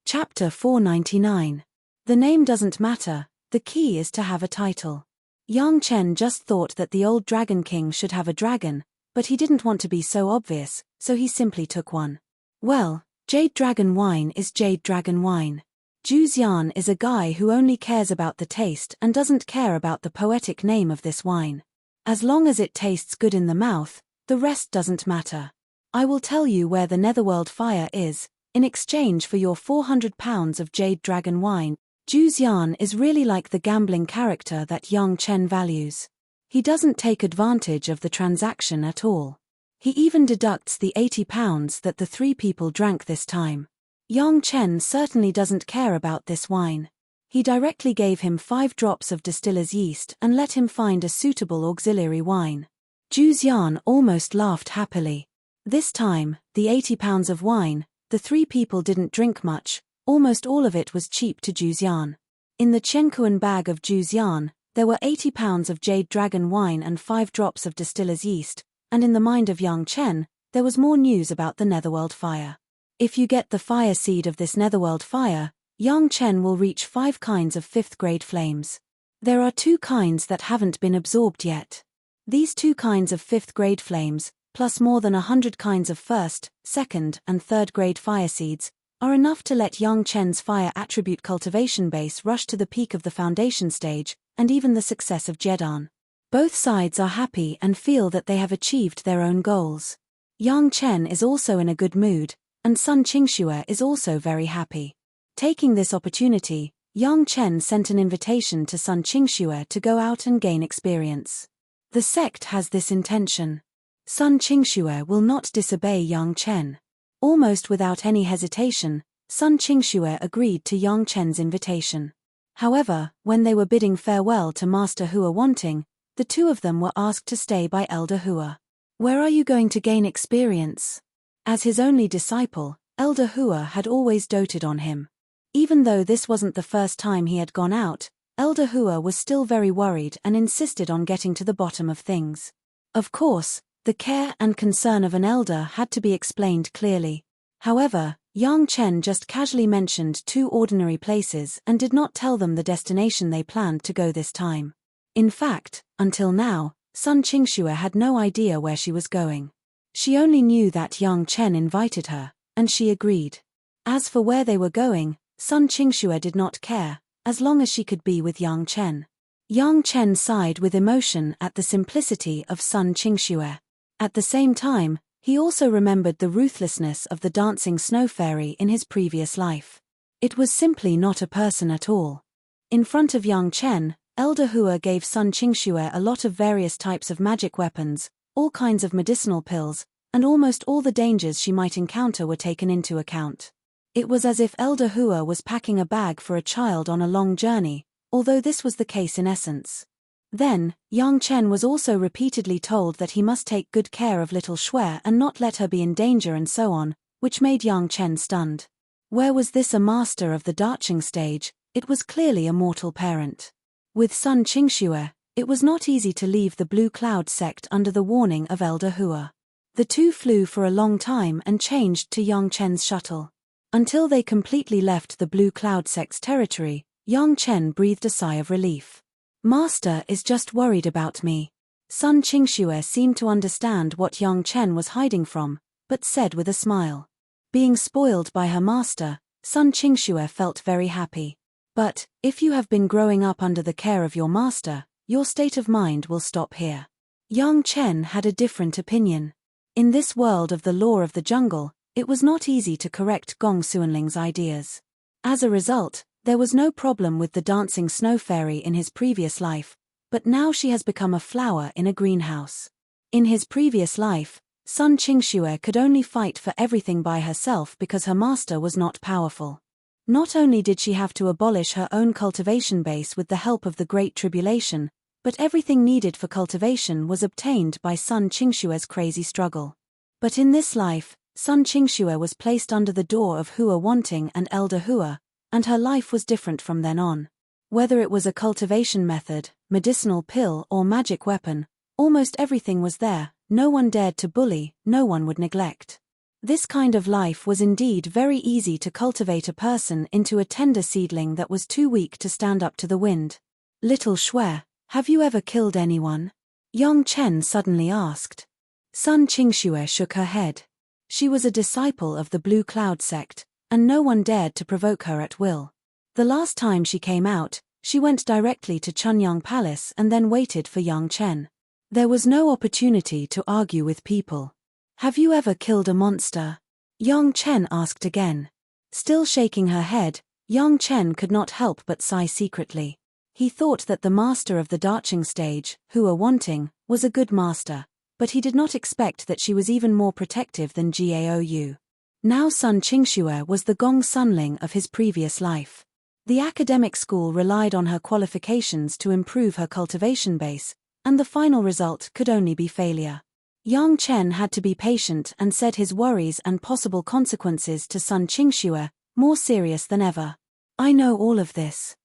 Chapter 499. The name doesn't matter, the key is to have a title. Yang Chen just thought that the old Dragon King should have a dragon, but he didn't want to be so obvious, so he simply took one. Well, Jade Dragon Wine is Jade Dragon Wine. Zhu Xian is a guy who only cares about the taste and doesn't care about the poetic name of this wine. As long as it tastes good in the mouth, the rest doesn't matter. I will tell you where the Netherworld Fire is, in exchange for your 400 pounds of Jade Dragon Wine. Zhu Xian is really like the gambling character that Yang Chen values. He doesn't take advantage of the transaction at all. He even deducts the 80 pounds that the three people drank this time. Yang Chen certainly doesn't care about this wine. He directly gave him 5 drops of distiller's yeast and let him find a suitable auxiliary wine. Zhu Xian almost laughed happily. This time, the 80 pounds of wine, the three people didn't drink much, almost all of it was cheap to Zhu Xian. In the Chenkuan bag of Zhu Xian, there were 80 pounds of Jade Dragon Wine and 5 drops of distiller's yeast, and in the mind of Yang Chen, there was more news about the Netherworld Fire. If you get the fire seed of this Netherworld Fire, Yang Chen will reach 5 kinds of 5th grade flames. There are 2 kinds that haven't been absorbed yet. These 2 kinds of 5th grade flames, plus more than 100 kinds of 1st, 2nd, and 3rd grade fire seeds, are enough to let Yang Chen's fire attribute cultivation base rush to the peak of the foundation stage, and even the success of Jedan. Both sides are happy and feel that they have achieved their own goals. Yang Chen is also in a good mood, and Sun Qingxue is also very happy. Taking this opportunity, Yang Chen sent an invitation to Sun Qingxue to go out and gain experience. The sect has this intention. Sun Qingxue will not disobey Yang Chen. Almost without any hesitation, Sun Qingxue agreed to Yang Chen's invitation. However, when they were bidding farewell to Master Hua Wanting, the 2 of them were asked to stay by Elder Hua. Where are you going to gain experience? As his only disciple, Elder Hua had always doted on him. Even though this wasn't the first time he had gone out, Elder Hua was still very worried and insisted on getting to the bottom of things. Of course, the care and concern of an elder had to be explained clearly. However, Yang Chen just casually mentioned 2 ordinary places and did not tell them the destination they planned to go this time. In fact, until now, Sun Qingxue had no idea where she was going. She only knew that Yang Chen invited her, and she agreed. As for where they were going, Sun Qingxue did not care, as long as she could be with Yang Chen. Yang Chen sighed with emotion at the simplicity of Sun Qingxue. At the same time, he also remembered the ruthlessness of the dancing snow fairy in his previous life. It was simply not a person at all. In front of Yang Chen, Elder Hua gave Sun Qingxue a lot of various types of magic weapons, all kinds of medicinal pills, and almost all the dangers she might encounter were taken into account. It was as if Elder Hua was packing a bag for a child on a long journey, although this was the case in essence. Then, Yang Chen was also repeatedly told that he must take good care of little Shui and not let her be in danger and so on, which made Yang Chen stunned. Where was this a master of the Dacheng stage? It was clearly a mortal parent. With Sun Qingxue, it was not easy to leave the Blue Cloud sect under the warning of Elder Hua. The 2 flew for a long time and changed to Yang Chen's shuttle. Until they completely left the Blue Cloud sect's territory, Yang Chen breathed a sigh of relief. Master is just worried about me. Sun Qingxue seemed to understand what Yang Chen was hiding from, but said with a smile. Being spoiled by her master, Sun Qingxue felt very happy. But, if you have been growing up under the care of your master, your state of mind will stop here. Yang Chen had a different opinion. In this world of the law of the jungle, it was not easy to correct Gong Xuanling's ideas. As a result, there was no problem with the dancing snow fairy in his previous life, but now she has become a flower in a greenhouse. In his previous life, Sun Qingxue could only fight for everything by herself because her master was not powerful. Not only did she have to abolish her own cultivation base with the help of the Great Tribulation, but everything needed for cultivation was obtained by Sun Qingxue's crazy struggle. But in this life, Sun Qingxue was placed under the door of Hua Wanting and Elder Hua, and her life was different from then on. Whether it was a cultivation method, medicinal pill or magic weapon, almost everything was there, no one dared to bully, no one would neglect. This kind of life was indeed very easy to cultivate a person into a tender seedling that was too weak to stand up to the wind. Little Shui, have you ever killed anyone? Yang Chen suddenly asked. Sun Qingxue shook her head. She was a disciple of the Blue Cloud sect, and no one dared to provoke her at will. The last time she came out, she went directly to Chunyang Palace and then waited for Yang Chen. There was no opportunity to argue with people. Have you ever killed a monster? Yang Chen asked again. Still shaking her head, Yang Chen could not help but sigh secretly. He thought that the master of the Darching stage, Hua Wanting, was a good master, but he did not expect that she was even more protective than Gaou. Now Sun Qingxue was the Gong Sunling of his previous life. The academic school relied on her qualifications to improve her cultivation base, and the final result could only be failure. Yang Chen had to be patient and said his worries and possible consequences to Sun Qingxue, more serious than ever. I know all of this.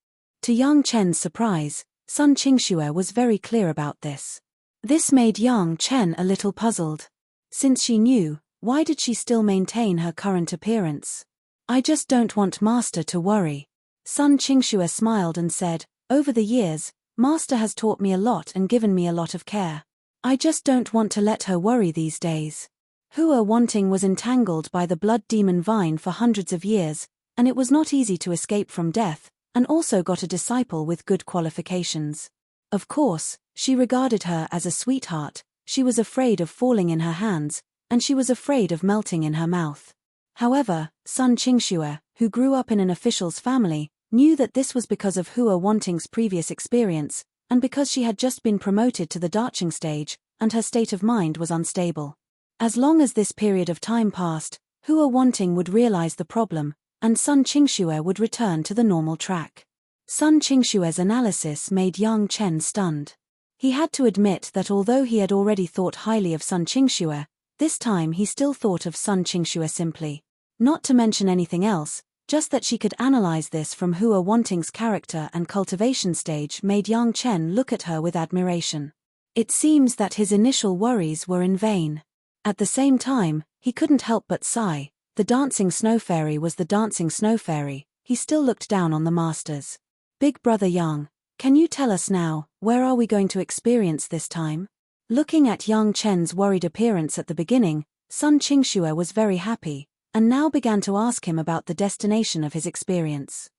To Yang Chen's surprise, Sun Qingxue was very clear about this. This made Yang Chen a little puzzled. Since she knew, why did she still maintain her current appearance? I just don't want Master to worry. Sun Qingxue smiled and said, over the years, Master has taught me a lot and given me a lot of care. I just don't want to let her worry these days. Hua Wanting was entangled by the blood demon vine for hundreds of years, and it was not easy to escape from death, and also got a disciple with good qualifications. Of course, she regarded her as a sweetheart, she was afraid of falling in her hands, and she was afraid of melting in her mouth. However, Sun Qingxue, who grew up in an official's family, knew that this was because of Hua Wanting's previous experience, and because she had just been promoted to the Darching stage, and her state of mind was unstable. As long as this period of time passed, Hua Wanting would realize the problem, and Sun Qingxue would return to the normal track. Sun Qingxue's analysis made Yang Chen stunned. He had to admit that although he had already thought highly of Sun Qingxue, this time he still thought of Sun Qingxue simply. Not to mention anything else, just that she could analyze this from Hua Wanting's character and cultivation stage made Yang Chen look at her with admiration. It seems that his initial worries were in vain. At the same time, he couldn't help but sigh. The dancing snow fairy was the dancing snow fairy. He still looked down on the masters. Big brother Yang, can you tell us now, where are we going to experience this time? Looking at Yang Chen's worried appearance at the beginning, Sun Qingxue was very happy, and now began to ask him about the destination of his experience.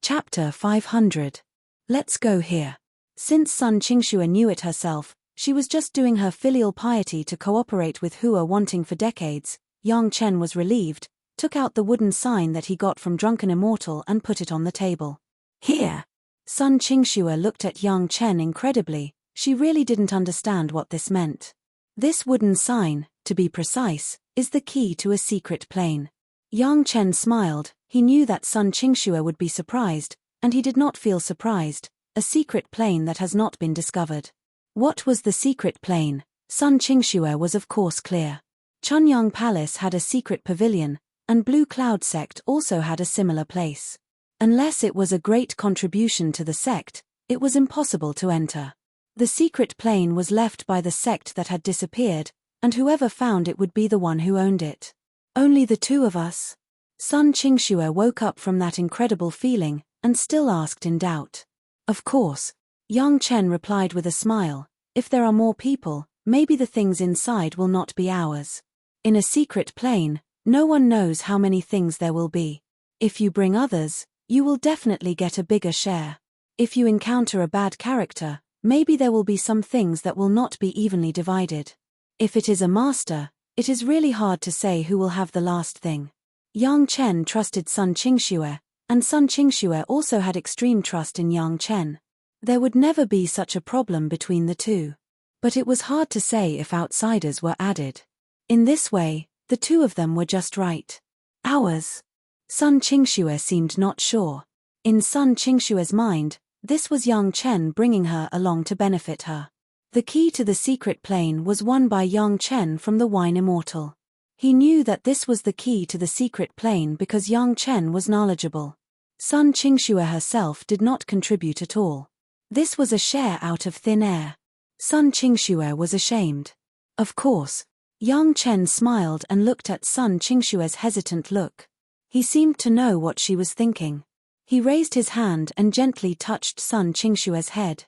Chapter 500. Let's go here. Since Sun Qingxue knew it herself, she was just doing her filial piety to cooperate with Hua Wanting for decades. Yang Chen was relieved, took out the wooden sign that he got from Drunken Immortal and put it on the table. Here. Sun Qingxue looked at Yang Chen incredibly. She really didn't understand what this meant. This wooden sign, to be precise, is the key to a secret plane. Yang Chen smiled. He knew that Sun Qingxue would be surprised, and he did not feel surprised. A secret plane that has not been discovered. What was the secret plane? Sun Qingxue was of course clear. Chunyang Palace had a secret pavilion, and Blue Cloud sect also had a similar place. Unless it was a great contribution to the sect, it was impossible to enter. The secret plane was left by the sect that had disappeared, and whoever found it would be the one who owned it. Only the two of us? Sun Qingxue woke up from that incredible feeling, and still asked in doubt. Of course. Yang Chen replied with a smile. If there are more people, maybe the things inside will not be ours. In a secret plane, no one knows how many things there will be. If you bring others, you will definitely get a bigger share. If you encounter a bad character, maybe there will be some things that will not be evenly divided. If it is a master, it is really hard to say who will have the last thing. Yang Chen trusted Sun Qingxue, and Sun Qingxue also had extreme trust in Yang Chen. There would never be such a problem between the two. But it was hard to say if outsiders were added. In this way, the two of them were just right. Ours? Sun Qingxue seemed not sure. In Sun Qingxue's mind, this was Yang Chen bringing her along to benefit her. The key to the secret plane was won by Yang Chen from the Wine Immortal. He knew that this was the key to the secret plane because Yang Chen was knowledgeable. Sun Qingxue herself did not contribute at all. This was a share out of thin air. Sun Qingxue was ashamed. Of course. Yang Chen smiled and looked at Sun Qingshue's hesitant look. He seemed to know what she was thinking. He raised his hand and gently touched Sun Qingshue's head.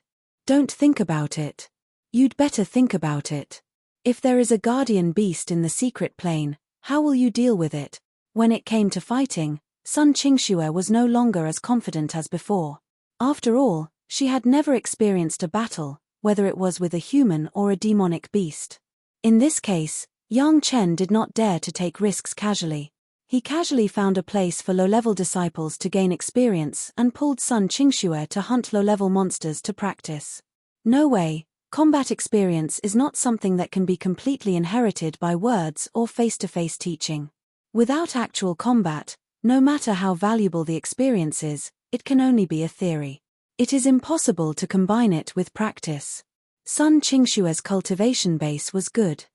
Don't think about it. You'd better think about it. If there is a guardian beast in the secret plane, how will you deal with it? When it came to fighting, Sun Qingxue was no longer as confident as before. After all, she had never experienced a battle, whether it was with a human or a demonic beast. In this case, Yang Chen did not dare to take risks casually. He casually found a place for low-level disciples to gain experience and pulled Sun Qingxue to hunt low-level monsters to practice. No way, combat experience is not something that can be completely inherited by words or face-to-face teaching. Without actual combat, no matter how valuable the experience is, it can only be a theory. It is impossible to combine it with practice. Sun Qingxue's cultivation base was good.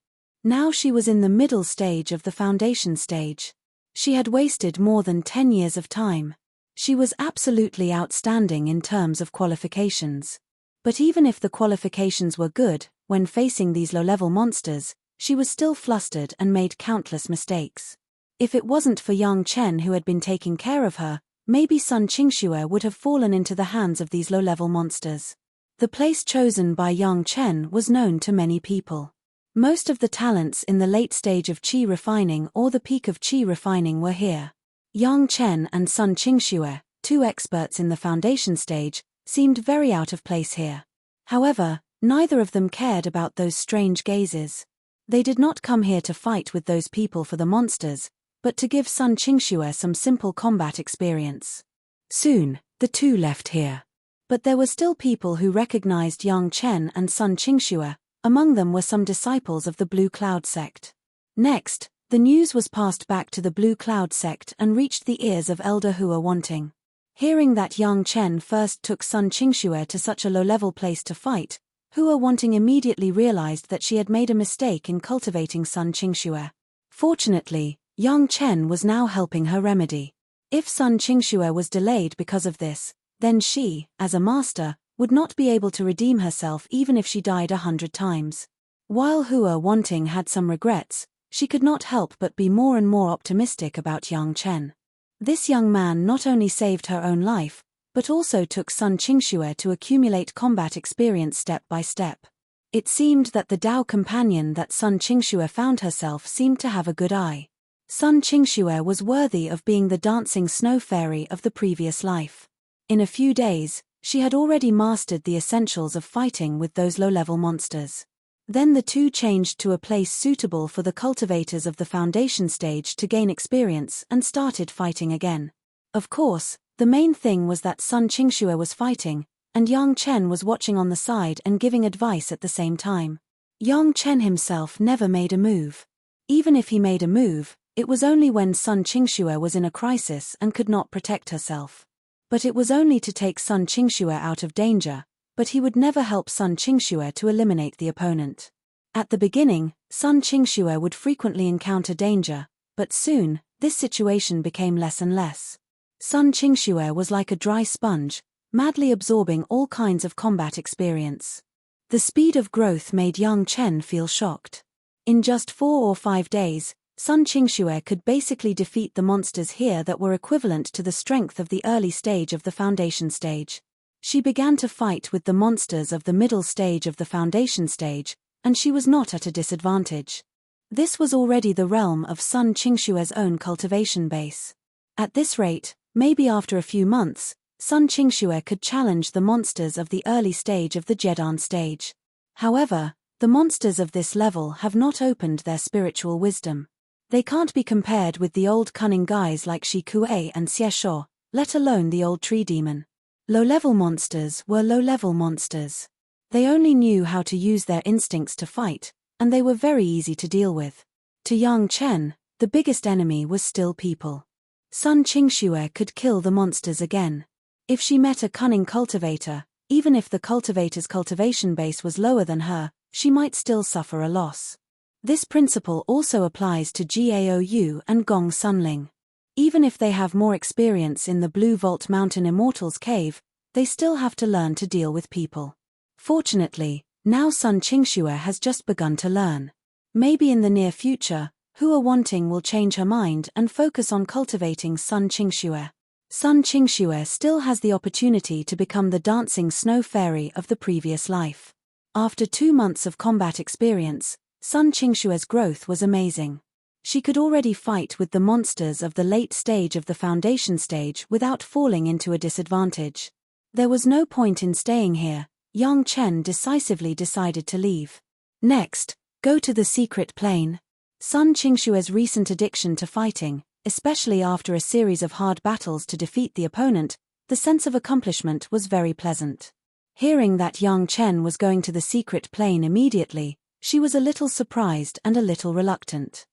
Now she was in the middle stage of the foundation stage. She had wasted more than 10 years of time. She was absolutely outstanding in terms of qualifications. But even if the qualifications were good, when facing these low-level monsters, she was still flustered and made countless mistakes. If it wasn't for Yang Chen who had been taking care of her, maybe Sun Qingxue would have fallen into the hands of these low-level monsters. The place chosen by Yang Chen was known to many people. Most of the talents in the late stage of qi refining or the peak of qi refining were here. Yang Chen and Sun Qingxue, two experts in the foundation stage, seemed very out of place here. However, neither of them cared about those strange gazes. They did not come here to fight with those people for the monsters, but to give Sun Qingxue some simple combat experience. Soon, the two left here. But there were still people who recognized Yang Chen and Sun Qingxue. Among them were some disciples of the Blue Cloud sect. Next, the news was passed back to the Blue Cloud sect and reached the ears of Elder Hua Wanting. Hearing that Yang Chen first took Sun Qingxue to such a low-level place to fight, Hua Wanting immediately realized that she had made a mistake in cultivating Sun Qingxue. Fortunately, Yang Chen was now helping her remedy. If Sun Qingxue was delayed because of this, then she, as a master, would not be able to redeem herself even if she died 100 times. While Hua Wanting had some regrets, she could not help but be more and more optimistic about Yang Chen. This young man not only saved her own life, but also took Sun Qingxue to accumulate combat experience step by step. It seemed that the Dao companion that Sun Qingxue found herself seemed to have a good eye. Sun Qingxue was worthy of being the dancing snow fairy of the previous life. In a few days, she had already mastered the essentials of fighting with those low-level monsters. Then the two changed to a place suitable for the cultivators of the foundation stage to gain experience and started fighting again. Of course, the main thing was that Sun Qingxue was fighting, and Yang Chen was watching on the side and giving advice at the same time. Yang Chen himself never made a move. Even if he made a move, it was only when Sun Qingxue was in a crisis and could not protect herself. But it was only to take Sun Qingxue out of danger, but he would never help Sun Qingxue to eliminate the opponent. At the beginning, Sun Qingxue would frequently encounter danger, but soon, this situation became less and less. Sun Qingxue was like a dry sponge, madly absorbing all kinds of combat experience. The speed of growth made Yang Chen feel shocked. In just 4 or 5 days, Sun Qingxue could basically defeat the monsters here that were equivalent to the strength of the early stage of the foundation stage. She began to fight with the monsters of the middle stage of the foundation stage, and she was not at a disadvantage. This was already the realm of Sun Qingxue's own cultivation base. At this rate, maybe after a few months, Sun Qingxue could challenge the monsters of the early stage of the Jedan stage. However, the monsters of this level have not opened their spiritual wisdom. They can't be compared with the old cunning guys like Shi Kuei and Xie Shuo, let alone the old tree demon. Low-level monsters were low-level monsters. They only knew how to use their instincts to fight, and they were very easy to deal with. To Yang Chen, the biggest enemy was still people. Sun Qingxue could kill the monsters again. If she met a cunning cultivator, even if the cultivator's cultivation base was lower than her, she might still suffer a loss. This principle also applies to Gaou and Gong Sunling. Even if they have more experience in the Blue Vault Mountain Immortals Cave, they still have to learn to deal with people. Fortunately, now Sun Qingxue has just begun to learn. Maybe in the near future, Hua Wanting will change her mind and focus on cultivating Sun Qingxue. Sun Qingxue still has the opportunity to become the dancing snow fairy of the previous life. After 2 months of combat experience, Sun Qingxue's growth was amazing. She could already fight with the monsters of the late stage of the foundation stage without falling into a disadvantage. There was no point in staying here. Yang Chen decisively decided to leave. Next, go to the secret plane. Sun Qingxue's recent addiction to fighting, especially after a series of hard battles to defeat the opponent, the sense of accomplishment was very pleasant. Hearing that Yang Chen was going to the secret plane immediately, she was a little surprised and a little reluctant.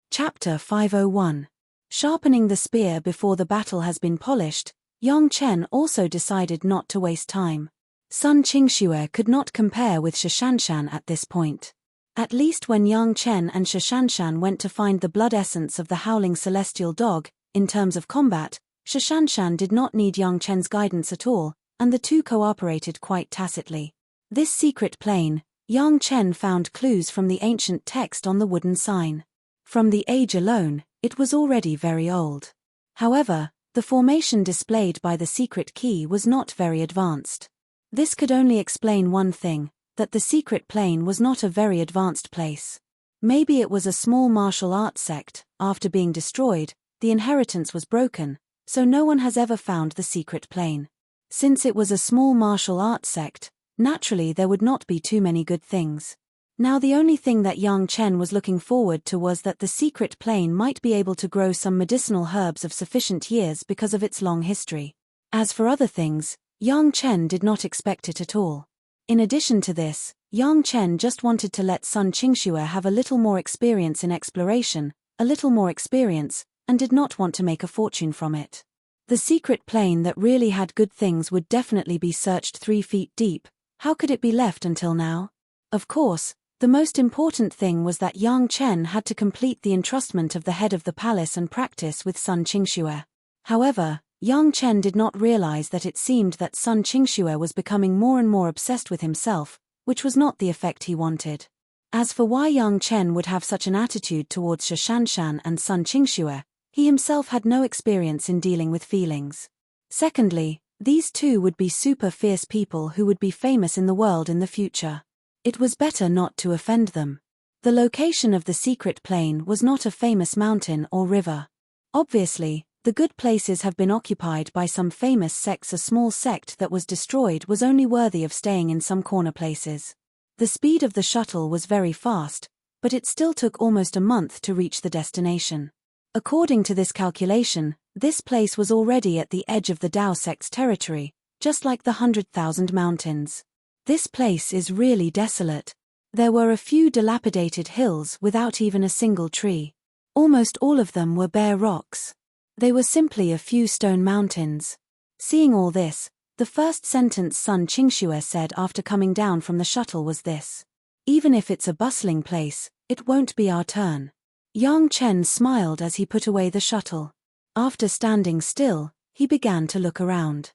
Chapter 501. Sharpening the spear before the battle has been polished, Yang Chen also decided not to waste time. Sun Qingxue could not compare with Shishanshan at this point. At least when Yang Chen and Shishanshan went to find the blood essence of the howling celestial dog, in terms of combat, Shishanshan did not need Yang Chen's guidance at all, and the two cooperated quite tacitly. This secret plane, Yang Chen found clues from the ancient text on the wooden sign. From the age alone, it was already very old. However, the formation displayed by the secret key was not very advanced. This could only explain one thing, that the secret plane was not a very advanced place. Maybe it was a small martial arts sect. After being destroyed, the inheritance was broken, so no one has ever found the secret plane. Since it was a small martial arts sect, naturally there would not be too many good things. Now the only thing that Yang Chen was looking forward to was that the secret plane might be able to grow some medicinal herbs of sufficient years because of its long history. As for other things, Yang Chen did not expect it at all. In addition to this, Yang Chen just wanted to let Sun Qingxue have a little more experience in exploration, a little more experience, and did not want to make a fortune from it. The secret plane that really had good things would definitely be searched 3 feet deep. How could it be left until now? Of course, the most important thing was that Yang Chen had to complete the entrustment of the head of the palace and practice with Sun Qingxue. However, Yang Chen did not realize that it seemed that Sun Qingxue was becoming more and more obsessed with himself, which was not the effect he wanted. As for why Yang Chen would have such an attitude towards Shishanshan and Sun Qingxue, he himself had no experience in dealing with feelings. Secondly, these two would be super fierce people who would be famous in the world in the future. It was better not to offend them. The location of the secret plane was not a famous mountain or river. Obviously, the good places have been occupied by some famous sects. A small sect that was destroyed was only worthy of staying in some corner places. The speed of the shuttle was very fast, but it still took almost a month to reach the destination. According to this calculation, this place was already at the edge of the Dao sect's territory, just like the 100,000 mountains. This place is really desolate. There were a few dilapidated hills without even a single tree. Almost all of them were bare rocks. They were simply a few stone mountains. Seeing all this, the first sentence Sun Qingxue said after coming down from the shuttle was this: "Even if it's a bustling place, it won't be our turn." Yang Chen smiled as he put away the shuttle. After standing still, he began to look around.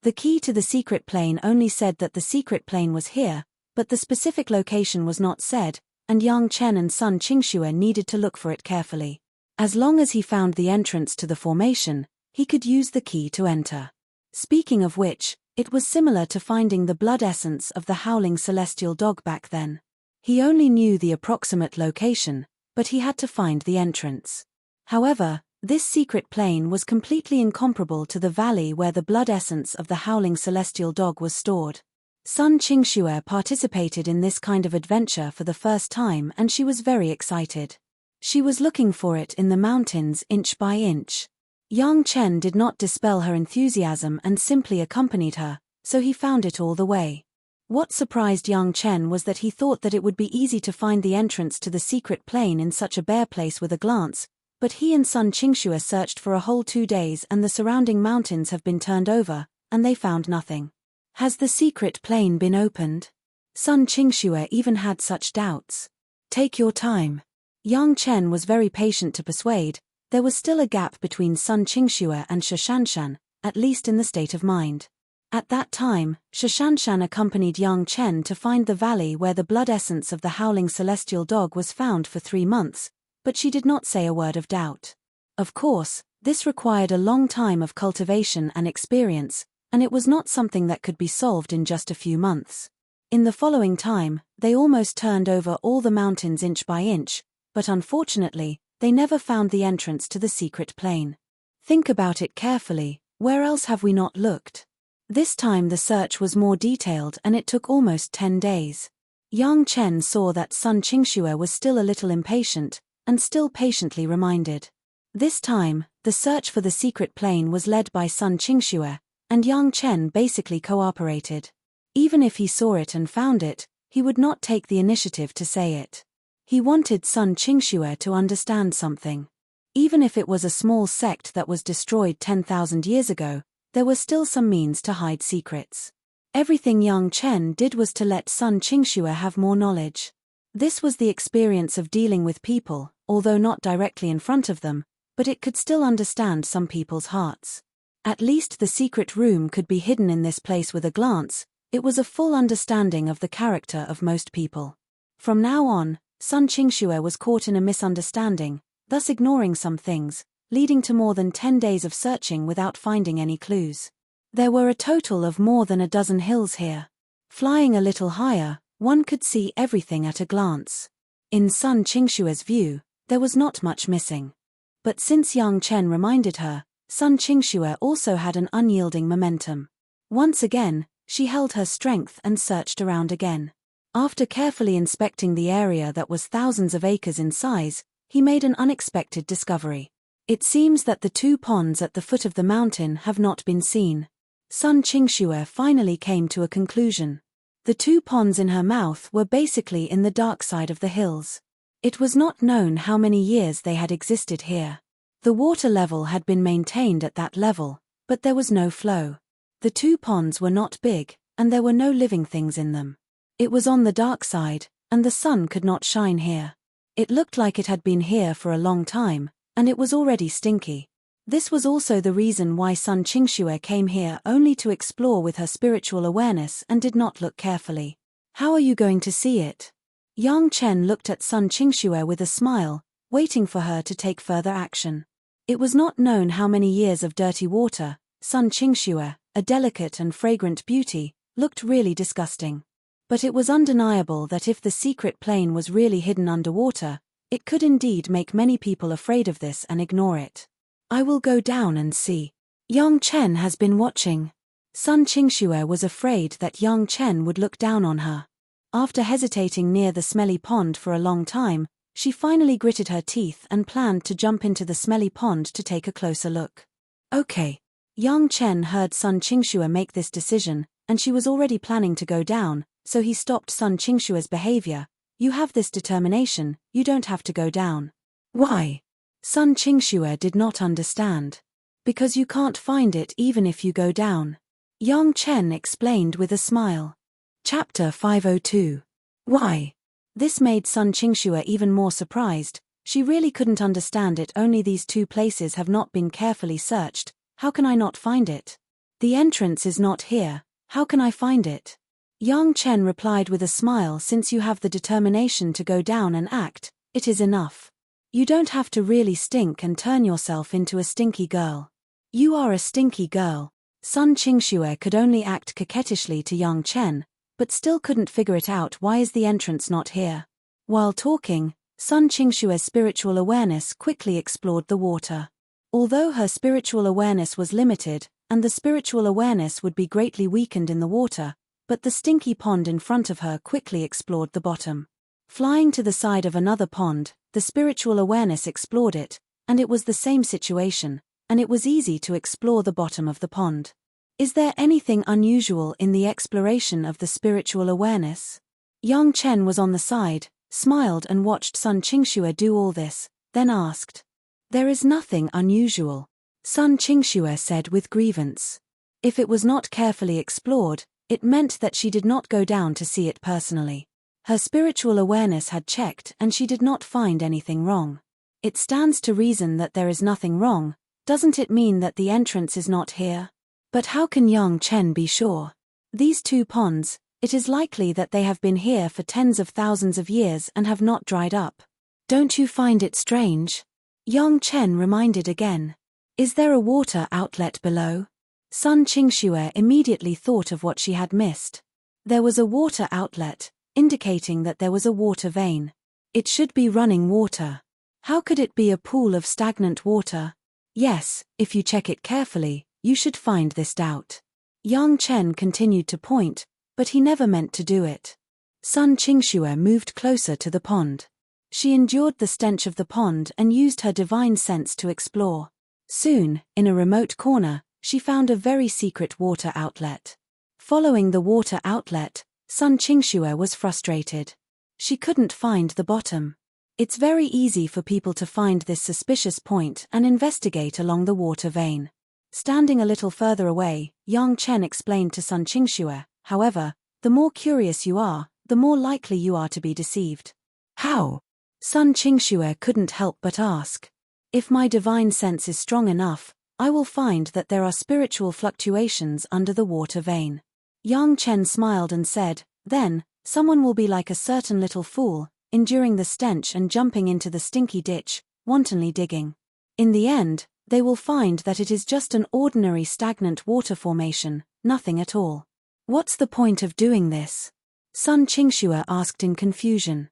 The key to the secret plane only said that the secret plane was here, but the specific location was not said, and Yang Chen and Sun Qingxue needed to look for it carefully. As long as he found the entrance to the formation, he could use the key to enter. Speaking of which, it was similar to finding the blood essence of the howling celestial dog back then. He only knew the approximate location, but he had to find the entrance. However, this secret plane was completely incomparable to the valley where the blood essence of the howling celestial dog was stored. Sun Qingxue participated in this kind of adventure for the first time and she was very excited. She was looking for it in the mountains inch by inch. Yang Chen did not dispel her enthusiasm and simply accompanied her, so he found it all the way. What surprised Yang Chen was that he thought that it would be easy to find the entrance to the secret plane in such a bare place with a glance, but he and Sun Qingxue searched for a whole 2 days and the surrounding mountains have been turned over, and they found nothing. Has the secret plane been opened? Sun Qingxue even had such doubts. Take your time. Yang Chen was very patient to persuade. There was still a gap between Sun Qingxue and Shishanshan, at least in the state of mind. At that time, Shashanshan accompanied young Chen to find the valley where the blood essence of the howling celestial dog was found for 3 months, but she did not say a word of doubt. Of course, this required a long time of cultivation and experience, and it was not something that could be solved in just a few months. In the following time, they almost turned over all the mountains inch by inch, but unfortunately, they never found the entrance to the secret plane. Think about it carefully, where else have we not looked? This time the search was more detailed and it took almost 10 days. Yang Chen saw that Sun Qingxue was still a little impatient, and still patiently reminded. This time, the search for the secret plane was led by Sun Qingxue, and Yang Chen basically cooperated. Even if he saw it and found it, he would not take the initiative to say it. He wanted Sun Qingxue to understand something. Even if it was a small sect that was destroyed 10,000 years ago, there were still some means to hide secrets. Everything Yang Chen did was to let Sun Qingxue have more knowledge. This was the experience of dealing with people, although not directly in front of them, but it could still understand some people's hearts. At least the secret room could be hidden in this place with a glance. It was a full understanding of the character of most people. From now on, Sun Qingxue was caught in a misunderstanding, thus ignoring some things, leading to more than 10 days of searching without finding any clues. There were a total of more than a dozen hills here. Flying a little higher, one could see everything at a glance. In Sun Qingxue's view, there was not much missing. But since Yang Chen reminded her, Sun Qingxue also had an unyielding momentum. Once again, she held her strength and searched around again. After carefully inspecting the area that was thousands of acres in size, he made an unexpected discovery. It seems that the 2 ponds at the foot of the mountain have not been seen. Sun Qingxue finally came to a conclusion. The 2 ponds in her mouth were basically in the dark side of the hills. It was not known how many years they had existed here. The water level had been maintained at that level, but there was no flow. The 2 ponds were not big, and there were no living things in them. It was on the dark side, and the sun could not shine here. It looked like it had been here for a long time, and it was already stinky. This was also the reason why Sun Qingxue came here only to explore with her spiritual awareness and did not look carefully. How are you going to see it? Yang Chen looked at Sun Qingxue with a smile, waiting for her to take further action. It was not known how many years of dirty water. Sun Qingxue, a delicate and fragrant beauty, looked really disgusting. But it was undeniable that if the secret plane was really hidden underwater, it could indeed make many people afraid of this and ignore it. I will go down and see. Yang Chen has been watching. Sun Qingxue was afraid that Yang Chen would look down on her. After hesitating near the smelly pond for a long time, she finally gritted her teeth and planned to jump into the smelly pond to take a closer look. Okay. Yang Chen heard Sun Qingxue make this decision, and she was already planning to go down, so he stopped Sun Qingxue's behavior. You have this determination, you don't have to go down. Why? Sun Qingxue did not understand. Because you can't find it even if you go down. Yang Chen explained with a smile. Chapter 502. Why? This made Sun Qingxue even more surprised. She really couldn't understand it. Only these 2 places have not been carefully searched. How can I not find it? The entrance is not here. How can I find it? Yang Chen replied with a smile. Since you have the determination to go down and act, it is enough. You don't have to really stink and turn yourself into a stinky girl. You are a stinky girl. Sun Qingxue could only act coquettishly to Yang Chen, but still couldn't figure it out. Why is the entrance not here? While talking, Sun Qingxue's spiritual awareness quickly explored the water. Although her spiritual awareness was limited, and the spiritual awareness would be greatly weakened in the water, but the stinky pond in front of her quickly explored the bottom. Flying to the side of another pond, the spiritual awareness explored it, and it was the same situation, and it was easy to explore the bottom of the pond. Is there anything unusual in the exploration of the spiritual awareness? Yang Chen was on the side, smiled and watched Sun Qingxue do all this, then asked. There is nothing unusual, Sun Qingxue said with grievance. If it was not carefully explored, it meant that she did not go down to see it personally. Her spiritual awareness had checked and she did not find anything wrong. It stands to reason that there is nothing wrong. Doesn't it mean that the entrance is not here? But how can Yang Chen be sure? These two ponds, it is likely that they have been here for tens of thousands of years and have not dried up. Don't you find it strange? Yang Chen reminded again. Is there a water outlet below? Sun Qingxue immediately thought of what she had missed. There was a water outlet, indicating that there was a water vein. It should be running water. How could it be a pool of stagnant water? Yes, if you check it carefully, you should find this doubt. Yang Chen continued to point, but he never meant to do it. Sun Qingxue moved closer to the pond. She endured the stench of the pond and used her divine sense to explore. Soon, in a remote corner, she found a very secret water outlet. Following the water outlet, Sun Qingxue was frustrated. She couldn't find the bottom. It's very easy for people to find this suspicious point and investigate along the water vein. Standing a little further away, Yang Chen explained to Sun Qingxue, however, the more curious you are, the more likely you are to be deceived. How? Sun Qingxue couldn't help but ask. If my divine sense is strong enough, I will find that there are spiritual fluctuations under the water vein. Yang Chen smiled and said, then, someone will be like a certain little fool, enduring the stench and jumping into the stinky ditch, wantonly digging. In the end, they will find that it is just an ordinary stagnant water formation, nothing at all. What's the point of doing this? Sun Qingxue asked in confusion.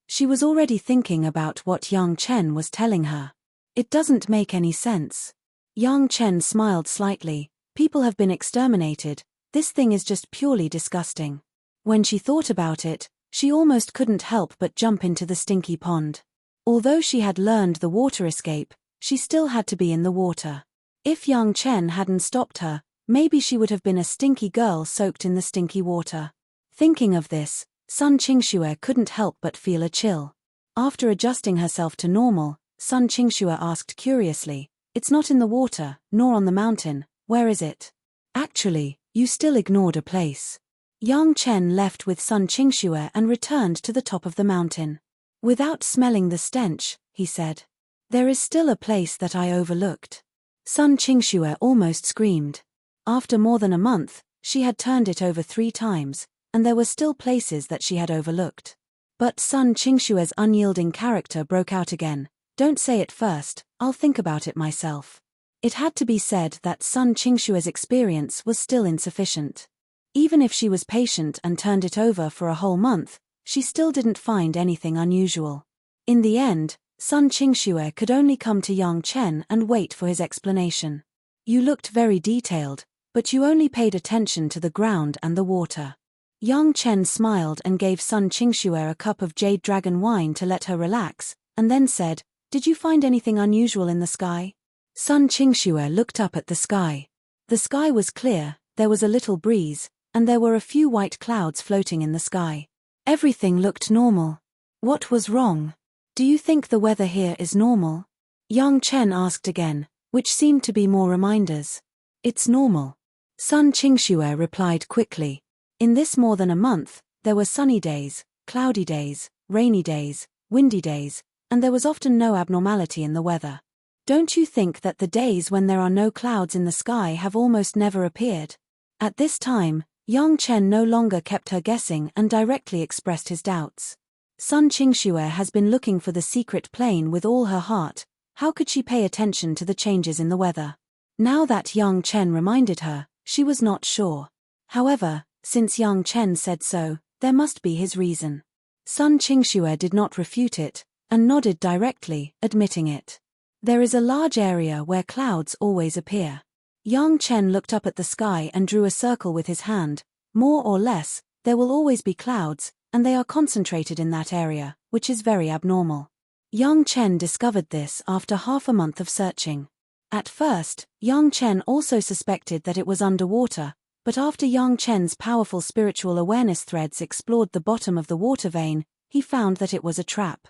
She was already thinking about what Yang Chen was telling her. It doesn't make any sense. Yang Chen smiled slightly. People have been exterminated. This thing is just purely disgusting. When she thought about it, she almost couldn't help but jump into the stinky pond. Although she had learned the water escape, she still had to be in the water. If Yang Chen hadn't stopped her, maybe she would have been a stinky girl soaked in the stinky water. Thinking of this, Sun Qingxue couldn't help but feel a chill. After adjusting herself to normal, Sun Qingxue asked curiously, it's not in the water, nor on the mountain, where is it? Actually, you still ignored a place. Yang Chen left with Sun Qingxue and returned to the top of the mountain. Without smelling the stench, he said. There is still a place that I overlooked. Sun Qingxue almost screamed. After more than a month, she had turned it over 3 times, and there were still places that she had overlooked. But Sun Qingxue's unyielding character broke out again. Don't say it first, I'll think about it myself. It had to be said that Sun Qingxue's experience was still insufficient. Even if she was patient and turned it over for a whole month, she still didn't find anything unusual. In the end, Sun Qingxue could only come to Yang Chen and wait for his explanation. You looked very detailed, but you only paid attention to the ground and the water. Yang Chen smiled and gave Sun Qingxue a cup of jade dragon wine to let her relax, and then said, did you find anything unusual in the sky? Sun Qingxue looked up at the sky. The sky was clear, there was a little breeze, and there were a few white clouds floating in the sky. Everything looked normal. What was wrong? Do you think the weather here is normal? Yang Chen asked again, which seemed to be more reminders. It's normal. Sun Qingxue replied quickly. In this more than a month, there were sunny days, cloudy days, rainy days, windy days, and there was often no abnormality in the weather. Don't you think that the days when there are no clouds in the sky have almost never appeared? At this time, Yang Chen no longer kept her guessing and directly expressed his doubts. Sun Qingxue has been looking for the secret plane with all her heart. How could she pay attention to the changes in the weather? Now that Yang Chen reminded her, she was not sure. However, since Yang Chen said so, there must be his reason. Sun Qingxue did not refute it, and nodded directly, admitting it. There is a large area where clouds always appear. Yang Chen looked up at the sky and drew a circle with his hand. More or less, there will always be clouds, and they are concentrated in that area, which is very abnormal. Yang Chen discovered this after half a month of searching. At first, Yang Chen also suspected that it was underwater, but after Yang Chen's powerful spiritual awareness threads explored the bottom of the water vein, he found that it was a trap.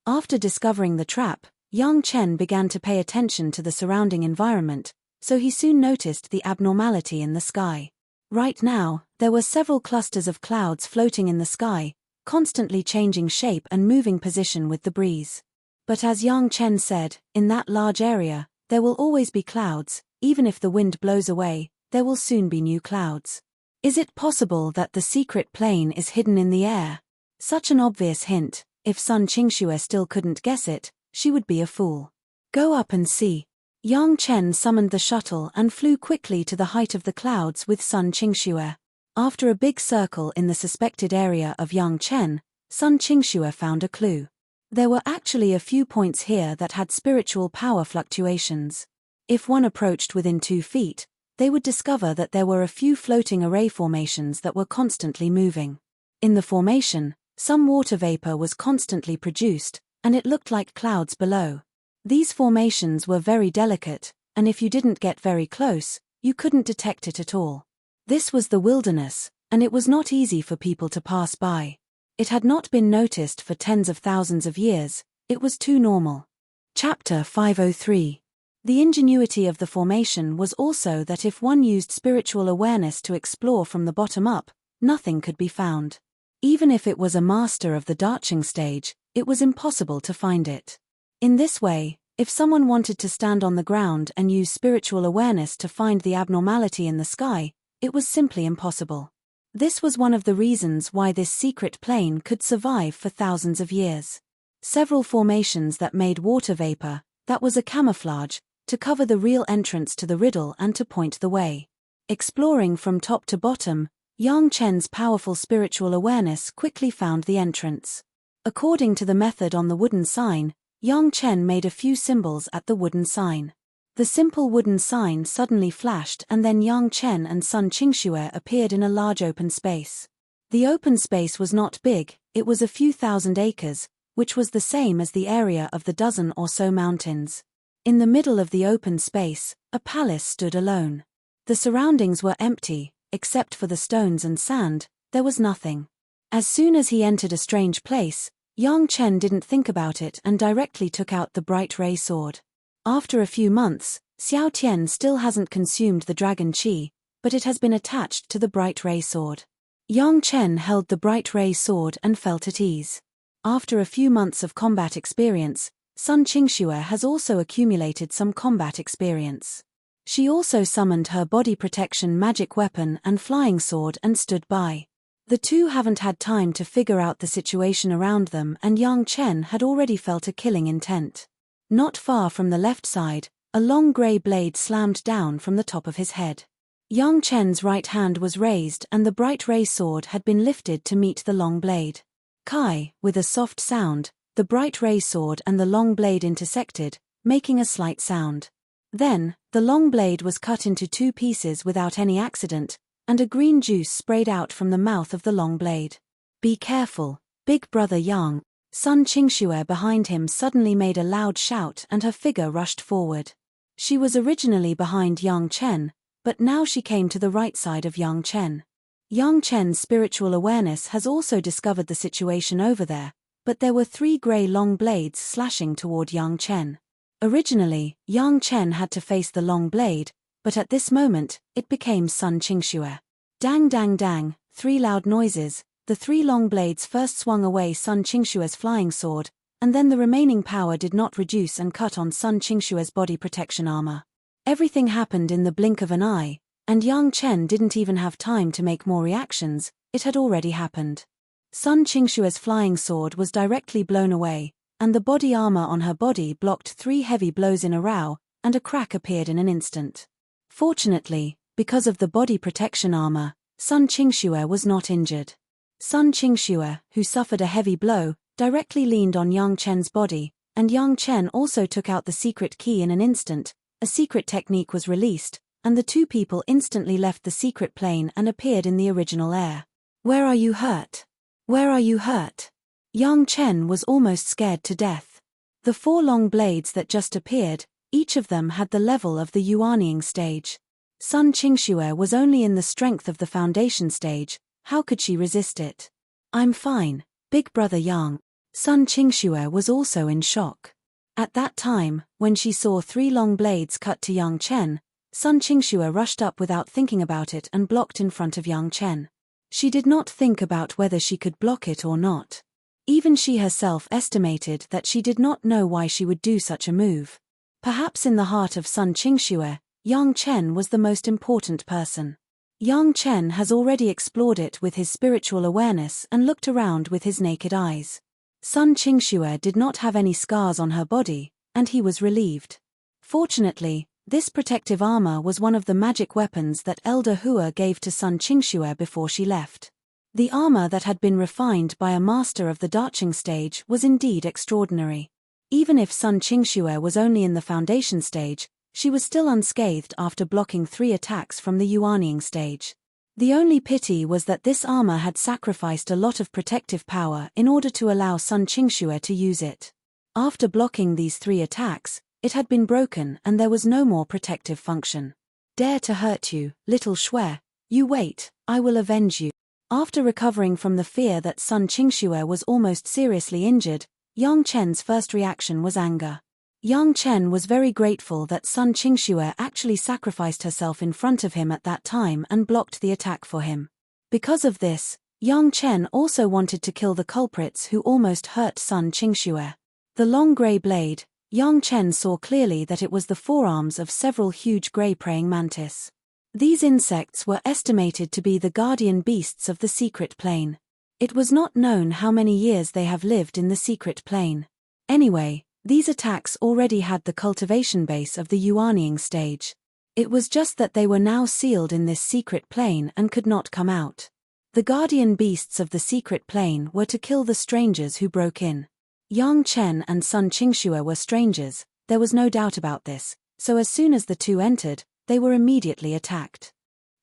After discovering the trap, Yang Chen began to pay attention to the surrounding environment, so he soon noticed the abnormality in the sky. Right now, there were several clusters of clouds floating in the sky, constantly changing shape and moving position with the breeze. But as Yang Chen said, in that large area, there will always be clouds, even if the wind blows away, there will soon be new clouds. Is it possible that the secret plane is hidden in the air? Such an obvious hint. If Sun Qingxue still couldn't guess it, she would be a fool. Go up and see. Yang Chen summoned the shuttle and flew quickly to the height of the clouds with Sun Qingxue. After a big circle in the suspected area of Yang Chen, Sun Qingxue found a clue. There were actually a few points here that had spiritual power fluctuations. If one approached within 2 feet, they would discover that there were a few floating array formations that were constantly moving. In the formation, some water vapor was constantly produced, and it looked like clouds below. These formations were very delicate, and if you didn't get very close, you couldn't detect it at all. This was the wilderness, and it was not easy for people to pass by. It had not been noticed for tens of thousands of years, it was too normal. Chapter 503. The ingenuity of the formation was also that if one used spiritual awareness to explore from the bottom up, nothing could be found. Even if it was a master of the Daching stage, it was impossible to find it. In this way, if someone wanted to stand on the ground and use spiritual awareness to find the abnormality in the sky, it was simply impossible. This was one of the reasons why this secret plane could survive for thousands of years. Several formations that made water vapor, that was a camouflage, to cover the real entrance to the riddle and to point the way. Exploring from top to bottom, Yang Chen's powerful spiritual awareness quickly found the entrance. According to the method on the wooden sign, Yang Chen made a few symbols at the wooden sign. The simple wooden sign suddenly flashed and then Yang Chen and Sun Qingxue appeared in a large open space. The open space was not big, it was a few thousand acres, which was the same as the area of the dozen or so mountains. In the middle of the open space, a palace stood alone. The surroundings were empty, except for the stones and sand, there was nothing. As soon as he entered a strange place, Yang Chen didn't think about it and directly took out the bright ray sword. After a few months, Xiao Tian still hasn't consumed the dragon qi, but it has been attached to the bright ray sword. Yang Chen held the bright ray sword and felt at ease. After a few months of combat experience, Sun Qingxue has also accumulated some combat experience. She also summoned her body protection magic weapon and flying sword and stood by. The two haven't had time to figure out the situation around them and Yang Chen had already felt a killing intent. Not far from the left side, a long grey blade slammed down from the top of his head. Yang Chen's right hand was raised and the bright ray sword had been lifted to meet the long blade. Kai, with a soft sound, the bright ray sword and the long blade intersected, making a slight sound. Then, the long blade was cut into 2 pieces without any accident, and a green juice sprayed out from the mouth of the long blade. Be careful, big brother Yang. Sun Qingxue behind him suddenly made a loud shout and her figure rushed forward. She was originally behind Yang Chen, but now she came to the right side of Yang Chen. Yang Chen's spiritual awareness has also discovered the situation over there, but there were 3 grey long blades slashing toward Yang Chen. Originally, Yang Chen had to face the long blade, but at this moment, it became Sun Qingxue. Dang dang dang, 3 loud noises, the 3 long blades first swung away Sun Qingxue's flying sword, and then the remaining power did not reduce and cut on Sun Qingxue's body protection armor. Everything happened in the blink of an eye, and Yang Chen didn't even have time to make more reactions, it had already happened. Sun Qingxue's flying sword was directly blown away, and the body armor on her body blocked 3 heavy blows in a row, and a crack appeared in an instant. Fortunately, because of the body protection armor, Sun Qingxue was not injured. Sun Qingxue, who suffered a heavy blow, directly leaned on Yang Chen's body, and Yang Chen also took out the secret key in an instant, a secret technique was released, and the 2 people instantly left the secret plane and appeared in the original air. Where are you hurt? Where are you hurt? Yang Chen was almost scared to death. The 4 long blades that just appeared, each of them had the level of the Yuanying stage. Sun Qingxue was only in the strength of the foundation stage, how could she resist it? I'm fine, big brother Yang. Sun Qingxue was also in shock. At that time, when she saw 3 long blades cut to Yang Chen, Sun Qingxue rushed up without thinking about it and blocked in front of Yang Chen. She did not think about whether she could block it or not. Even she herself estimated that she did not know why she would do such a move. Perhaps in the heart of Sun Qingxue, Yang Chen was the most important person. Yang Chen has already explored it with his spiritual awareness and looked around with his naked eyes. Sun Qingxue did not have any scars on her body, and he was relieved. Fortunately, this protective armor was one of the magic weapons that Elder Hua gave to Sun Qingxue before she left. The armor that had been refined by a master of the Daching stage was indeed extraordinary. Even if Sun Qingxue was only in the foundation stage, she was still unscathed after blocking 3 attacks from the Yuanying stage. The only pity was that this armor had sacrificed a lot of protective power in order to allow Sun Qingxue to use it. After blocking these 3 attacks, it had been broken and there was no more protective function. Dare to hurt you, little Shui, you wait, I will avenge you. After recovering from the fear that Sun Qingxue was almost seriously injured, Yang Chen's first reaction was anger. Yang Chen was very grateful that Sun Qingxue actually sacrificed herself in front of him at that time and blocked the attack for him. Because of this, Yang Chen also wanted to kill the culprits who almost hurt Sun Qingxue. The long grey blade, Yang Chen saw clearly that it was the forearms of several huge grey praying mantis. These insects were estimated to be the guardian beasts of the secret plane. It was not known how many years they have lived in the secret plane. Anyway, these attacks already had the cultivation base of the Yuanying stage. It was just that they were now sealed in this secret plane and could not come out. The guardian beasts of the secret plane were to kill the strangers who broke in. Yang Chen and Sun Qingxue were strangers, there was no doubt about this, so as soon as the two entered, they were immediately attacked.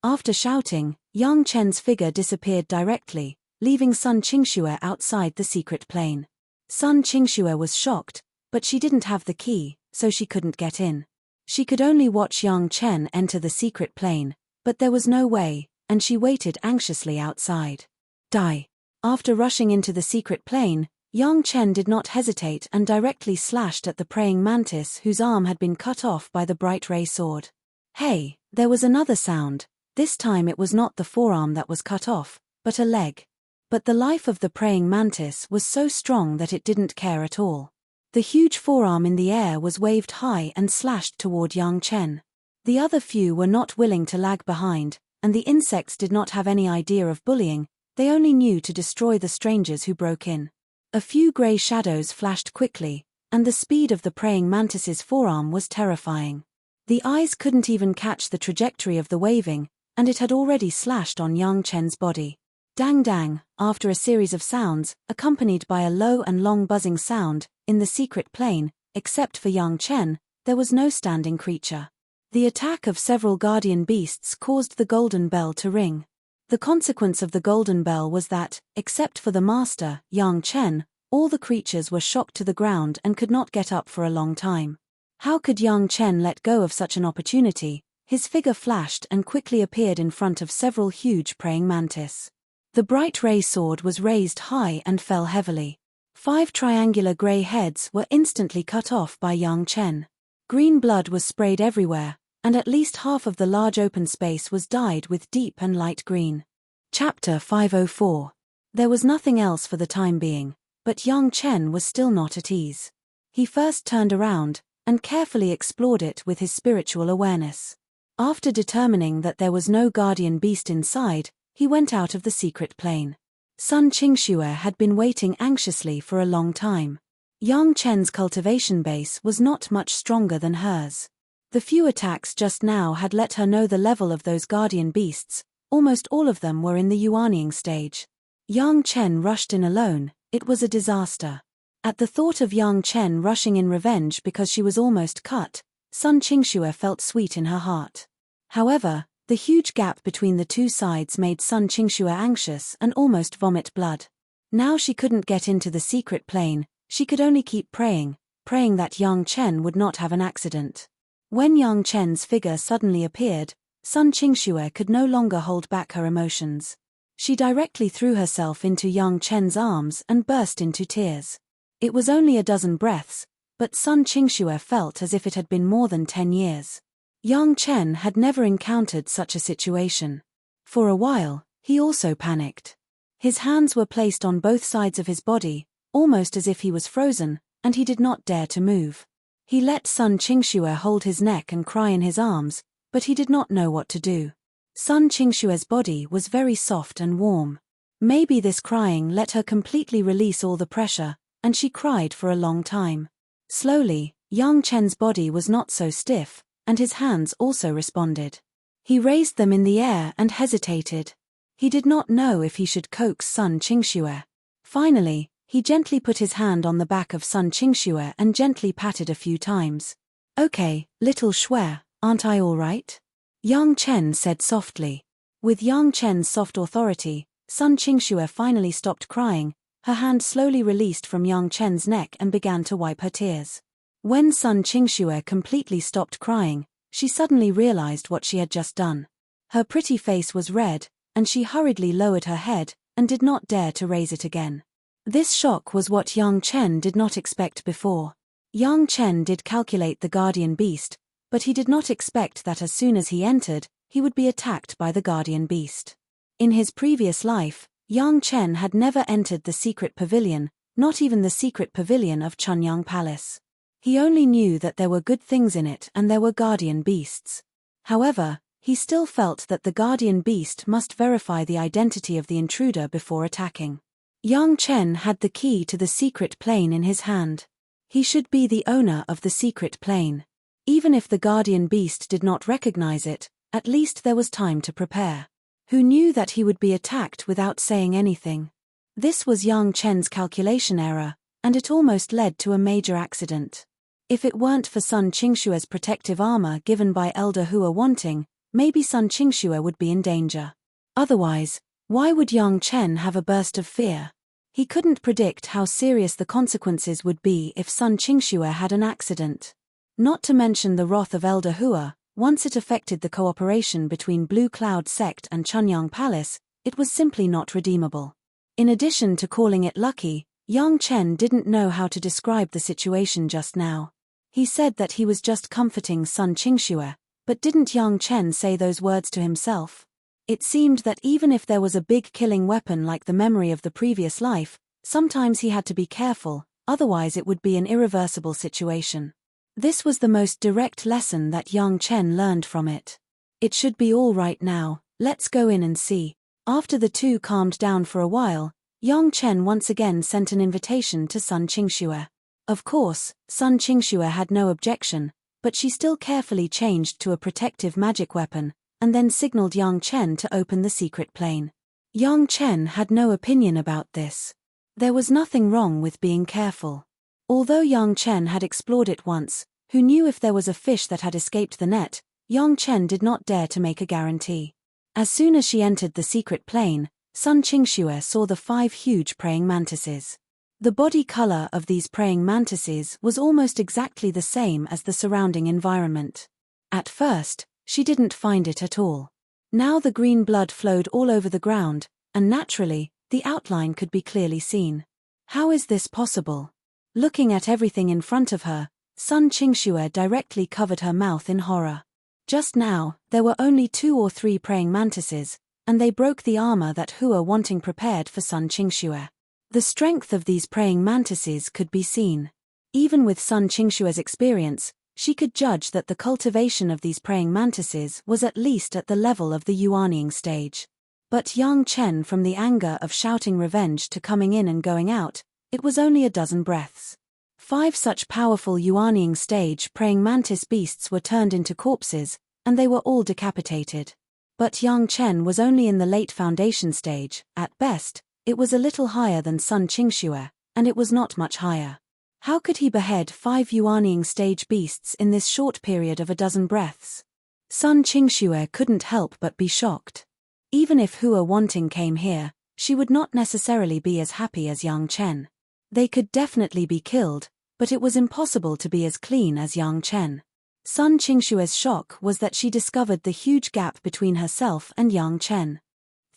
After shouting, Yang Chen's figure disappeared directly, leaving Sun Qingxue outside the secret plane. Sun Qingxue was shocked, but she didn't have the key, so she couldn't get in. She could only watch Yang Chen enter the secret plane, but there was no way, and she waited anxiously outside. Die. After rushing into the secret plane, Yang Chen did not hesitate and directly slashed at the praying mantis whose arm had been cut off by the bright ray sword. Hey, there was another sound. This time it was not the forearm that was cut off, but a leg. But the life of the praying mantis was so strong that it didn't care at all. The huge forearm in the air was waved high and slashed toward Yang Chen. The other few were not willing to lag behind, and the insects did not have any idea of bullying, they only knew to destroy the strangers who broke in. A few grey shadows flashed quickly, and the speed of the praying mantis's forearm was terrifying. The eyes couldn't even catch the trajectory of the waving, and it had already slashed on Yang Chen's body. Dang dang, after a series of sounds, accompanied by a low and long buzzing sound, in the secret plane, except for Yang Chen, there was no standing creature. The attack of several guardian beasts caused the golden bell to ring. The consequence of the golden bell was that, except for the master, Yang Chen, all the creatures were shocked to the ground and could not get up for a long time. How could Yang Chen let go of such an opportunity? His figure flashed and quickly appeared in front of several huge praying mantis. The bright ray sword was raised high and fell heavily. 5 triangular grey heads were instantly cut off by Yang Chen. Green blood was sprayed everywhere, and at least half of the large open space was dyed with deep and light green. Chapter 504. There was nothing else for the time being, but Yang Chen was still not at ease. He first turned around, and carefully explored it with his spiritual awareness. After determining that there was no guardian beast inside, he went out of the secret plane. Sun Qingxue had been waiting anxiously for a long time. Yang Chen's cultivation base was not much stronger than hers. The few attacks just now had let her know the level of those guardian beasts, almost all of them were in the Yuanying stage. Yang Chen rushed in alone, it was a disaster. At the thought of Yang Chen rushing in revenge because she was almost cut, Sun Qingxue felt sweet in her heart. However, the huge gap between the two sides made Sun Qingxue anxious and almost vomit blood. Now she couldn't get into the secret plane, she could only keep praying that Yang Chen would not have an accident. When Yang Chen's figure suddenly appeared, Sun Qingxue could no longer hold back her emotions. She directly threw herself into Yang Chen's arms and burst into tears. It was only a dozen breaths, but Sun Qingxue felt as if it had been more than 10 years. Yang Chen had never encountered such a situation. For a while, he also panicked. His hands were placed on both sides of his body, almost as if he was frozen, and he did not dare to move. He let Sun Qingxue hold his neck and cry in his arms, but he did not know what to do. Sun Qingshue's body was very soft and warm. Maybe this crying let her completely release all the pressure, and she cried for a long time. Slowly, Yang Chen's body was not so stiff, and his hands also responded. He raised them in the air and hesitated. He did not know if he should coax Sun Qingxue. Finally, he gently put his hand on the back of Sun Qingxue and gently patted a few times. "Okay, little Xue, aren't I all right?" Yang Chen said softly. With Yang Chen's soft authority, Sun Qingxue finally stopped crying. Her hand slowly released from Yang Chen's neck and began to wipe her tears. When Sun Qingxue completely stopped crying, she suddenly realized what she had just done. Her pretty face was red, and she hurriedly lowered her head and did not dare to raise it again. This shock was what Yang Chen did not expect before. Yang Chen did calculate the guardian beast, but he did not expect that as soon as he entered, he would be attacked by the guardian beast. In his previous life, Yang Chen had never entered the secret pavilion, not even the secret pavilion of Chunyang Palace. He only knew that there were good things in it and there were guardian beasts. However, he still felt that the guardian beast must verify the identity of the intruder before attacking. Yang Chen had the key to the secret plane in his hand. He should be the owner of the secret plane. Even if the guardian beast did not recognize it, at least there was time to prepare. Who knew that he would be attacked without saying anything? This was Yang Chen's calculation error, and it almost led to a major accident. If it weren't for Sun Qingshue's protective armor given by Elder Hua Wanting, maybe Sun Qingsue would be in danger. Otherwise, why would Yang Chen have a burst of fear? He couldn't predict how serious the consequences would be if Sun Qingsue had an accident. Not to mention the wrath of Elder Hua, once it affected the cooperation between Blue Cloud Sect and Chunyang Palace, it was simply not redeemable. In addition to calling it lucky, Yang Chen didn't know how to describe the situation just now. He said that he was just comforting Sun Qingsue, but didn't Yang Chen say those words to himself? It seemed that even if there was a big killing weapon like the memory of the previous life, sometimes he had to be careful, otherwise it would be an irreversible situation. This was the most direct lesson that Yang Chen learned from it. It should be all right now, let's go in and see. After the two calmed down for a while, Yang Chen once again sent an invitation to Sun Qingsue. Of course, Sun Qingsue had no objection, but she still carefully changed to a protective magic weapon, and then signaled Yang Chen to open the secret plane. Yang Chen had no opinion about this. There was nothing wrong with being careful. Although Yang Chen had explored it once, who knew if there was a fish that had escaped the net, Yang Chen did not dare to make a guarantee. As soon as she entered the secret plane, Sun Qingsue saw the 5 huge praying mantises. The body color of these praying mantises was almost exactly the same as the surrounding environment. At first, she didn't find it at all. Now the green blood flowed all over the ground, and naturally, the outline could be clearly seen. How is this possible? Looking at everything in front of her, Sun Qingsue directly covered her mouth in horror. Just now, there were only 2 or 3 praying mantises, and they broke the armor that Hua Wanting prepared for Sun Qingsue. The strength of these praying mantises could be seen. Even with Sun Qingshue's experience, she could judge that the cultivation of these praying mantises was at least at the level of the Yuanying stage. But Yang Chen, from the anger of shouting revenge to coming in and going out, it was only a dozen breaths. 5 such powerful Yuanying stage praying mantis beasts were turned into corpses, and they were all decapitated. But Yang Chen was only in the late foundation stage. At best, it was a little higher than Sun Qingsue, and it was not much higher. How could he behead 5 Yuanying stage beasts in this short period of a dozen breaths? Sun Qingsue couldn't help but be shocked. Even if Hua Wanting came here, she would not necessarily be as happy as Yang Chen. They could definitely be killed, but it was impossible to be as clean as Yang Chen. Sun Qingshue's shock was that she discovered the huge gap between herself and Yang Chen.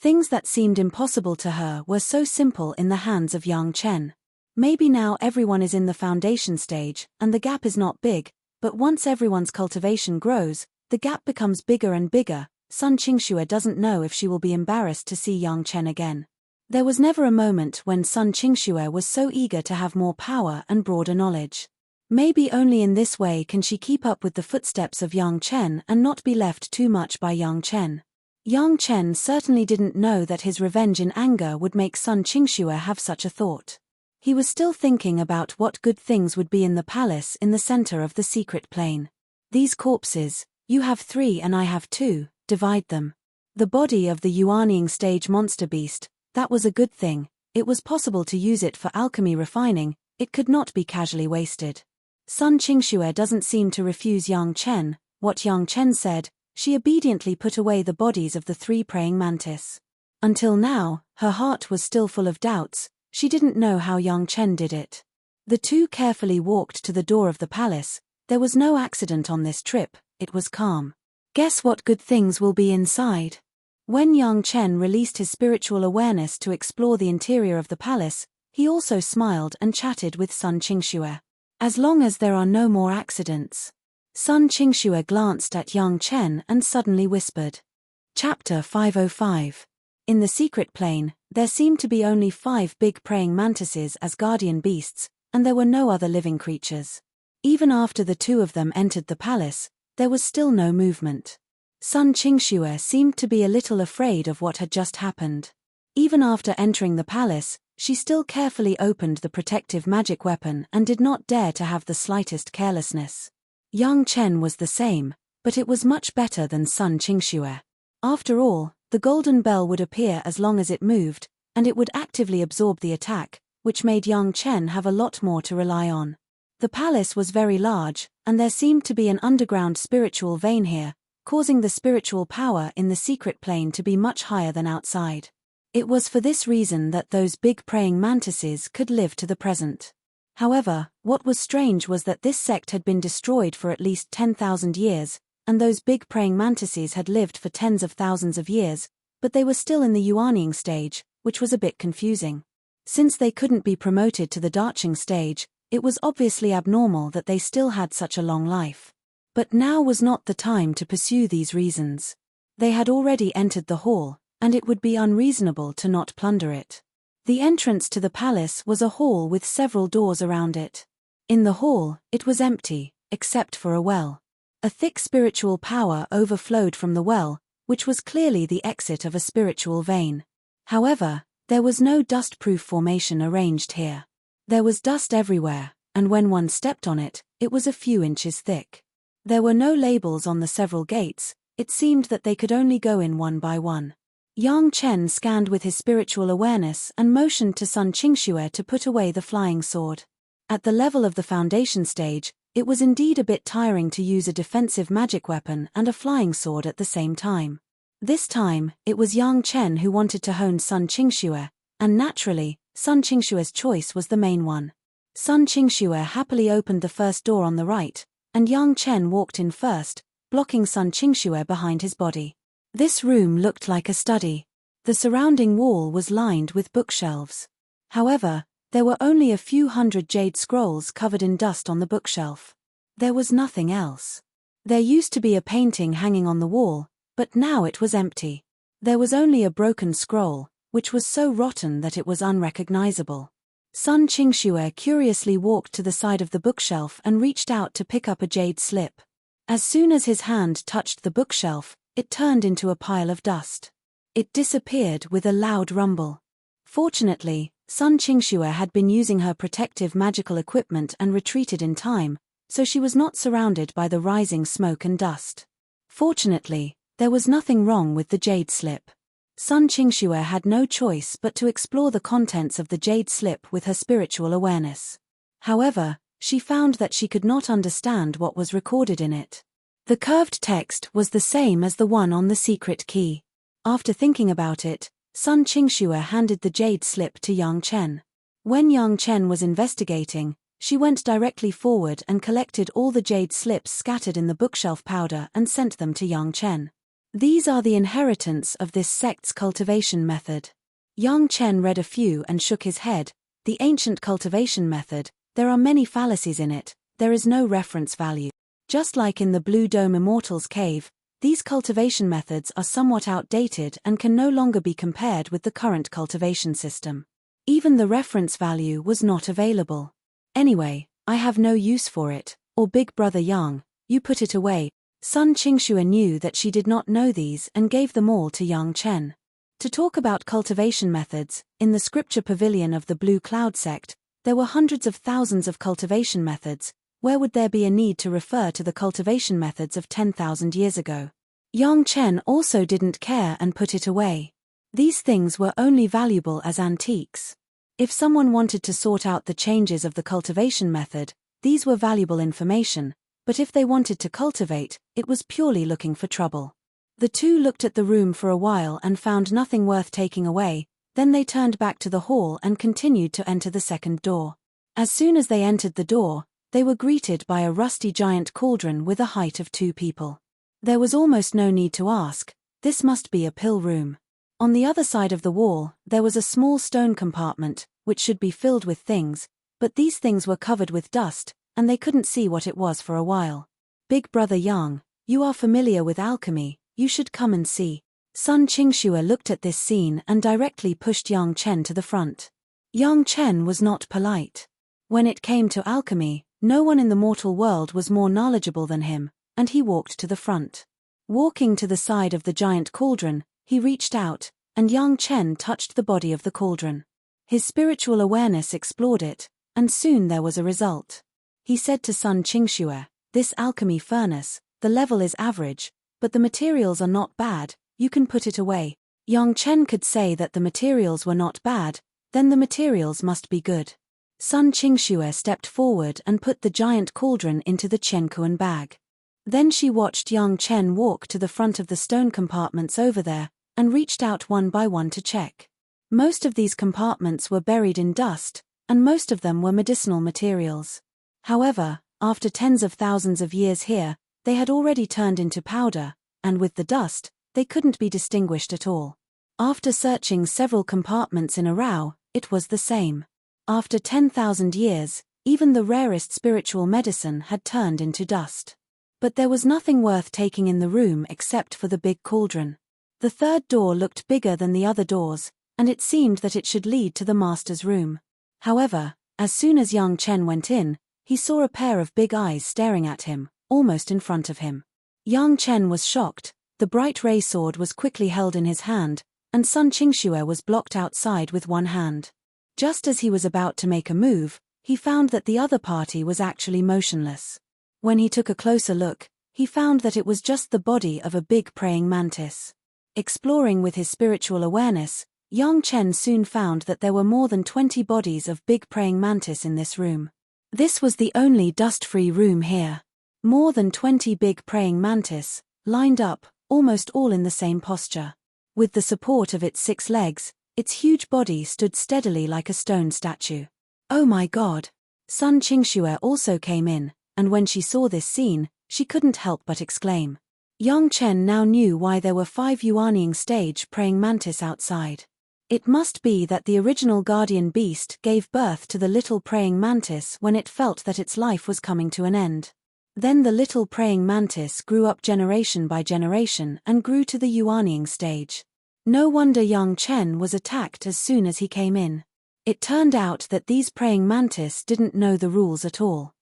Things that seemed impossible to her were so simple in the hands of Yang Chen. Maybe now everyone is in the foundation stage, and the gap is not big, but once everyone's cultivation grows, the gap becomes bigger and bigger. Sun Qingsue doesn't know if she will be embarrassed to see Yang Chen again. There was never a moment when Sun Qingsue was so eager to have more power and broader knowledge. Maybe only in this way can she keep up with the footsteps of Yang Chen and not be left too much by Yang Chen. Yang Chen certainly didn't know that his revenge in anger would make Sun Qingxue have such a thought. He was still thinking about what good things would be in the palace in the center of the secret plane. These corpses, you have 3 and I have 2, divide them. The body of the Yuanying stage monster beast, that was a good thing, it was possible to use it for alchemy refining, it could not be casually wasted. Sun Qingxue doesn't seem to refuse Yang Chen, what Yang Chen said, she obediently put away the bodies of the 3 praying mantis. Until now, her heart was still full of doubts, she didn't know how Yang Chen did it. The 2 carefully walked to the door of the palace, there was no accident on this trip, it was calm. Guess what good things will be inside? When Yang Chen released his spiritual awareness to explore the interior of the palace, he also smiled and chatted with Sun Qingxue. As long as there are no more accidents. Sun Qingxue glanced at Yang Chen and suddenly whispered. Chapter 505. In the secret plane, there seemed to be only 5 big praying mantises as guardian beasts, and there were no other living creatures. Even after the 2 of them entered the palace, there was still no movement. Sun Qingxue seemed to be a little afraid of what had just happened. Even after entering the palace, she still carefully opened the protective magic weapon and did not dare to have the slightest carelessness. Yang Chen was the same, but it was much better than Sun Qingxue. After all, the golden bell would appear as long as it moved, and it would actively absorb the attack, which made Yang Chen have a lot more to rely on. The palace was very large, and there seemed to be an underground spiritual vein here, causing the spiritual power in the secret plane to be much higher than outside. It was for this reason that those big praying mantises could live to the present. However, what was strange was that this sect had been destroyed for at least 10,000 years, and those big praying mantises had lived for tens of thousands of years, but they were still in the Yuanying stage, which was a bit confusing. Since they couldn't be promoted to the Daching stage, it was obviously abnormal that they still had such a long life. But now was not the time to pursue these reasons. They had already entered the hall, and it would be unreasonable to not plunder it. The entrance to the palace was a hall with several doors around it. In the hall, it was empty, except for a well. A thick spiritual power overflowed from the well, which was clearly the exit of a spiritual vein. However, there was no dust-proof formation arranged here. There was dust everywhere, and when one stepped on it, it was a few inches thick. There were no labels on the several gates, it seemed that they could only go in one by one. Yang Chen scanned with his spiritual awareness and motioned to Sun Qingxue to put away the flying sword. At the level of the foundation stage, it was indeed a bit tiring to use a defensive magic weapon and a flying sword at the same time. This time, it was Yang Chen who wanted to hone Sun Qingxue, and naturally, Sun Qingxue's choice was the main one. Sun Qingxue happily opened the first door on the right, and Yang Chen walked in first, blocking Sun Qingxue behind his body. This room looked like a study. The surrounding wall was lined with bookshelves. However, there were only a few hundred jade scrolls covered in dust on the bookshelf. There was nothing else. There used to be a painting hanging on the wall, but now it was empty. There was only a broken scroll, which was so rotten that it was unrecognizable. Sun Qingxue curiously walked to the side of the bookshelf and reached out to pick up a jade slip. As soon as his hand touched the bookshelf, it turned into a pile of dust. It disappeared with a loud rumble. Fortunately, Sun Qingxue had been using her protective magical equipment and retreated in time, so she was not surrounded by the rising smoke and dust. Fortunately, there was nothing wrong with the jade slip. Sun Qingxue had no choice but to explore the contents of the jade slip with her spiritual awareness. However, she found that she could not understand what was recorded in it. The curved text was the same as the one on the secret key. After thinking about it, Sun Qingxue handed the jade slip to Yang Chen. When Yang Chen was investigating, she went directly forward and collected all the jade slips scattered in the bookshelf powder and sent them to Yang Chen. These are the inheritance of this sect's cultivation method. Yang Chen read a few and shook his head. The ancient cultivation method, there are many fallacies in it, there is no reference value. Just like in the Blue Dome Immortals Cave, these cultivation methods are somewhat outdated and can no longer be compared with the current cultivation system. Even the reference value was not available. Anyway, I have no use for it, or big brother Yang, you put it away. Sun Qingxue knew that she did not know these and gave them all to Yang Chen. To talk about cultivation methods, in the scripture pavilion of the Blue Cloud sect, there were hundreds of thousands of cultivation methods. Where would there be a need to refer to the cultivation methods of 10,000 years ago? Yang Chen also didn't care and put it away. These things were only valuable as antiques. If someone wanted to sort out the changes of the cultivation method, these were valuable information, but if they wanted to cultivate, it was purely looking for trouble. The two looked at the room for a while and found nothing worth taking away, then they turned back to the hall and continued to enter the second door. As soon as they entered the door, they were greeted by a rusty giant cauldron with a height of 2 people. There was almost no need to ask, this must be a pill room. On the other side of the wall, there was a small stone compartment, which should be filled with things, but these things were covered with dust, and they couldn't see what it was for a while. Big brother Yang, you are familiar with alchemy, you should come and see. Sun Qingxue looked at this scene and directly pushed Yang Chen to the front. Yang Chen was not polite. When it came to alchemy, no one in the mortal world was more knowledgeable than him, and he walked to the front. Walking to the side of the giant cauldron, he reached out, and Yang Chen touched the body of the cauldron. His spiritual awareness explored it, and soon there was a result. He said to Sun Qingxue, this alchemy furnace, the level is average, but the materials are not bad, you can put it away. Yang Chen could say that the materials were not bad, then the materials must be good. Sun Qingxue stepped forward and put the giant cauldron into the Qiankuan bag. Then she watched Yang Chen walk to the front of the stone compartments over there, and reached out one by one to check. Most of these compartments were buried in dust, and most of them were medicinal materials. However, after tens of thousands of years here, they had already turned into powder, and with the dust, they couldn't be distinguished at all. After searching several compartments in a row, it was the same. After 10,000 years, even the rarest spiritual medicine had turned into dust. But there was nothing worth taking in the room except for the big cauldron. The third door looked bigger than the other doors, and it seemed that it should lead to the master's room. However, as soon as Yang Chen went in, he saw a pair of big eyes staring at him, almost in front of him. Yang Chen was shocked, the bright ray sword was quickly held in his hand, and Sun Qingxue was blocked outside with one hand. Just as he was about to make a move, he found that the other party was actually motionless. When he took a closer look, he found that it was just the body of a big praying mantis. Exploring with his spiritual awareness, Yang Chen soon found that there were more than 20 bodies of big praying mantis in this room. This was the only dust-free room here. More than 20 big praying mantis, lined up, almost all in the same posture. With the support of its 6 legs, its huge body stood steadily like a stone statue. Oh my God! Sun Qingxue also came in, and when she saw this scene, she couldn't help but exclaim. Yang Chen now knew why there were 5 Yuanying stage praying mantis outside. It must be that the original guardian beast gave birth to the little praying mantis when it felt that its life was coming to an end. Then the little praying mantis grew up generation by generation and grew to the Yuanying stage. No wonder Yang Chen was attacked as soon as he came in. It turned out that these praying mantis didn't know the rules at all.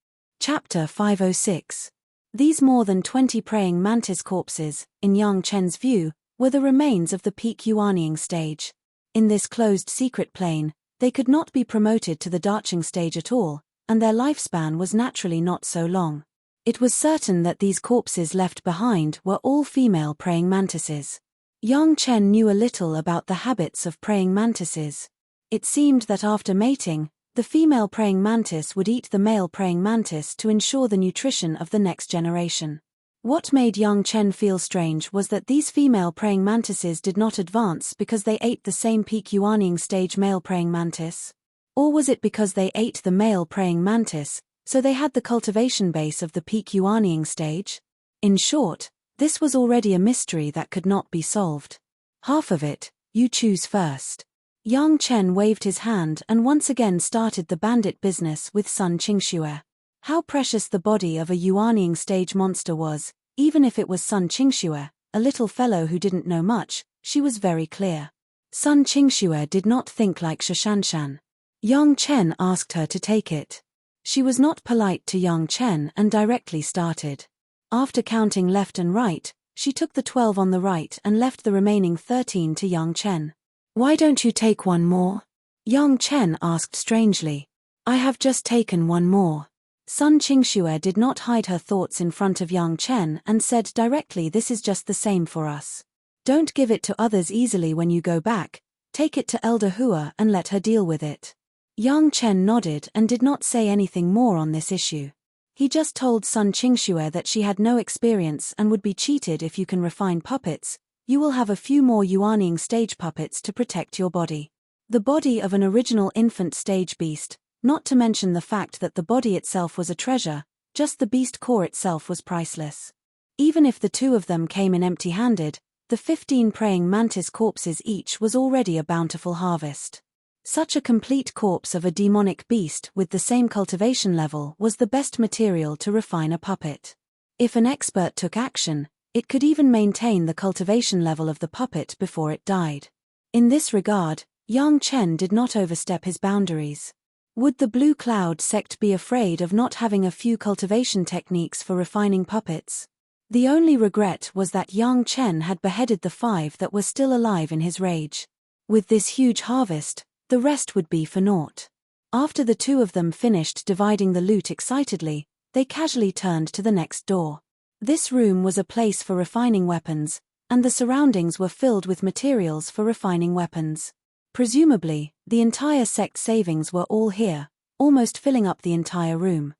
Chapter 506. These more than 20 praying mantis corpses, in Yang Chen's view, were the remains of the peak Yuanying stage. In this closed secret plane, they could not be promoted to the Daching stage at all, and their lifespan was naturally not so long. It was certain that these corpses left behind were all female praying mantises. Yang Chen knew a little about the habits of praying mantises. It seemed that after mating, the female praying mantis would eat the male praying mantis to ensure the nutrition of the next generation. What made Yang Chen feel strange was that these female praying mantises did not advance because they ate the same peak Yuanying stage male praying mantis. Or was it because they ate the male praying mantis, so they had the cultivation base of the peak Yuanying stage? In short, this was already a mystery that could not be solved. Half of it, you choose first. Yang Chen waved his hand and once again started the bandit business with Sun Qingxue. How precious the body of a Yuanying stage monster was, even if it was Sun Qingxue, a little fellow who didn't know much, she was very clear. Sun Qingxue did not think like Shashanshan. Yang Chen asked her to take it. She was not polite to Yang Chen and directly started. After counting left and right, she took the 12 on the right and left the remaining 13 to Yang Chen. "Why don't you take one more?" Yang Chen asked strangely. "I have just taken one more." Sun Qingxue did not hide her thoughts in front of Yang Chen and said directly, "This is just the same for us. Don't give it to others easily when you go back, take it to Elder Hua and let her deal with it." Yang Chen nodded and did not say anything more on this issue. He just told Sun Qingxue that she had no experience and would be cheated. "If you can refine puppets, you will have a few more Yuanying stage puppets to protect your body. The body of an original infant stage beast, not to mention the fact that the body itself was a treasure, just the beast core itself was priceless. Even if the two of them came in empty-handed, the 15 praying mantis corpses each was already a bountiful harvest. Such a complete corpse of a demonic beast with the same cultivation level was the best material to refine a puppet. If an expert took action, it could even maintain the cultivation level of the puppet before it died. In this regard, Yang Chen did not overstep his boundaries. Would the Blue Cloud sect be afraid of not having a few cultivation techniques for refining puppets? The only regret was that Yang Chen had beheaded the 5 that were still alive in his rage. With this huge harvest, the rest would be for naught. After the two of them finished dividing the loot excitedly, they casually turned to the next door. This room was a place for refining weapons, and the surroundings were filled with materials for refining weapons. Presumably, the entire sect savings were all here, almost filling up the entire room.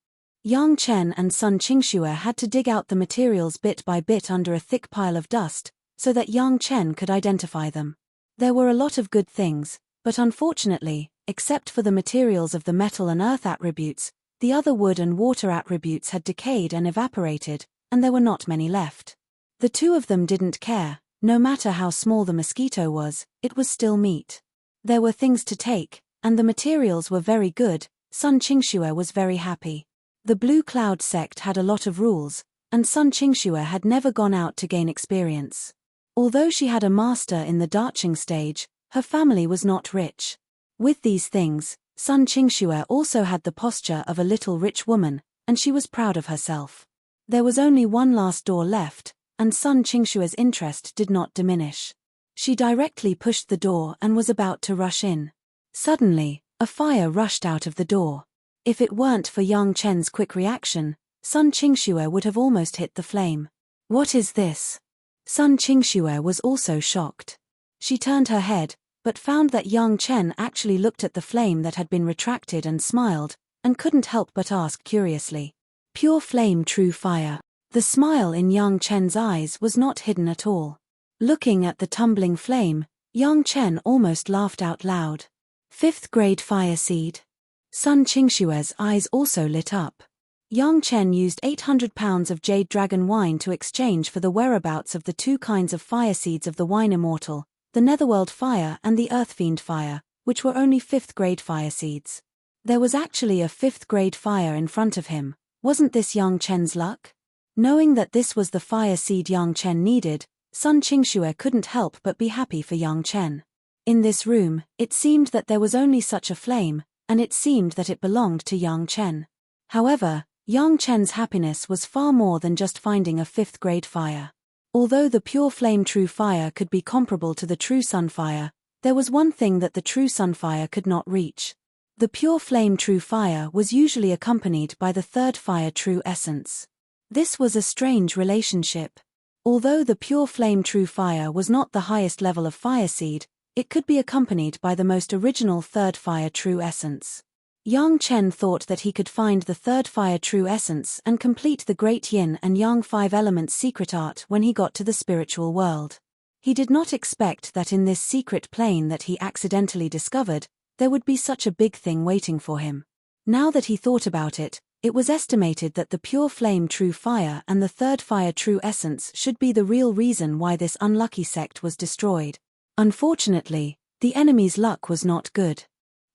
Yang Chen and Sun Qingxue had to dig out the materials bit by bit under a thick pile of dust, so that Yang Chen could identify them. There were a lot of good things, but unfortunately, except for the materials of the metal and earth attributes, the other wood and water attributes had decayed and evaporated, and there were not many left. The two of them didn't care, no matter how small the mosquito was, it was still meat. There were things to take, and the materials were very good. Sun Qingxue was very happy. The Blue Cloud sect had a lot of rules, and Sun Qingxue had never gone out to gain experience. Although she had a master in the Daching stage, her family was not rich. With these things, Sun Qingxue also had the posture of a little rich woman, and she was proud of herself. There was only one last door left, and Sun Qingxue's interest did not diminish. She directly pushed the door and was about to rush in. Suddenly, a fire rushed out of the door. If it weren't for Yang Chen's quick reaction, Sun Qingxue would have almost hit the flame. "What is this?" Sun Qingxue was also shocked. She turned her head, but found that Yang Chen actually looked at the flame that had been retracted and smiled, and couldn't help but ask curiously, "Pure flame, true fire." The smile in Yang Chen's eyes was not hidden at all. Looking at the tumbling flame, Yang Chen almost laughed out loud. 5th grade fire seed. Sun Qingxue's eyes also lit up. Yang Chen used 800 pounds of jade dragon wine to exchange for the whereabouts of the 2 kinds of fire seeds of the wine immortal, the Netherworld fire and the Earthfiend fire, which were only 5th grade fire seeds. There was actually a 5th grade fire in front of him. Wasn't this Yang Chen's luck? Knowing that this was the fire seed Yang Chen needed, Sun Qingxue couldn't help but be happy for Yang Chen. In this room, it seemed that there was only such a flame, and it seemed that it belonged to Yang Chen. However, Yang Chen's happiness was far more than just finding a 5th grade fire. Although the pure flame true fire could be comparable to the true sunfire, there was one thing that the true sunfire could not reach. The pure flame true fire was usually accompanied by the 3rd fire true essence. This was a strange relationship. Although the pure flame true fire was not the highest level of fire seed, it could be accompanied by the most original 3rd fire true essence. Yang Chen thought that he could find the 3rd fire true essence and complete the great yin and yang 5 elements secret art when he got to the spiritual world. He did not expect that in this secret plane that he accidentally discovered, there would be such a big thing waiting for him. Now that he thought about it, it was estimated that the pure flame true fire and the 3rd fire true essence should be the real reason why this unlucky sect was destroyed. Unfortunately, the enemy's luck was not good.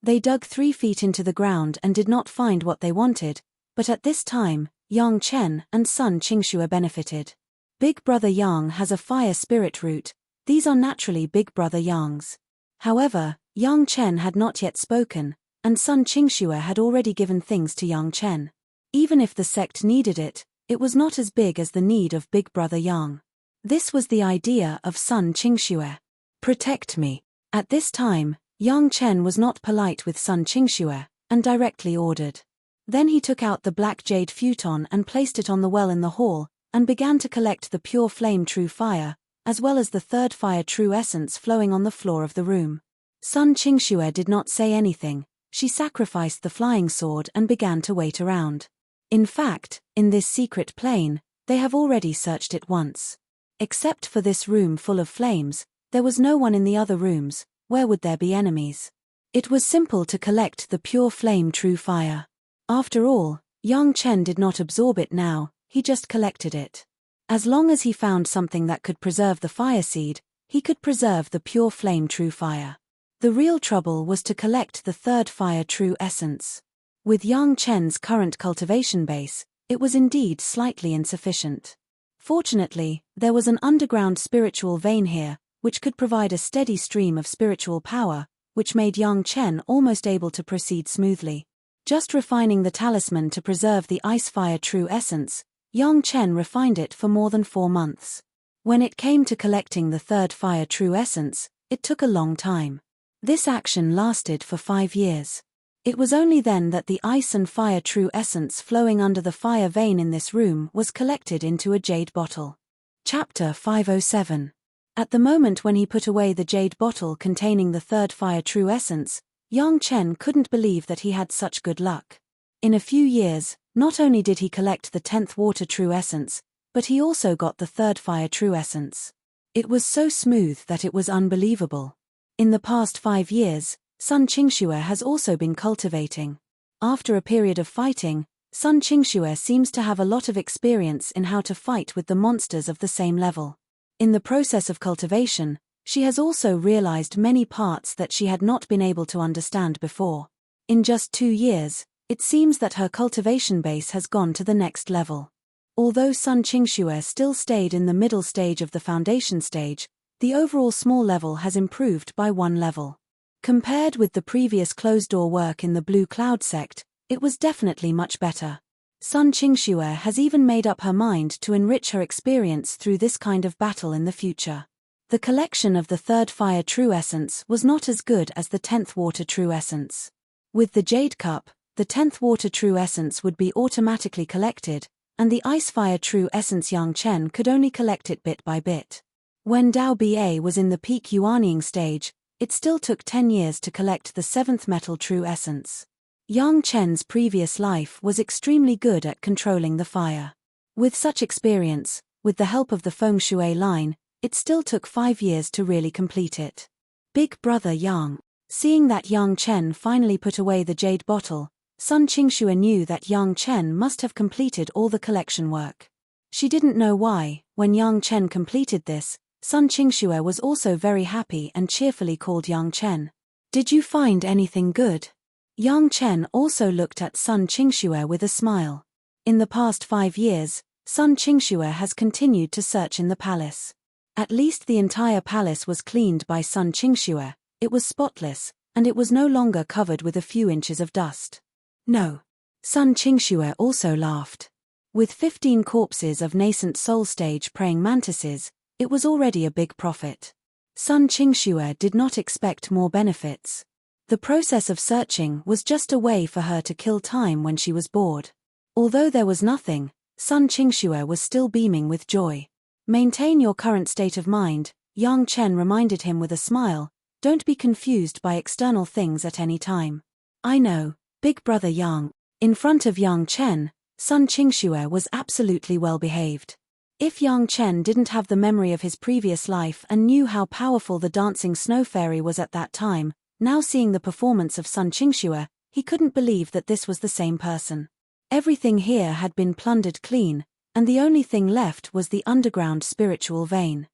They dug 3 feet into the ground and did not find what they wanted, but at this time, Yang Chen and Sun Qingxue benefited. Big Brother Yang has a fire spirit root. These are naturally Big Brother Yang's. However, Yang Chen had not yet spoken, and Sun Qingxue had already given things to Yang Chen. Even if the sect needed it, it was not as big as the need of Big Brother Yang. This was the idea of Sun Qingxue. Protect me. At this time, Yang Chen was not polite with Sun Qingxue, and directly ordered. Then he took out the black jade futon and placed it on the well in the hall, and began to collect the pure flame true fire, as well as the third fire true essence flowing on the floor of the room. Sun Qingxue did not say anything. She sacrificed the flying sword and began to wait around. In fact, in this secret plane, they have already searched it once. Except for this room full of flames, there was no one in the other rooms. Where would there be enemies? It was simple to collect the pure flame true fire. After all, Yang Chen did not absorb it now, he just collected it. As long as he found something that could preserve the fire seed, he could preserve the pure flame true fire. The real trouble was to collect the third fire true essence. With Yang Chen's current cultivation base, it was indeed slightly insufficient. Fortunately, there was an underground spiritual vein here, which could provide a steady stream of spiritual power, which made Yang Chen almost able to proceed smoothly. Just refining the talisman to preserve the ice fire true essence, Yang Chen refined it for more than 4 months. When it came to collecting the third fire true essence, it took a long time. This action lasted for 5 years. It was only then that the ice and fire true essence flowing under the fire vein in this room was collected into a jade bottle. Chapter 507. At the moment when he put away the jade bottle containing the third fire true essence, Yang Chen couldn't believe that he had such good luck. In a few years, not only did he collect the 10th water true essence, but he also got the third fire true essence. It was so smooth that it was unbelievable. In the past 5 years, Sun Qingxue has also been cultivating. After a period of fighting, Sun Qingxue seems to have a lot of experience in how to fight with the monsters of the same level. In the process of cultivation, she has also realized many parts that she had not been able to understand before. In just 2 years, it seems that her cultivation base has gone to the next level. Although Sun Qingxue still stayed in the middle stage of the foundation stage, the overall small level has improved by 1 level. Compared with the previous closed-door work in the Blue Cloud sect, it was definitely much better. Sun Qingxue has even made up her mind to enrich her experience through this kind of battle in the future. The collection of the third fire true essence was not as good as the 10th water true essence. With the Jade Cup, the 10th water true essence would be automatically collected, and the ice fire true essence Yang Chen could only collect it bit by bit. When Dao Ba was in the peak Yuanying stage, it still took 10 years to collect the 7th metal true essence. Yang Chen's previous life was extremely good at controlling the fire. With such experience, with the help of the feng shui line, it still took 5 years to really complete it. Big Brother Yang. Seeing that Yang Chen finally put away the jade bottle, Sun Qingxue knew that Yang Chen must have completed all the collection work. She didn't know why. When Yang Chen completed this, Sun Qingxue was also very happy and cheerfully called Yang Chen. "Did you find anything good?" Yang Chen also looked at Sun Qingxue with a smile. In the past 5 years, Sun Qingxue has continued to search in the palace. At least the entire palace was cleaned by Sun Qingxue, it was spotless, and it was no longer covered with a few inches of dust. No. Sun Qingxue also laughed. With 15 corpses of nascent soul stage praying mantises, it was already a big profit. Sun Qingxue did not expect more benefits. The process of searching was just a way for her to kill time when she was bored. Although there was nothing, Sun Qingxue was still beaming with joy. "Maintain your current state of mind," Yang Chen reminded him with a smile. "Don't be confused by external things at any time." "I know, Big Brother Yang." In front of Yang Chen, Sun Qingxue was absolutely well behaved. If Yang Chen didn't have the memory of his previous life and knew how powerful the dancing snow fairy was at that time, now seeing the performance of Sun Qingxue, he couldn't believe that this was the same person. Everything here had been plundered clean, and the only thing left was the underground spiritual vein.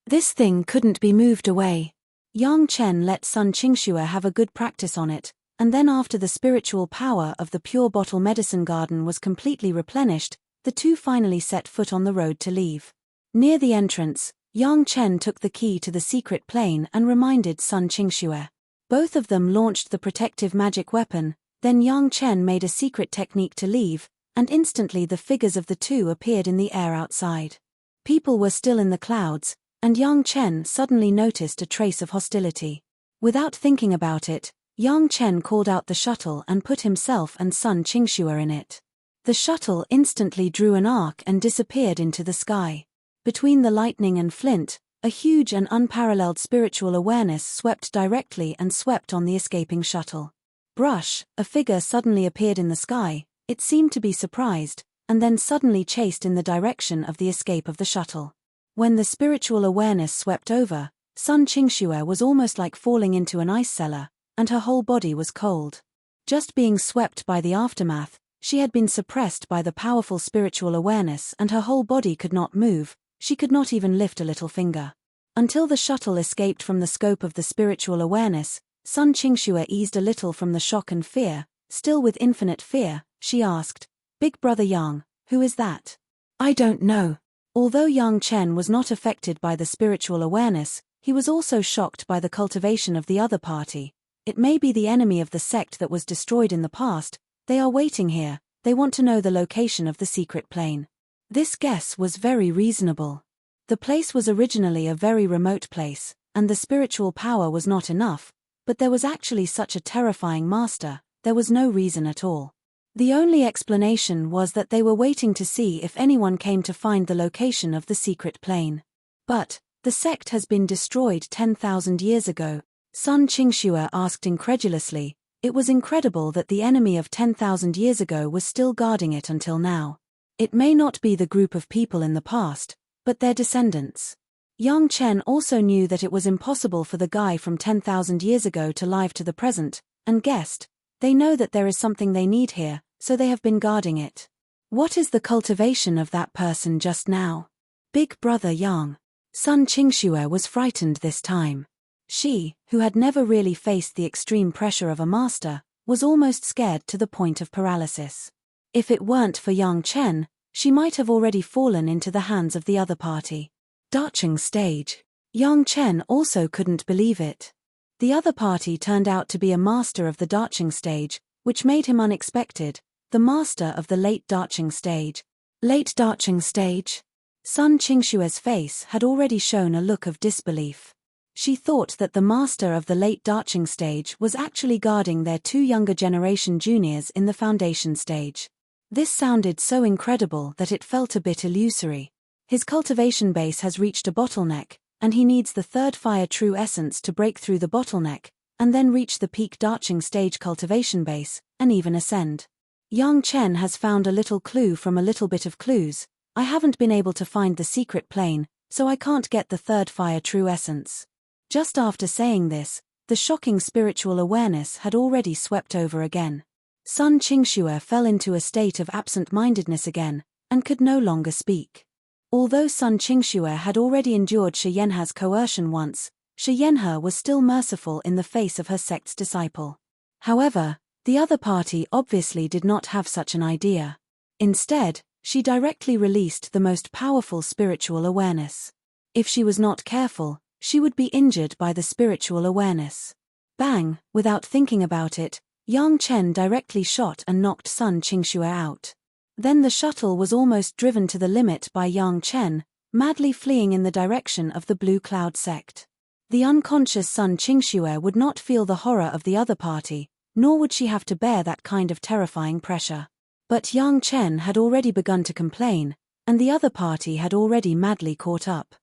This thing couldn't be moved away. Yang Chen let Sun Qingxue have a good practice on it, and then after the spiritual power of the pure bottle medicine garden was completely replenished, the two finally set foot on the road to leave. Near the entrance, Yang Chen took the key to the secret plane and reminded Sun Qingxue. Both of them launched the protective magic weapon, then Yang Chen made a secret technique to leave, and instantly the figures of the two appeared in the air outside. People were still in the clouds, and Yang Chen suddenly noticed a trace of hostility. Without thinking about it, Yang Chen called out the shuttle and put himself and Sun Qingxue in it. The shuttle instantly drew an arc and disappeared into the sky. Between the lightning and flint, a huge and unparalleled spiritual awareness swept directly and swept on the escaping shuttle. Brush, a figure suddenly appeared in the sky. It seemed to be surprised, and then suddenly chased in the direction of the escape of the shuttle. When the spiritual awareness swept over, Sun Qingxue was almost like falling into an ice cellar, and her whole body was cold. Just being swept by the aftermath, she had been suppressed by the powerful spiritual awareness and her whole body could not move, she could not even lift a little finger. Until the shuttle escaped from the scope of the spiritual awareness, Sun Qingxue eased a little from the shock and fear. Still with infinite fear, she asked, "Big brother Yang, who is that?" "I don't know." Although Yang Chen was not affected by the spiritual awareness, he was also shocked by the cultivation of the other party. It may be the enemy of the sect that was destroyed in the past. They are waiting here, they want to know the location of the secret plane. This guess was very reasonable. The place was originally a very remote place, and the spiritual power was not enough, but there was actually such a terrifying master, there was no reason at all. The only explanation was that they were waiting to see if anyone came to find the location of the secret plane. But, the sect has been destroyed 10,000 years ago, Sun Qingxue asked incredulously. It was incredible that the enemy of 10,000 years ago was still guarding it until now. It may not be the group of people in the past, but their descendants. Yang Chen also knew that it was impossible for the guy from 10,000 years ago to live to the present, and guessed, they know that there is something they need here, so they have been guarding it. What is the cultivation of that person just now? Big brother Yang. Sun Qingxue was frightened this time. She, who had never really faced the extreme pressure of a master, was almost scared to the point of paralysis. If it weren't for Yang Chen, she might have already fallen into the hands of the other party. Darching stage. Yang Chen also couldn't believe it. The other party turned out to be a master of the Darching stage, which made him unexpected, the master of the late Darching stage. Late Darching stage? Sun Qingxue's face had already shown a look of disbelief. She thought that the master of the late Darching stage was actually guarding their two younger generation juniors in the foundation stage. This sounded so incredible that it felt a bit illusory. His cultivation base has reached a bottleneck, and he needs the third fire true essence to break through the bottleneck, and then reach the peak Darching stage cultivation base, and even ascend. Yang Chen has found a little clue from a little bit of clues. I haven't been able to find the secret plane, so I can't get the third fire true essence. Just after saying this, the shocking spiritual awareness had already swept over again. Sun Qingxue fell into a state of absent-mindedness again, and could no longer speak. Although Sun Qingxue had already endured Shi Yanhe's coercion once, Shi Yanhe was still merciful in the face of her sect's disciple. However, the other party obviously did not have such an idea. Instead, she directly released the most powerful spiritual awareness. If she was not careful, she would be injured by the spiritual awareness. Bang, without thinking about it, Yang Chen directly shot and knocked Sun Qingxue out. Then the shuttle was almost driven to the limit by Yang Chen, madly fleeing in the direction of the Blue Cloud sect. The unconscious Sun Qingxue would not feel the horror of the other party, nor would she have to bear that kind of terrifying pressure. But Yang Chen had already begun to complain, and the other party had already madly caught up.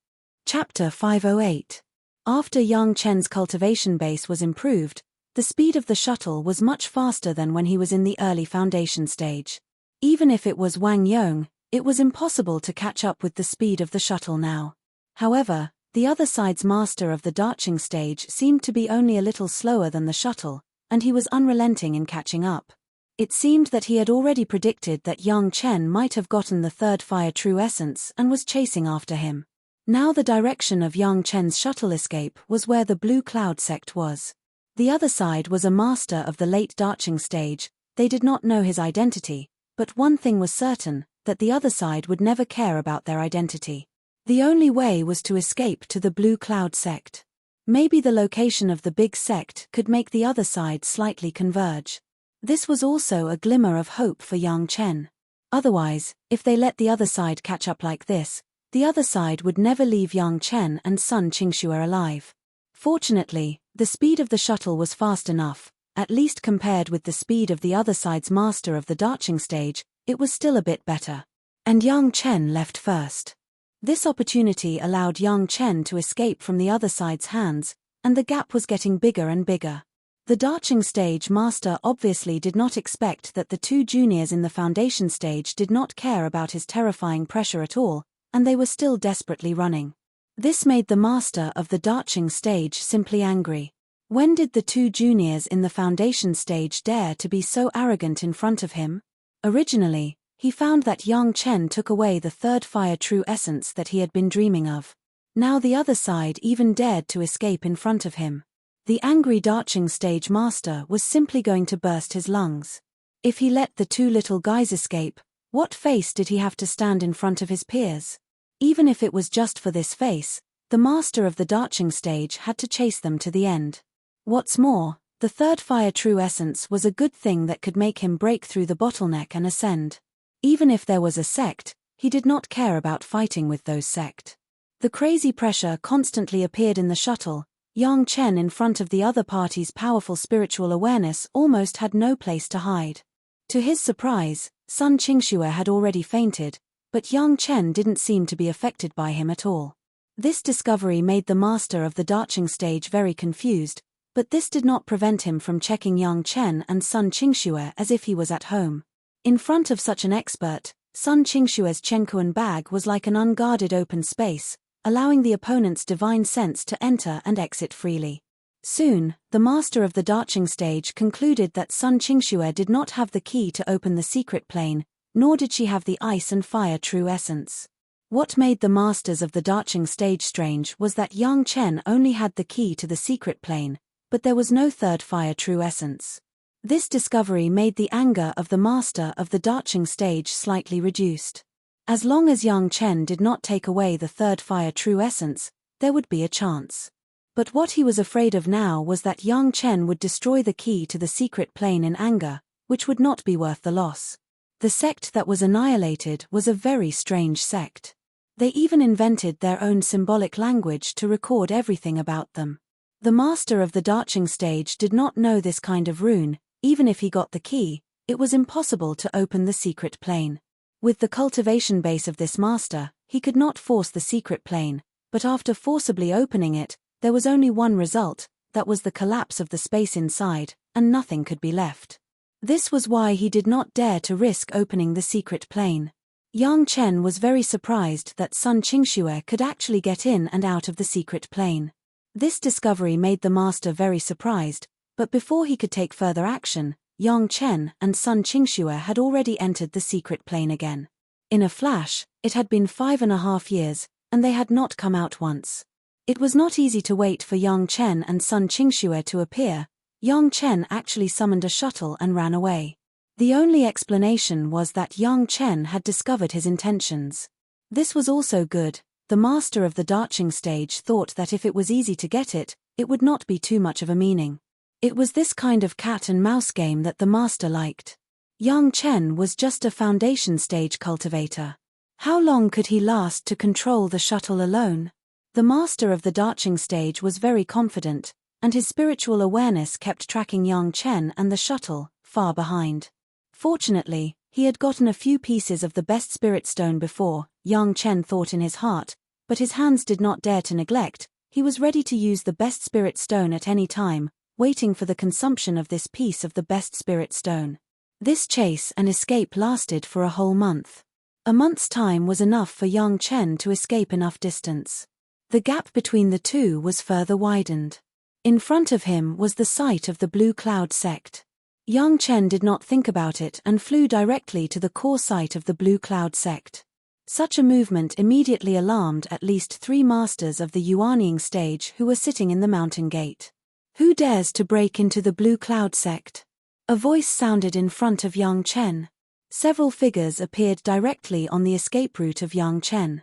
Chapter 508. After Yang Chen's cultivation base was improved, the speed of the shuttle was much faster than when he was in the early foundation stage. Even if it was Wang Yong, it was impossible to catch up with the speed of the shuttle now. However, the other side's master of the Darching stage seemed to be only a little slower than the shuttle, and he was unrelenting in catching up. It seemed that he had already predicted that Yang Chen might have gotten the third fire true essence and was chasing after him. Now the direction of Yang Chen's shuttle escape was where the Blue Cloud sect was. The other side was a master of the late Darching stage. They did not know his identity, but one thing was certain, that the other side would never care about their identity. The only way was to escape to the Blue Cloud sect. Maybe the location of the big sect could make the other side slightly converge. This was also a glimmer of hope for young Chen. Otherwise, if they let the other side catch up like this, the other side would never leave young Chen and Sun Qingxue alive. Fortunately, the speed of the shuttle was fast enough, at least compared with the speed of the other side's master of the darching stage, it was still a bit better. And young Chen left first. This opportunity allowed young Chen to escape from the other side's hands, and the gap was getting bigger and bigger. The darching stage master obviously did not expect that the two juniors in the foundation stage did not care about his terrifying pressure at all, and they were still desperately running. This made the master of the darching stage simply angry. When did the two juniors in the foundation stage dare to be so arrogant in front of him? Originally, he found that young Chen took away the third fire true essence that he had been dreaming of. Now the other side even dared to escape in front of him. The angry darching stage master was simply going to burst his lungs. If he let the two little guys escape, what face did he have to stand in front of his peers? Even if it was just for this face, the master of the darching stage had to chase them to the end. What's more, the third fire true essence was a good thing that could make him break through the bottleneck and ascend. Even if there was a sect, he did not care about fighting with those sect. The crazy pressure constantly appeared in the shuttle. Young Chen in front of the other party's powerful spiritual awareness almost had no place to hide. To his surprise, Sun Qingxue had already fainted, but young Chen didn't seem to be affected by him at all. This discovery made the master of the darching stage very confused, but this did not prevent him from checking young Chen and Sun Qingxue as if he was at home. In front of such an expert, Sun Qingxue's Chenkuan bag was like an unguarded open space, allowing the opponent's divine sense to enter and exit freely. Soon, the master of the darching stage concluded that Sun Qingxue did not have the key to open the secret plane, nor did she have the ice and fire true essence. What made the masters of the darching stage strange was that young Chen only had the key to the secret plane, but there was no third fire true essence. This discovery made the anger of the master of the darching stage slightly reduced. As long as young Chen did not take away the third fire true essence, there would be a chance. But what he was afraid of now was that young Chen would destroy the key to the secret plane in anger, which would not be worth the loss. The sect that was annihilated was a very strange sect. They even invented their own symbolic language to record everything about them. The master of the darching stage did not know this kind of rune. Even if he got the key, it was impossible to open the secret plane. With the cultivation base of this master, he could not force the secret plane, but after forcibly opening it, there was only one result, that was the collapse of the space inside, and nothing could be left. This was why he did not dare to risk opening the secret plane. Young Chen was very surprised that Sun Qingxue could actually get in and out of the secret plane. This discovery made the master very surprised, but before he could take further action, Young Chen and Sun Qingxue had already entered the secret plane again. In a flash, it had been 5.5 years, and they had not come out once. It was not easy to wait for Young Chen and Sun Qingxue to appear. Young Chen actually summoned a shuttle and ran away. The only explanation was that Young Chen had discovered his intentions. This was also good. The master of the darching stage thought that if it was easy to get it, it would not be too much of a meaning. It was this kind of cat and mouse game that the master liked. Young Chen was just a foundation stage cultivator. How long could he last to control the shuttle alone? The master of the darching stage was very confident, and his spiritual awareness kept tracking Young Chen and the shuttle, far behind. Fortunately, he had gotten a few pieces of the best spirit stone before, Young Chen thought in his heart, but his hands did not dare to neglect. He was ready to use the best spirit stone at any time, waiting for the consumption of this piece of the best spirit stone. This chase and escape lasted for a whole month. A month's time was enough for Young Chen to escape enough distance. The gap between the two was further widened. In front of him was the site of the Blue Cloud sect. Young Chen did not think about it and flew directly to the core site of the Blue Cloud sect. Such a movement immediately alarmed at least 3 masters of the Yuanying stage who were sitting in the mountain gate. Who dares to break into the Blue Cloud sect? A voice sounded in front of Young Chen. Several figures appeared directly on the escape route of Young Chen.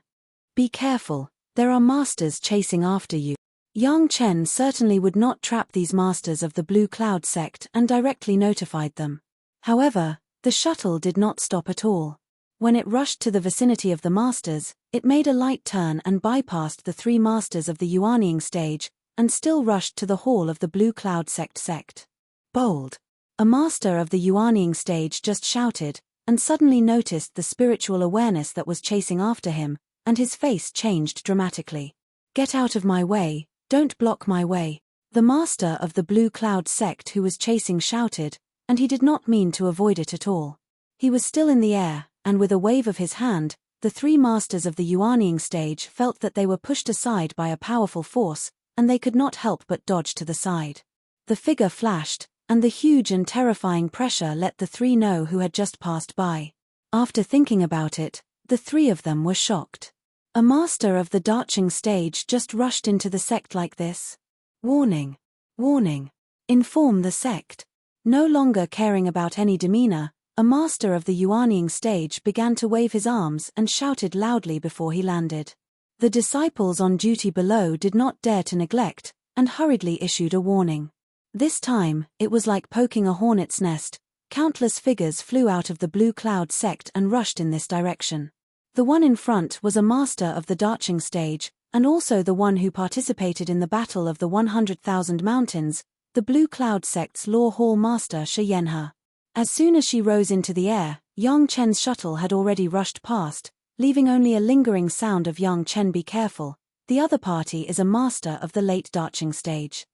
Be careful, there are masters chasing after you. Yang Chen certainly would not trap these masters of the Blue Cloud sect and directly notified them. However, the shuttle did not stop at all. When it rushed to the vicinity of the masters, it made a light turn and bypassed the 3 masters of the Yuanying stage, and still rushed to the hall of the Blue Cloud sect. Bold! A master of the Yuanying stage just shouted, and suddenly noticed the spiritual awareness that was chasing after him, and his face changed dramatically. Get out of my way, don't block my way. The master of the Blue Cloud sect who was chasing shouted, and he did not mean to avoid it at all. He was still in the air, and with a wave of his hand, the 3 masters of the Yuanying stage felt that they were pushed aside by a powerful force, and they could not help but dodge to the side. The figure flashed, and the huge and terrifying pressure let the 3 know who had just passed by. After thinking about it, the 3 of them were shocked. A master of the Darching stage just rushed into the sect like this? Warning! Warning! Inform the sect. No longer caring about any demeanor, a master of the Yuanying stage began to wave his arms and shouted loudly before he landed. The disciples on duty below did not dare to neglect, and hurriedly issued a warning. This time, it was like poking a hornet's nest. Countless figures flew out of the Blue Cloud sect and rushed in this direction. The one in front was a master of the Darching stage, and also the one who participated in the Battle of the 100,000 Mountains, the Blue Cloud sect's Law Hall master Shi Yanhe. As soon as she rose into the air, Yang Chen's shuttle had already rushed past, leaving only a lingering sound of Yang Chen. Be careful, the other party is a master of the late Darching stage.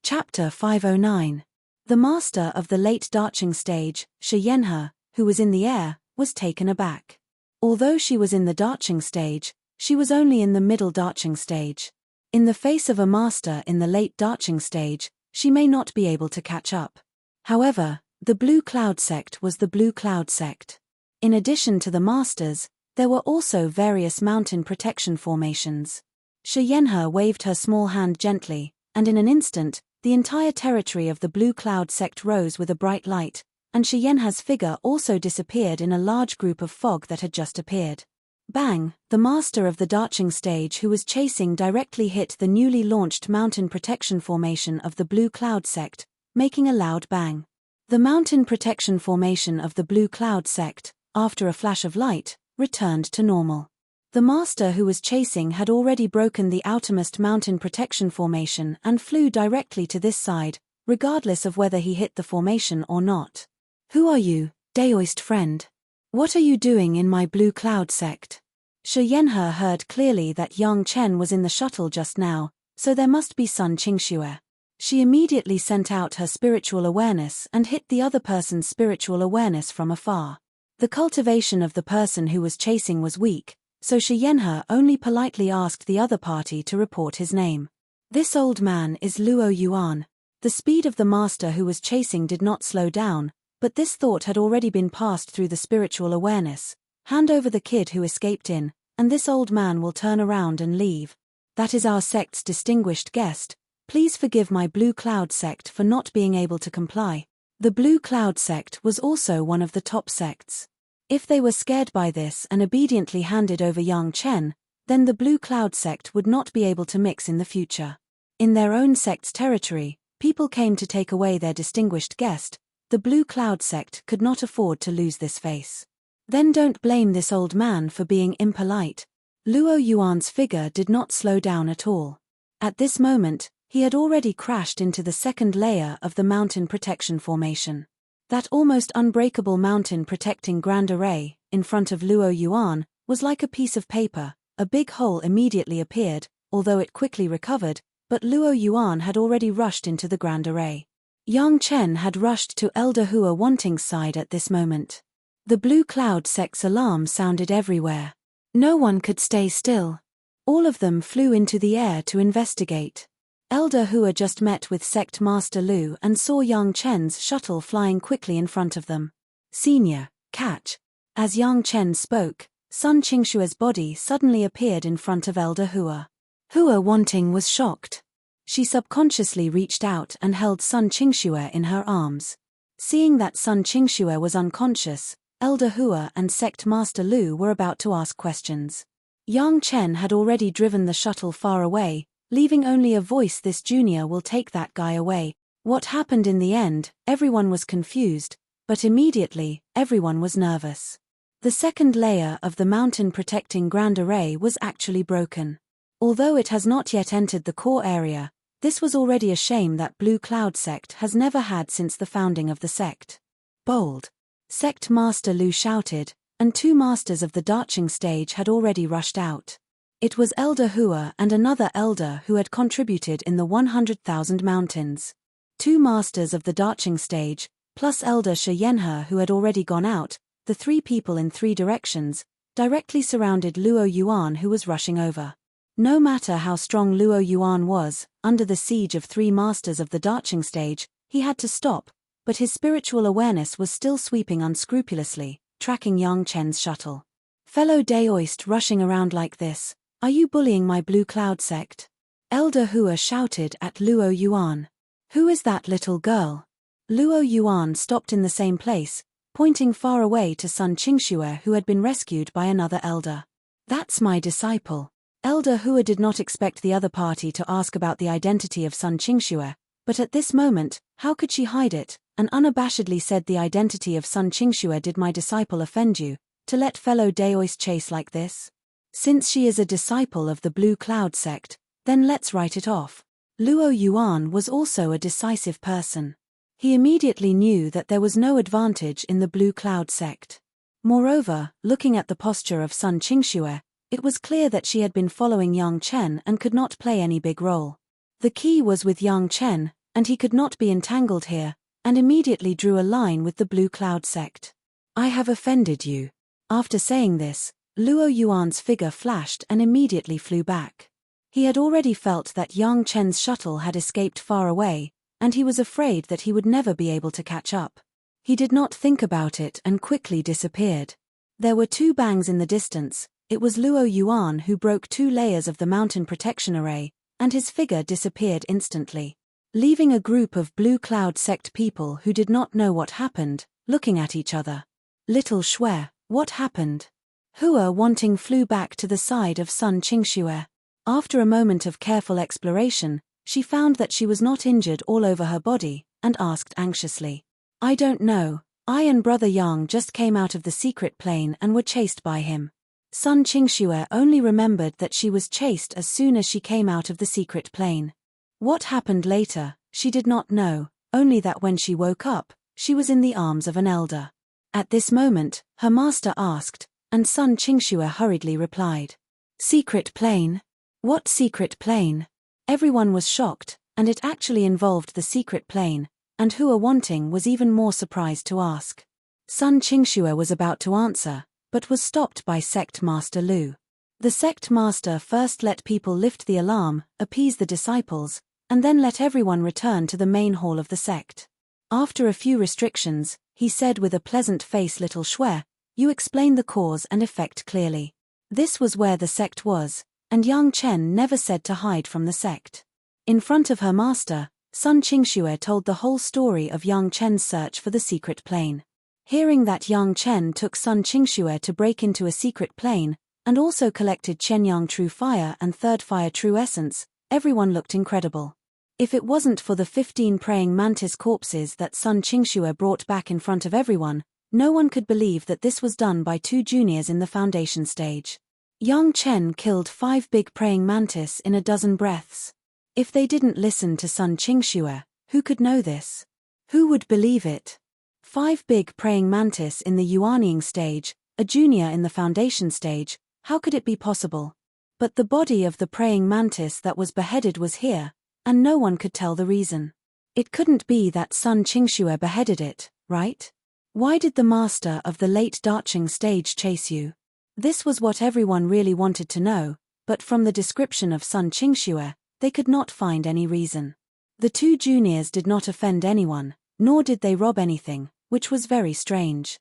Chapter 509. The master of the late Darching stage, Shi Yanhe, who was in the air, was taken aback. Although she was in the Darching stage, she was only in the middle Darching stage. In the face of a master in the late Darching stage, she may not be able to catch up. However, the Blue Cloud sect was the Blue Cloud sect. In addition to the masters, there were also various mountain protection formations. Shi Yanhe waved her small hand gently, and in an instant, the entire territory of the Blue Cloud sect rose with a bright light, and Shi Yanhe's figure also disappeared in a large group of fog that had just appeared. Bang! The master of the Darching stage who was chasing directly hit the newly launched mountain protection formation of the Blue Cloud sect, making a loud bang. The mountain protection formation of the Blue Cloud sect, after a flash of light, returned to normal. The master who was chasing had already broken the outermost mountain protection formation and flew directly to this side, regardless of whether he hit the formation or not. Who are you, Daoist friend? What are you doing in my Blue Cloud sect? Shi Yanhe heard clearly that Yang Chen was in the shuttle just now, so there must be Sun Qingxue. She immediately sent out her spiritual awareness and hit the other person's spiritual awareness from afar. The cultivation of the person who was chasing was weak, so Shi Yanhe only politely asked the other party to report his name. This old man is Luo Yuan. The speed of the master who was chasing did not slow down, but this thought had already been passed through the spiritual awareness. Hand over the kid who escaped in, and this old man will turn around and leave. That is our sect's distinguished guest. Please forgive my Blue Cloud sect for not being able to comply. The Blue Cloud sect was also one of the top sects. If they were scared by this and obediently handed over Yang Chen, then the Blue Cloud sect would not be able to mix in the future. In their own sect's territory, people came to take away their distinguished guest. The Blue Cloud sect could not afford to lose this face. Then don't blame this old man for being impolite. Luo Yuan's figure did not slow down at all. At this moment, he had already crashed into the second layer of the mountain protection formation. That almost unbreakable mountain protecting grand array, in front of Luo Yuan, was like a piece of paper. A big hole immediately appeared, although it quickly recovered, but Luo Yuan had already rushed into the grand array. Yang Chen had rushed to Elder Hua Wanting's side at this moment. The Blue Cloud sect's alarm sounded everywhere. No one could stay still. All of them flew into the air to investigate. Elder Hua just met with Sect Master Lu and saw Yang Chen's shuttle flying quickly in front of them. Senior, catch. As Yang Chen spoke, Sun Qingxue's body suddenly appeared in front of Elder Hua. Hua Wanting was shocked. She subconsciously reached out and held Sun Qingxue in her arms. Seeing that Sun Qingxue was unconscious, Elder Hua and Sect Master Lu were about to ask questions. Yang Chen had already driven the shuttle far away, leaving only a voice. This junior will take that guy away. What happened in the end? Everyone was confused, but immediately, everyone was nervous. The second layer of the mountain protecting Grand Array was actually broken. Although it has not yet entered the core area, this was already a shame that Blue Cloud Sect has never had since the founding of the sect. Bold! Sect Master Lu shouted, and 2 masters of the Darching stage had already rushed out. It was Elder Hua and another elder who had contributed in the 100,000 mountains. 2 masters of the Darching stage, plus Elder Shi Yenhe who had already gone out, the 3 people in 3 directions, directly surrounded Luo Yuan who was rushing over. No matter how strong Luo Yuan was, under the siege of 3 masters of the Darching stage, he had to stop, but his spiritual awareness was still sweeping unscrupulously, tracking Yang Chen's shuttle. Fellow Daoist rushing around like this, are you bullying my Blue Cloud Sect? Elder Hua shouted at Luo Yuan. Who is that little girl? Luo Yuan stopped in the same place, pointing far away to Sun Qingxue who had been rescued by another elder. That's my disciple. Elder Hua did not expect the other party to ask about the identity of Sun Qingxue, but at this moment, how could she hide it, and unabashedly said the identity of Sun Qingxue. Did my disciple offend you, to let fellow Daoist chase like this? Since she is a disciple of the Blue Cloud Sect, then let's write it off. Luo Yuan was also a decisive person. He immediately knew that there was no advantage in the Blue Cloud Sect. Moreover, looking at the posture of Sun Qingxue, it was clear that she had been following Yang Chen and could not play any big role. The key was with Yang Chen, and he could not be entangled here, and immediately drew a line with the Blue Cloud Sect. I have offended you. After saying this, Luo Yuan's figure flashed and immediately flew back. He had already felt that Yang Chen's shuttle had escaped far away, and he was afraid that he would never be able to catch up. He did not think about it and quickly disappeared. There were 2 bangs in the distance. It was Luo Yuan who broke 2 layers of the mountain protection array, and his figure disappeared instantly, leaving a group of Blue Cloud Sect people who did not know what happened, looking at each other. Little Xue, what happened? Hua wanting flew back to the side of Sun Qingxue. After a moment of careful exploration, she found that she was not injured all over her body, and asked anxiously. I don't know, I and Brother Yang just came out of the secret plane and were chased by him. Sun Qingxue only remembered that she was chased as soon as she came out of the secret plane. What happened later, she did not know, only that when she woke up, she was in the arms of an elder. At this moment, her master asked, and Sun Qingxue hurriedly replied. Secret plane? What secret plane? Everyone was shocked, and it actually involved the secret plane, and Hua Wanting was even more surprised to ask. Sun Qingxue was about to answer, but was stopped by Sect Master Lu. The Sect Master first let people lift the alarm, appease the disciples, and then let everyone return to the main hall of the sect. After a few restrictions, he said with a pleasant face, Little Xue, you explain the cause and effect clearly. This was where the sect was, and Yang Chen never said to hide from the sect. In front of her master, Sun Qingxue told the whole story of Yang Chen's search for the secret plane. Hearing that Yang Chen took Sun Qingxue to break into a secret plane, and also collected Qianyang True Fire and Third Fire True Essence, everyone looked incredible. If it wasn't for the 15 praying mantis corpses that Sun Qingxue brought back in front of everyone, no one could believe that this was done by 2 juniors in the foundation stage. Yang Chen killed 5 big praying mantis in a dozen breaths. If they didn't listen to Sun Qingxue, who could know this? Who would believe it? 5 big praying mantis in the Yuanying stage, a junior in the foundation stage, how could it be possible? But the body of the praying mantis that was beheaded was here, and no one could tell the reason. It couldn't be that Sun Qingxue beheaded it, right? Why did the master of the late Darching stage chase you? This was what everyone really wanted to know, but from the description of Sun Qingxue, they could not find any reason. The 2 juniors did not offend anyone, nor did they rob anything, which was very strange.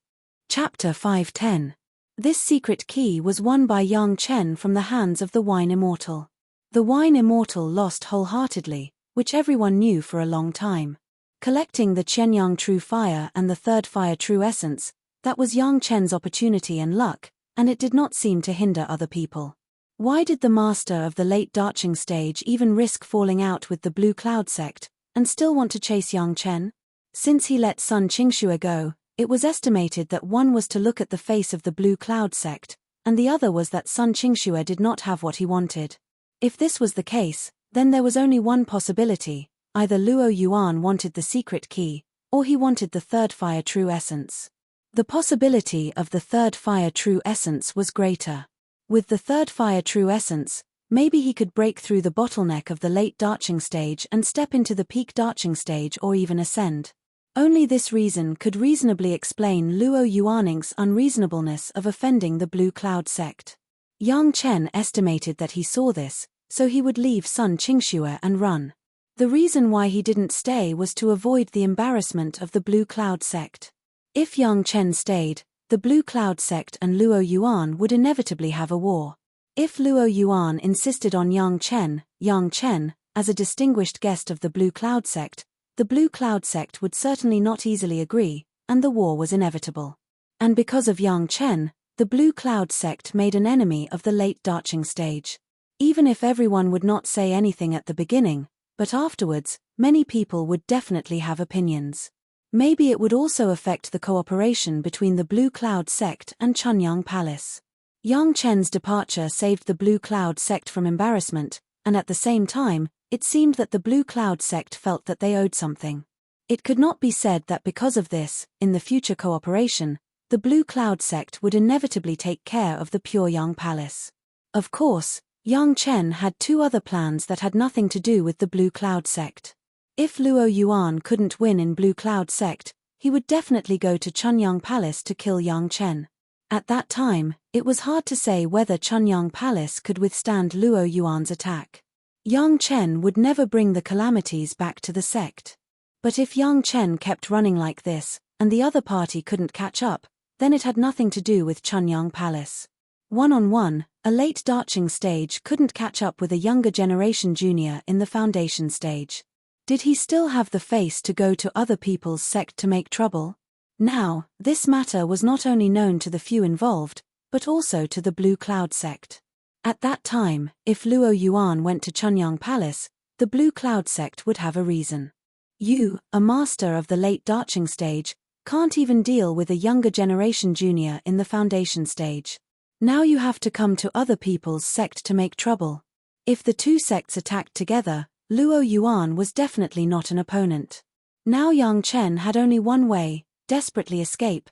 Chapter 510. This secret key was won by Yang Chen from the hands of the Wine Immortal. The Wine Immortal lost wholeheartedly, which everyone knew for a long time. Collecting the Qianyang True Fire and the Third Fire True Essence, that was Yang Chen's opportunity and luck, and it did not seem to hinder other people. Why did the master of the late Darching stage even risk falling out with the Blue Cloud sect, and still want to chase Yang Chen? Since he let Sun Qingxue go, it was estimated that one was to look at the face of the Blue Cloud sect, and the other was that Sun Qingxue did not have what he wanted. If this was the case, then there was only one possibility: either Luo Yuan wanted the secret key, or he wanted the third fire true essence. The possibility of the third fire true essence was greater. With the third fire true essence, maybe he could break through the bottleneck of the late Darching stage and step into the peak Darching stage or even ascend. Only this reason could reasonably explain Luo Yuaning's unreasonableness of offending the Blue Cloud sect. Yang Chen estimated that he saw this, so he would leave Sun Qingxue and run. The reason why he didn't stay was to avoid the embarrassment of the Blue Cloud sect. If Yang Chen stayed, the Blue Cloud sect and Luo Yuan would inevitably have a war. If Luo Yuan insisted on Yang Chen, as a distinguished guest of the Blue Cloud sect, the Blue Cloud sect would certainly not easily agree, and the war was inevitable. And because of Yang Chen, the Blue Cloud sect made an enemy of the late Darching stage. Even if everyone would not say anything at the beginning, but afterwards, many people would definitely have opinions. Maybe it would also affect the cooperation between the Blue Cloud sect and Chunyang Palace. Yang Chen's departure saved the Blue Cloud sect from embarrassment, and at the same time, it seemed that the Blue Cloud sect felt that they owed something. It could not be said that because of this, in the future cooperation, the Blue Cloud sect would inevitably take care of the Pure Yang Palace. Of course, Yang Chen had two other plans that had nothing to do with the Blue Cloud sect. If Luo Yuan couldn't win in Blue Cloud sect, he would definitely go to Chunyang Palace to kill Yang Chen. At that time, it was hard to say whether Chunyang Palace could withstand Luo Yuan's attack. Yang Chen would never bring the calamities back to the sect. But if Yang Chen kept running like this, and the other party couldn't catch up, then it had nothing to do with Chunyang Palace. One-on-one, a late Darching stage couldn't catch up with a younger generation junior in the foundation stage. Did he still have the face to go to other people's sect to make trouble? Now, this matter was not only known to the few involved, but also to the Blue Cloud sect. At that time, if Luo Yuan went to Chunyang Palace, the Blue Cloud sect would have a reason. You, a master of the late Darching stage, can't even deal with a younger generation junior in the foundation stage. Now you have to come to other people's sect to make trouble. If the two sects attacked together, Luo Yuan was definitely not an opponent. Now Yang Chen had only one way: desperately escape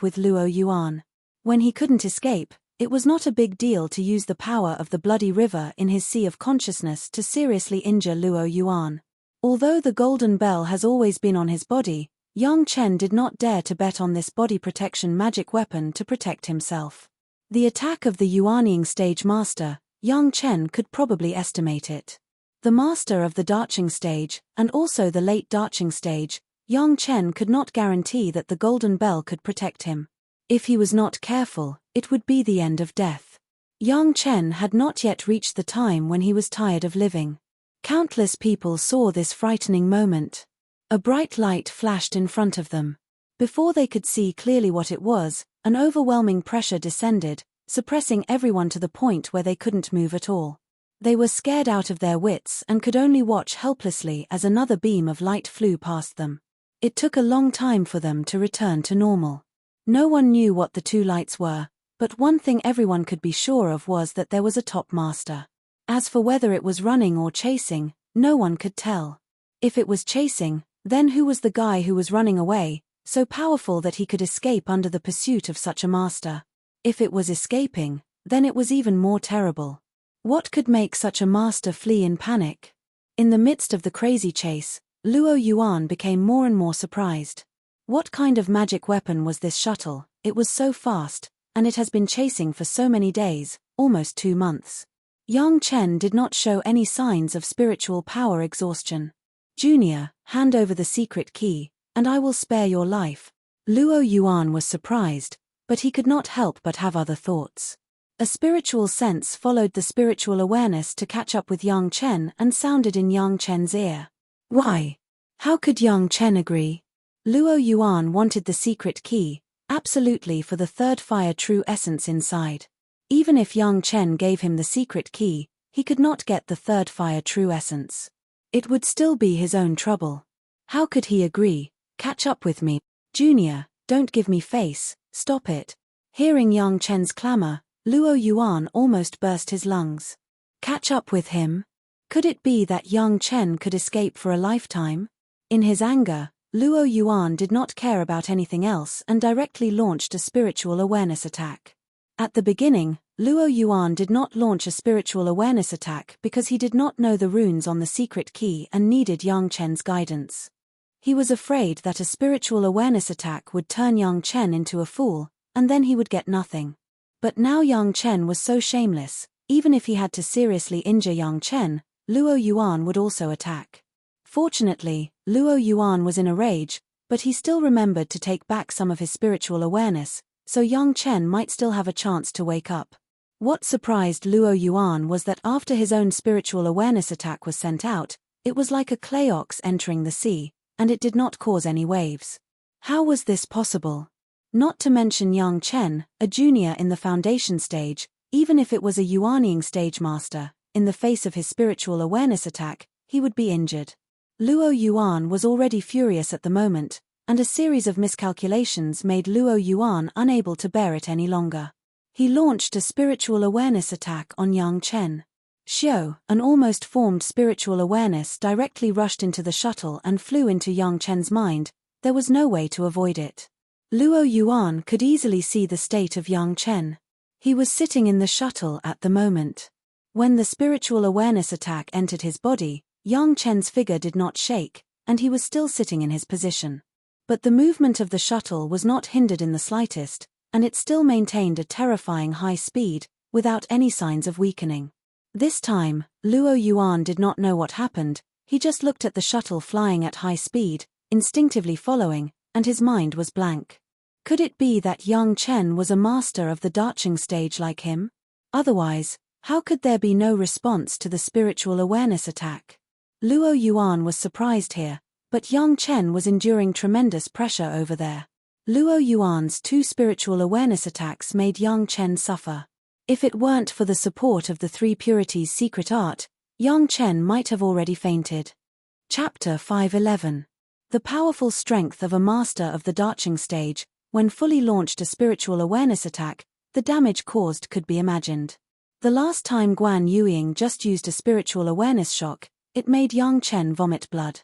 with Luo Yuan. When he couldn't escape, it was not a big deal to use the power of the bloody river in his sea of consciousness to seriously injure Luo Yuan. Although the golden bell has always been on his body, Yang Chen did not dare to bet on this body protection magic weapon to protect himself. The attack of the Yuanying stage master, Yang Chen could probably estimate it. The master of the Darching stage, and also the late Darching stage, Yang Chen could not guarantee that the golden bell could protect him. If he was not careful, it would be the end of death. Yang Chen had not yet reached the time when he was tired of living. Countless people saw this frightening moment. A bright light flashed in front of them. Before they could see clearly what it was, an overwhelming pressure descended, suppressing everyone to the point where they couldn't move at all. They were scared out of their wits and could only watch helplessly as another beam of light flew past them. It took a long time for them to return to normal. No one knew what the two lights were, but one thing everyone could be sure of was that there was a top master. As for whether it was running or chasing, no one could tell. If it was chasing, then who was the guy who was running away, so powerful that he could escape under the pursuit of such a master? If it was escaping, then it was even more terrible. What could make such a master flee in panic? In the midst of the crazy chase, Luo Yuan became more and more surprised. What kind of magic weapon was this shuttle? It was so fast, and it has been chasing for so many days, almost 2 months. Yang Chen did not show any signs of spiritual power exhaustion. Junior, hand over the secret key, and I will spare your life. Luo Yuan was surprised, but he could not help but have other thoughts. A spiritual sense followed the spiritual awareness to catch up with Yang Chen and sounded in Yang Chen's ear. Why? How could Yang Chen agree? Luo Yuan wanted the secret key, absolutely, for the third fire true essence inside. Even if Yang Chen gave him the secret key, he could not get the third fire true essence. It would still be his own trouble. How could he agree? Catch up with me. Junior, don't give me face, stop it. Hearing Yang Chen's clamor, Luo Yuan almost burst his lungs. Catch up with him? Could it be that Yang Chen could escape for a lifetime? In his anger, Luo Yuan did not care about anything else and directly launched a spiritual awareness attack. At the beginning, Luo Yuan did not launch a spiritual awareness attack because he did not know the runes on the secret key and needed Yang Chen's guidance. He was afraid that a spiritual awareness attack would turn Yang Chen into a fool, and then he would get nothing. But now Yang Chen was so shameless, even if he had to seriously injure Yang Chen, Luo Yuan would also attack. Fortunately, Luo Yuan was in a rage, but he still remembered to take back some of his spiritual awareness, so Yang Chen might still have a chance to wake up. What surprised Luo Yuan was that after his own spiritual awareness attack was sent out, it was like a clay ox entering the sea, and it did not cause any waves. How was this possible? Not to mention Yang Chen, a junior in the foundation stage, even if it was a Yuanying stage master, in the face of his spiritual awareness attack, he would be injured. Luo Yuan was already furious at the moment, and a series of miscalculations made Luo Yuan unable to bear it any longer. He launched a spiritual awareness attack on Yang Chen. Xiao, an almost formed spiritual awareness, directly rushed into the shuttle and flew into Yang Chen's mind. There was no way to avoid it. Luo Yuan could easily see the state of Yang Chen. He was sitting in the shuttle at the moment. When the spiritual awareness attack entered his body, Yang Chen's figure did not shake, and he was still sitting in his position. But the movement of the shuttle was not hindered in the slightest, and it still maintained a terrifying high speed, without any signs of weakening. This time, Luo Yuan did not know what happened. He just looked at the shuttle flying at high speed, instinctively following, and his mind was blank. Could it be that Yang Chen was a master of the Dacheng stage like him? Otherwise, how could there be no response to the spiritual awareness attack? Luo Yuan was surprised here, but Yang Chen was enduring tremendous pressure over there. Luo Yuan's two spiritual awareness attacks made Yang Chen suffer. If it weren't for the support of the Three Purities secret art, Yang Chen might have already fainted. Chapter 511. The powerful strength of a master of the Dacheng stage. When fully launched a spiritual awareness attack, the damage caused could be imagined. The last time Guan Yueying just used a spiritual awareness shock, it made Yang Chen vomit blood.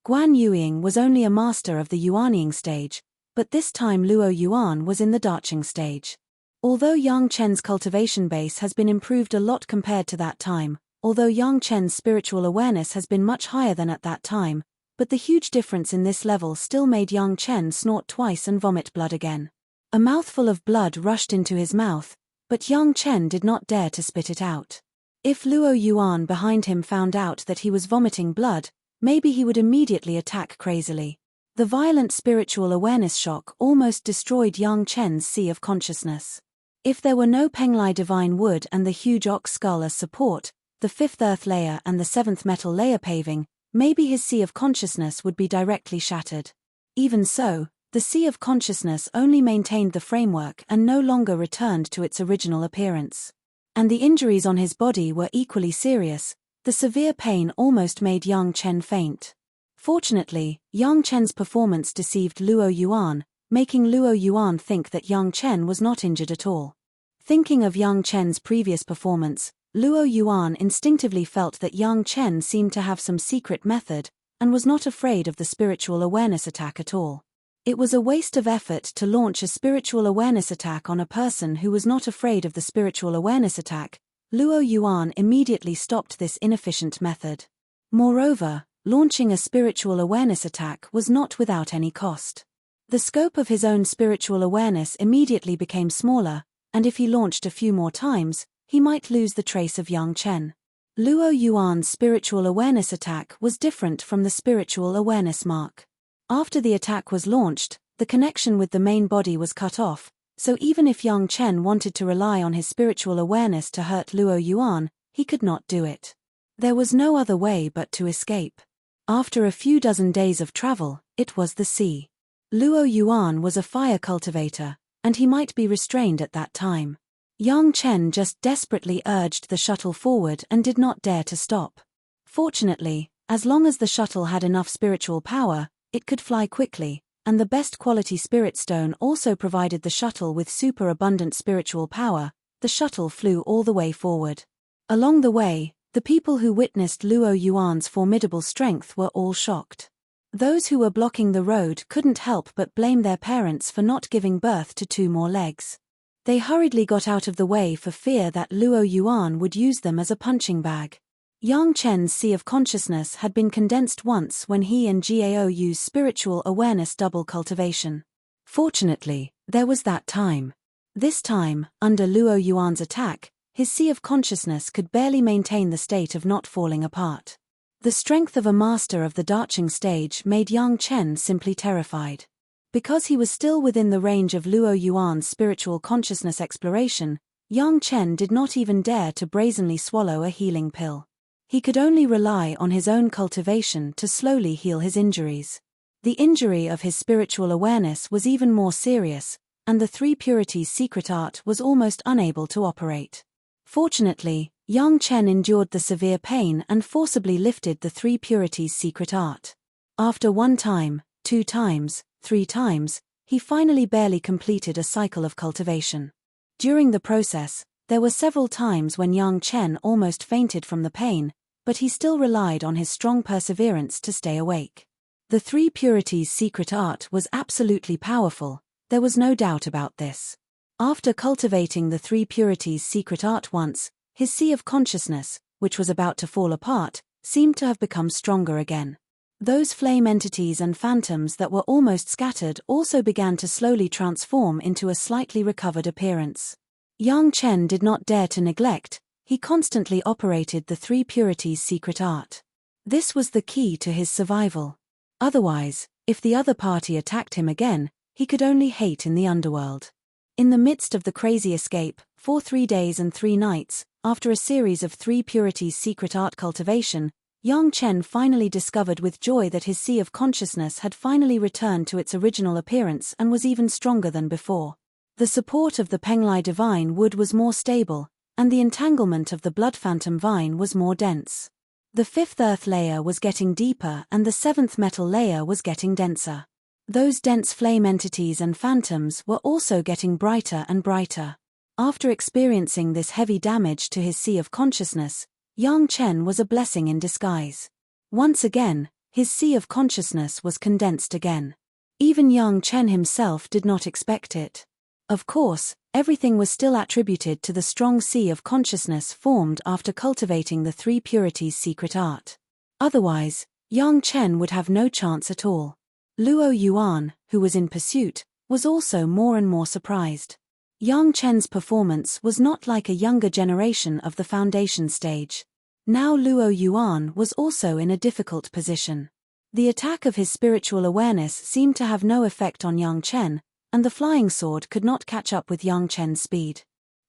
Guan Yueying was only a master of the Yuanying stage, but this time Luo Yuan was in the Dacheng stage. Although Yang Chen's cultivation base has been improved a lot compared to that time, although Yang Chen's spiritual awareness has been much higher than at that time, but the huge difference in this level still made Yang Chen snort twice and vomit blood again. A mouthful of blood rushed into his mouth, but Yang Chen did not dare to spit it out. If Luo Yuan behind him found out that he was vomiting blood, maybe he would immediately attack crazily. The violent spiritual awareness shock almost destroyed Yang Chen's sea of consciousness. If there were no Penglai divine wood and the huge ox skull as support, the fifth earth layer and the seventh metal layer paving, maybe his sea of consciousness would be directly shattered. Even so, the sea of consciousness only maintained the framework and no longer returned to its original appearance. And the injuries on his body were equally serious. The severe pain almost made Yang Chen faint. Fortunately, Yang Chen's performance deceived Luo Yuan, making Luo Yuan think that Yang Chen was not injured at all. Thinking of Yang Chen's previous performance, Luo Yuan instinctively felt that Yang Chen seemed to have some secret method, and was not afraid of the spiritual awareness attack at all. It was a waste of effort to launch a spiritual awareness attack on a person who was not afraid of the spiritual awareness attack. Luo Yuan immediately stopped this inefficient method. Moreover, launching a spiritual awareness attack was not without any cost. The scope of his own spiritual awareness immediately became smaller, and if he launched a few more times, he might lose the trace of Yang Chen. Luo Yuan's spiritual awareness attack was different from the spiritual awareness mark. After the attack was launched, the connection with the main body was cut off, so even if Yang Chen wanted to rely on his spiritual awareness to hurt Luo Yuan, he could not do it. There was no other way but to escape. After a few dozen days of travel, it was the sea. Luo Yuan was a fire cultivator, and he might be restrained at that time. Yang Chen just desperately urged the shuttle forward and did not dare to stop. Fortunately, as long as the shuttle had enough spiritual power, it could fly quickly, and the best quality spirit stone also provided the shuttle with super abundant spiritual power. The shuttle flew all the way forward. Along the way, the people who witnessed Luo Yuan's formidable strength were all shocked. Those who were blocking the road couldn't help but blame their parents for not giving birth to 2 more legs. They hurriedly got out of the way for fear that Luo Yuan would use them as a punching bag. Yang Chen's Sea of Consciousness had been condensed once when he and Gao used spiritual awareness double cultivation. Fortunately, there was that time. This time, under Luo Yuan's attack, his Sea of Consciousness could barely maintain the state of not falling apart. The strength of a master of the Daching stage made Yang Chen simply terrified. Because he was still within the range of Luo Yuan's spiritual consciousness exploration, Yang Chen did not even dare to brazenly swallow a healing pill. He could only rely on his own cultivation to slowly heal his injuries. The injury of his spiritual awareness was even more serious, and the 3 Purities secret art was almost unable to operate. Fortunately, Yang Chen endured the severe pain and forcibly lifted the 3 Purities secret art. After 1 time, 2 times, 3 times, he finally barely completed a cycle of cultivation. During the process, there were several times when Yang Chen almost fainted from the pain, but he still relied on his strong perseverance to stay awake. The 3 Purities secret art was absolutely powerful, there was no doubt about this. After cultivating the 3 Purities secret art once, his Sea of Consciousness, which was about to fall apart, seemed to have become stronger again. Those flame entities and phantoms that were almost scattered also began to slowly transform into a slightly recovered appearance. Yang Chen did not dare to neglect, he constantly operated the 3 Purities secret art. This was the key to his survival. Otherwise, if the other party attacked him again, he could only hate in the underworld. In the midst of the crazy escape, for 3 days and 3 nights, after a series of 3 Purities secret art cultivation, Yang Chen finally discovered with joy that his Sea of Consciousness had finally returned to its original appearance and was even stronger than before. The support of the Penglai divine wood was more stable, and the entanglement of the blood phantom vine was more dense. The 5th earth layer was getting deeper and the 7th metal layer was getting denser. Those dense flame entities and phantoms were also getting brighter and brighter. After experiencing this heavy damage to his Sea of Consciousness, Yang Chen was a blessing in disguise. Once again, his Sea of Consciousness was condensed again. Even Yang Chen himself did not expect it. Of course, everything was still attributed to the strong Sea of Consciousness formed after cultivating the 3 Purities secret art. Otherwise, Yang Chen would have no chance at all. Luo Yuan, who was in pursuit, was also more and more surprised. Yang Chen's performance was not like a younger generation of the foundation stage. Now Luo Yuan was also in a difficult position. The attack of his spiritual awareness seemed to have no effect on Yang Chen, and the flying sword could not catch up with Yang Chen's speed.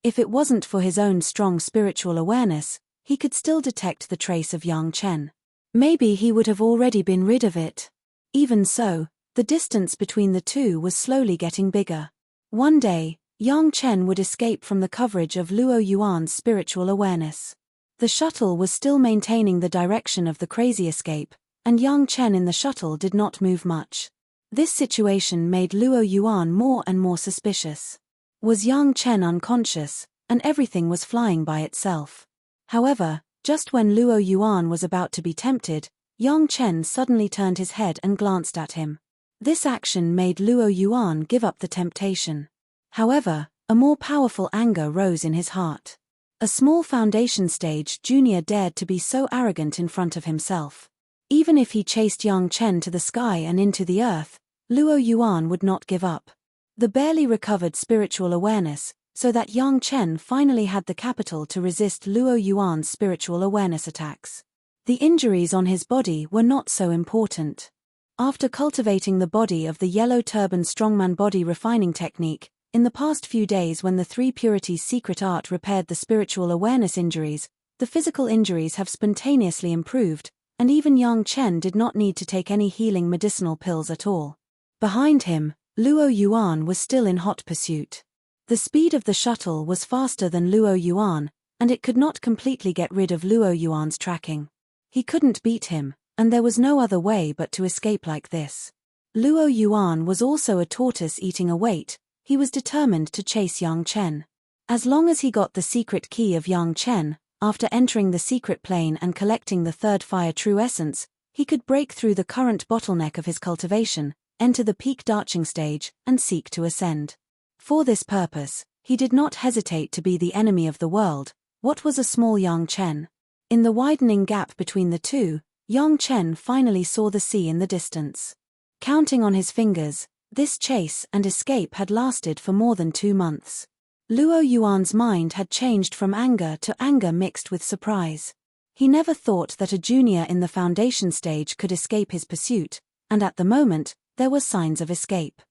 If it wasn't for his own strong spiritual awareness, he could still detect the trace of Yang Chen. Maybe he would have already been rid of it. Even so, the distance between the two was slowly getting bigger. One day, Yang Chen would escape from the coverage of Luo Yuan's spiritual awareness. The shuttle was still maintaining the direction of the crazy escape, and Yang Chen in the shuttle did not move much. This situation made Luo Yuan more and more suspicious. Was Yang Chen unconscious, and everything was flying by itself? However, just when Luo Yuan was about to be tempted, Yang Chen suddenly turned his head and glanced at him. This action made Luo Yuan give up the temptation. However, a more powerful anger rose in his heart. A small foundation stage junior dared to be so arrogant in front of himself. Even if he chased Yang Chen to the sky and into the earth, Luo Yuan would not give up. The barely recovered spiritual awareness, so that Yang Chen finally had the capital to resist Luo Yuan's spiritual awareness attacks. The injuries on his body were not so important. After cultivating the body of the yellow turban strongman body refining technique, in the past few days when the 3 Purities secret art repaired the spiritual awareness injuries, the physical injuries have spontaneously improved, and even Yang Chen did not need to take any healing medicinal pills at all. Behind him, Luo Yuan was still in hot pursuit. The speed of the shuttle was faster than Luo Yuan, and it could not completely get rid of Luo Yuan's tracking. He couldn't beat him, and there was no other way but to escape like this. Luo Yuan was also a tortoise eating a weight. He was determined to chase Yang Chen. As long as he got the secret key of Yang Chen, after entering the secret plane and collecting the third fire true essence, he could break through the current bottleneck of his cultivation, enter the peak darching stage, and seek to ascend. For this purpose, he did not hesitate to be the enemy of the world. What was a small Yang Chen? In the widening gap between the two, Yang Chen finally saw the sea in the distance. Counting on his fingers, this chase and escape had lasted for more than 2 months. Luo Yuan's mind had changed from anger to anger mixed with surprise. He never thought that a junior in the foundation stage could escape his pursuit, and at the moment, there were signs of escape.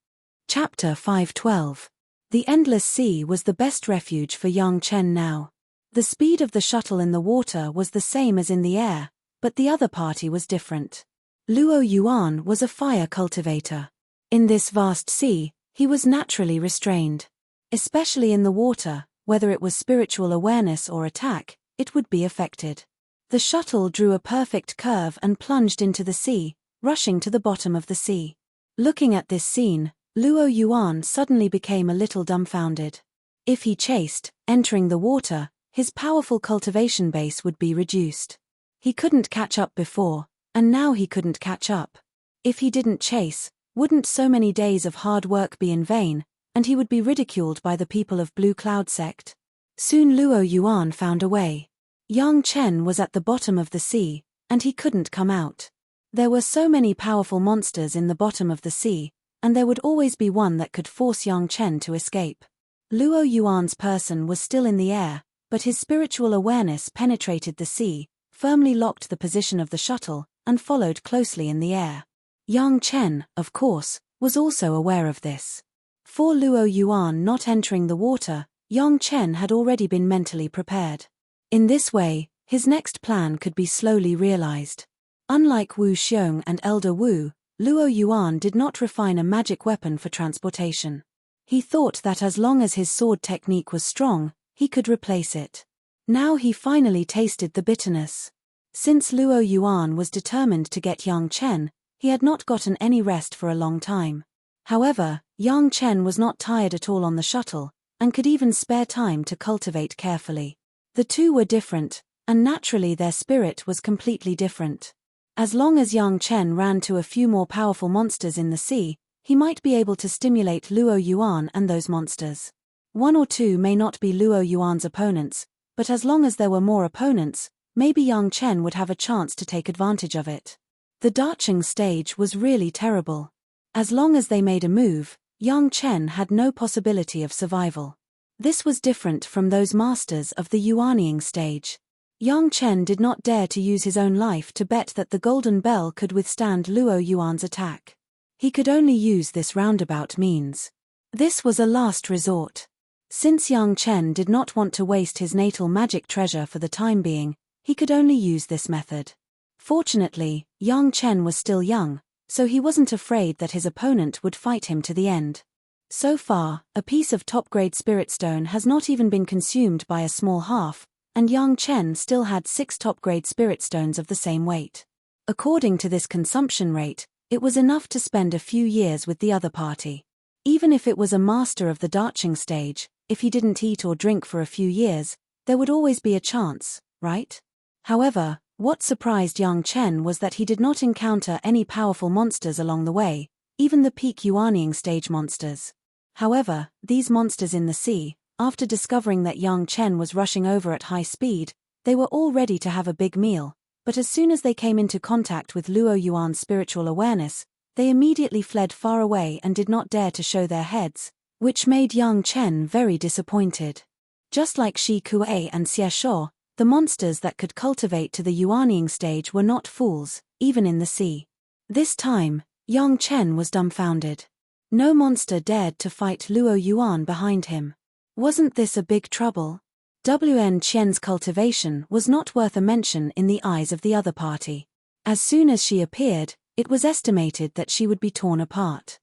Chapter 512. The endless sea was the best refuge for Yang Chen now. The speed of the shuttle in the water was the same as in the air, but the other party was different. Luo Yuan was a fire cultivator. In this vast sea, he was naturally restrained. Especially in the water, whether it was spiritual awareness or attack, it would be affected. The shuttle drew a perfect curve and plunged into the sea, rushing to the bottom of the sea. Looking at this scene, Luo Yuan suddenly became a little dumbfounded. If he chased, entering the water, his powerful cultivation base would be reduced. He couldn't catch up before, and now he couldn't catch up. If he didn't chase, wouldn't so many days of hard work be in vain, and he would be ridiculed by the people of Blue Cloud Sect? Soon Luo Yuan found a way. Yang Chen was at the bottom of the sea, and he couldn't come out. There were so many powerful monsters in the bottom of the sea, and there would always be one that could force Yang Chen to escape. Luo Yuan's person was still in the air, but his spiritual awareness penetrated the sea, firmly locked the position of the shuttle, and followed closely in the air. Yang Chen, of course, was also aware of this. For Luo Yuan not entering the water, Yang Chen had already been mentally prepared. In this way, his next plan could be slowly realized. Unlike Wu Xiong and Elder Wu, Luo Yuan did not refine a magic weapon for transportation. He thought that as long as his sword technique was strong, he could replace it. Now he finally tasted the bitterness. Since Luo Yuan was determined to get Yang Chen, he had not gotten any rest for a long time. However, Yang Chen was not tired at all on the shuttle, and could even spare time to cultivate carefully. The two were different, and naturally their spirit was completely different. As long as Yang Chen ran to a few more powerful monsters in the sea, he might be able to stimulate Luo Yuan and those monsters. 1 or 2 may not be Luo Yuan's opponents, but as long as there were more opponents, maybe Yang Chen would have a chance to take advantage of it. The darching stage was really terrible. As long as they made a move, Yang Chen had no possibility of survival. This was different from those masters of the Yuanying stage. Yang Chen did not dare to use his own life to bet that the golden bell could withstand Luo Yuan's attack. He could only use this roundabout means. This was a last resort. Since Yang Chen did not want to waste his natal magic treasure for the time being, he could only use this method. Fortunately, Yang Chen was still young, so he wasn't afraid that his opponent would fight him to the end. So far, a piece of top-grade spirit stone has not even been consumed by a small half, and Yang Chen still had 6 top-grade spirit stones of the same weight. According to this consumption rate, it was enough to spend a few years with the other party. Even if it was a master of the darching stage, if he didn't eat or drink for a few years, there would always be a chance, right? However, what surprised Yang Chen was that he did not encounter any powerful monsters along the way, even the peak Yuanying stage monsters. However, these monsters in the sea, after discovering that Yang Chen was rushing over at high speed, they were all ready to have a big meal, but as soon as they came into contact with Luo Yuan's spiritual awareness, they immediately fled far away and did not dare to show their heads, which made Yang Chen very disappointed. Just like Shi Kuei and Xie Shuo, the monsters that could cultivate to the Yuanying stage were not fools, even in the sea. This time, Yang Chen was dumbfounded. No monster dared to fight Luo Yuan behind him. Wasn't this a big trouble? Wen Qian's cultivation was not worth a mention in the eyes of the other party. As soon as she appeared, it was estimated that she would be torn apart.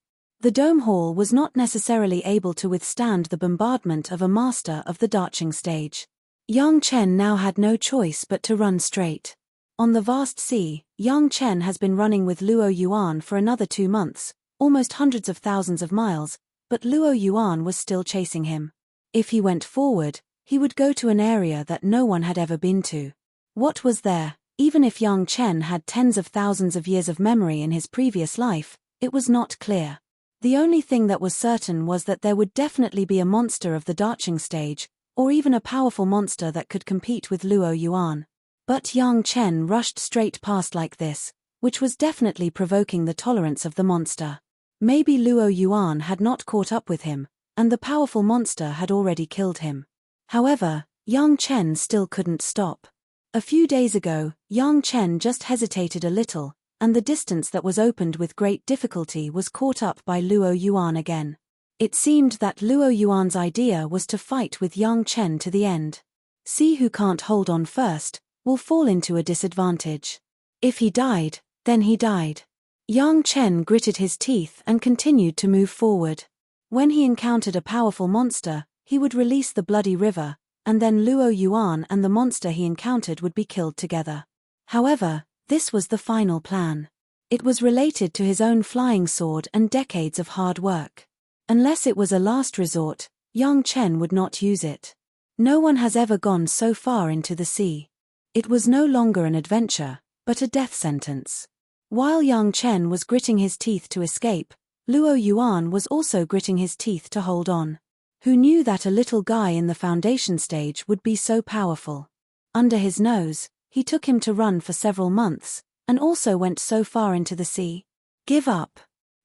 The dome hall was not necessarily able to withstand the bombardment of a master of the Darching stage. Yang Chen now had no choice but to run straight. On the vast sea, Yang Chen has been running with Luo Yuan for another 2 months, almost hundreds of thousands of miles, but Luo Yuan was still chasing him. If he went forward, he would go to an area that no one had ever been to. What was there? Even if Yang Chen had tens of thousands of years of memory in his previous life, it was not clear. The only thing that was certain was that there would definitely be a monster of the Darching stage, or even a powerful monster that could compete with Luo Yuan. But Yang Chen rushed straight past like this, which was definitely provoking the tolerance of the monster. Maybe Luo Yuan had not caught up with him, and the powerful monster had already killed him. However, Yang Chen still couldn't stop. A few days ago, Yang Chen just hesitated a little, and the distance that was opened with great difficulty was caught up by Luo Yuan again. It seemed that Luo Yuan's idea was to fight with Yang Chen to the end. See who can't hold on first, will fall into a disadvantage. If he died, then he died. Yang Chen gritted his teeth and continued to move forward. When he encountered a powerful monster, he would release the bloody river, and then Luo Yuan and the monster he encountered would be killed together. However, this was the final plan. It was related to his own flying sword and decades of hard work. Unless it was a last resort, Yang Chen would not use it. No one has ever gone so far into the sea. It was no longer an adventure, but a death sentence. While Yang Chen was gritting his teeth to escape, Luo Yuan was also gritting his teeth to hold on. Who knew that a little guy in the foundation stage would be so powerful? Under his nose, he took him to run for several months, and also went so far into the sea. Give up.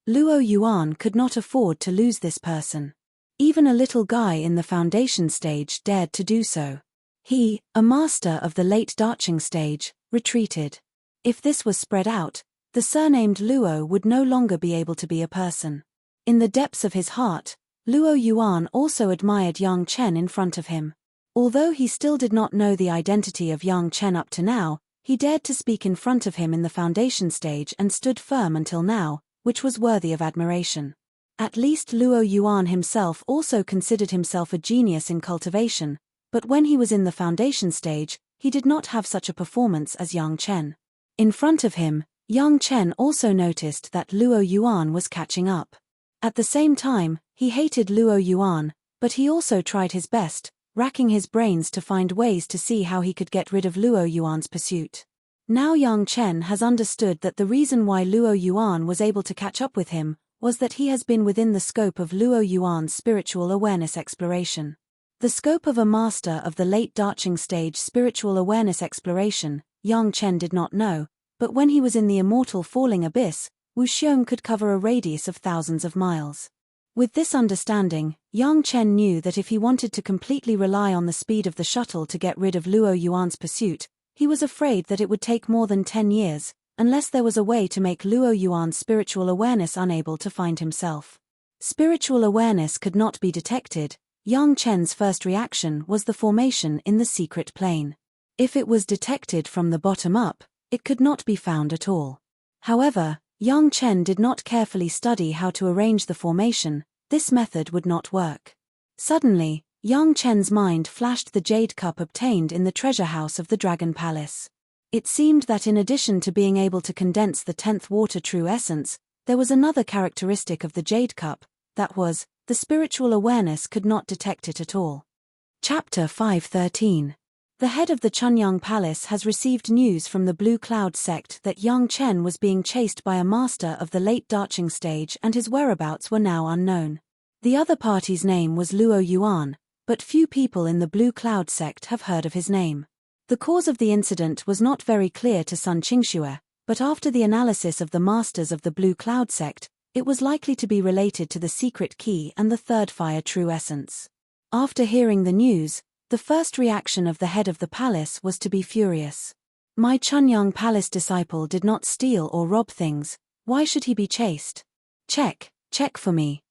Luo Yuan could not afford to lose this person. Even a little guy in the foundation stage dared to do so. He, a master of the late Darching stage, retreated. If this was spread out, the surnamed Luo would no longer be able to be a person. In the depths of his heart, Luo Yuan also admired Yang Chen in front of him. Although he still did not know the identity of Yang Chen up to now, he dared to speak in front of him in the foundation stage and stood firm until now, which was worthy of admiration. At least Luo Yuan himself also considered himself a genius in cultivation, but when he was in the foundation stage, he did not have such a performance as Yang Chen. In front of him, Yang Chen also noticed that Luo Yuan was catching up. At the same time, he hated Luo Yuan, but he also tried his best, racking his brains to find ways to see how he could get rid of Luo Yuan's pursuit. Now Yang Chen has understood that the reason why Luo Yuan was able to catch up with him was that he has been within the scope of Luo Yuan's spiritual awareness exploration. The scope of a master of the late Darching stage spiritual awareness exploration, Yang Chen did not know, but when he was in the immortal falling abyss, Wu Xiong could cover a radius of thousands of miles. With this understanding, Yang Chen knew that if he wanted to completely rely on the speed of the shuttle to get rid of Luo Yuan's pursuit, he was afraid that it would take more than 10 years, unless there was a way to make Luo Yuan's spiritual awareness unable to find himself. Spiritual awareness could not be detected. Yang Chen's first reaction was the formation in the secret plane. If it was detected from the bottom up, it could not be found at all. However, Yang Chen did not carefully study how to arrange the formation. This method would not work. Suddenly, Yang Chen's mind flashed the jade cup obtained in the treasure house of the Dragon Palace. It seemed that in addition to being able to condense the 10th water true essence, there was another characteristic of the jade cup, that was, the spiritual awareness could not detect it at all. Chapter 513. The head of the Chunyang Palace has received news from the Blue Cloud sect that Yang Chen was being chased by a master of the late Darching stage and his whereabouts were now unknown. The other party's name was Luo Yuan, but few people in the Blue Cloud sect have heard of his name. The cause of the incident was not very clear to Sun Qingxue, but after the analysis of the masters of the Blue Cloud sect, it was likely to be related to the secret key and the third fire true essence. After hearing the news, the first reaction of the head of the palace was to be furious. My Chunyang Palace disciple did not steal or rob things, why should he be chased? Check for me,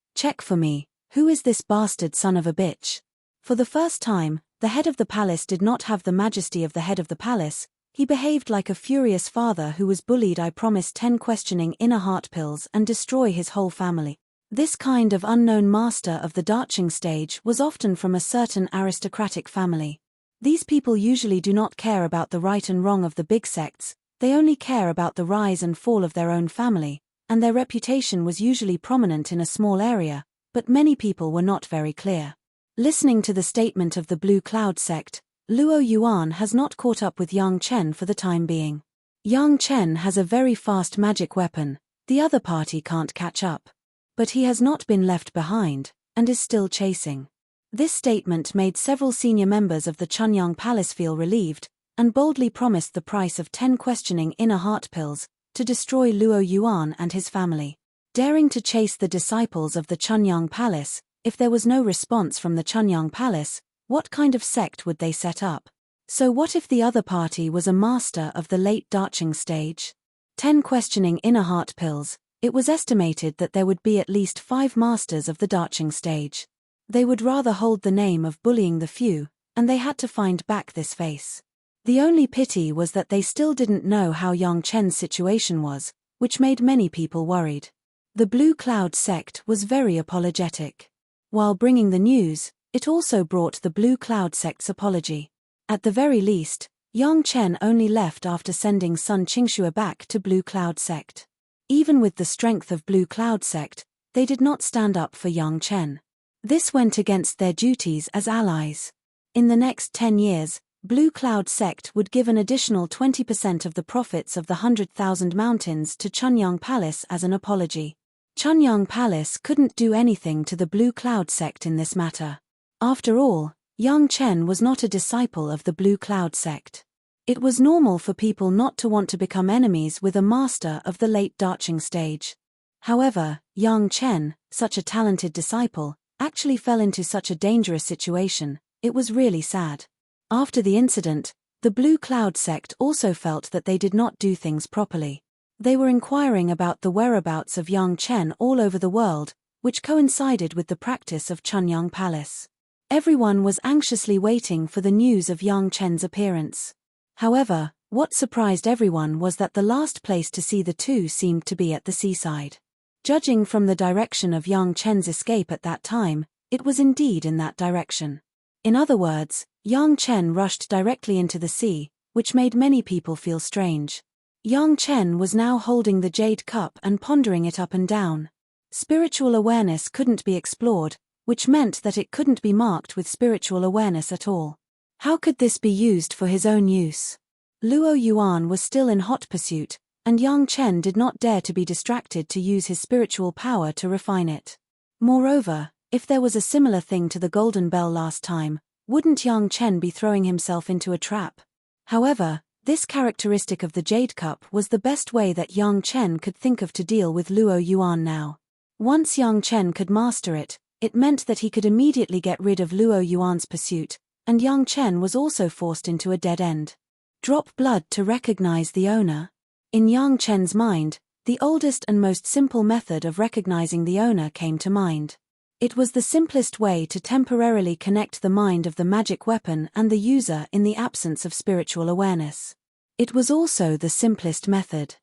who is this bastard son of a bitch? For the first time, the head of the palace did not have the majesty of the head of the palace, he behaved like a furious father who was bullied. I promised 10 questioning inner heart pills and destroy his whole family. This kind of unknown master of the Darching stage was often from a certain aristocratic family. These people usually do not care about the right and wrong of the big sects, they only care about the rise and fall of their own family, and their reputation was usually prominent in a small area, but many people were not very clear. Listening to the statement of the Blue Cloud sect, Luo Yuan has not caught up with Yang Chen for the time being. Yang Chen has a very fast magic weapon, the other party can't catch up. But he has not been left behind, and is still chasing. This statement made several senior members of the Chunyang Palace feel relieved, and boldly promised the price of 10 questioning inner heart pills to destroy Luo Yuan and his family. Daring to chase the disciples of the Chunyang Palace, if there was no response from the Chunyang Palace, what kind of sect would they set up? So what if the other party was a master of the late Darching stage? 10 questioning inner heart pills. It was estimated that there would be at least 5 masters of the Darching stage. They would rather hold the name of bullying the few, and they had to find back this face. The only pity was that they still didn't know how Yang Chen's situation was, which made many people worried. The Blue Cloud sect was very apologetic. While bringing the news, it also brought the Blue Cloud sect's apology. At the very least, Yang Chen only left after sending Sun Qingxue back to Blue Cloud sect. Even with the strength of Blue Cloud sect, they did not stand up for Yang Chen. This went against their duties as allies. In the next 10 years, Blue Cloud sect would give an additional 20% of the profits of the 100,000 mountains to Chunyang Palace as an apology. Chunyang Palace couldn't do anything to the Blue Cloud sect in this matter. After all, Yang Chen was not a disciple of the Blue Cloud sect. It was normal for people not to want to become enemies with a master of the late Darching stage. However, Yang Chen, such a talented disciple, actually fell into such a dangerous situation. It was really sad. After the incident, the Blue Cloud sect also felt that they did not do things properly. They were inquiring about the whereabouts of Yang Chen all over the world, which coincided with the practice of Chunyang Palace. Everyone was anxiously waiting for the news of Yang Chen's appearance. However, what surprised everyone was that the last place to see the two seemed to be at the seaside. Judging from the direction of Yang Chen's escape at that time, it was indeed in that direction. In other words, Yang Chen rushed directly into the sea, which made many people feel strange. Yang Chen was now holding the jade cup and pondering it up and down. Spiritual awareness couldn't be explored, which meant that it couldn't be marked with spiritual awareness at all. How could this be used for his own use? Luo Yuan was still in hot pursuit, and Yang Chen did not dare to be distracted to use his spiritual power to refine it. Moreover, if there was a similar thing to the Golden Bell last time, wouldn't Yang Chen be throwing himself into a trap? However, this characteristic of the Jade Cup was the best way that Yang Chen could think of to deal with Luo Yuan now. Once Yang Chen could master it, it meant that he could immediately get rid of Luo Yuan's pursuit, and Yang Chen was also forced into a dead end. Drop blood to recognize the owner. In Yang Chen's mind, the oldest and most simple method of recognizing the owner came to mind. It was the simplest way to temporarily connect the mind of the magic weapon and the user in the absence of spiritual awareness. It was also the simplest method.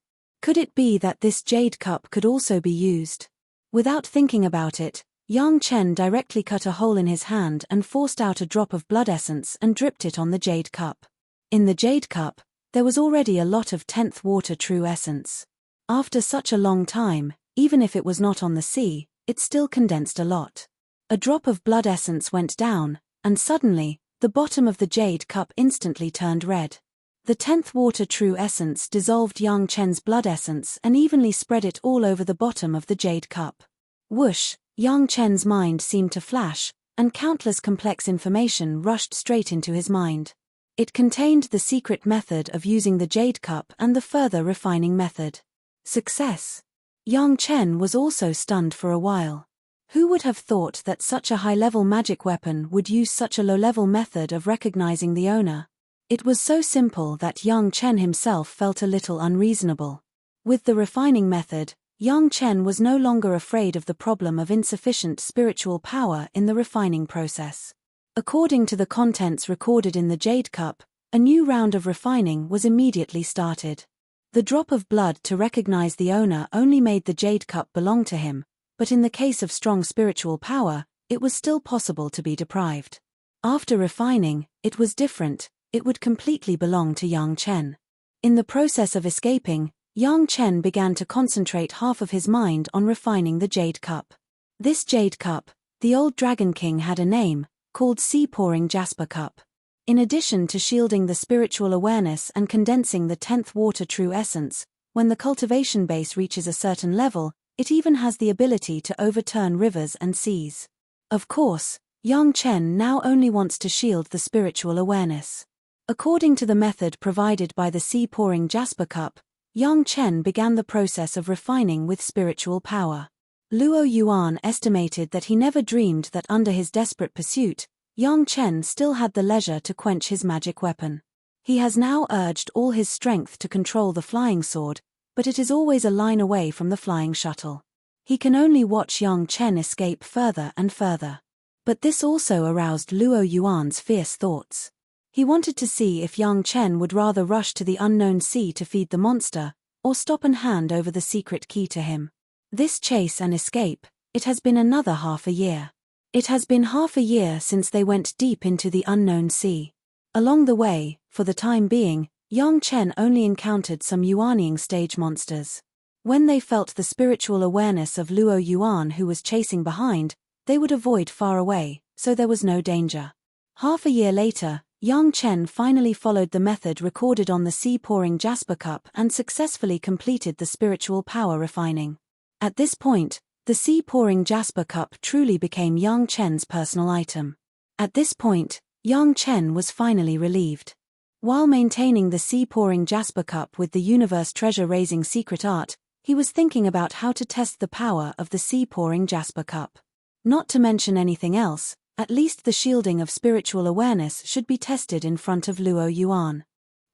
Could it be that this jade cup could also be used? Without thinking about it, Yang Chen directly cut a hole in his hand and forced out a drop of blood essence and dripped it on the jade cup. In the jade cup, there was already a lot of 10th water true essence. After such a long time, even if it was not on the sea, it still condensed a lot. A drop of blood essence went down, and suddenly, the bottom of the jade cup instantly turned red. The 10th water true essence dissolved Yang Chen's blood essence and evenly spread it all over the bottom of the jade cup. Whoosh, Yang Chen's mind seemed to flash, and countless complex information rushed straight into his mind. It contained the secret method of using the jade cup and the further refining method. Success! Yang Chen was also stunned for a while. Who would have thought that such a high-level magic weapon would use such a low-level method of recognizing the owner? It was so simple that Yang Chen himself felt a little unreasonable. With the refining method, Yang Chen was no longer afraid of the problem of insufficient spiritual power in the refining process. According to the contents recorded in the jade cup, a new round of refining was immediately started. The drop of blood to recognize the owner only made the jade cup belong to him, but in the case of strong spiritual power, it was still possible to be deprived. After refining, it was different, it would completely belong to Yang Chen. In the process of escaping, Yang Chen began to concentrate half of his mind on refining the Jade Cup. This Jade Cup, the old Dragon King had a name, called Sea-Pouring Jasper Cup. In addition to shielding the spiritual awareness and condensing the 10th water true essence, when the cultivation base reaches a certain level, it even has the ability to overturn rivers and seas. Of course, Yang Chen now only wants to shield the spiritual awareness. According to the method provided by the Sea-Pouring Jasper Cup, Yang Chen began the process of refining with spiritual power. Luo Yuan estimated that he never dreamed that under his desperate pursuit, Yang Chen still had the leisure to quench his magic weapon. He has now urged all his strength to control the flying sword, but it is always a line away from the flying shuttle. He can only watch Yang Chen escape further and further. But this also aroused Luo Yuan's fierce thoughts. He wanted to see if Yang Chen would rather rush to the unknown sea to feed the monster, or stop and hand over the secret key to him. This chase and escape, it has been another half a year. It has been half a year since they went deep into the unknown sea. Along the way, for the time being, Yang Chen only encountered some Yuanying stage monsters. When they felt the spiritual awareness of Luo Yuan who was chasing behind, they would avoid far away, so there was no danger. Half a year later, Yang Chen finally followed the method recorded on the Sea-Pouring Jasper Cup and successfully completed the spiritual power refining. At this point, the Sea-Pouring Jasper Cup truly became Yang Chen's personal item. At this point, Yang Chen was finally relieved. While maintaining the Sea-Pouring Jasper Cup with the universe treasure-raising secret art, he was thinking about how to test the power of the Sea-Pouring Jasper Cup. Not to mention anything else, at least the shielding of spiritual awareness should be tested in front of Luo Yuan.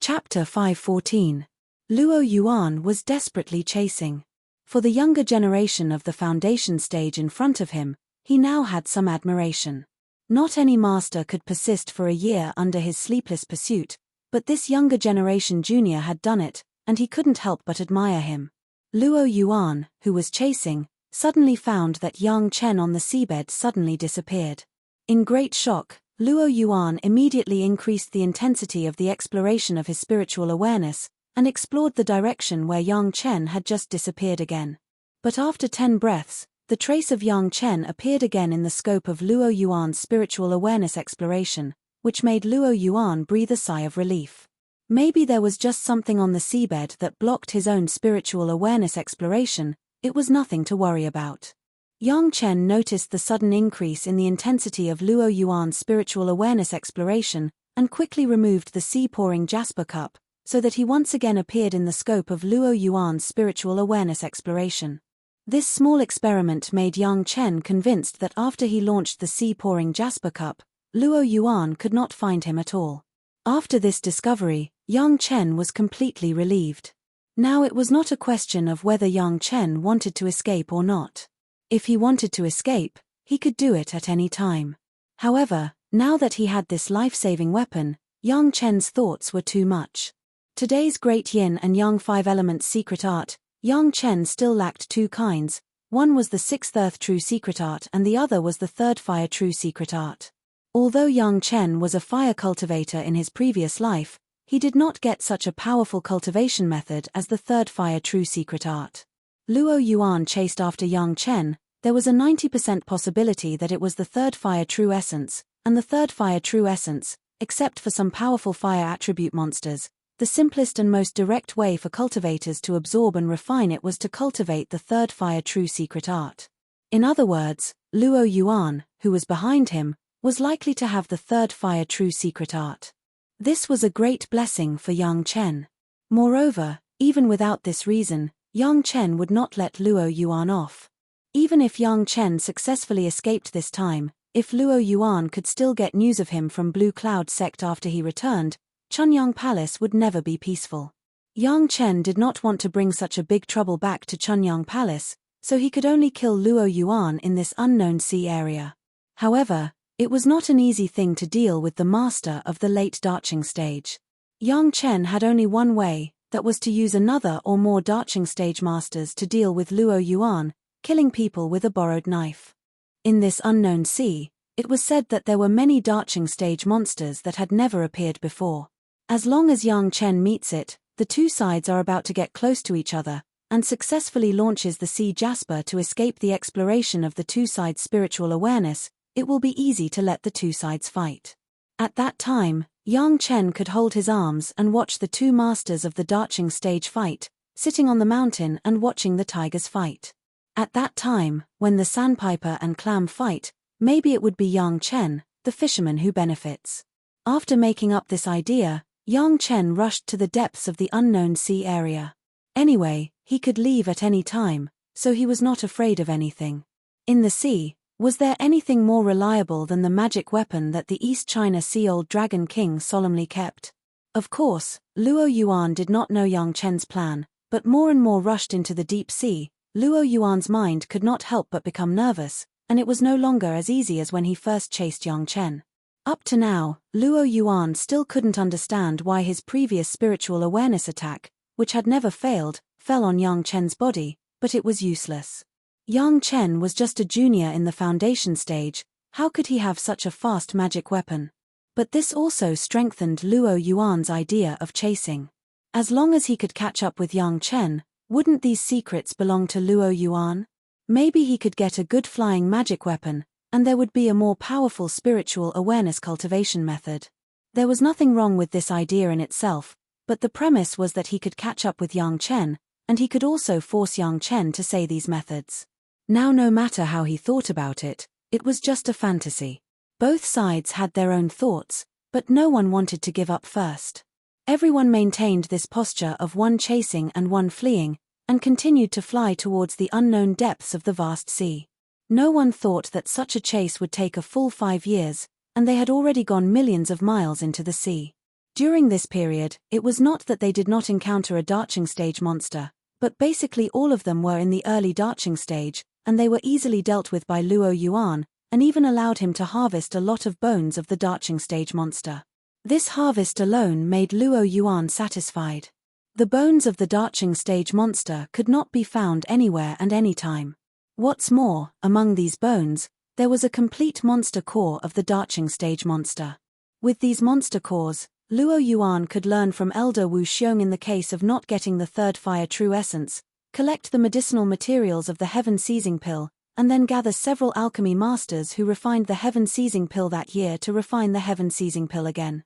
Chapter 514. Luo Yuan was desperately chasing. For the younger generation of the foundation stage in front of him, he now had some admiration. Not any master could persist for a year under his sleepless pursuit, but this younger generation junior had done it, and he couldn't help but admire him. Luo Yuan, who was chasing, suddenly found that Yang Chen on the seabed suddenly disappeared. In great shock, Luo Yuan immediately increased the intensity of the exploration of his spiritual awareness, and explored the direction where Yang Chen had just disappeared again. But after 10 breaths, the trace of Yang Chen appeared again in the scope of Luo Yuan's spiritual awareness exploration, which made Luo Yuan breathe a sigh of relief. Maybe there was just something on the seabed that blocked his own spiritual awareness exploration, it was nothing to worry about. Yang Chen noticed the sudden increase in the intensity of Luo Yuan's spiritual awareness exploration, and quickly removed the Sea-Pouring Jasper Cup, so that he once again appeared in the scope of Luo Yuan's spiritual awareness exploration. This small experiment made Yang Chen convinced that after he launched the Sea-Pouring Jasper Cup, Luo Yuan could not find him at all. After this discovery, Yang Chen was completely relieved. Now it was not a question of whether Yang Chen wanted to escape or not. If he wanted to escape, he could do it at any time. However, now that he had this life-saving weapon, Yang Chen's thoughts were too much. Today's Great Yin and Yang 5 Elements secret art, Yang Chen still lacked 2 kinds, one was the 6th Earth True Secret Art and the other was the 3rd Fire True Secret Art. Although Yang Chen was a fire cultivator in his previous life, he did not get such a powerful cultivation method as the 3rd Fire True Secret Art. Luo Yuan chased after Yang Chen, there was a 90% possibility that it was the 3rd Fire True Essence, and the 3rd Fire True Essence, except for some powerful fire attribute monsters, the simplest and most direct way for cultivators to absorb and refine it was to cultivate the 3rd Fire True Secret Art. In other words, Luo Yuan, who was behind him, was likely to have the 3rd Fire True Secret Art. This was a great blessing for Yang Chen. Moreover, even without this reason, Yang Chen would not let Luo Yuan off. Even if Yang Chen successfully escaped this time, if Luo Yuan could still get news of him from Blue Cloud Sect after he returned, Chunyang Palace would never be peaceful. Yang Chen did not want to bring such a big trouble back to Chunyang Palace, so he could only kill Luo Yuan in this unknown sea area. However, it was not an easy thing to deal with the master of the late Darching stage. Yang Chen had only one way, that was to use another or more Darching stage masters to deal with Luo Yuan, killing people with a borrowed knife. In this unknown sea, it was said that there were many Darching stage monsters that had never appeared before. As long as Yang Chen meets it, the two sides are about to get close to each other, and successfully launches the Sea Jasper to escape the exploration of the two sides' spiritual awareness, it will be easy to let the two sides fight. At that time, Yang Chen could hold his arms and watch the two masters of the Darching stage fight, sitting on the mountain and watching the tigers fight. At that time, when the sandpiper and clam fight, maybe it would be Yang Chen, the fisherman, who benefits. After making up this idea, Yang Chen rushed to the depths of the unknown sea area. Anyway, he could leave at any time, so he was not afraid of anything. In the sea, was there anything more reliable than the magic weapon that the East China Sea Old Dragon King solemnly kept? Of course, Luo Yuan did not know Yang Chen's plan, but more and more rushed into the deep sea. Luo Yuan's mind could not help but become nervous, and it was no longer as easy as when he first chased Yang Chen. Up to now, Luo Yuan still couldn't understand why his previous spiritual awareness attack, which had never failed, fell on Yang Chen's body, but it was useless. Yang Chen was just a junior in the foundation stage, how could he have such a fast magic weapon? But this also strengthened Luo Yuan's idea of chasing. As long as he could catch up with Yang Chen, wouldn't these secrets belong to Luo Yuan? Maybe he could get a good flying magic weapon, and there would be a more powerful spiritual awareness cultivation method. There was nothing wrong with this idea in itself, but the premise was that he could catch up with Yang Chen, and he could also force Yang Chen to say these methods. Now, no matter how he thought about it, it was just a fantasy. Both sides had their own thoughts, but no one wanted to give up first. Everyone maintained this posture of one chasing and one fleeing, and continued to fly towards the unknown depths of the vast sea. No one thought that such a chase would take a full 5 years, and they had already gone millions of miles into the sea. During this period, it was not that they did not encounter a Darching stage monster, but basically all of them were in the early Darching stage, and they were easily dealt with by Luo Yuan, and even allowed him to harvest a lot of bones of the Darching stage monster. This harvest alone made Luo Yuan satisfied. The bones of the Darching stage monster could not be found anywhere and anytime. What's more, among these bones, there was a complete monster core of the Darching stage monster. With these monster cores, Luo Yuan could learn from Elder Wu Xiong in the case of not getting the third fire true essence, collect the medicinal materials of the heaven seizing pill, and then gather several alchemy masters who refined the heaven seizing pill that year to refine the heaven seizing pill again.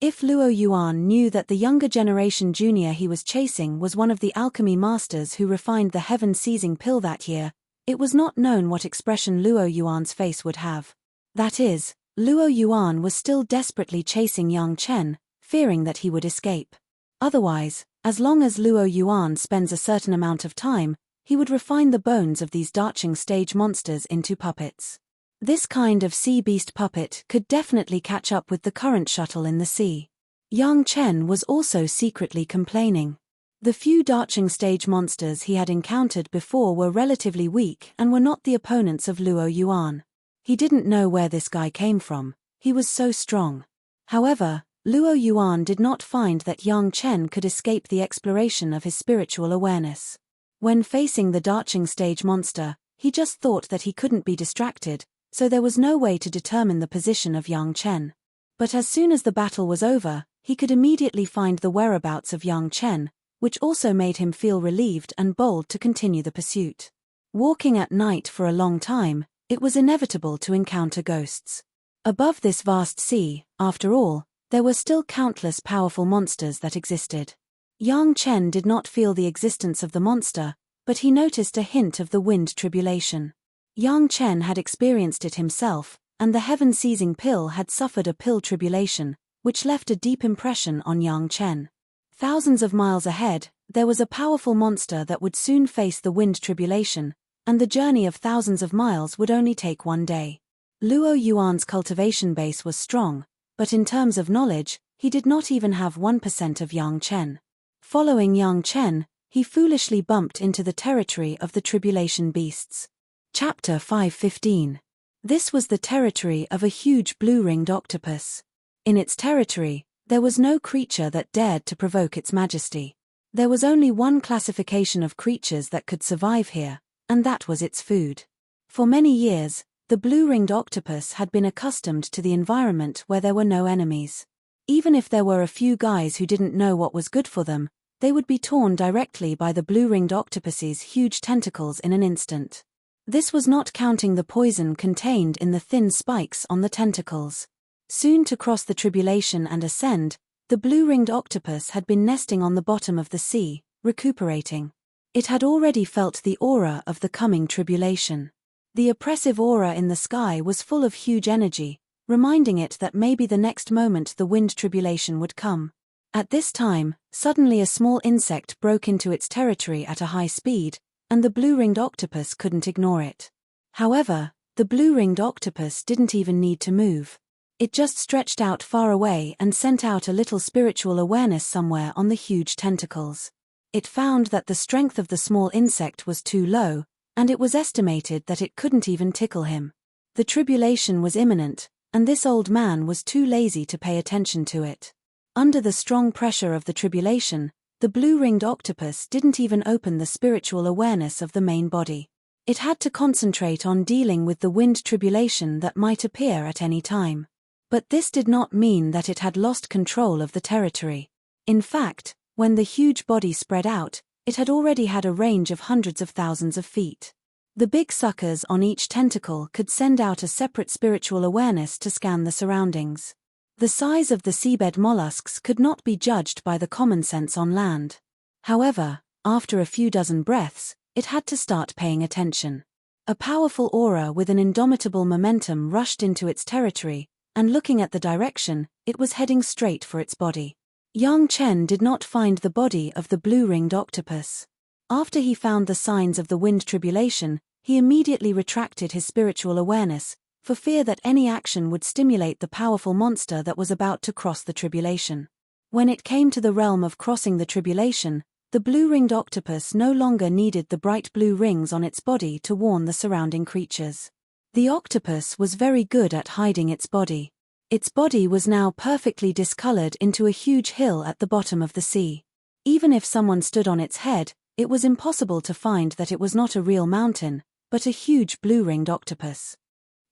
If Luo Yuan knew that the younger generation junior he was chasing was one of the alchemy masters who refined the heaven seizing pill that year, it was not known what expression Luo Yuan's face would have. That is, Luo Yuan was still desperately chasing Yang Chen, fearing that he would escape. Otherwise, as long as Luo Yuan spends a certain amount of time, he would refine the bones of these Darching stage monsters into puppets. This kind of sea beast puppet could definitely catch up with the current shuttle in the sea. Yang Chen was also secretly complaining. The few Darching stage monsters he had encountered before were relatively weak and were not the opponents of Luo Yuan. He didn't know where this guy came from, he was so strong. However, Luo Yuan did not find that Yang Chen could escape the exploration of his spiritual awareness. When facing the Darching stage monster, he just thought that he couldn't be distracted, so there was no way to determine the position of Yang Chen. But as soon as the battle was over, he could immediately find the whereabouts of Yang Chen, which also made him feel relieved and bold to continue the pursuit. Walking at night for a long time, it was inevitable to encounter ghosts. Above this vast sea, after all, there were still countless powerful monsters that existed. Yang Chen did not feel the existence of the monster, but he noticed a hint of the wind tribulation. Yang Chen had experienced it himself, and the heaven seizing pill had suffered a pill tribulation, which left a deep impression on Yang Chen. Thousands of miles ahead, there was a powerful monster that would soon face the wind tribulation, and the journey of thousands of miles would only take 1 day. Luo Yuan's cultivation base was strong, but in terms of knowledge, he did not even have 1% of Yang Chen. Following Yang Chen, he foolishly bumped into the territory of the tribulation beasts. Chapter 5:15. This was the territory of a huge blue-ringed octopus. In its territory, there was no creature that dared to provoke its majesty. There was only one classification of creatures that could survive here, and that was its food. For many years, the blue-ringed octopus had been accustomed to the environment where there were no enemies. Even if there were a few guys who didn't know what was good for them, they would be torn directly by the blue-ringed octopus's huge tentacles in an instant. This was not counting the poison contained in the thin spikes on the tentacles. Soon to cross the tribulation and ascend, the blue-ringed octopus had been nesting on the bottom of the sea, recuperating. It had already felt the aura of the coming tribulation. The oppressive aura in the sky was full of huge energy, reminding it that maybe the next moment the wind tribulation would come. At this time, suddenly a small insect broke into its territory at a high speed, and the blue-ringed octopus couldn't ignore it. However, the blue-ringed octopus didn't even need to move. It just stretched out far away and sent out a little spiritual awareness somewhere on the huge tentacles. It found that the strength of the small insect was too low, and it was estimated that it couldn't even tickle him. The tribulation was imminent, and this old man was too lazy to pay attention to it. Under the strong pressure of the tribulation, the blue-ringed octopus didn't even open the spiritual awareness of the main body. It had to concentrate on dealing with the wind tribulation that might appear at any time. But this did not mean that it had lost control of the territory. In fact, when the huge body spread out, it had already had a range of hundreds of thousands of feet. The big suckers on each tentacle could send out a separate spiritual awareness to scan the surroundings. The size of the seabed mollusks could not be judged by the common sense on land. However, after a few dozen breaths, it had to start paying attention. A powerful aura with an indomitable momentum rushed into its territory, and looking at the direction, it was heading straight for its body. Yang Chen did not find the body of the blue-ringed octopus. After he found the signs of the wind tribulation, he immediately retracted his spiritual awareness, for fear that any action would stimulate the powerful monster that was about to cross the tribulation. When it came to the realm of crossing the tribulation, the blue-ringed octopus no longer needed the bright blue rings on its body to warn the surrounding creatures. The octopus was very good at hiding its body. Its body was now perfectly discolored into a huge hill at the bottom of the sea. Even if someone stood on its head, it was impossible to find that it was not a real mountain, but a huge blue-ringed octopus.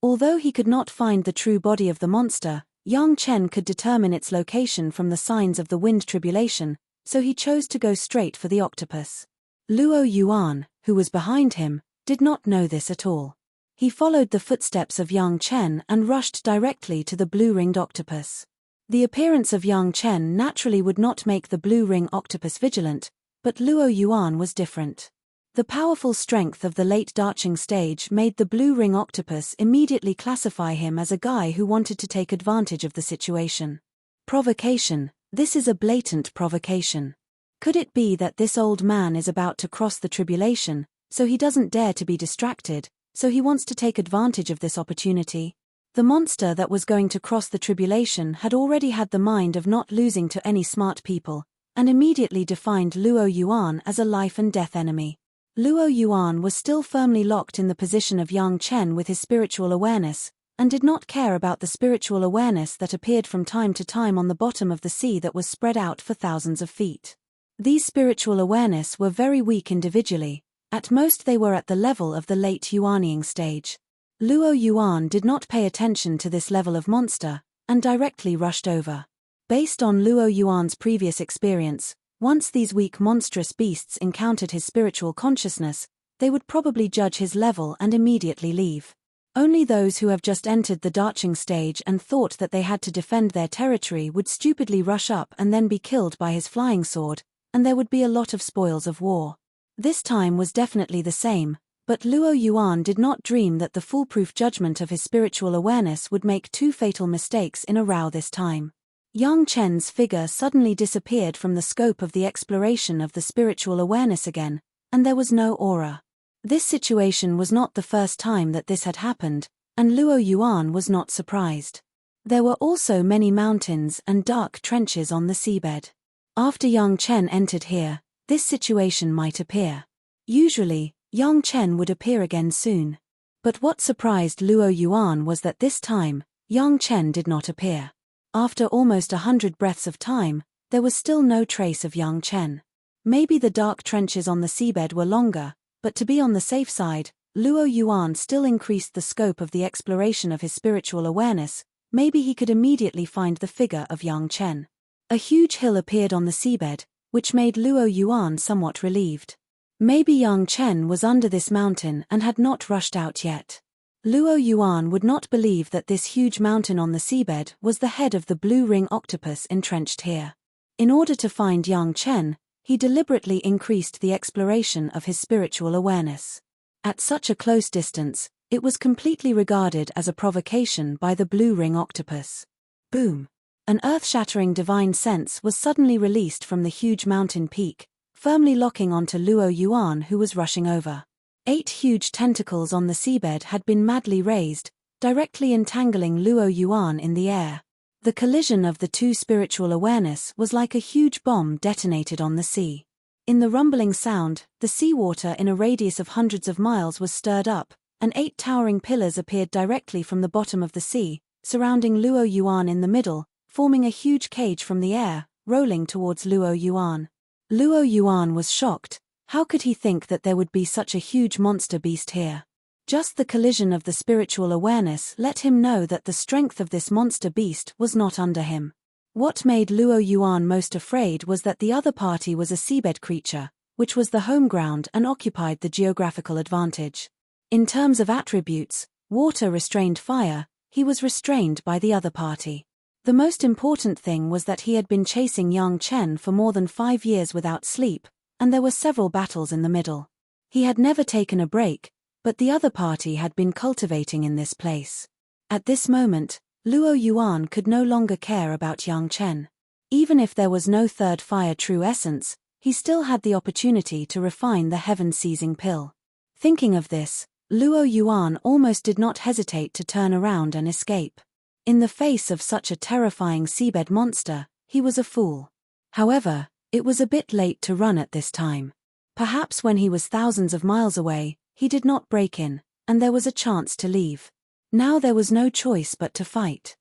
Although he could not find the true body of the monster, Yang Chen could determine its location from the signs of the wind tribulation, so he chose to go straight for the octopus. Luo Yuan, who was behind him, did not know this at all. He followed the footsteps of Yang Chen and rushed directly to the blue-ringed octopus. The appearance of Yang Chen naturally would not make the blue-ring octopus vigilant, but Luo Yuan was different. The powerful strength of the late darching stage made the blue-ring octopus immediately classify him as a guy who wanted to take advantage of the situation. Provocation. This is a blatant provocation. Could it be that this old man is about to cross the tribulation, so he doesn't dare to be distracted, so he wants to take advantage of this opportunity? The monster that was going to cross the tribulation had already had the mind of not losing to any smart people, and immediately defined Luo Yuan as a life-and-death enemy. Luo Yuan was still firmly locked in the position of Yang Chen with his spiritual awareness, and did not care about the spiritual awareness that appeared from time to time on the bottom of the sea that was spread out for thousands of feet. These spiritual awareness were very weak individually. At most they were at the level of the late Yuanying stage. Luo Yuan did not pay attention to this level of monster, and directly rushed over. Based on Luo Yuan's previous experience, once these weak monstrous beasts encountered his spiritual consciousness, they would probably judge his level and immediately leave. Only those who have just entered the darching stage and thought that they had to defend their territory would stupidly rush up and then be killed by his flying sword, and there would be a lot of spoils of war. This time was definitely the same, but Luo Yuan did not dream that the foolproof judgment of his spiritual awareness would make two fatal mistakes in a row this time. Yang Chen's figure suddenly disappeared from the scope of the exploration of the spiritual awareness again, and there was no aura. This situation was not the first time that this had happened, and Luo Yuan was not surprised. There were also many mountains and dark trenches on the seabed. After Yang Chen entered here, this situation might appear. Usually, Yang Chen would appear again soon. But what surprised Luo Yuan was that this time, Yang Chen did not appear. After almost 100 breaths of time, there was still no trace of Yang Chen. Maybe the dark trenches on the seabed were longer, But to be on the safe side, Luo Yuan still increased the scope of the exploration of his spiritual awareness. Maybe he could immediately find the figure of Yang Chen. A huge hill appeared on the seabed, which made Luo Yuan somewhat relieved. Maybe Yang Chen was under this mountain and had not rushed out yet. Luo Yuan would not believe that this huge mountain on the seabed was the head of the blue ring octopus entrenched here. In order to find Yang Chen, he deliberately increased the exploration of his spiritual awareness. At such a close distance, it was completely regarded as a provocation by the blue ring octopus. Boom! An earth-shattering divine sense was suddenly released from the huge mountain peak, firmly locking onto Luo Yuan, who was rushing over. 8 huge tentacles on the seabed had been madly raised, directly entangling Luo Yuan in the air. The collision of the two spiritual awareness was like a huge bomb detonated on the sea. In the rumbling sound, the seawater in a radius of hundreds of miles was stirred up, and 8 towering pillars appeared directly from the bottom of the sea, surrounding Luo Yuan in the middle, forming a huge cage from the air, rolling towards Luo Yuan. Luo Yuan was shocked. How could he think that there would be such a huge monster beast here? Just the collision of the spiritual awareness let him know that the strength of this monster beast was not under him. What made Luo Yuan most afraid was that the other party was a seabed creature, which was the home ground and occupied the geographical advantage. In terms of attributes, water restrained fire, he was restrained by the other party. The most important thing was that he had been chasing Yang Chen for more than 5 years without sleep, and there were several battles in the middle. He had never taken a break, but the other party had been cultivating in this place. At this moment, Luo Yuan could no longer care about Yang Chen. Even if there was no third fire true essence, he still had the opportunity to refine the heaven-seizing pill. Thinking of this, Luo Yuan almost did not hesitate to turn around and escape. In the face of such a terrifying seabed monster, he was a fool. However, it was a bit late to run at this time. Perhaps when he was thousands of miles away, he did not break in, and there was a chance to leave. Now there was no choice but to fight.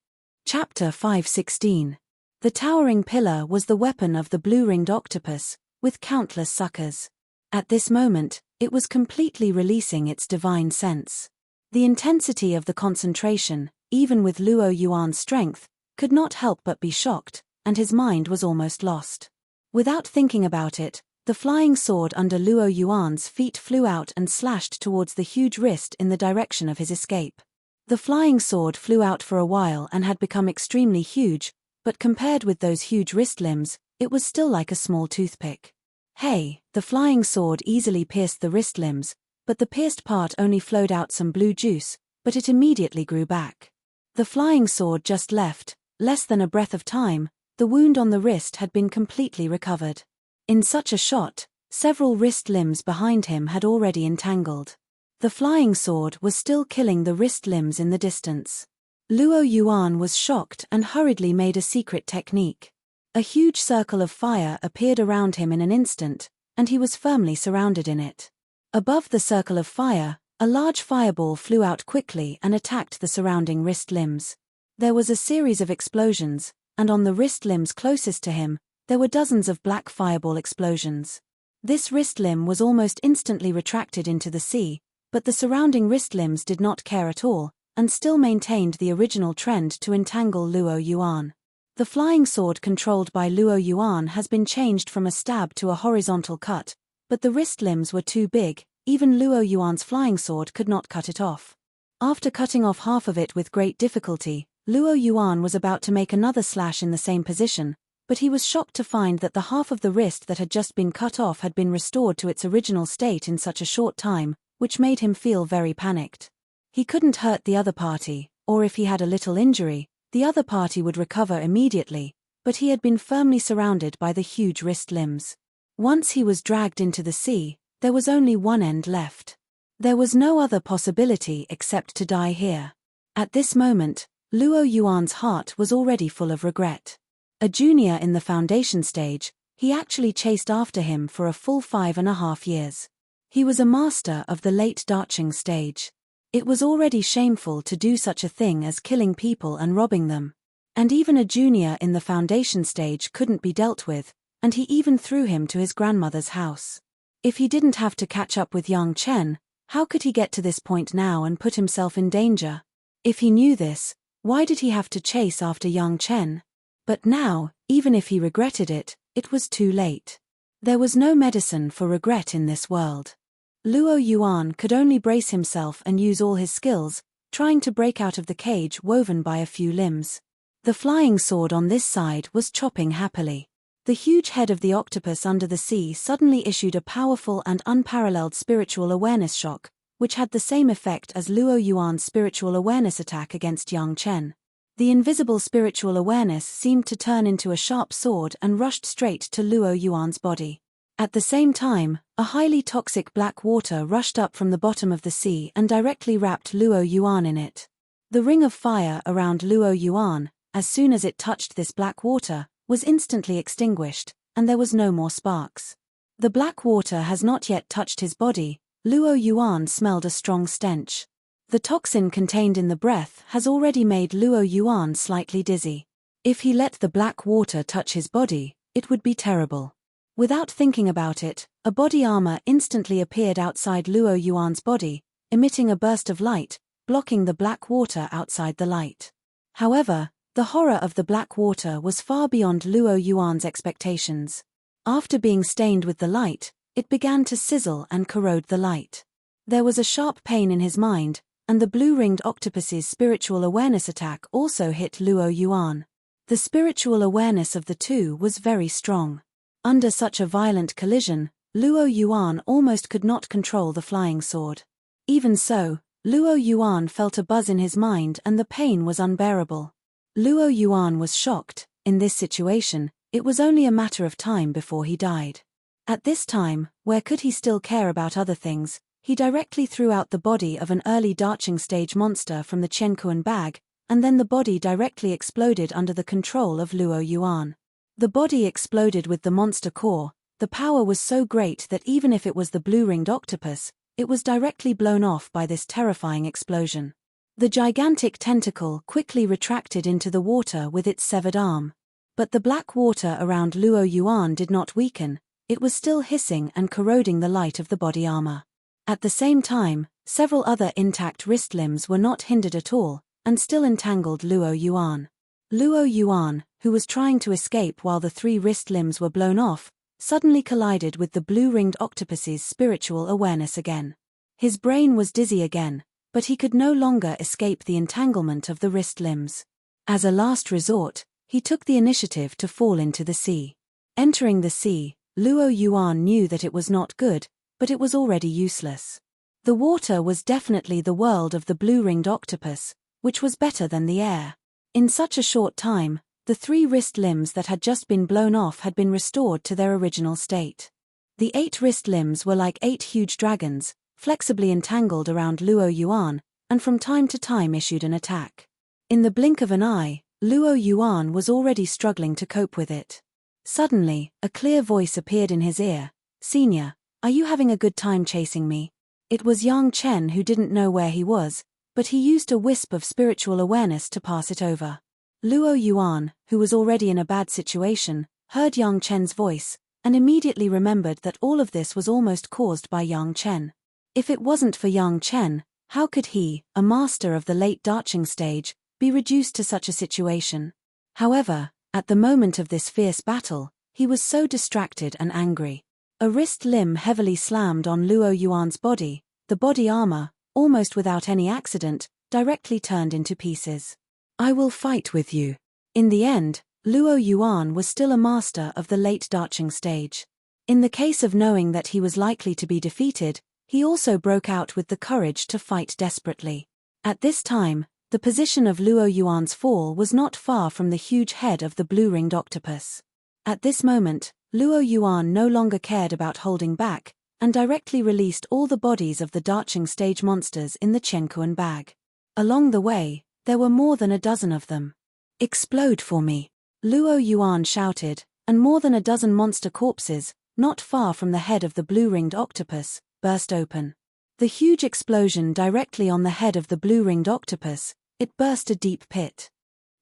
Chapter 5:16. The towering pillar was the weapon of the blue-ringed octopus, with countless suckers. At this moment, it was completely releasing its divine sense. The intensity of the concentration, even with Luo Yuan's strength, could not help but be shocked, and his mind was almost lost. Without thinking about it, the flying sword under Luo Yuan's feet flew out and slashed towards the huge wrist in the direction of his escape. The flying sword flew out for a while and had become extremely huge, but compared with those huge wrist limbs, it was still like a small toothpick. Hey, the flying sword easily pierced the wrist limbs, but the pierced part only flowed out some blue juice, but it immediately grew back. The flying sword just left, less than a breath of time, the wound on the wrist had been completely recovered. In such a shot, several wrist limbs behind him had already entangled. The flying sword was still killing the wrist limbs in the distance. Luo Yuan was shocked and hurriedly made a secret technique. A huge circle of fire appeared around him in an instant, and he was firmly surrounded in it. Above the circle of fire, a large fireball flew out quickly and attacked the surrounding wrist limbs. There was a series of explosions, and on the wrist limbs closest to him, there were dozens of black fireball explosions. This wrist limb was almost instantly retracted into the sea, but the surrounding wrist limbs did not care at all, and still maintained the original trend to entangle Luo Yuan. The flying sword controlled by Luo Yuan has been changed from a stab to a horizontal cut, but the wrist limbs were too big, even Luo Yuan's flying sword could not cut it off. After cutting off half of it with great difficulty, Luo Yuan was about to make another slash in the same position, but he was shocked to find that the half of the wrist that had just been cut off had been restored to its original state in such a short time, which made him feel very panicked. He couldn't hurt the other party, or if he had a little injury, the other party would recover immediately, but he had been firmly surrounded by the huge wrist limbs. Once he was dragged into the sea, there was only one end left. There was no other possibility except to die here. At this moment, Luo Yuan's heart was already full of regret. A junior in the foundation stage, he actually chased after him for a full 5.5 years. He was a master of the late Darching stage. It was already shameful to do such a thing as killing people and robbing them. And even a junior in the foundation stage couldn't be dealt with, and he even threw him to his grandmother's house. If he didn't have to catch up with Yang Chen, how could he get to this point now and put himself in danger? If he knew this, why did he have to chase after Yang Chen? But now, even if he regretted it, it was too late. There was no medicine for regret in this world. Luo Yuan could only brace himself and use all his skills, trying to break out of the cage woven by a few limbs. The flying sword on this side was chopping happily. The huge head of the octopus under the sea suddenly issued a powerful and unparalleled spiritual awareness shock, which had the same effect as Luo Yuan's spiritual awareness attack against Yang Chen. The invisible spiritual awareness seemed to turn into a sharp sword and rushed straight to Luo Yuan's body. At the same time, a highly toxic black water rushed up from the bottom of the sea and directly wrapped Luo Yuan in it. The ring of fire around Luo Yuan, as soon as it touched this black water, was instantly extinguished, and there was no more sparks. The black water has not yet touched his body. Luo Yuan smelled a strong stench. The toxin contained in the breath has already made Luo Yuan slightly dizzy. If he let the black water touch his body, it would be terrible. Without thinking about it, a body armor instantly appeared outside Luo Yuan's body, emitting a burst of light, blocking the black water outside the light. However, the horror of the black water was far beyond Luo Yuan's expectations. After being stained with the light, it began to sizzle and corrode the light. There was a sharp pain in his mind, and the blue-ringed octopus's spiritual awareness attack also hit Luo Yuan. The spiritual awareness of the two was very strong. Under such a violent collision, Luo Yuan almost could not control the flying sword. Even so, Luo Yuan felt a buzz in his mind and the pain was unbearable. Luo Yuan was shocked. In this situation, it was only a matter of time before he died. At this time, where could he still care about other things, he directly threw out the body of an early darching stage monster from the Qianquan bag, and then the body directly exploded under the control of Luo Yuan. The body exploded with the monster core. The power was so great that even if it was the blue-ringed octopus, it was directly blown off by this terrifying explosion. The gigantic tentacle quickly retracted into the water with its severed arm. But the black water around Luo Yuan did not weaken, it was still hissing and corroding the light of the body armor. At the same time, several other intact wrist limbs were not hindered at all, and still entangled Luo Yuan. Luo Yuan, who was trying to escape while the 3 wrist limbs were blown off, suddenly collided with the blue-ringed octopus's spiritual awareness again. His brain was dizzy again, but he could no longer escape the entanglement of the wrist limbs. As a last resort, he took the initiative to fall into the sea. Entering the sea, Luo Yuan knew that it was not good, but it was already useless. The water was definitely the world of the blue-ringed octopus, which was better than the air. In such a short time, the 3 wrist limbs that had just been blown off had been restored to their original state. The 8 wrist limbs were like 8 huge dragons, flexibly entangled around Luo Yuan, and from time to time issued an attack. In the blink of an eye, Luo Yuan was already struggling to cope with it. Suddenly, a clear voice appeared in his ear. "Senior, are you having a good time chasing me?" It was Yang Chen, who didn't know where he was, but he used a wisp of spiritual awareness to pass it over. Luo Yuan, who was already in a bad situation, heard Yang Chen's voice, and immediately remembered that all of this was almost caused by Yang Chen. If it wasn't for Yang Chen, how could he, a master of the late darching stage, be reduced to such a situation? However, at the moment of this fierce battle, he was so distracted and angry. A wrist limb heavily slammed on Luo Yuan's body. The body armor, almost without any accident, directly turned into pieces. "I will fight with you." In the end, Luo Yuan was still a master of the late darching stage. In the case of knowing that he was likely to be defeated, he also broke out with the courage to fight desperately. At this time, the position of Luo Yuan's fall was not far from the huge head of the blue-ringed octopus. At this moment, Luo Yuan no longer cared about holding back, and directly released all the bodies of the darching stage monsters in the Qianquan bag. Along the way, there were more than a dozen of them. "Explode for me!" Luo Yuan shouted, and more than a dozen monster corpses, not far from the head of the blue-ringed octopus, burst open. The huge explosion directly on the head of the blue-ringed octopus, it burst a deep pit.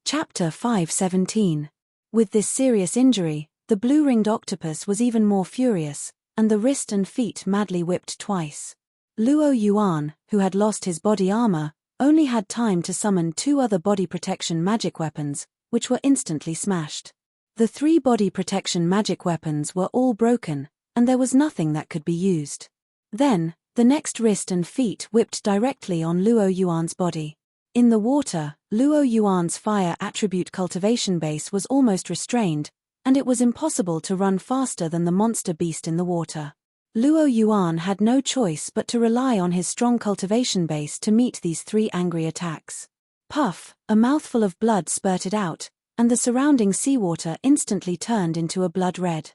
Chapter 517. With this serious injury, the blue-ringed octopus was even more furious. and the wrist and feet madly whipped twice. Luo Yuan, who had lost his body armor, only had time to summon 2 other body protection magic weapons, which were instantly smashed. The 3 body protection magic weapons were all broken, and there was nothing that could be used. Then, the next wrist and feet whipped directly on Luo Yuan's body. In the water, Luo Yuan's fire attribute cultivation base was almost restrained, and it was impossible to run faster than the monster beast in the water. Luo Yuan had no choice but to rely on his strong cultivation base to meet these 3 angry attacks. Puff, a mouthful of blood spurted out, and the surrounding seawater instantly turned into a blood red.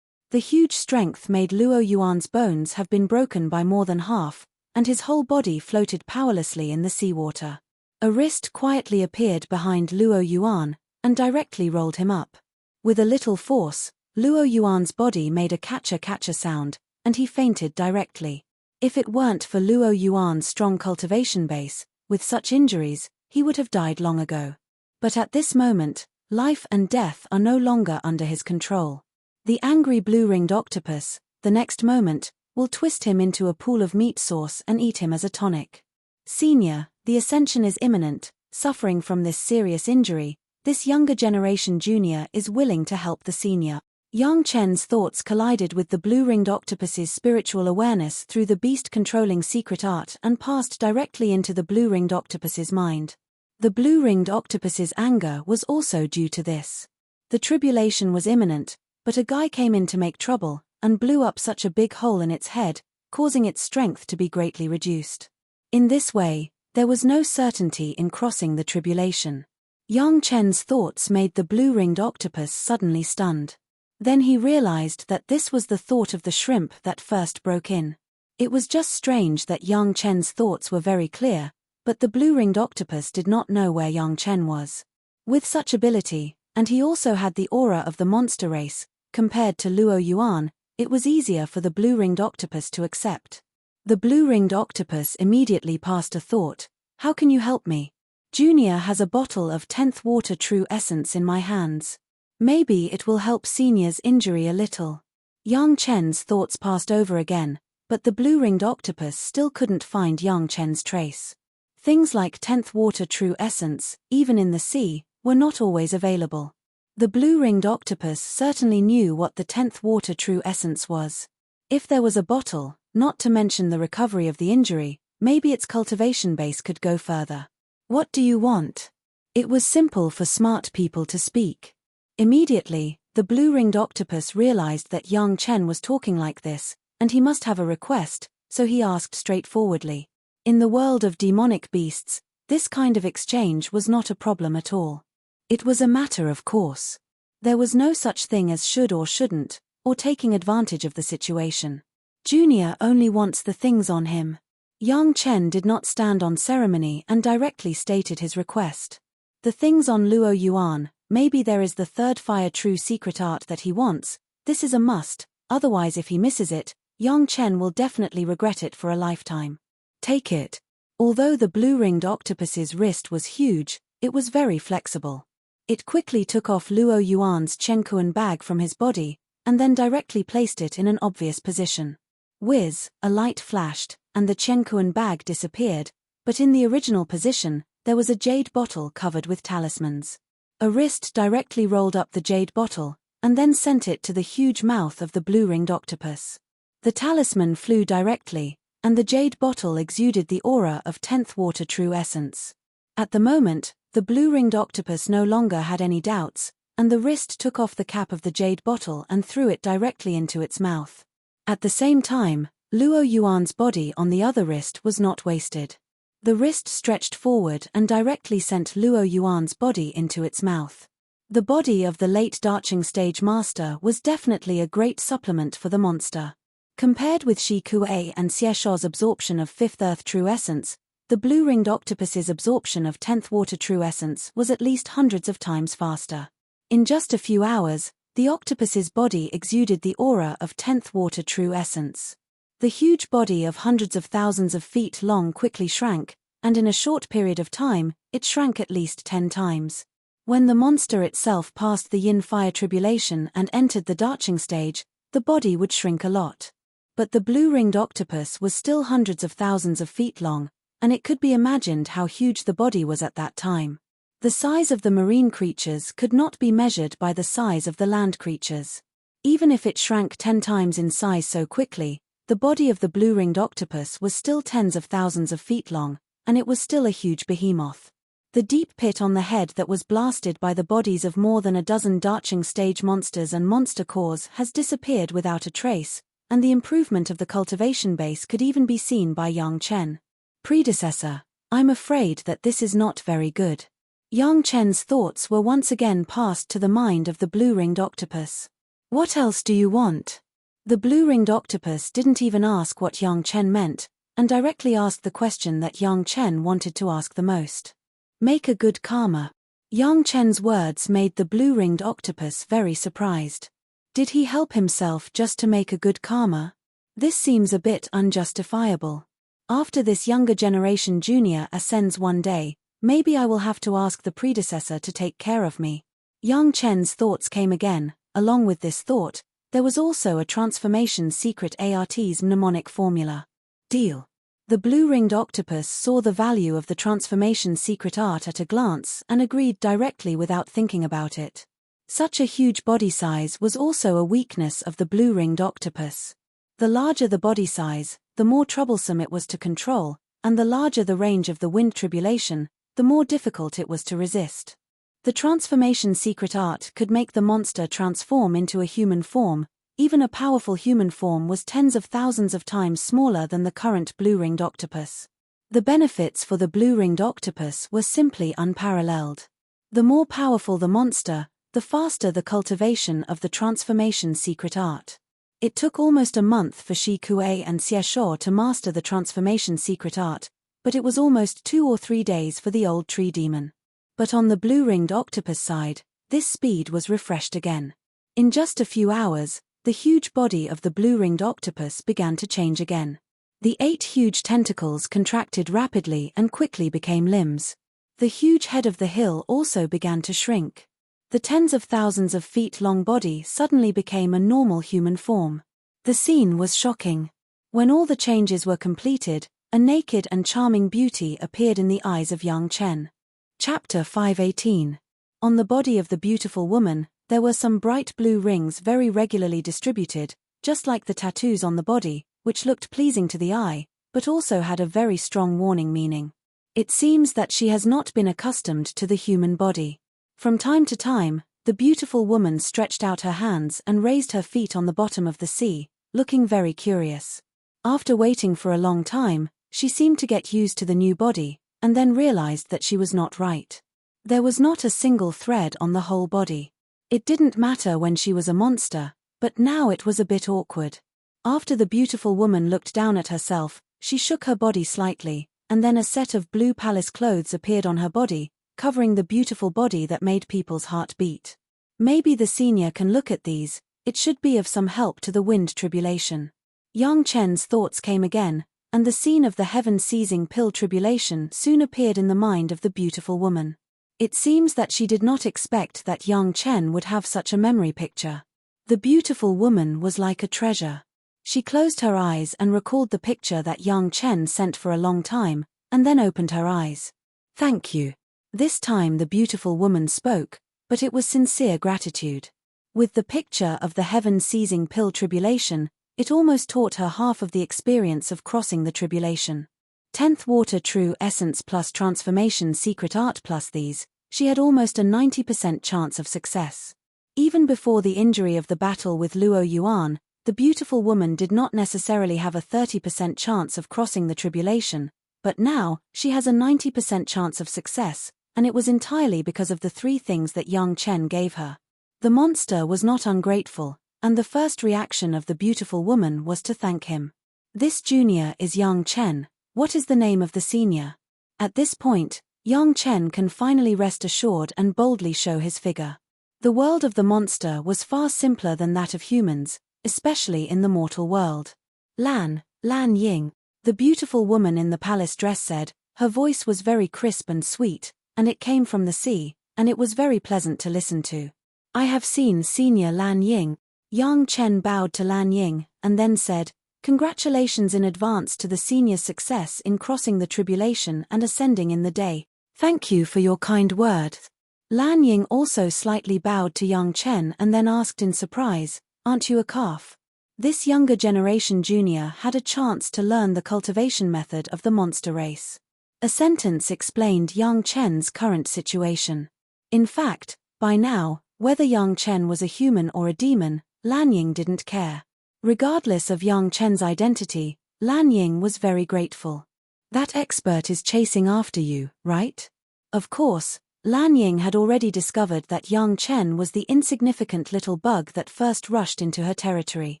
The huge strength made Luo Yuan's bones have been broken by more than half, and his whole body floated powerlessly in the seawater. A wrist quietly appeared behind Luo Yuan, and directly rolled him up. With a little force, Luo Yuan's body made a catcher-catcher sound, and he fainted directly. If it weren't for Luo Yuan's strong cultivation base, with such injuries, he would have died long ago. But at this moment, life and death are no longer under his control. The angry blue-ringed octopus, the next moment, will twist him into a pool of meat sauce and eat him as a tonic. Senior, the ascension is imminent. Suffering from this serious injury, this younger generation junior is willing to help the senior. Yang Chen's thoughts collided with the blue-ringed octopus's spiritual awareness through the beast-controlling secret art and passed directly into the blue-ringed octopus's mind. The blue-ringed octopus's anger was also due to this. The tribulation was imminent, but a guy came in to make trouble, and blew up such a big hole in its head, causing its strength to be greatly reduced. In this way, there was no certainty in crossing the tribulation. Yang Chen's thoughts made the blue-ringed octopus suddenly stunned. Then he realized that this was the thought of the shrimp that first broke in. It was just strange that Yang Chen's thoughts were very clear, but the blue-ringed octopus did not know where Yang Chen was. With such ability, and he also had the aura of the monster race, compared to Luo Yuan, it was easier for the blue-ringed octopus to accept. The blue-ringed octopus immediately passed a thought: how can you help me? Junior has a bottle of 10th water true essence in my hands. Maybe it will help Senior's injury a little. Yang Chen's thoughts passed over again, but the blue-ringed octopus still couldn't find Yang Chen's trace. Things like 10th water true essence, even in the sea, were not always available. The blue-ringed octopus certainly knew what the 10th water true essence was. If there was a bottle, not to mention the recovery of the injury, maybe its cultivation base could go further. What do you want? It was simple for smart people to speak. Immediately, the blue-ringed octopus realized that Yang Chen was talking like this, and he must have a request, so he asked straightforwardly. In the world of demonic beasts, this kind of exchange was not a problem at all. It was a matter of course. There was no such thing as should or shouldn't, or taking advantage of the situation. Junior only wants the things on him. Yang Chen did not stand on ceremony and directly stated his request. The things on Luo Yuan, maybe there is the 3rd fire true secret art that he wants. This is a must, otherwise if he misses it, Yang Chen will definitely regret it for a lifetime. Take it. Although the blue-ringed octopus's wrist was huge, it was very flexible. It quickly took off Luo Yuan's Chenkuan bag from his body, and then directly placed it in an obvious position. Whiz, a light flashed, and the Chenkuan bag disappeared, but in the original position, there was a jade bottle covered with talismans. A wrist directly rolled up the jade bottle, and then sent it to the huge mouth of the blue-ringed octopus. The talisman flew directly, and the jade bottle exuded the aura of 10th water true essence. At the moment, the blue-ringed octopus no longer had any doubts, and the wrist took off the cap of the jade bottle and threw it directly into its mouth. At the same time, Luo Yuan's body on the other wrist was not wasted. The wrist stretched forward and directly sent Luo Yuan's body into its mouth. The body of the late Darching stage master was definitely a great supplement for the monster. Compared with Shi Kuei and Xie Shou's absorption of 5th earth true essence, the blue-ringed octopus's absorption of 10th water true essence was at least hundreds of times faster. In just a few hours, the octopus's body exuded the aura of 10th water true essence. The huge body of hundreds of thousands of feet long quickly shrank, and in a short period of time, it shrank at least 10 times. When the monster itself passed the yin fire tribulation and entered the Darching stage, the body would shrink a lot. But the blue-ringed octopus was still hundreds of thousands of feet long, and it could be imagined how huge the body was at that time. The size of the marine creatures could not be measured by the size of the land creatures. Even if it shrank 10 times in size so quickly, the body of the blue-ringed octopus was still tens of thousands of feet long, and it was still a huge behemoth. The deep pit on the head that was blasted by the bodies of more than a dozen darching stage monsters and monster cores has disappeared without a trace, and the improvement of the cultivation base could even be seen by Yang Chen. Predecessor, I'm afraid that this is not very good. Yang Chen's thoughts were once again passed to the mind of the blue-ringed octopus. What else do you want? The blue-ringed octopus didn't even ask what Yang Chen meant, and directly asked the question that Yang Chen wanted to ask the most. Make a good karma. Yang Chen's words made the blue-ringed octopus very surprised. Did he help himself just to make a good karma? This seems a bit unjustifiable. After this younger generation junior ascends one day, maybe I will have to ask the predecessor to take care of me. Yang Chen's thoughts came again. Along with this thought, there was also a transformation secret ART's mnemonic formula. Deal. The blue-ringed octopus saw the value of the transformation secret art at a glance and agreed directly without thinking about it. Such a huge body size was also a weakness of the blue-ringed octopus. The larger the body size, the more troublesome it was to control, and the larger the range of the wind tribulation, the more difficult it was to resist. The transformation secret art could make the monster transform into a human form. Even a powerful human form was tens of thousands of times smaller than the current blue-ringed octopus. The benefits for the blue-ringed octopus were simply unparalleled. The more powerful the monster, the faster the cultivation of the transformation secret art. It took almost a month for Shi Kuei and Xie Shuo to master the transformation secret art, but it was almost 2 or 3 days for the old tree demon. But on the blue-ringed octopus side, this speed was refreshed again. In just a few hours, the huge body of the blue-ringed octopus began to change again. The 8 huge tentacles contracted rapidly and quickly became limbs. The huge head of the hill also began to shrink. The tens of thousands of feet long body suddenly became a normal human form. The scene was shocking. When all the changes were completed, a naked and charming beauty appeared in the eyes of Yang Chen. Chapter 518. On the body of the beautiful woman, there were some bright blue rings very regularly distributed, just like the tattoos on the body, which looked pleasing to the eye, but also had a very strong warning meaning. It seems that she has not been accustomed to the human body. From time to time, the beautiful woman stretched out her hands and raised her feet on the bottom of the sea, looking very curious. After waiting for a long time, she seemed to get used to the new body, and then realized that she was not right. There was not a single thread on the whole body. It didn't matter when she was a monster, but now it was a bit awkward. After the beautiful woman looked down at herself, she shook her body slightly, and then a set of blue palace clothes appeared on her body, covering the beautiful body that made people's heart beat. Maybe the senior can look at these, it should be of some help to the wind tribulation. Yang Chen's thoughts came again, and the scene of the heaven-seizing pill tribulation soon appeared in the mind of the beautiful woman. It seems that she did not expect that Yang Chen would have such a memory picture. The beautiful woman was like a treasure. She closed her eyes and recalled the picture that Yang Chen sent for a long time, and then opened her eyes. Thank you. This time the beautiful woman spoke, but it was sincere gratitude. With the picture of the heaven-seizing pill tribulation, it almost taught her half of the experience of crossing the tribulation. 10th water true essence plus transformation secret art plus these, she had almost a 90% chance of success. Even before the injury of the battle with Luo Yuan, the beautiful woman did not necessarily have a 30% chance of crossing the tribulation, but now, she has a 90% chance of success, and it was entirely because of the 3 things that Yang Chen gave her. The monster was not ungrateful, and the first reaction of the beautiful woman was to thank him. This junior is Yang Chen. What is the name of the senior? At this point, Yang Chen can finally rest assured and boldly show his figure. The world of the monster was far simpler than that of humans, especially in the mortal world. Lan Ying, the beautiful woman in the palace dress said, her voice was very crisp and sweet, and it came from the sea, and it was very pleasant to listen to. I have seen Senior Lan Ying. Yang Chen bowed to Lan Ying, and then said, Congratulations in advance to the senior's success in crossing the tribulation and ascending in the day. Thank you for your kind words. Lan Ying also slightly bowed to young Chen and then asked in surprise, "Aren't you a calf?" This younger generation junior had a chance to learn the cultivation method of the monster race. A sentence explained young Chen's current situation. In fact, by now, whether young Chen was a human or a demon, Lan Ying didn't care. Regardless of young Chen's identity, Lan Ying was very grateful. That expert is chasing after you, right? Of course, Lan Ying had already discovered that young Chen was the insignificant little bug that first rushed into her territory.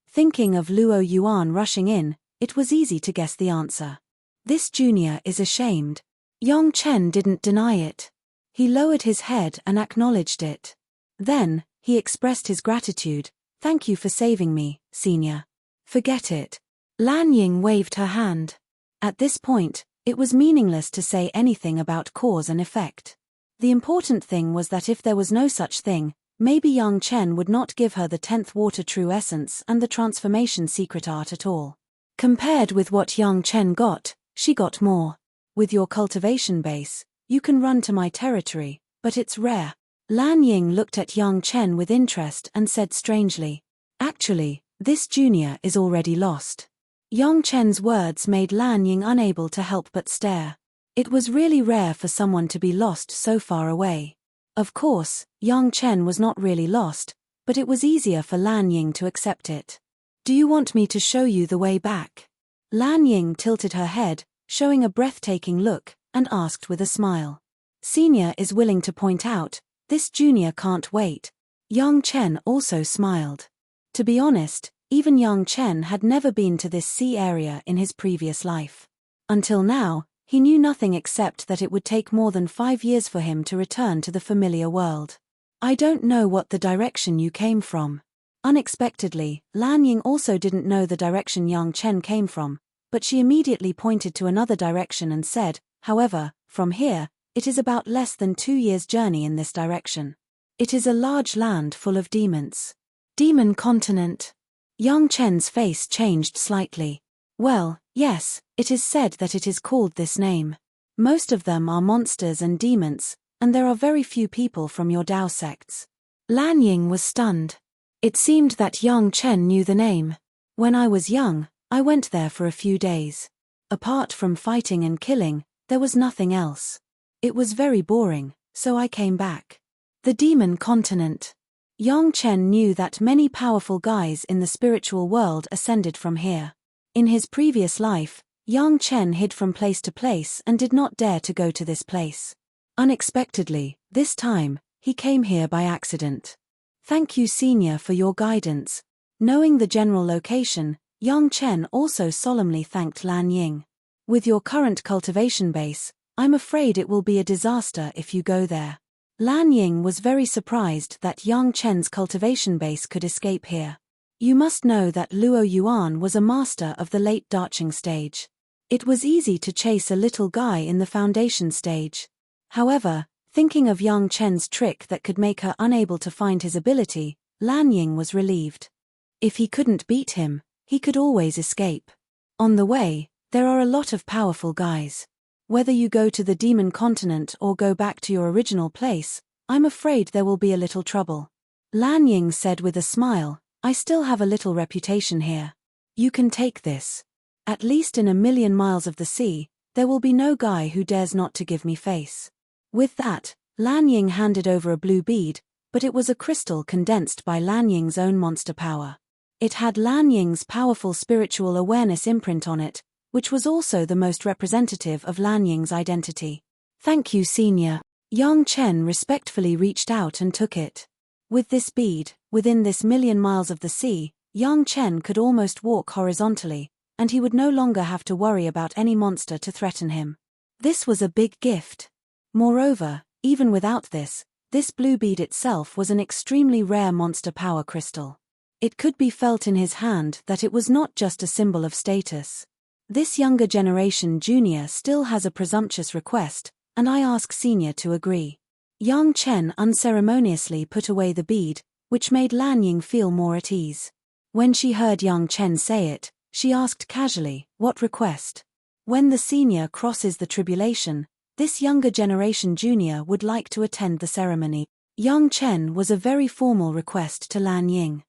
Thinking of Luo Yuan rushing in, it was easy to guess the answer. This junior is ashamed. Young Chen didn't deny it. He lowered his head and acknowledged it. Then, he expressed his gratitude. "Thank you for saving me, senior." "Forget it." Lan Ying waved her hand. At this point, it was meaningless to say anything about cause and effect. The important thing was that if there was no such thing, maybe young Chen would not give her the 10th water true essence and the transformation secret art at all. Compared with what young Chen got, she got more. "With your cultivation base, you can run to my territory, but it's rare." Lan Ying looked at young Chen with interest and said strangely, "Actually, this junior is already lost." Young Chen's words made Lan Ying unable to help but stare. It was really rare for someone to be lost so far away. Of course, young Chen was not really lost, but it was easier for Lan Ying to accept it. "Do you want me to show you the way back?" Lan Ying tilted her head, showing a breathtaking look, and asked with a smile. Senior is willing to point out, this junior can't wait. Young Chen also smiled. To be honest, even young Chen had never been to this sea area in his previous life. Until now, he knew nothing except that it would take more than 5 years for him to return to the familiar world. "I don't know what the direction you came from." Unexpectedly, Lan Ying also didn't know the direction young Chen came from, but she immediately pointed to another direction and said, "However, from here, it is about less than 2 years' journey in this direction. It is a large land full of demons." "Demon continent." Young Chen's face changed slightly. "Well, yes, it is said that it is called this name. Most of them are monsters and demons, and there are very few people from your Dao sects." Lan Ying was stunned. It seemed that young Chen knew the name. "When I was young, I went there for a few days. Apart from fighting and killing, there was nothing else. It was very boring, so I came back." The demon continent. Young Chen knew that many powerful guys in the spiritual world ascended from here. In his previous life, young Chen hid from place to place and did not dare to go to this place. Unexpectedly, this time, he came here by accident. "Thank you, senior, for your guidance." Knowing the general location, young Chen also solemnly thanked Lan Ying. "With your current cultivation base, I'm afraid it will be a disaster if you go there." Lan Ying was very surprised that young Chen's cultivation base could escape here. You must know that Luo Yuan was a master of the late Darching stage. It was easy to chase a little guy in the foundation stage. However, thinking of young Chen's trick that could make her unable to find his ability, Lan Ying was relieved. If he couldn't beat him, he could always escape. On the way, there are a lot of powerful guys. Whether you go to the demon continent or go back to your original place, I'm afraid there will be a little trouble. Lan Ying said with a smile, "I still have a little reputation here. You can take this. At least in 1,000,000 miles of the sea, there will be no guy who dares not to give me face." With that, Lan Ying handed over a blue bead, but it was a crystal condensed by Lan Ying's own monster power. It had Lan Ying's powerful spiritual awareness imprint on it, which was also the most representative of Lan Ying's identity. "Thank you, senior." Young Chen respectfully reached out and took it. With this bead, within this 1,000,000 miles of the sea, young Chen could almost walk horizontally, and he would no longer have to worry about any monster to threaten him. This was a big gift. Moreover, even without this blue bead itself was an extremely rare monster power crystal. It could be felt in his hand that it was not just a symbol of status. "This younger generation junior still has a presumptuous request, and I ask senior to agree." Young Chen unceremoniously put away the bead, which made Lan Ying feel more at ease. When she heard young Chen say it, She asked casually, "What request?" When the senior crosses the tribulation, this younger generation junior would like to attend the ceremony. Yang Chen was a very formal request to Lan Ying.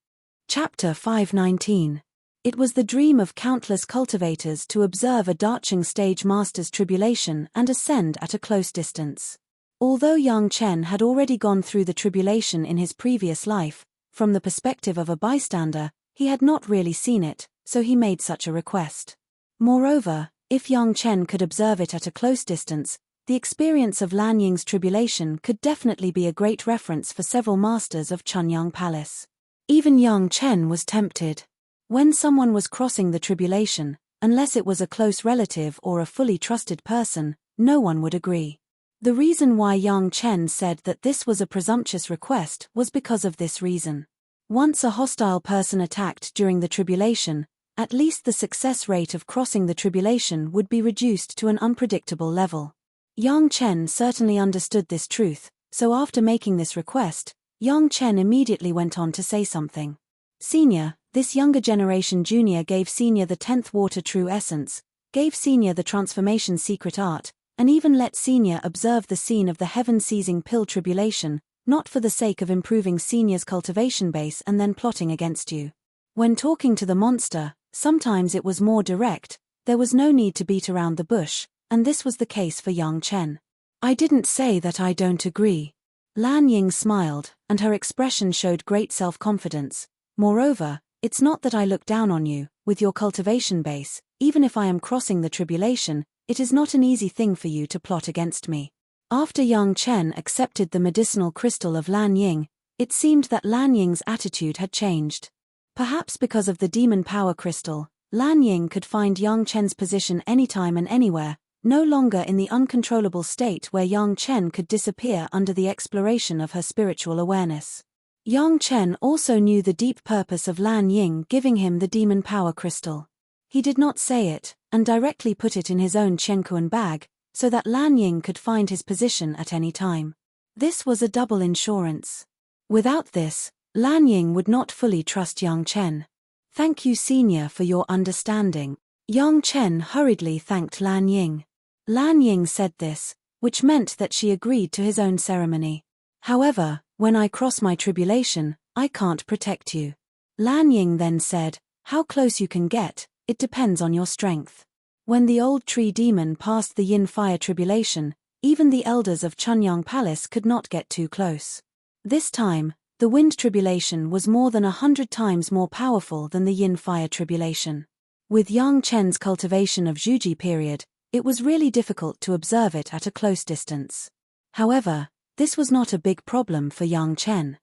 Chapter 519. It was the dream of countless cultivators to observe a Darching stage master's tribulation and ascend at a close distance. Although Yang Chen had already gone through the tribulation in his previous life, from the perspective of a bystander, he had not really seen it, so he made such a request. Moreover, if Yang Chen could observe it at a close distance, the experience of Lan Ying's tribulation could definitely be a great reference for several masters of Chunyang Palace. Even Yang Chen was tempted. When someone was crossing the tribulation, unless it was a close relative or a fully trusted person, no one would agree. The reason why Yang Chen said that this was a presumptuous request was because of this reason. Once a hostile person attacked during the tribulation, at least the success rate of crossing the tribulation would be reduced to an unpredictable level. Yang Chen certainly understood this truth, so after making this request, Yang Chen immediately went on to say something. Senior, this younger generation junior gave senior the 10th water true essence, gave senior the transformation secret art, and even let senior observe the scene of the heaven-seizing pill tribulation, not for the sake of improving senior's cultivation base and then plotting against you. When talking to the monster, sometimes it was more direct, there was no need to beat around the bush, and this was the case for Yang Chen. I didn't say that I don't agree. Lan Ying smiled, and her expression showed great self-confidence. Moreover, it's not that I look down on you, with your cultivation base, even if I am crossing the tribulation, it is not an easy thing for you to plot against me. After Yang Chen accepted the medicinal crystal of Lan Ying, it seemed that Lan Ying's attitude had changed. Perhaps because of the demon power crystal, Lan Ying could find Yang Chen's position anytime and anywhere, no longer in the uncontrollable state where Yang Chen could disappear under the exploration of her spiritual awareness. Yang Chen also knew the deep purpose of Lan Ying giving him the demon power crystal. He did not say it, and directly put it in his own Qianquan bag, so that Lan Ying could find his position at any time. This was a double insurance. Without this, Lan Ying would not fully trust Yang Chen. Thank you, senior, for your understanding. Yang Chen hurriedly thanked Lan Ying. Lan Ying said this, which meant that she agreed to his own ceremony. However, when I cross my tribulation, I can't protect you. Lan Ying then said, how close you can get, it depends on your strength. When the old tree demon passed the yin fire tribulation, even the elders of Chunyang Palace could not get too close. This time, the wind tribulation was more than 100 times more powerful than the yin fire tribulation. With Yang Chen's cultivation of Zhuji period, it was really difficult to observe it at a close distance. However, this was not a big problem for Yang Chen.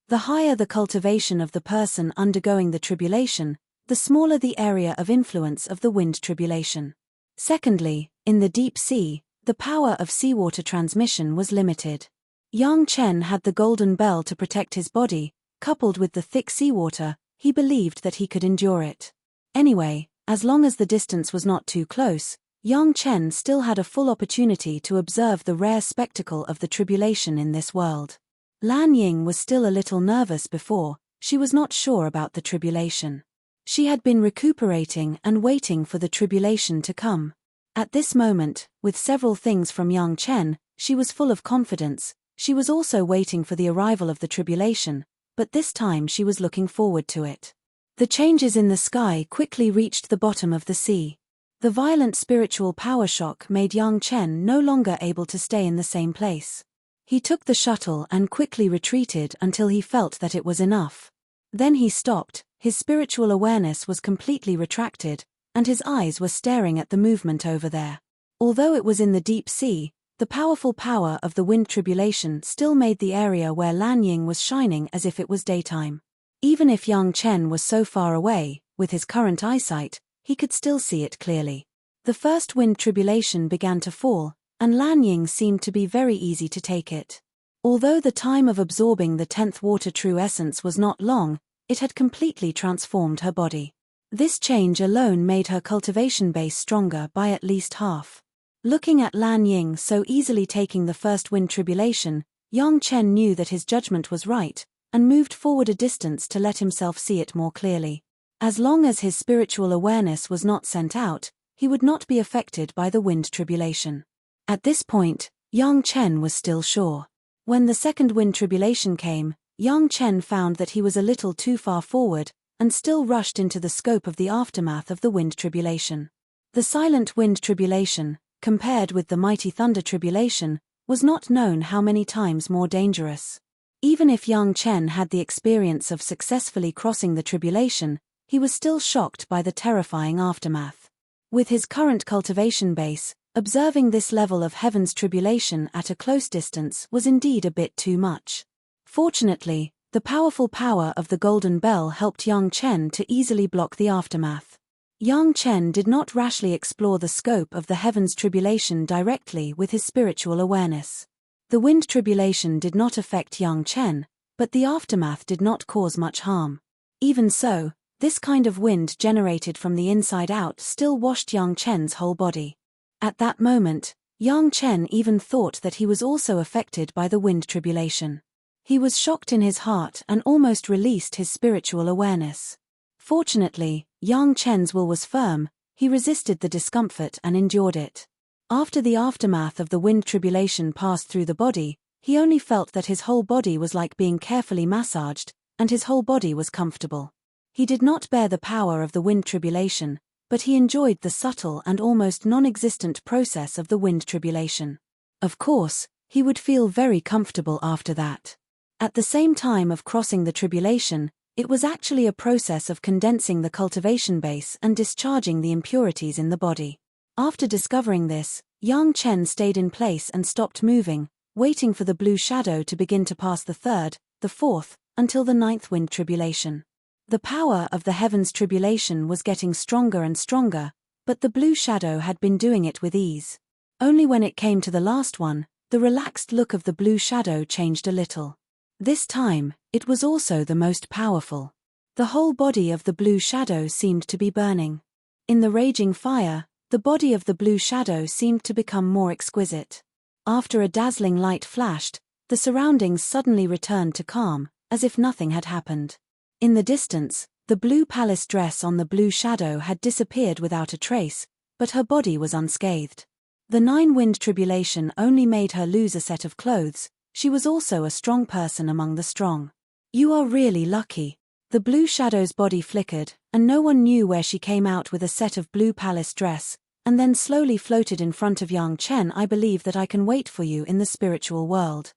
The higher the cultivation of the person undergoing the tribulation, the smaller the area of influence of the wind tribulation. Secondly, in the deep sea, the power of seawater transmission was limited. Yang Chen had the golden bell to protect his body, coupled with the thick seawater, he believed that he could endure it. Anyway, as long as the distance was not too close, Yang Chen still had a full opportunity to observe the rare spectacle of the tribulation in this world. Lan Ying was still a little nervous before, she was not sure about the tribulation. She had been recuperating and waiting for the tribulation to come. At this moment, with several things from Yang Chen, she was full of confidence. She was also waiting for the arrival of the tribulation, but this time she was looking forward to it. The changes in the sky quickly reached the bottom of the sea. The violent spiritual power shock made Yang Chen no longer able to stay in the same place. He took the shuttle and quickly retreated until he felt that it was enough. Then he stopped, his spiritual awareness was completely retracted, and his eyes were staring at the movement over there. Although it was in the deep sea, the powerful power of the wind tribulation still made the area where Lan Ying was shining as if it was daytime. Even if Yang Chen was so far away, with his current eyesight, he could still see it clearly. The first wind tribulation began to fall, and Lan Ying seemed to be very easy to take it. Although the time of absorbing the 10th water true essence was not long, it had completely transformed her body. This change alone made her cultivation base stronger by at least half. Looking at Lan Ying so easily taking the first wind tribulation, Yang Chen knew that his judgment was right, and moved forward a distance to let himself see it more clearly. As long as his spiritual awareness was not sent out, he would not be affected by the wind tribulation. At this point, Yang Chen was still sure. When the second wind tribulation came, Yang Chen found that he was a little too far forward, and still rushed into the scope of the aftermath of the wind tribulation. The silent wind tribulation, compared with the mighty thunder tribulation, was not known how many times more dangerous. Even if Yang Chen had the experience of successfully crossing the tribulation, he was still shocked by the terrifying aftermath. With his current cultivation base, observing this level of heaven's tribulation at a close distance was indeed a bit too much. Fortunately, the powerful power of the Golden Bell helped Yang Chen to easily block the aftermath. Yang Chen did not rashly explore the scope of the heaven's tribulation directly with his spiritual awareness. The wind tribulation did not affect Yang Chen, but the aftermath did not cause much harm. Even so, this kind of wind generated from the inside out still washed Yang Chen's whole body. At that moment, Yang Chen even thought that he was also affected by the wind tribulation. He was shocked in his heart and almost released his spiritual awareness. Fortunately, Yang Chen's will was firm, he resisted the discomfort and endured it. After the aftermath of the wind tribulation passed through the body, he only felt that his whole body was like being carefully massaged, and his whole body was comfortable. He did not bear the power of the wind tribulation, but he enjoyed the subtle and almost non-existent process of the wind tribulation. Of course, he would feel very comfortable after that. At the same time of crossing the tribulation, it was actually a process of condensing the cultivation base and discharging the impurities in the body. After discovering this, Yang Chen stayed in place and stopped moving, waiting for the blue shadow to begin to pass the third, the fourth, until the ninth wind tribulation. The power of the heavens tribulation was getting stronger and stronger, but the blue shadow had been doing it with ease. Only when it came to the last one, the relaxed look of the blue shadow changed a little. This time, it was also the most powerful. The whole body of the blue shadow seemed to be burning. In the raging fire, the body of the blue shadow seemed to become more exquisite. After a dazzling light flashed, the surroundings suddenly returned to calm, as if nothing had happened. In the distance, the blue palace dress on the blue shadow had disappeared without a trace, but her body was unscathed. The nine-wind tribulation only made her lose a set of clothes. She was also a strong person among the strong. You are really lucky. The blue shadow's body flickered, and no one knew where she came out with a set of blue palace dress, and then slowly floated in front of Yang Chen. I believe that I can wait for you in the spiritual world.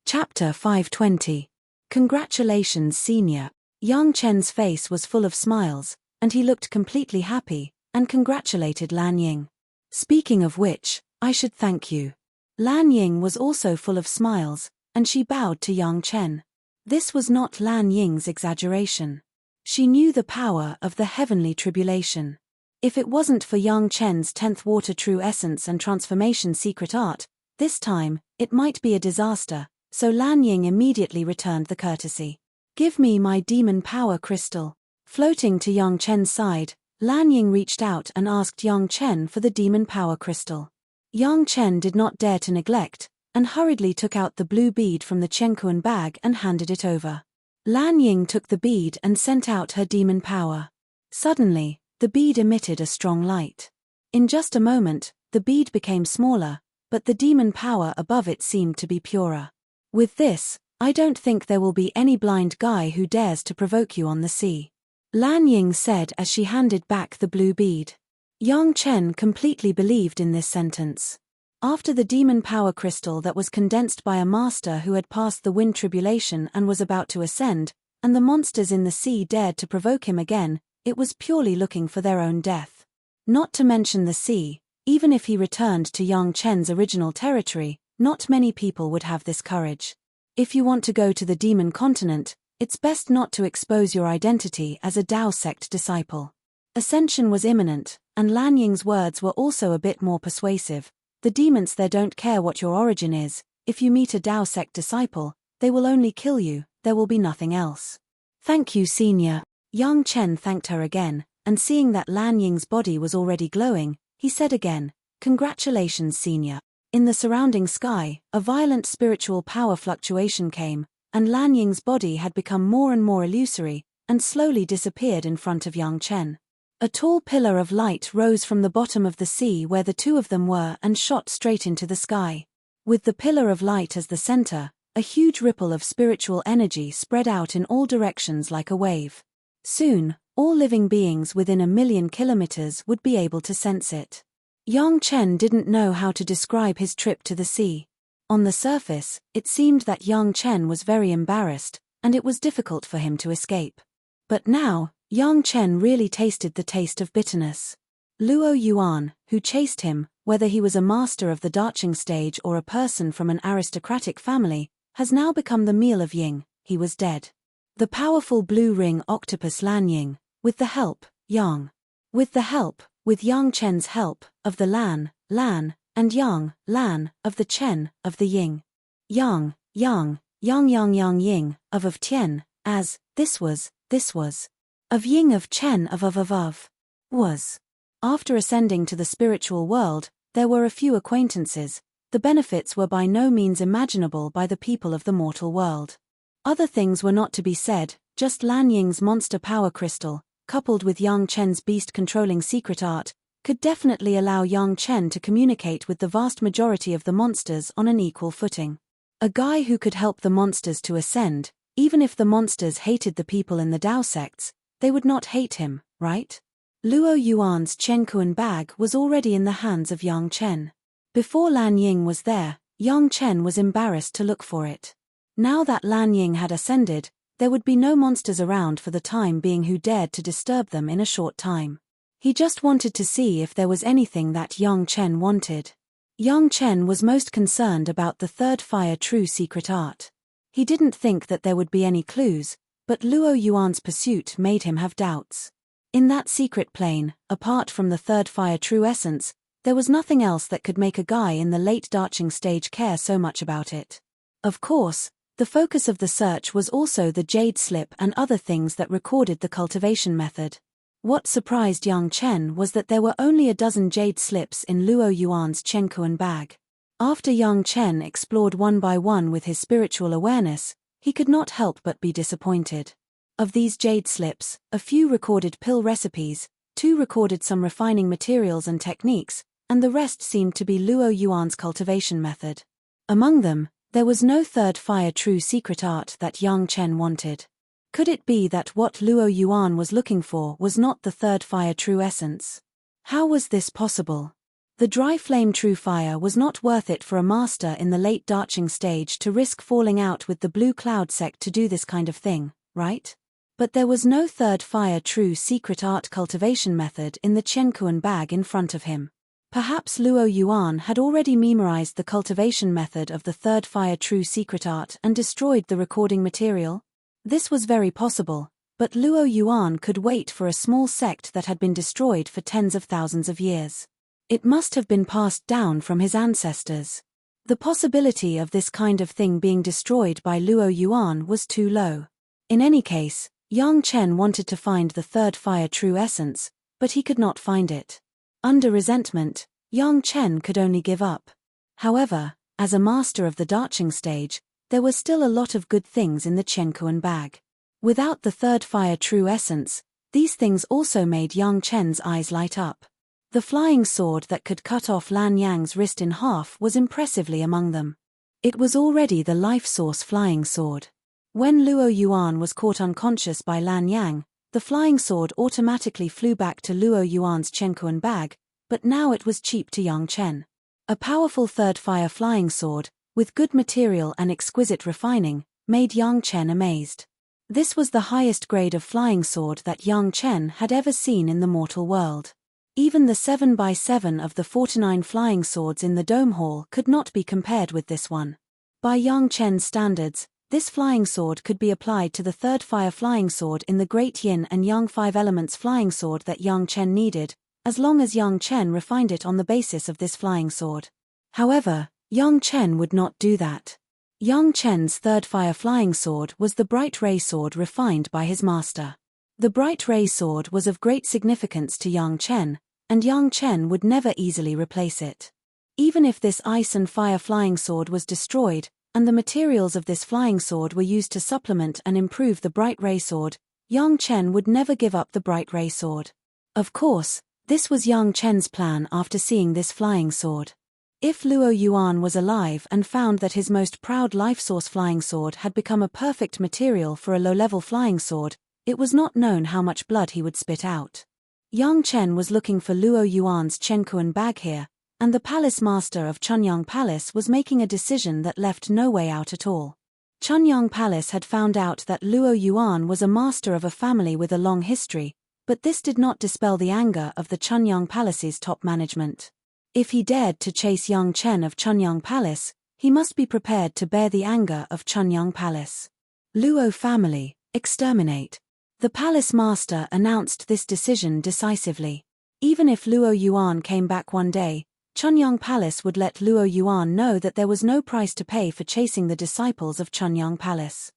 Chapter 520. Congratulations, Senior. Yang Chen's face was full of smiles, and he looked completely happy, and congratulated Lan Ying. Speaking of which, I should thank you. Lan Ying was also full of smiles, and she bowed to Yang Chen. This was not Lan Ying's exaggeration. She knew the power of the heavenly tribulation. If it wasn't for Yang Chen's 10th water true essence and transformation secret art, this time, it might be a disaster, so Lan Ying immediately returned the courtesy. Give me my demon power crystal. Floating to Yang Chen's side, Lan Ying reached out and asked Yang Chen for the demon power crystal. Yang Chen did not dare to neglect, and hurriedly took out the blue bead from the Chenkuan bag and handed it over. Lan Ying took the bead and sent out her demon power. Suddenly, the bead emitted a strong light. In just a moment, the bead became smaller, but the demon power above it seemed to be purer. With this, I don't think there will be any blind guy who dares to provoke you on the sea. Lan Ying said as she handed back the blue bead. Yang Chen completely believed in this sentence. After the demon power crystal that was condensed by a master who had passed the wind tribulation and was about to ascend, and the monsters in the sea dared to provoke him again, it was purely looking for their own death. Not to mention the sea, even if he returned to Yang Chen's original territory, not many people would have this courage. If you want to go to the demon continent, it's best not to expose your identity as a Dao sect disciple. Ascension was imminent, and Lan Ying's words were also a bit more persuasive. The demons there don't care what your origin is. If you meet a Dao sect disciple, they will only kill you, there will be nothing else. Thank you, Senior. Yang Chen thanked her again, and seeing that Lan Ying's body was already glowing, he said again, Congratulations, Senior. In the surrounding sky, a violent spiritual power fluctuation came, and Lan Ying's body had become more and more illusory, and slowly disappeared in front of Yang Chen. A tall pillar of light rose from the bottom of the sea where the two of them were and shot straight into the sky. With the pillar of light as the center, a huge ripple of spiritual energy spread out in all directions like a wave. Soon, all living beings within 1,000,000 kilometers would be able to sense it. Yang Chen didn't know how to describe his trip to the sea. On the surface, it seemed that Yang Chen was very embarrassed, and it was difficult for him to escape. But now, Yang Chen really tasted the taste of bitterness. Luo Yuan, who chased him, whether he was a master of the Darching stage or a person from an aristocratic family, has now become the meal of Ying. He was dead. The powerful blue ring octopus Lan Ying, with the help, with Yang Chen's help, of the Lan, and Lan, of the Chen, of the Ying. Yang Ying, of Tian, as, this was, of Ying of Chen of was. After ascending to the spiritual world, there were a few acquaintances. The benefits were by no means imaginable by the people of the mortal world. Other things were not to be said, just Lan Ying's monster power crystal, coupled with Yang Chen's beast-controlling secret art, could definitely allow Yang Chen to communicate with the vast majority of the monsters on an equal footing. A guy who could help the monsters to ascend, even if the monsters hated the people in the Dao sects, they would not hate him, right? Luo Yuan's Chenkuan bag was already in the hands of Yang Chen. Before Lan Ying was there, Yang Chen was embarrassed to look for it. Now that Lan Ying had ascended, there would be no monsters around for the time being who dared to disturb them in a short time. He just wanted to see if there was anything that Yang Chen wanted. Yang Chen was most concerned about the third fire true secret art. He didn't think that there would be any clues, but Luo Yuan's pursuit made him have doubts. In that secret plane, apart from the third fire true essence, there was nothing else that could make a guy in the late Darching stage care so much about it. Of course, the focus of the search was also the jade slip and other things that recorded the cultivation method. What surprised Yang Chen was that there were only a dozen jade slips in Luo Yuan's Chenkuan bag. After Yang Chen explored one by one with his spiritual awareness, he could not help but be disappointed. Of these jade slips, a few recorded pill recipes, 2 recorded some refining materials and techniques, and the rest seemed to be Luo Yuan's cultivation method. Among them, there was no third fire true secret art that Yang Chen wanted. Could it be that what Luo Yuan was looking for was not the third fire true essence? How was this possible? The dry flame true fire was not worth it for a master in the late Darching stage to risk falling out with the blue cloud sect to do this kind of thing, right? But there was no third fire true secret art cultivation method in the Chenkuan bag in front of him. Perhaps Luo Yuan had already memorized the cultivation method of the third fire true secret art and destroyed the recording material? This was very possible, but Luo Yuan could wait for a small sect that had been destroyed for tens of thousands of years. It must have been passed down from his ancestors. The possibility of this kind of thing being destroyed by Luo Yuan was too low. In any case, Yang Chen wanted to find the third fire true essence, but he could not find it. Under resentment, Yang Chen could only give up. However, as a master of the Darching stage, there were still a lot of good things in the Chenkuan bag. Without the third fire true essence, these things also made Yang Chen's eyes light up. The flying sword that could cut off Lan Yang's wrist in half was impressively among them. It was already the life source flying sword. When Luo Yuan was caught unconscious by Lan Yang, the flying sword automatically flew back to Luo Yuan's Chenkuan bag, but now it was cheap to Yang Chen. A powerful third fire flying sword, with good material and exquisite refining, made Yang Chen amazed. This was the highest grade of flying sword that Yang Chen had ever seen in the mortal world. Even the 7x7 of the 49 flying swords in the Dome Hall could not be compared with this one. By Yang Chen's standards, this flying sword could be applied to the third fire flying sword in the Great Yin and Yang 5 elements flying sword that Yang Chen needed, as long as Yang Chen refined it on the basis of this flying sword. However, Yang Chen would not do that. Yang Chen's third fire flying sword was the bright ray sword refined by his master. The bright ray sword was of great significance to Yang Chen, and Yang Chen would never easily replace it. Even if this ice and fire flying sword was destroyed, and the materials of this flying sword were used to supplement and improve the bright ray sword, Yang Chen would never give up the bright ray sword. Of course, this was Yang Chen's plan after seeing this flying sword. If Luo Yuan was alive and found that his most proud life source flying sword had become a perfect material for a low-level flying sword, it was not known how much blood he would spit out. Yang Chen was looking for Luo Yuan's Chenkuan bag here, and the palace master of Chunyang Palace was making a decision that left no way out at all. Chunyang Palace had found out that Luo Yuan was a master of a family with a long history, but this did not dispel the anger of the Chunyang Palace's top management. If he dared to chase Yang Chen of Chunyang Palace, he must be prepared to bear the anger of Chunyang Palace. Luo family, exterminate. The palace master announced this decision decisively. Even if Luo Yuan came back one day, Chunyang Palace would let Luo Yuan know that there was no price to pay for chasing the disciples of Chunyang Palace.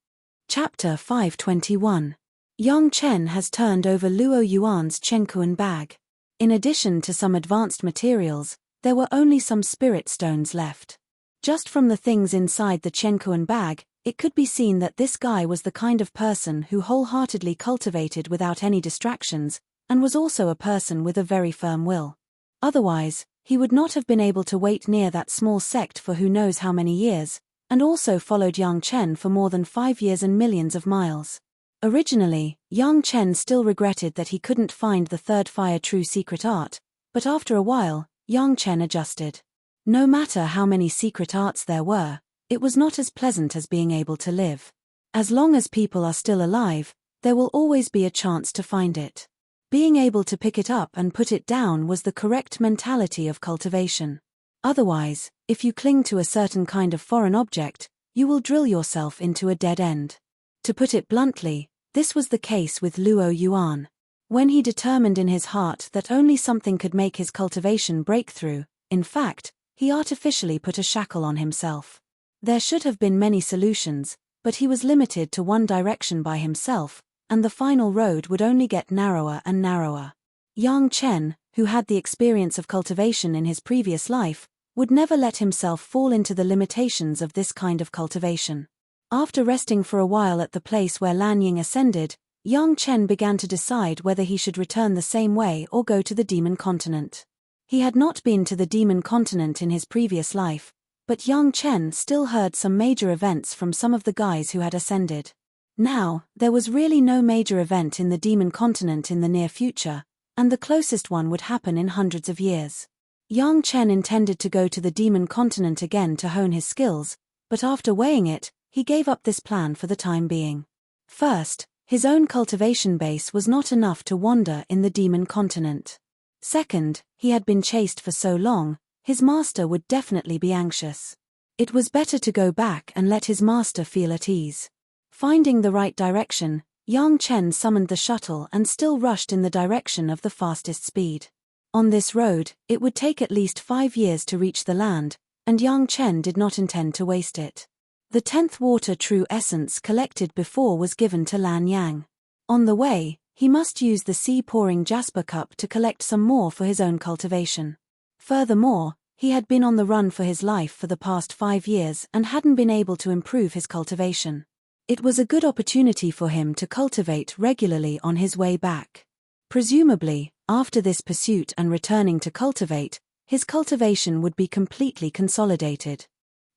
Chapter 521. Yang Chen has turned over Luo Yuan's Chenkuan bag. In addition to some advanced materials, there were only some spirit stones left. Just from the things inside the Chenkuan bag, it could be seen that this guy was the kind of person who wholeheartedly cultivated without any distractions, and was also a person with a very firm will. Otherwise, he would not have been able to wait near that small sect for who knows how many years, and also followed Yang Chen for more than 5 years and millions of miles. Originally, Yang Chen still regretted that he couldn't find the third fire true secret art, but after a while, Yang Chen adjusted. No matter how many secret arts there were, it was not as pleasant as being able to live. As long as people are still alive, there will always be a chance to find it. Being able to pick it up and put it down was the correct mentality of cultivation. Otherwise, if you cling to a certain kind of foreign object, you will drill yourself into a dead end. To put it bluntly, this was the case with Luo Yuan. When he determined in his heart that only something could make his cultivation break through, in fact, he artificially put a shackle on himself. There should have been many solutions, but he was limited to one direction by himself, and the final road would only get narrower and narrower. Yang Chen, who had the experience of cultivation in his previous life, would never let himself fall into the limitations of this kind of cultivation. After resting for a while at the place where Lan Ying ascended, Yang Chen began to decide whether he should return the same way or go to the demon continent. He had not been to the demon continent in his previous life, but Yang Chen still heard some major events from some of the guys who had ascended. Now, there was really no major event in the demon continent in the near future, and the closest one would happen in hundreds of years. Yang Chen intended to go to the demon continent again to hone his skills, but after weighing it, he gave up this plan for the time being. First, his own cultivation base was not enough to wander in the demon continent. Second, he had been chased for so long, his master would definitely be anxious. It was better to go back and let his master feel at ease. Finding the right direction, Yang Chen summoned the shuttle and still rushed in the direction of the fastest speed. On this road, it would take at least 5 years to reach the land, and Yang Chen did not intend to waste it. The 10th water true essence collected before was given to Lan Yang. On the way, he must use the sea-pouring jasper cup to collect some more for his own cultivation. Furthermore, he had been on the run for his life for the past 5 years and hadn't been able to improve his cultivation. It was a good opportunity for him to cultivate regularly on his way back. Presumably, after this pursuit and returning to cultivate, his cultivation would be completely consolidated.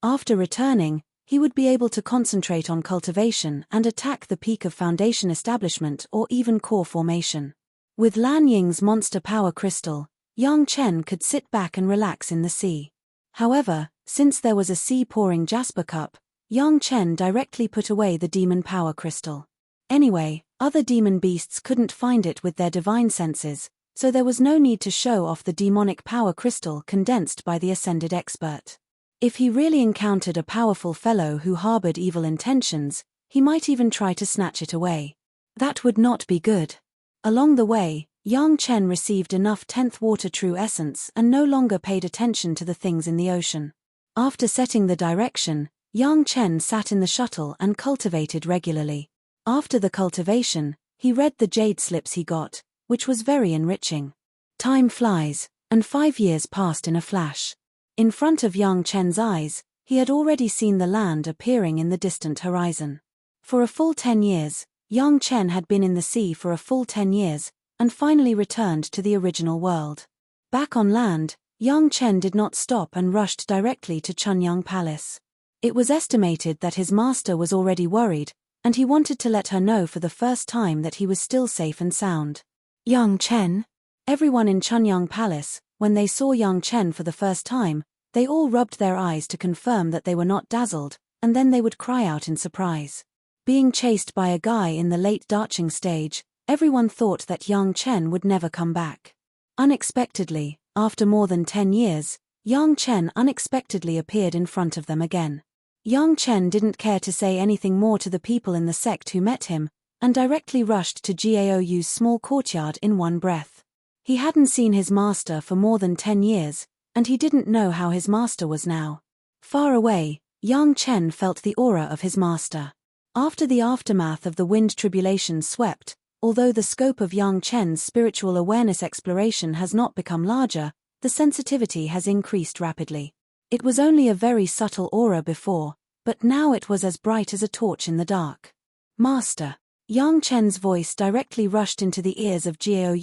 After returning, he would be able to concentrate on cultivation and attack the peak of foundation establishment or even core formation. With Lan Ying's monster power crystal, Yang Chen could sit back and relax in the sea. However, since there was a sea-pouring jasper cup, Yang Chen directly put away the demon power crystal. Anyway, other demon beasts couldn't find it with their divine senses, so there was no need to show off the demonic power crystal condensed by the ascended expert. If he really encountered a powerful fellow who harbored evil intentions, he might even try to snatch it away. That would not be good. Along the way, Yang Chen received enough 10th water true essence and no longer paid attention to the things in the ocean. After setting the direction, Yang Chen sat in the shuttle and cultivated regularly. After the cultivation, he read the jade slips he got, which was very enriching. Time flies, and 5 years passed in a flash. In front of Yang Chen's eyes, he had already seen the land appearing in the distant horizon. For a full 10 years, Yang Chen had been in the sea for a full 10 years, and finally returned to the original world. Back on land, Yang Chen did not stop and rushed directly to Chunyang Palace. It was estimated that his master was already worried, and he wanted to let her know for the first time that he was still safe and sound. Yang Chen? Everyone in Chunyang Palace, when they saw Yang Chen for the first time, they all rubbed their eyes to confirm that they were not dazzled, and then they would cry out in surprise. Being chased by a guy in the late darching stage, everyone thought that Yang Chen would never come back. Unexpectedly, after more than 10 years, Yang Chen unexpectedly appeared in front of them again. Yang Chen didn't care to say anything more to the people in the sect who met him, and directly rushed to Gaou's small courtyard in one breath. He hadn't seen his master for more than 10 years, and he didn't know how his master was now. Far away, Yang Chen felt the aura of his master. After the aftermath of the wind tribulation swept, although the scope of Yang Chen's spiritual awareness exploration has not become larger, the sensitivity has increased rapidly. It was only a very subtle aura before, but now it was as bright as a torch in the dark. Master. Yang Chen's voice directly rushed into the ears of Gao,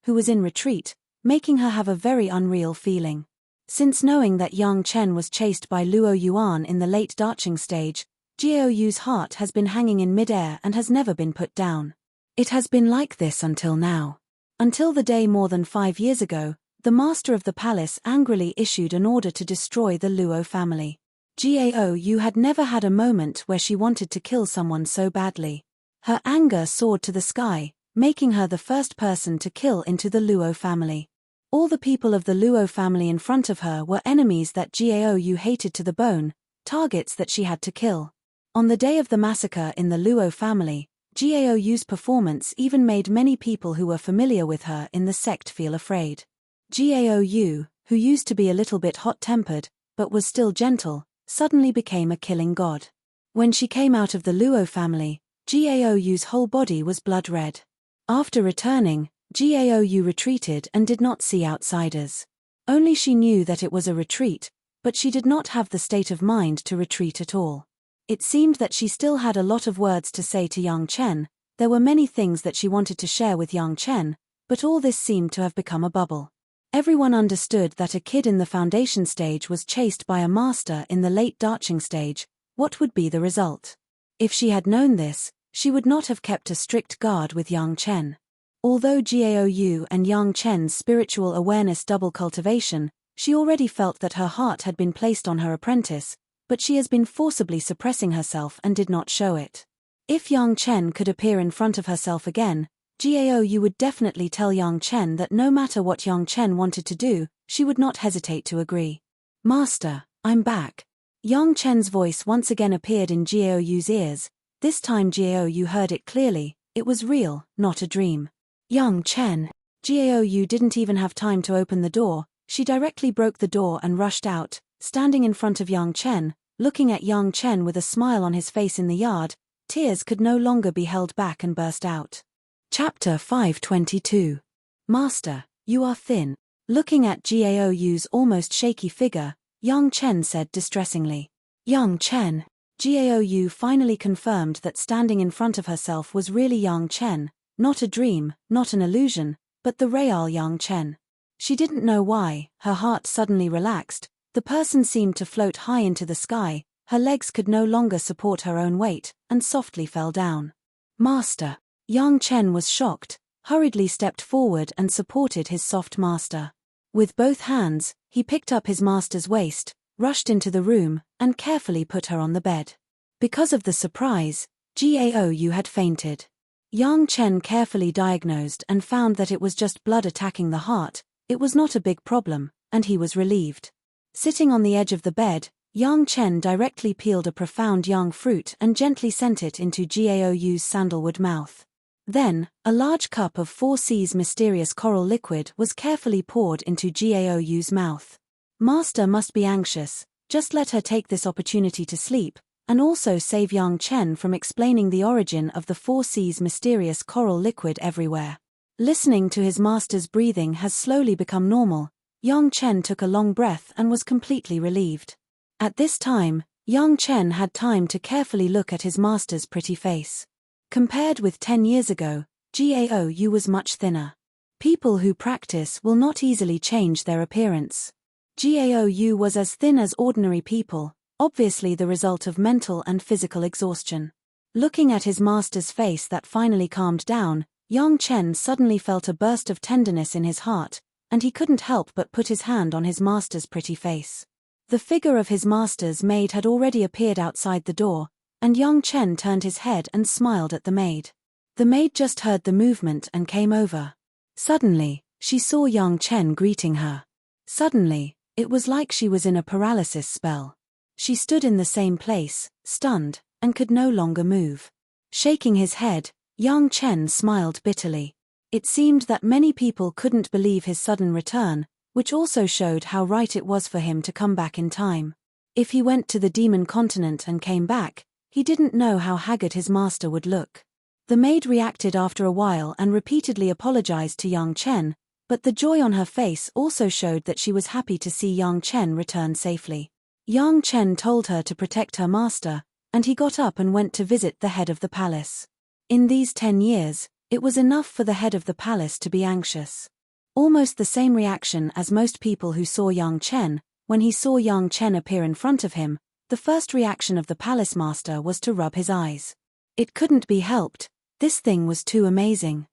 who was in retreat, making her have a very unreal feeling. Since knowing that Yang Chen was chased by Luo Yuan in the late darching stage, Gaou's heart has been hanging in midair and has never been put down. It has been like this until now. Until the day more than 5 years ago, the master of the palace angrily issued an order to destroy the Luo family. Gao had never had a moment where she wanted to kill someone so badly. Her anger soared to the sky, making her the first person to kill into the Luo family. All the people of the Luo family in front of her were enemies that Gao hated to the bone, targets that she had to kill. On the day of the massacre in the Luo family, Gao's performance even made many people who were familiar with her in the sect feel afraid. Gao, who used to be a little bit hot-tempered, but was still gentle, suddenly became a killing god. When she came out of the Luo family, Gao's whole body was blood red. After returning, Gao retreated and did not see outsiders. Only she knew that it was a retreat, but she did not have the state of mind to retreat at all. It seemed that she still had a lot of words to say to Yang Chen. There were many things that she wanted to share with Yang Chen, but all this seemed to have become a bubble. Everyone understood that a kid in the foundation stage was chased by a master in the late darching stage. What would be the result? If she had known this, she would not have kept a strict guard with Yang Chen. Although Gao and Yang Chen's spiritual awareness double cultivation, she already felt that her heart had been placed on her apprentice, but she has been forcibly suppressing herself and did not show it. If Yang Chen could appear in front of herself again, Gao would definitely tell Yang Chen that no matter what Yang Chen wanted to do, she would not hesitate to agree. Master, I'm back. Yang Chen's voice once again appeared in Gao's ears. This time Gao heard it clearly. It was real, not a dream. Yang Chen. Gao didn't even have time to open the door. She directly broke the door and rushed out, standing in front of Yang Chen, looking at Yang Chen with a smile on his face in the yard. Tears could no longer be held back and burst out. Chapter 522. Master, you are thin. Looking at Gao's almost shaky figure, Yang Chen said distressingly. Yang Chen. Gao finally confirmed that standing in front of herself was really Yang Chen, not a dream, not an illusion, but the real Yang Chen. She didn't know why. Her heart suddenly relaxed. The person seemed to float high into the sky. Her legs could no longer support her own weight, and softly fell down. Master. Yang Chen was shocked, hurriedly stepped forward and supported his soft master. With both hands, he picked up his master's waist, rushed into the room, and carefully put her on the bed. Because of the surprise, Gao had fainted. Yang Chen carefully diagnosed and found that it was just blood attacking the heart. It was not a big problem, and he was relieved. Sitting on the edge of the bed, Yang Chen directly peeled a profound yang fruit and gently sent it into Gao's sandalwood mouth. Then, a large cup of 4C's mysterious coral liquid was carefully poured into Gao's mouth. Master must be anxious, just let her take this opportunity to sleep, and also save Yang Chen from explaining the origin of the 4C's mysterious coral liquid everywhere. Listening to his master's breathing has slowly become normal. Yang Chen took a long breath and was completely relieved. At this time, Yang Chen had time to carefully look at his master's pretty face. Compared with 10 years ago, Gao was much thinner. People who practice will not easily change their appearance. Gao was as thin as ordinary people, obviously the result of mental and physical exhaustion. Looking at his master's face that finally calmed down, Yang Chen suddenly felt a burst of tenderness in his heart, and he couldn't help but put his hand on his master's pretty face. The figure of his master's maid had already appeared outside the door, and Yang Chen turned his head and smiled at the maid. The maid just heard the movement and came over. Suddenly, she saw Yang Chen greeting her. Suddenly, it was like she was in a paralysis spell. She stood in the same place, stunned, and could no longer move. Shaking his head, Yang Chen smiled bitterly. It seemed that many people couldn't believe his sudden return, which also showed how right it was for him to come back in time. If he went to the demon continent and came back, he didn't know how haggard his master would look. The maid reacted after a while and repeatedly apologized to Yang Chen, but the joy on her face also showed that she was happy to see Yang Chen return safely. Yang Chen told her to protect her master, and he got up and went to visit the head of the palace. In these 10 years, it was enough for the head of the palace to be anxious. Almost the same reaction as most people who saw Yang Chen. When he saw Yang Chen appear in front of him, the first reaction of the palace master was to rub his eyes. It couldn't be helped, this thing was too amazing.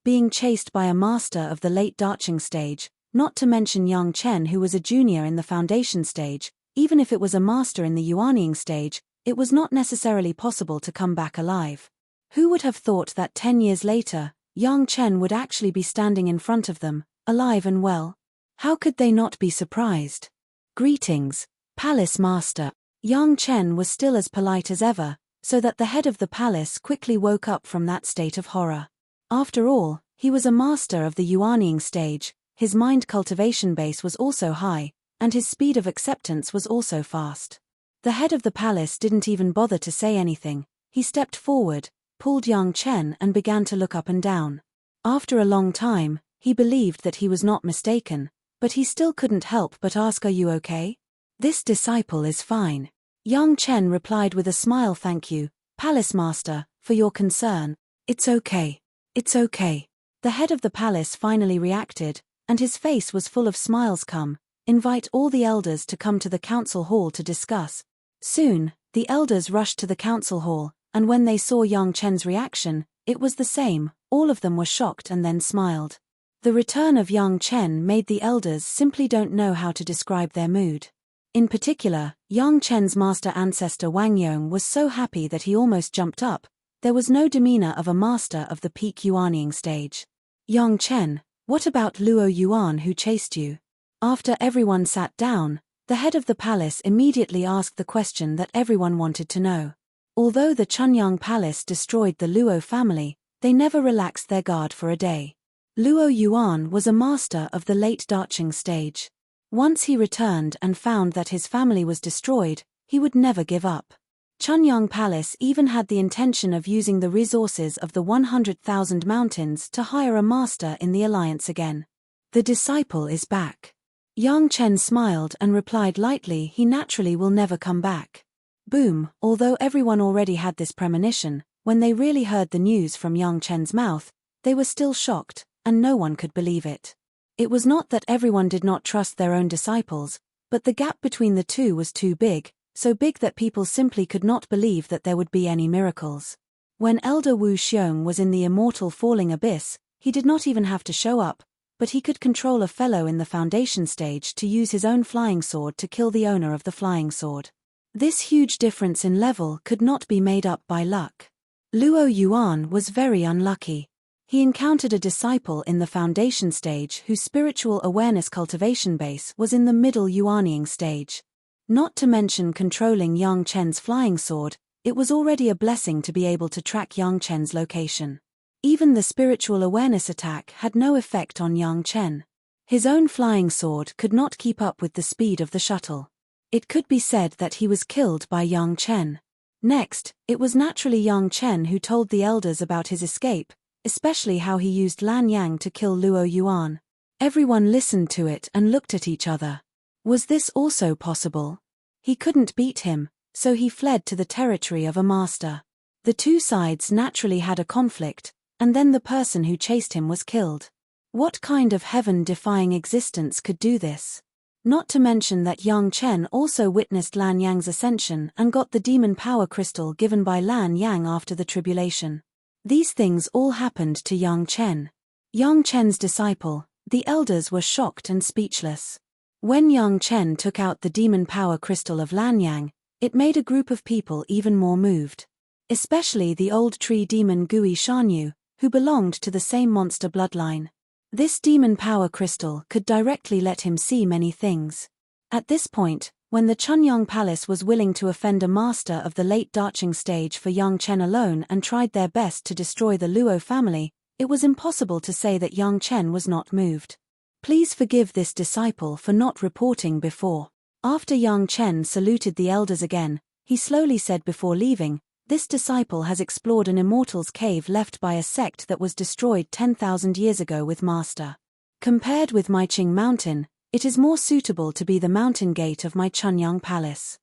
Being chased by a master of the late Darching stage, not to mention Yang Chen who was a junior in the foundation stage, even if it was a master in the Yuanying stage, it was not necessarily possible to come back alive. Who would have thought that 10 years later, Yang Chen would actually be standing in front of them, alive and well? How could they not be surprised? Greetings, Palace Master. Yang Chen was still as polite as ever, so that the head of the palace quickly woke up from that state of horror. After all, he was a master of the Yuanying stage, his mind cultivation base was also high, and his speed of acceptance was also fast. The head of the palace didn't even bother to say anything. He stepped forward, pulled Yang Chen and began to look up and down. After a long time, he believed that he was not mistaken, but he still couldn't help but ask, "Are you okay?" "This disciple is fine." Yang Chen replied with a smile, "Thank you, Palace Master, for your concern. It's okay. It's okay." The head of the palace finally reacted, and his face was full of smiles. "Come, invite all the elders to come to the council hall to discuss." Soon, the elders rushed to the council hall, and when they saw Yang Chen's reaction, it was the same. All of them were shocked and then smiled. The return of Yang Chen made the elders simply don't know how to describe their mood. In particular, Yang Chen's master ancestor Wang Yong was so happy that he almost jumped up. There was no demeanor of a master of the peak Yuanying stage. "Yang Chen, what about Luo Yuan who chased you?" After everyone sat down, the head of the palace immediately asked the question that everyone wanted to know. Although the Chunyang Palace destroyed the Luo family, they never relaxed their guard for a day. Luo Yuan was a master of the late Darching stage. Once he returned and found that his family was destroyed, he would never give up. Chunyang Palace even had the intention of using the resources of the 100,000 mountains to hire a master in the alliance again. "The disciple is back." Yang Chen smiled and replied lightly, "He naturally will never come back." Boom. Although everyone already had this premonition, when they really heard the news from Yang Chen's mouth, they were still shocked, and no one could believe it. It was not that everyone did not trust their own disciples, but the gap between the two was too big, so big that people simply could not believe that there would be any miracles. When Elder Wu Xiong was in the immortal falling abyss, he did not even have to show up, but he could control a fellow in the foundation stage to use his own flying sword to kill the owner of the flying sword. This huge difference in level could not be made up by luck. Luo Yuan was very unlucky. He encountered a disciple in the foundation stage whose spiritual awareness cultivation base was in the middle Yuanying stage. Not to mention controlling Yang Chen's flying sword, it was already a blessing to be able to track Yang Chen's location. Even the spiritual awareness attack had no effect on Yang Chen. His own flying sword could not keep up with the speed of the shuttle. It could be said that he was killed by Yang Chen. Next, it was naturally Yang Chen who told the elders about his escape, especially how he used Lan Yang to kill Luo Yuan. Everyone listened to it and looked at each other. Was this also possible? He couldn't beat him, so he fled to the territory of a master. The two sides naturally had a conflict, and then the person who chased him was killed. What kind of heaven-defying existence could do this? Not to mention that Yang Chen also witnessed Lan Yang's ascension and got the demon power crystal given by Lan Yang after the tribulation. These things all happened to Yang Chen. Yang Chen's disciple, the elders were shocked and speechless. When Yang Chen took out the demon power crystal of Lan Yang, it made a group of people even more moved. Especially the old tree demon Gui Shanyu, who belonged to the same monster bloodline. This demon power crystal could directly let him see many things. At this point, when the Chunyang Palace was willing to offend a master of the late Darching stage for Yang Chen alone and tried their best to destroy the Luo family, it was impossible to say that Yang Chen was not moved. Please forgive this disciple for not reporting before. After Yang Chen saluted the elders again, he slowly said before leaving, "This disciple has explored an immortal's cave left by a sect that was destroyed 10,000 years ago with Master. Compared with Maiqing Mountain, it is more suitable to be the mountain gate of my Chunyang Palace."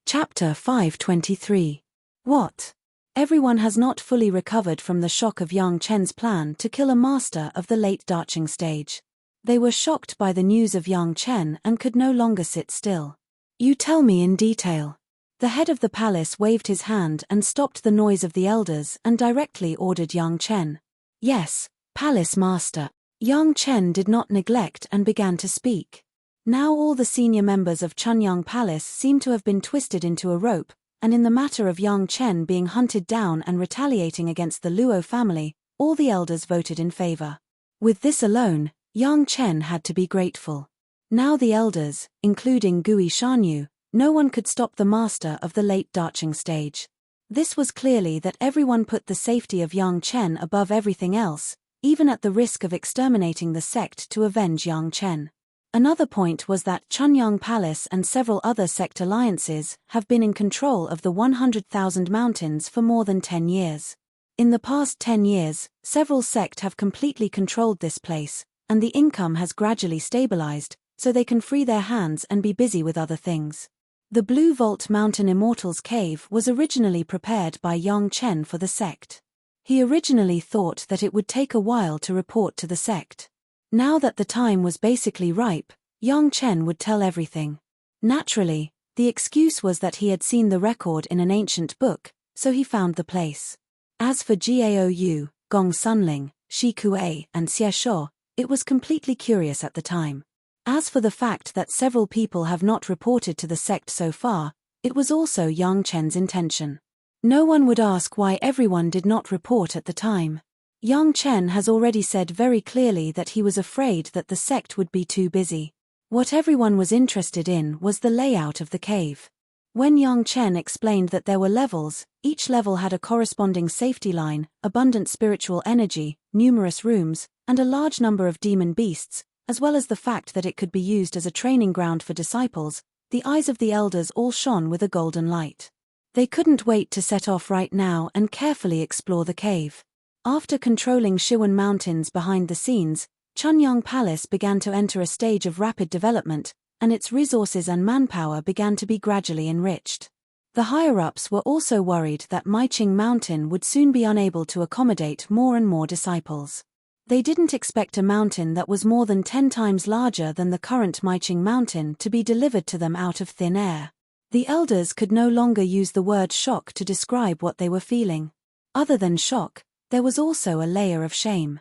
Chapter 523. What? Everyone has not fully recovered from the shock of Yang Chen's plan to kill a master of the late Darching stage. They were shocked by the news of Yang Chen and could no longer sit still. "You tell me in detail." The head of the palace waved his hand and stopped the noise of the elders and directly ordered Yang Chen. "Yes, Palace Master." Yang Chen did not neglect and began to speak. Now all the senior members of Chunyang Palace seemed to have been twisted into a rope, and in the matter of Yang Chen being hunted down and retaliating against the Luo family, all the elders voted in favor. With this alone, Yang Chen had to be grateful. Now the elders, including Gui Shanyu, no one could stop the master of the late Darching stage. This was clearly that everyone put the safety of Yang Chen above everything else, even at the risk of exterminating the sect to avenge Yang Chen. Another point was that Chunyang Palace and several other sect alliances have been in control of the 100,000 mountains for more than 10 years. In the past 10 years, several sects have completely controlled this place, and the income has gradually stabilized, so they can free their hands and be busy with other things. The Blue Vault Mountain Immortals Cave was originally prepared by Yang Chen for the sect. He originally thought that it would take a while to report to the sect. Now that the time was basically ripe, Yang Chen would tell everything. Naturally, the excuse was that he had seen the record in an ancient book, so he found the place. As for Gaou, Gong Sunling, Shi Kuei, and Xie Shuo, it was completely curious at the time. As for the fact that several people have not reported to the sect so far, it was also Yang Chen's intention. No one would ask why everyone did not report at the time. Yang Chen has already said very clearly that he was afraid that the sect would be too busy. What everyone was interested in was the layout of the cave. When Yang Chen explained that there were levels, each level had a corresponding safety line, abundant spiritual energy, numerous rooms, and a large number of demon beasts, as well as the fact that it could be used as a training ground for disciples, the eyes of the elders all shone with a golden light. They couldn't wait to set off right now and carefully explore the cave. After controlling Shiwen Mountains behind the scenes, Chunyang Palace began to enter a stage of rapid development, and its resources and manpower began to be gradually enriched. The higher-ups were also worried that Maiqing Mountain would soon be unable to accommodate more and more disciples. They didn't expect a mountain that was more than 10 times larger than the current Maiqing Mountain to be delivered to them out of thin air. The elders could no longer use the word shock to describe what they were feeling. Other than shock, there was also a layer of shame.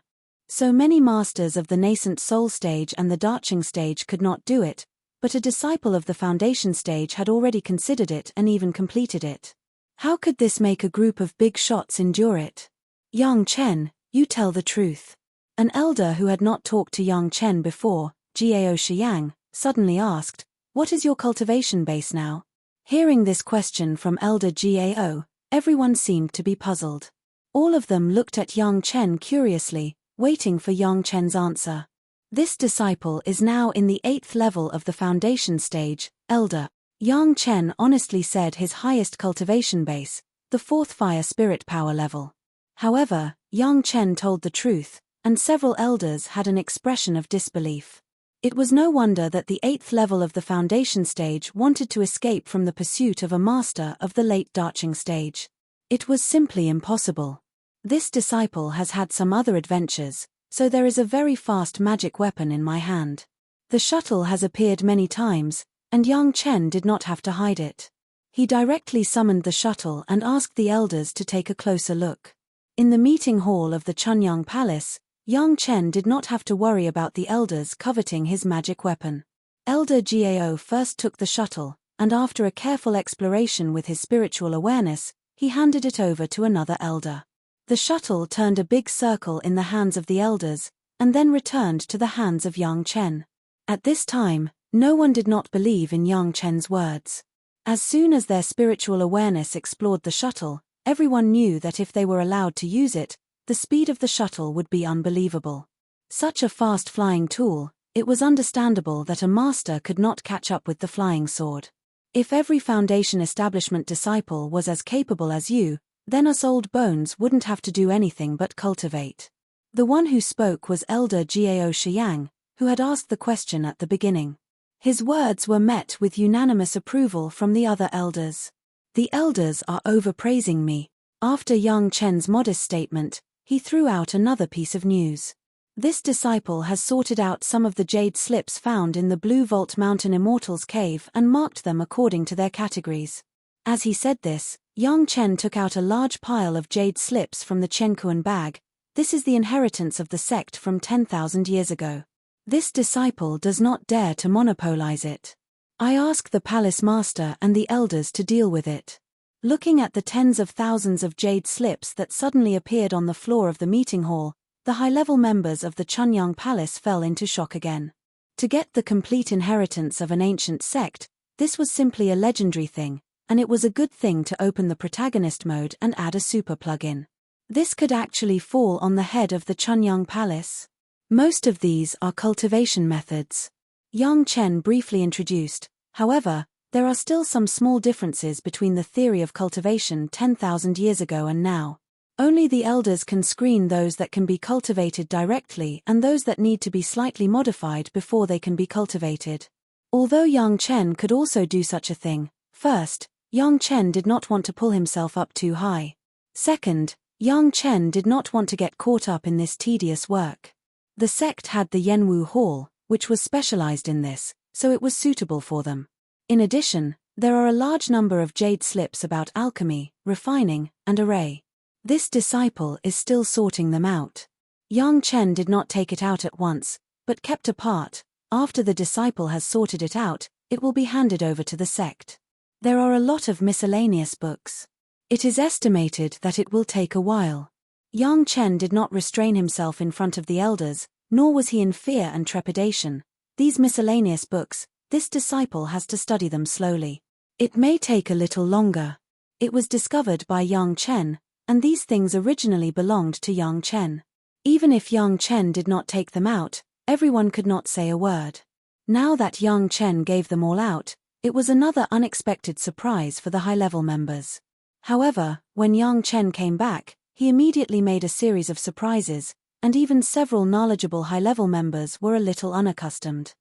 So many masters of the nascent soul stage and the Darching stage could not do it, but a disciple of the foundation stage had already considered it and even completed it. How could this make a group of big shots endure it? "Yang Chen, you tell the truth." An elder who had not talked to Yang Chen before, Gao Shiyang, suddenly asked, "What is your cultivation base now?" Hearing this question from Elder Gao, everyone seemed to be puzzled. All of them looked at Yang Chen curiously, waiting for Yang Chen's answer. "This disciple is now in the 8th level of the foundation stage, Elder." Yang Chen honestly said his highest cultivation base, the 4th fire spirit power level. However, Yang Chen told the truth, and several elders had an expression of disbelief. It was no wonder that the 8th level of the foundation stage wanted to escape from the pursuit of a master of the late Darching stage. It was simply impossible. This disciple has had some other adventures, so there is a very fast magic weapon in my hand. The shuttle has appeared many times, and Yang Chen did not have to hide it. He directly summoned the shuttle and asked the elders to take a closer look. In the meeting hall of the Chunyang Palace, Yang Chen did not have to worry about the elders coveting his magic weapon. Elder Gao first took the shuttle, and after a careful exploration with his spiritual awareness, he handed it over to another elder. The shuttle turned a big circle in the hands of the elders, and then returned to the hands of Yang Chen. At this time, no one did not believe in Yang Chen's words. As soon as their spiritual awareness explored the shuttle, everyone knew that if they were allowed to use it, the speed of the shuttle would be unbelievable. Such a fast flying tool, it was understandable that a master could not catch up with the flying sword. If every Foundation Establishment disciple was as capable as you, then us old bones wouldn't have to do anything but cultivate. The one who spoke was Elder Gao Shiyang, who had asked the question at the beginning. His words were met with unanimous approval from the other elders. The elders are overpraising me. After Yang Chen's modest statement, he threw out another piece of news. This disciple has sorted out some of the jade slips found in the Blue Vault Mountain Immortals Cave and marked them according to their categories. As he said this, Yang Chen took out a large pile of jade slips from the Chenkuan bag. This is the inheritance of the sect from 10,000 years ago. This disciple does not dare to monopolize it. I ask the palace master and the elders to deal with it. Looking at the tens of thousands of jade slips that suddenly appeared on the floor of the meeting hall, the high-level members of the Chunyang Palace fell into shock again. To get the complete inheritance of an ancient sect, this was simply a legendary thing, and it was a good thing to open the protagonist mode and add a super plugin. This could actually fall on the head of the Chunyang Palace. Most of these are cultivation methods. Yang Chen briefly introduced, however, there are still some small differences between the theory of cultivation 10,000 years ago and now. Only the elders can screen those that can be cultivated directly and those that need to be slightly modified before they can be cultivated. Although Yang Chen could also do such a thing, first, Yang Chen did not want to pull himself up too high. Second, Yang Chen did not want to get caught up in this tedious work. The sect had the Yanwu Hall, which was specialized in this, so it was suitable for them. In addition, there are a large number of jade slips about alchemy, refining, and array. This disciple is still sorting them out. Yang Chen did not take it out at once, but kept a part. After the disciple has sorted it out, it will be handed over to the sect. There are a lot of miscellaneous books. It is estimated that it will take a while. Yang Chen did not restrain himself in front of the elders, nor was he in fear and trepidation. These miscellaneous books, this disciple has to study them slowly. It may take a little longer. It was discovered by Yang Chen, and these things originally belonged to Yang Chen. Even if Yang Chen did not take them out, everyone could not say a word. Now that Yang Chen gave them all out, it was another unexpected surprise for the high-level members. However, when Yang Chen came back, he immediately made a series of surprises, and even several knowledgeable high-level members were a little unaccustomed.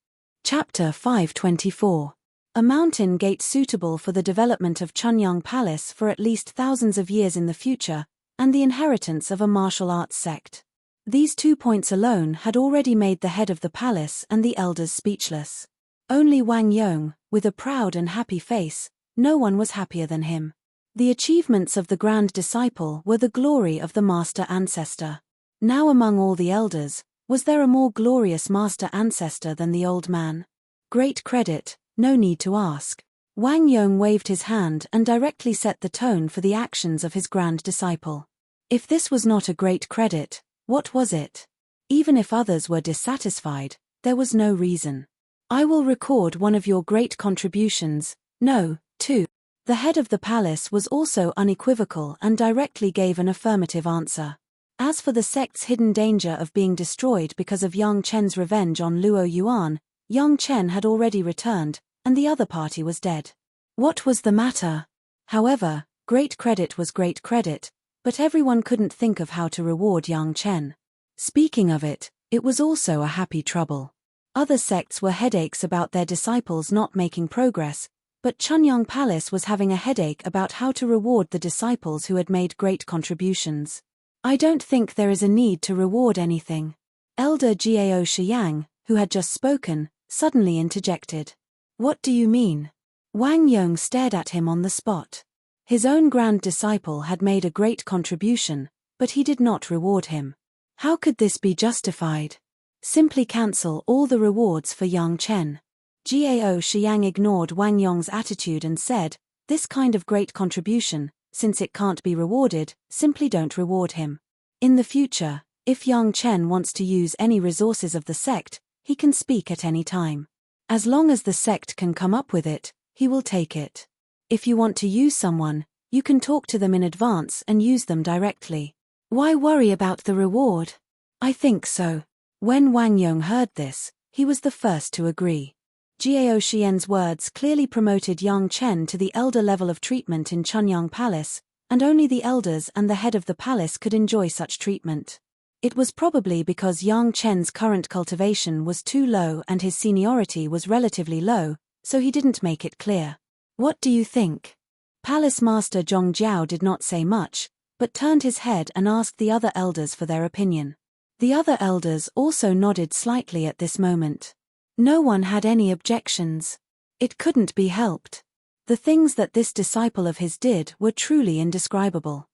Chapter 524. A mountain gate suitable for the development of Chunyang Palace for at least thousands of years in the future, and the inheritance of a martial arts sect. These 2 points alone had already made the head of the palace and the elders speechless. Only Wang Yong, with a proud and happy face, no one was happier than him. The achievements of the grand disciple were the glory of the master ancestor. Now among all the elders, was there a more glorious master ancestor than the old man? Great credit, no need to ask. Wang Yong waved his hand and directly set the tone for the actions of his grand disciple. If this was not a great credit, what was it? Even if others were dissatisfied, there was no reason. I will record one of your great contributions, no, two. The head of the palace was also unequivocal and directly gave an affirmative answer. As for the sect's hidden danger of being destroyed because of Yang Chen's revenge on Luo Yuan, Yang Chen had already returned, and the other party was dead. What was the matter? However, great credit was great credit, but everyone couldn't think of how to reward Yang Chen. Speaking of it, it was also a happy trouble. Other sects were headaches about their disciples not making progress, But Chunyang Palace was having a headache about how to reward the disciples who had made great contributions. I don't think there is a need to reward anything. Elder Gao Shiyang, who had just spoken, suddenly interjected. What do you mean? Wang Yong stared at him on the spot. His own grand disciple had made a great contribution, but he did not reward him. How could this be justified? Simply cancel all the rewards for Yang Chen. Gao Shiyang ignored Wang Yong's attitude and said, this kind of great contribution, since it can't be rewarded, simply don't reward him. In the future, if Yang Chen wants to use any resources of the sect, he can speak at any time. As long as the sect can come up with it, he will take it. If you want to use someone, you can talk to them in advance and use them directly. Why worry about the reward? I think so. When Wang Yong heard this, he was the first to agree. Gao Xian's words clearly promoted Yang Chen to the elder level of treatment in Chunyang Palace, and only the elders and the head of the palace could enjoy such treatment. It was probably because Yang Chen's current cultivation was too low and his seniority was relatively low, so he didn't make it clear. What do you think? Palace Master Zhong Jiao did not say much, but turned his head and asked the other elders for their opinion. The other elders also nodded slightly at this moment. No one had any objections. It couldn't be helped. The things that this disciple of his did were truly indescribable.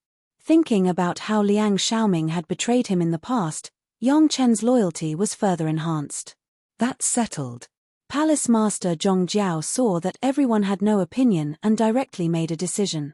Thinking about how Liang Xiaoming had betrayed him in the past, Yang Chen's loyalty was further enhanced. That's settled. Palace Master Zhong Jiao saw that everyone had no opinion and directly made a decision.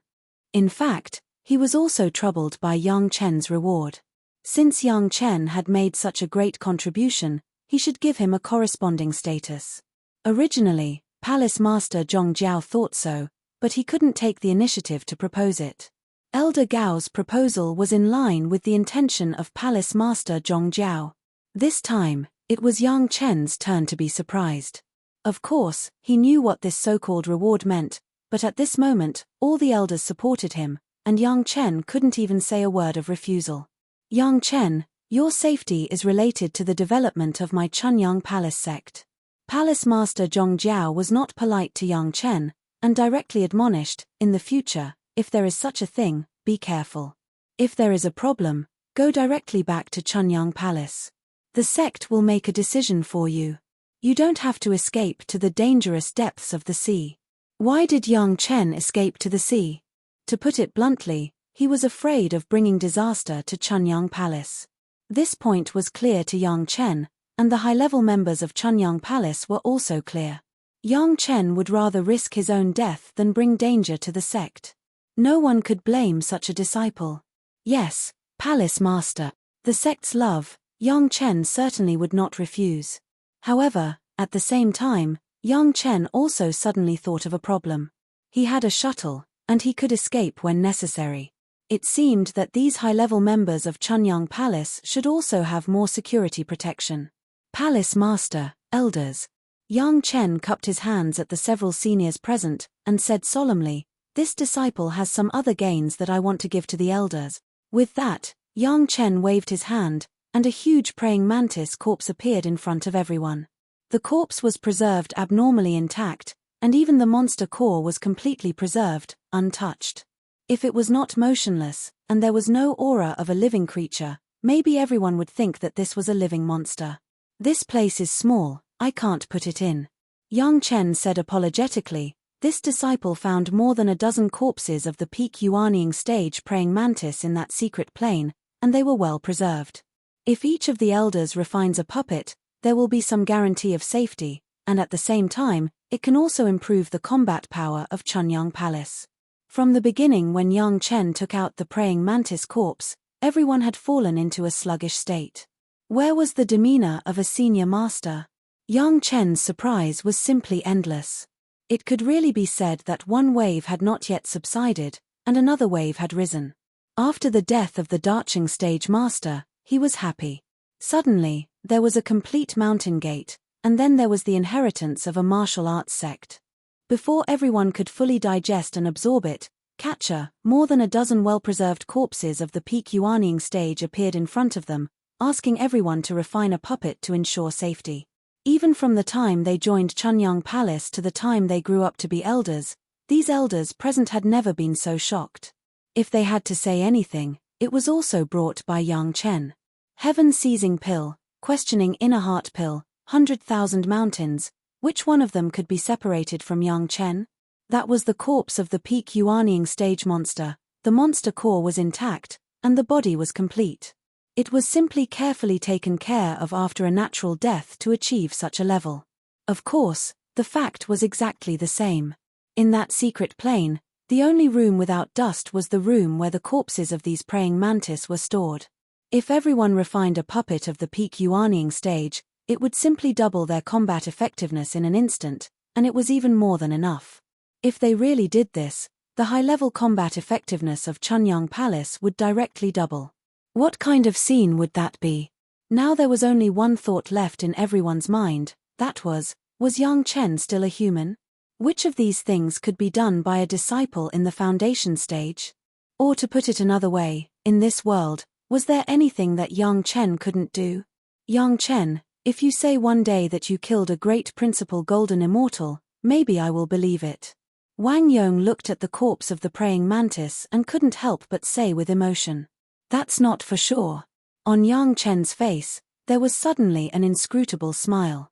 In fact, he was also troubled by Yang Chen's reward. Since Yang Chen had made such a great contribution, he should give him a corresponding status. Originally, Palace Master Zhong Jiao thought so, but he couldn't take the initiative to propose it. Elder Gao's proposal was in line with the intention of Palace Master Zhong Jiao. This time, it was Yang Chen's turn to be surprised. Of course, he knew what this so-called reward meant, but at this moment, all the elders supported him, and Yang Chen couldn't even say a word of refusal. Yang Chen, your safety is related to the development of my Chunyang Palace sect. Palace Master Zhong Jiao was not polite to Yang Chen, and directly admonished, in the future, if there is such a thing, be careful. If there is a problem, go directly back to Chunyang Palace. The sect will make a decision for you. You don't have to escape to the dangerous depths of the sea. Why did Yang Chen escape to the sea? To put it bluntly, he was afraid of bringing disaster to Chunyang Palace. This point was clear to Yang Chen, and the high-level members of Chunyang Palace were also clear. Yang Chen would rather risk his own death than bring danger to the sect. No one could blame such a disciple. Yes, Palace Master, the sect's love, Yang Chen certainly would not refuse. However, at the same time, Yang Chen also suddenly thought of a problem. He had a shuttle, and he could escape when necessary. It seemed that these high-level members of Chunyang Palace should also have more security protection. Palace Master, elders. Yang Chen cupped his hands at the several seniors present, and said solemnly, this disciple has some other gains that I want to give to the elders. With that, Yang Chen waved his hand, and a huge praying mantis corpse appeared in front of everyone. The corpse was preserved abnormally intact, and even the monster core was completely preserved, untouched. If it was not motionless, and there was no aura of a living creature, maybe everyone would think that this was a living monster. This place is small, I can't put it in. Yang Chen said apologetically, this disciple found more than a dozen corpses of the peak Yuanying stage praying mantis in that secret plane, and they were well preserved. If each of the elders refines a puppet, there will be some guarantee of safety, and at the same time, it can also improve the combat power of Chunyang Palace. From the beginning when Yang Chen took out the praying mantis corpse, everyone had fallen into a sluggish state. Where was the demeanor of a senior master? Yang Chen's surprise was simply endless. It could really be said that one wave had not yet subsided, and another wave had risen. After the death of the Darching stage master, he was happy. Suddenly, there was a complete mountain gate, and then there was the inheritance of a martial arts sect. Before everyone could fully digest and absorb it, catcher, more than a dozen well-preserved corpses of the peak Yuanying stage appeared in front of them, asking everyone to refine a puppet to ensure safety. Even from the time they joined Chunyang Palace to the time they grew up to be elders, these elders present had never been so shocked. If they had to say anything, it was also brought by Yang Chen. Heaven-seizing pill, questioning inner heart pill, 100,000 mountains, which one of them could be separated from Yang Chen? That was the corpse of the peak Yuanying stage monster. The monster core was intact, and the body was complete. It was simply carefully taken care of after a natural death to achieve such a level. Of course, the fact was exactly the same. In that secret plane, the only room without dust was the room where the corpses of these praying mantis were stored. If everyone refined a puppet of the peak Yuanying stage, it would simply double their combat effectiveness in an instant, and it was even more than enough. If they really did this, the high-level combat effectiveness of Chunyang Palace would directly double. What kind of scene would that be? Now there was only one thought left in everyone's mind, that was Yang Chen still a human? Which of these things could be done by a disciple in the foundation stage? Or to put it another way, in this world, was there anything that Yang Chen couldn't do? Yang Chen, if you say one day that you killed a great principal golden immortal, maybe I will believe it. Wang Yong looked at the corpse of the praying mantis and couldn't help but say with emotion, "That's not for sure." On Yang Chen's face, there was suddenly an inscrutable smile.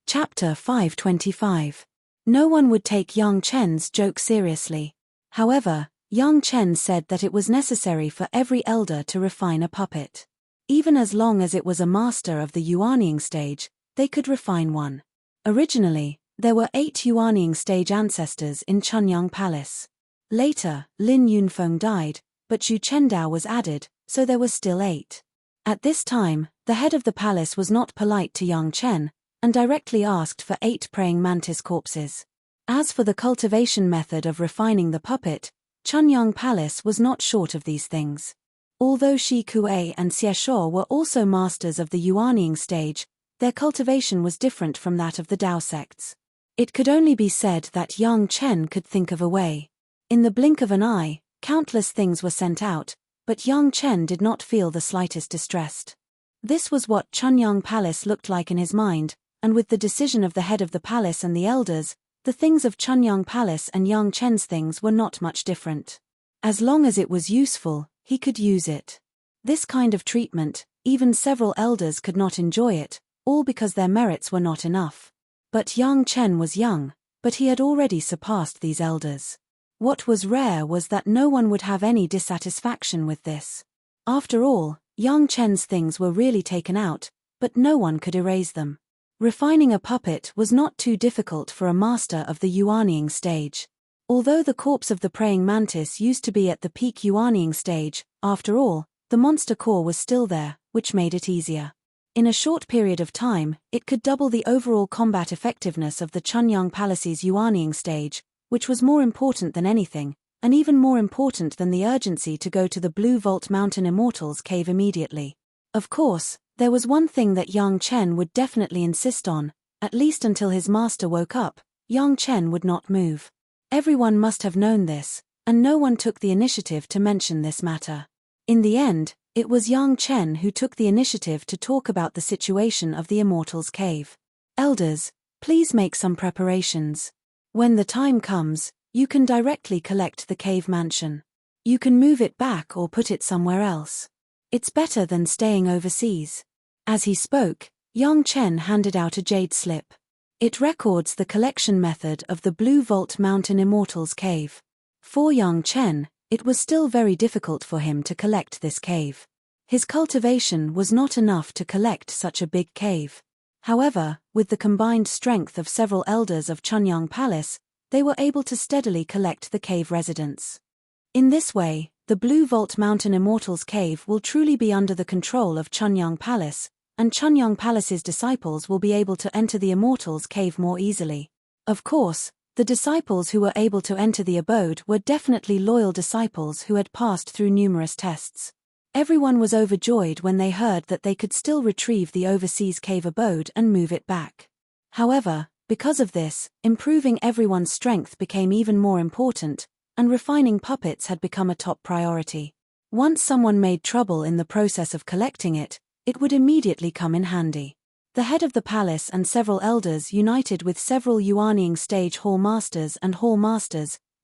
Chapter 525. No one would take Yang Chen's joke seriously. However, Yang Chen said that it was necessary for every elder to refine a puppet. Even as long as it was a master of the Yuanying stage, they could refine one. Originally, there were 8 Yuanying stage ancestors in Chunyang Palace. Later, Lin Yunfeng died, but Xu Chendao was added, so there were still 8. At this time, the head of the palace was not polite to Yang Chen, and directly asked for 8 praying mantis corpses. As for the cultivation method of refining the puppet, Chunyang Palace was not short of these things. Although Shi Kuei and Xie Shuo were also masters of the Yuanying stage, their cultivation was different from that of the Dao sects. It could only be said that Yang Chen could think of a way. In the blink of an eye, countless things were sent out, but Yang Chen did not feel the slightest distressed. This was what Chunyang Palace looked like in his mind, and with the decision of the head of the palace and the elders, the things of Chunyang Palace and Yang Chen's things were not much different. As long as it was useful, he could use it. This kind of treatment, even several elders could not enjoy it, all because their merits were not enough. But Yang Chen was young, but he had already surpassed these elders. What was rare was that no one would have any dissatisfaction with this. After all, Yang Chen's things were really taken out, but no one could erase them. Refining a puppet was not too difficult for a master of the Yuanying stage. Although the corpse of the praying mantis used to be at the peak Yuanying stage, after all, the monster core was still there, which made it easier. In a short period of time, it could double the overall combat effectiveness of the Chunyang Palace's Yuanying stage, which was more important than anything, and even more important than the urgency to go to the Blue Vault Mountain Immortals cave immediately. Of course, there was one thing that Yang Chen would definitely insist on, at least until his master woke up: Yang Chen would not move. Everyone must have known this, and no one took the initiative to mention this matter. In the end, it was Yang Chen who took the initiative to talk about the situation of the Immortals Cave. Elders, please make some preparations. When the time comes, you can directly collect the cave mansion. You can move it back or put it somewhere else. It's better than staying overseas. As he spoke, Yang Chen handed out a jade slip. It records the collection method of the Blue Vault Mountain Immortals Cave. For Yang Chen, it was still very difficult for him to collect this cave. His cultivation was not enough to collect such a big cave. However, with the combined strength of several elders of Chunyang Palace, they were able to steadily collect the cave residents. In this way, the Blue Vault Mountain Immortals Cave will truly be under the control of Chunyang Palace, and Chunyang Palace's disciples will be able to enter the Immortals Cave more easily. Of course, the disciples who were able to enter the abode were definitely loyal disciples who had passed through numerous tests. Everyone was overjoyed when they heard that they could still retrieve the overseas cave abode and move it back. However, because of this, improving everyone's strength became even more important, and refining puppets had become a top priority. Once someone made trouble in the process of collecting it, it would immediately come in handy. The head of the palace and several elders united with several Yuanying stage hall masters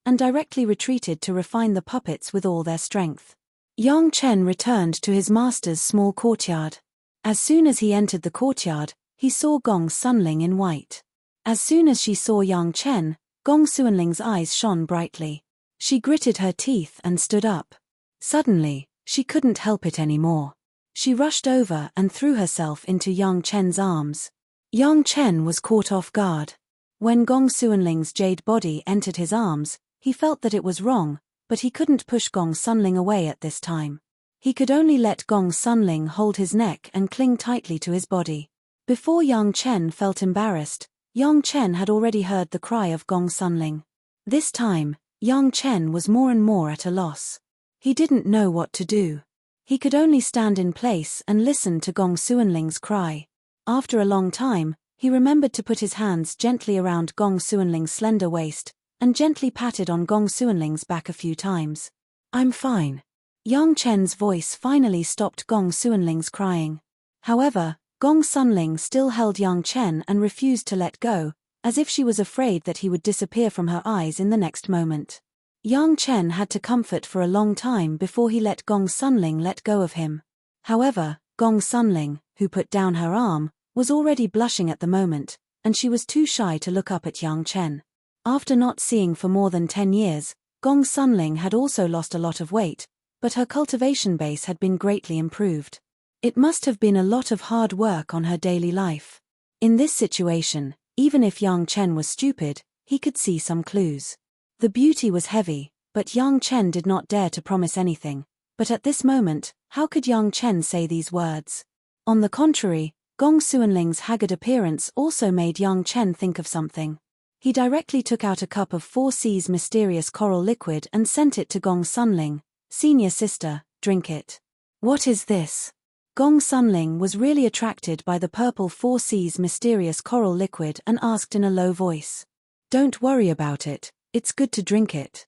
and directly retreated to refine the puppets with all their strength. Yang Chen returned to his master's small courtyard. As soon as he entered the courtyard, he saw Gong Sunling in white. As soon as she saw Yang Chen, Gong Sunling's eyes shone brightly. She gritted her teeth and stood up. Suddenly, she couldn't help it anymore. She rushed over and threw herself into Yang Chen's arms. Yang Chen was caught off guard. When Gong Sunling's jade body entered his arms, he felt that it was wrong, but he couldn't push Gong Sunling away at this time. He could only let Gong Sunling hold his neck and cling tightly to his body. Before Yang Chen felt embarrassed, Yang Chen had already heard the cry of Gong Sunling. This time, Yang Chen was more and more at a loss. He didn't know what to do. He could only stand in place and listen to Gong Sunling's cry. After a long time, he remembered to put his hands gently around Gong Sunling's slender waist, and gently patted on Gong Sunling's back a few times. "I'm fine." Yang Chen's voice finally stopped Gong Sunling's crying. However, Gong Sunling still held Yang Chen and refused to let go, as if she was afraid that he would disappear from her eyes in the next moment. Yang Chen had to comfort for a long time before he let Gong Sunling let go of him. However, Gong Sunling, who put down her arm, was already blushing at the moment, and she was too shy to look up at Yang Chen. After not seeing for more than 10 years, Gong Sunling had also lost a lot of weight, but her cultivation base had been greatly improved. It must have been a lot of hard work on her daily life. In this situation, even if Yang Chen was stupid, he could see some clues. The beauty was heavy, but Yang Chen did not dare to promise anything. But at this moment, how could Yang Chen say these words? On the contrary, Gong Sunling's haggard appearance also made Yang Chen think of something. He directly took out a cup of 4C's mysterious coral liquid and sent it to Gong Sunling. "Senior sister, drink it." "What is this?" Gong Sunling was really attracted by the purple 4C's mysterious coral liquid and asked in a low voice. "Don't worry about it. It's good to drink it."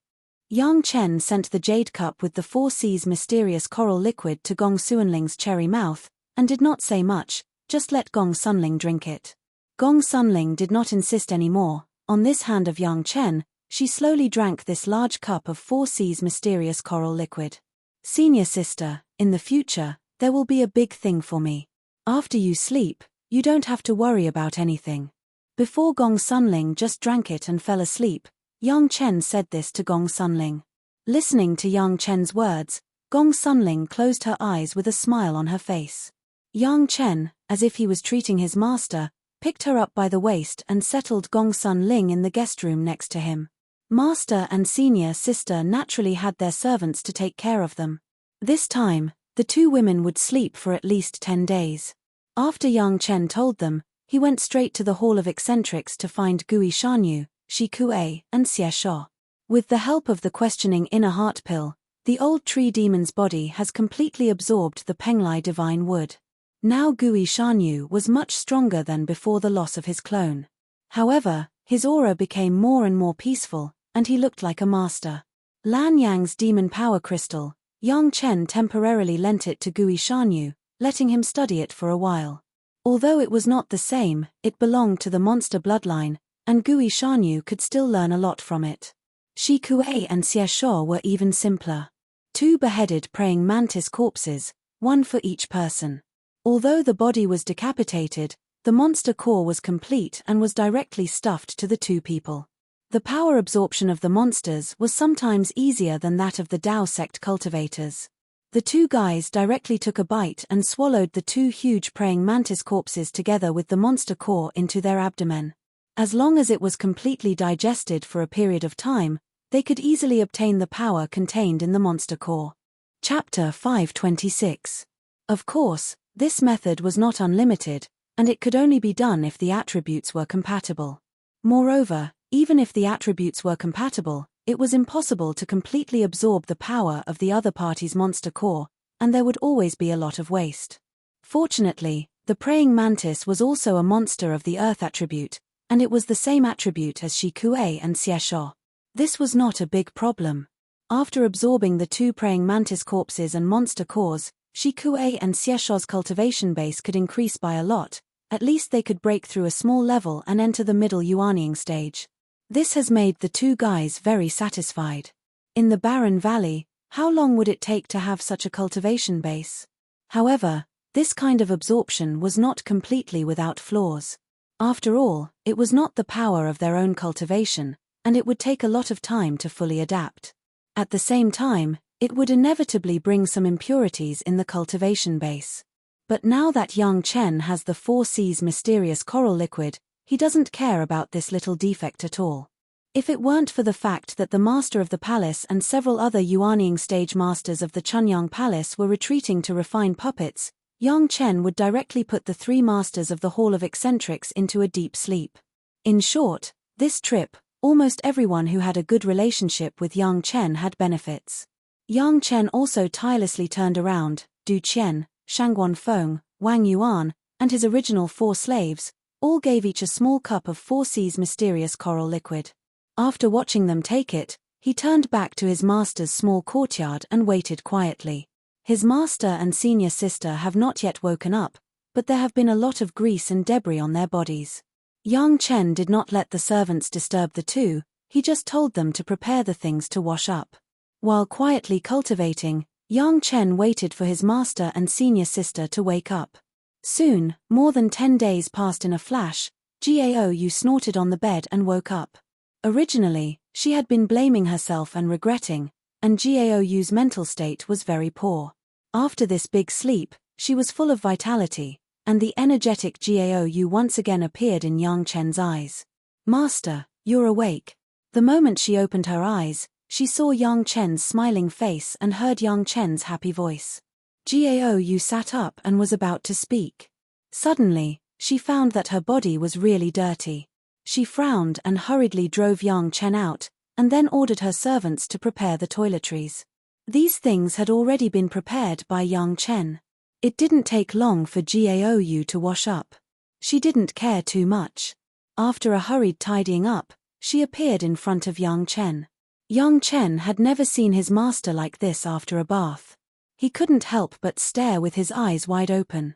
Yang Chen sent the jade cup with the 4C's mysterious coral liquid to Gong Sunling's cherry mouth, and did not say much, just let Gong Sunling drink it. Gong Sunling did not insist anymore. On this hand of Yang Chen, she slowly drank this large cup of 4C's mysterious coral liquid. "Senior sister, in the future, there will be a big thing for me. After you sleep, you don't have to worry about anything." Before Gong Sunling just drank it and fell asleep, Yang Chen said this to Gong Sunling. Listening to Yang Chen's words, Gong Sunling closed her eyes with a smile on her face. Yang Chen, as if he was treating his master, picked her up by the waist and settled Gong Sunling in the guest room next to him. Master and senior sister naturally had their servants to take care of them. This time, the two women would sleep for at least 10 days. After Yang Chen told them, he went straight to the Hall of Eccentrics to find Gui Shanyu, Shi Kuei, and Xie Shuo. With the help of the questioning inner heart pill, the old tree demon's body has completely absorbed the Penglai divine wood. Now Gui Shanyu was much stronger than before the loss of his clone. However, his aura became more and more peaceful, and he looked like a master. Lan Yang's demon power crystal, Yang Chen temporarily lent it to Gui Shanyu, letting him study it for a while. Although it was not the same, it belonged to the monster bloodline, and Gui Shanyu could still learn a lot from it. Shi Kuei and Xie Shuo were even simpler. 2 beheaded praying mantis corpses, 1 for each person. Although the body was decapitated, the monster core was complete and was directly stuffed to the 2 people. The power absorption of the monsters was sometimes easier than that of the Dao sect cultivators. The 2 guys directly took a bite and swallowed the 2 huge praying mantis corpses together with the monster core into their abdomen. As long as it was completely digested for a period of time, they could easily obtain the power contained in the monster core. Chapter 526. Of course, this method was not unlimited, and it could only be done if the attributes were compatible. Moreover, even if the attributes were compatible, it was impossible to completely absorb the power of the other party's monster core, and there would always be a lot of waste. Fortunately, the praying mantis was also a monster of the earth attribute, and it was the same attribute as Shi Kuei and Xie Shuo. This was not a big problem. After absorbing the 2 praying mantis corpses and monster cores, Shi Kuei and Xie Shuo's cultivation base could increase by a lot, At least they could break through a small level and enter the middle yuanying stage. This has made the two guys very satisfied. In the barren valley, how long would it take to have such a cultivation base? However, this kind of absorption was not completely without flaws. After all, it was not the power of their own cultivation, and it would take a lot of time to fully adapt. At the same time, it would inevitably bring some impurities in the cultivation base. But now that Yang Chen has the 4C's mysterious coral liquid, he doesn't care about this little defect at all. If it weren't for the fact that the master of the palace and several other yuanying stage masters of the Chunyang Palace were retreating to refine puppets, Yang Chen would directly put the three masters of the Hall of Eccentrics into a deep sleep. In short, this trip, almost everyone who had a good relationship with Yang Chen had benefits. Yang Chen also tirelessly turned around Du Qian, Shangguan Feng, Wang Yuan, and his original 4 slaves, all gave each a small cup of 4C's mysterious coral liquid. After watching them take it, he turned back to his master's small courtyard and waited quietly. His master and senior sister have not yet woken up, but there have been a lot of grease and debris on their bodies. Yang Chen did not let the servants disturb the two, he just told them to prepare the things to wash up. While quietly cultivating, Yang Chen waited for his master and senior sister to wake up. Soon, more than 10 days passed in a flash. Gao Yu snorted on the bed and woke up. Originally, she had been blaming herself and regretting, and Gao Yu's mental state was very poor. After this big sleep, she was full of vitality, and the energetic Gao Yu once again appeared in Yang Chen's eyes. "Master, you're awake." The moment she opened her eyes, she saw Yang Chen's smiling face and heard Yang Chen's happy voice. Gao Yu sat up and was about to speak. Suddenly, she found that her body was really dirty. She frowned and hurriedly drove Yang Chen out, and then ordered her servants to prepare the toiletries. These things had already been prepared by Yang Chen. It didn't take long for Gao Yu to wash up. She didn't care too much. After a hurried tidying up, she appeared in front of Yang Chen. Yang Chen had never seen his master like this after a bath. He couldn't help but stare with his eyes wide open.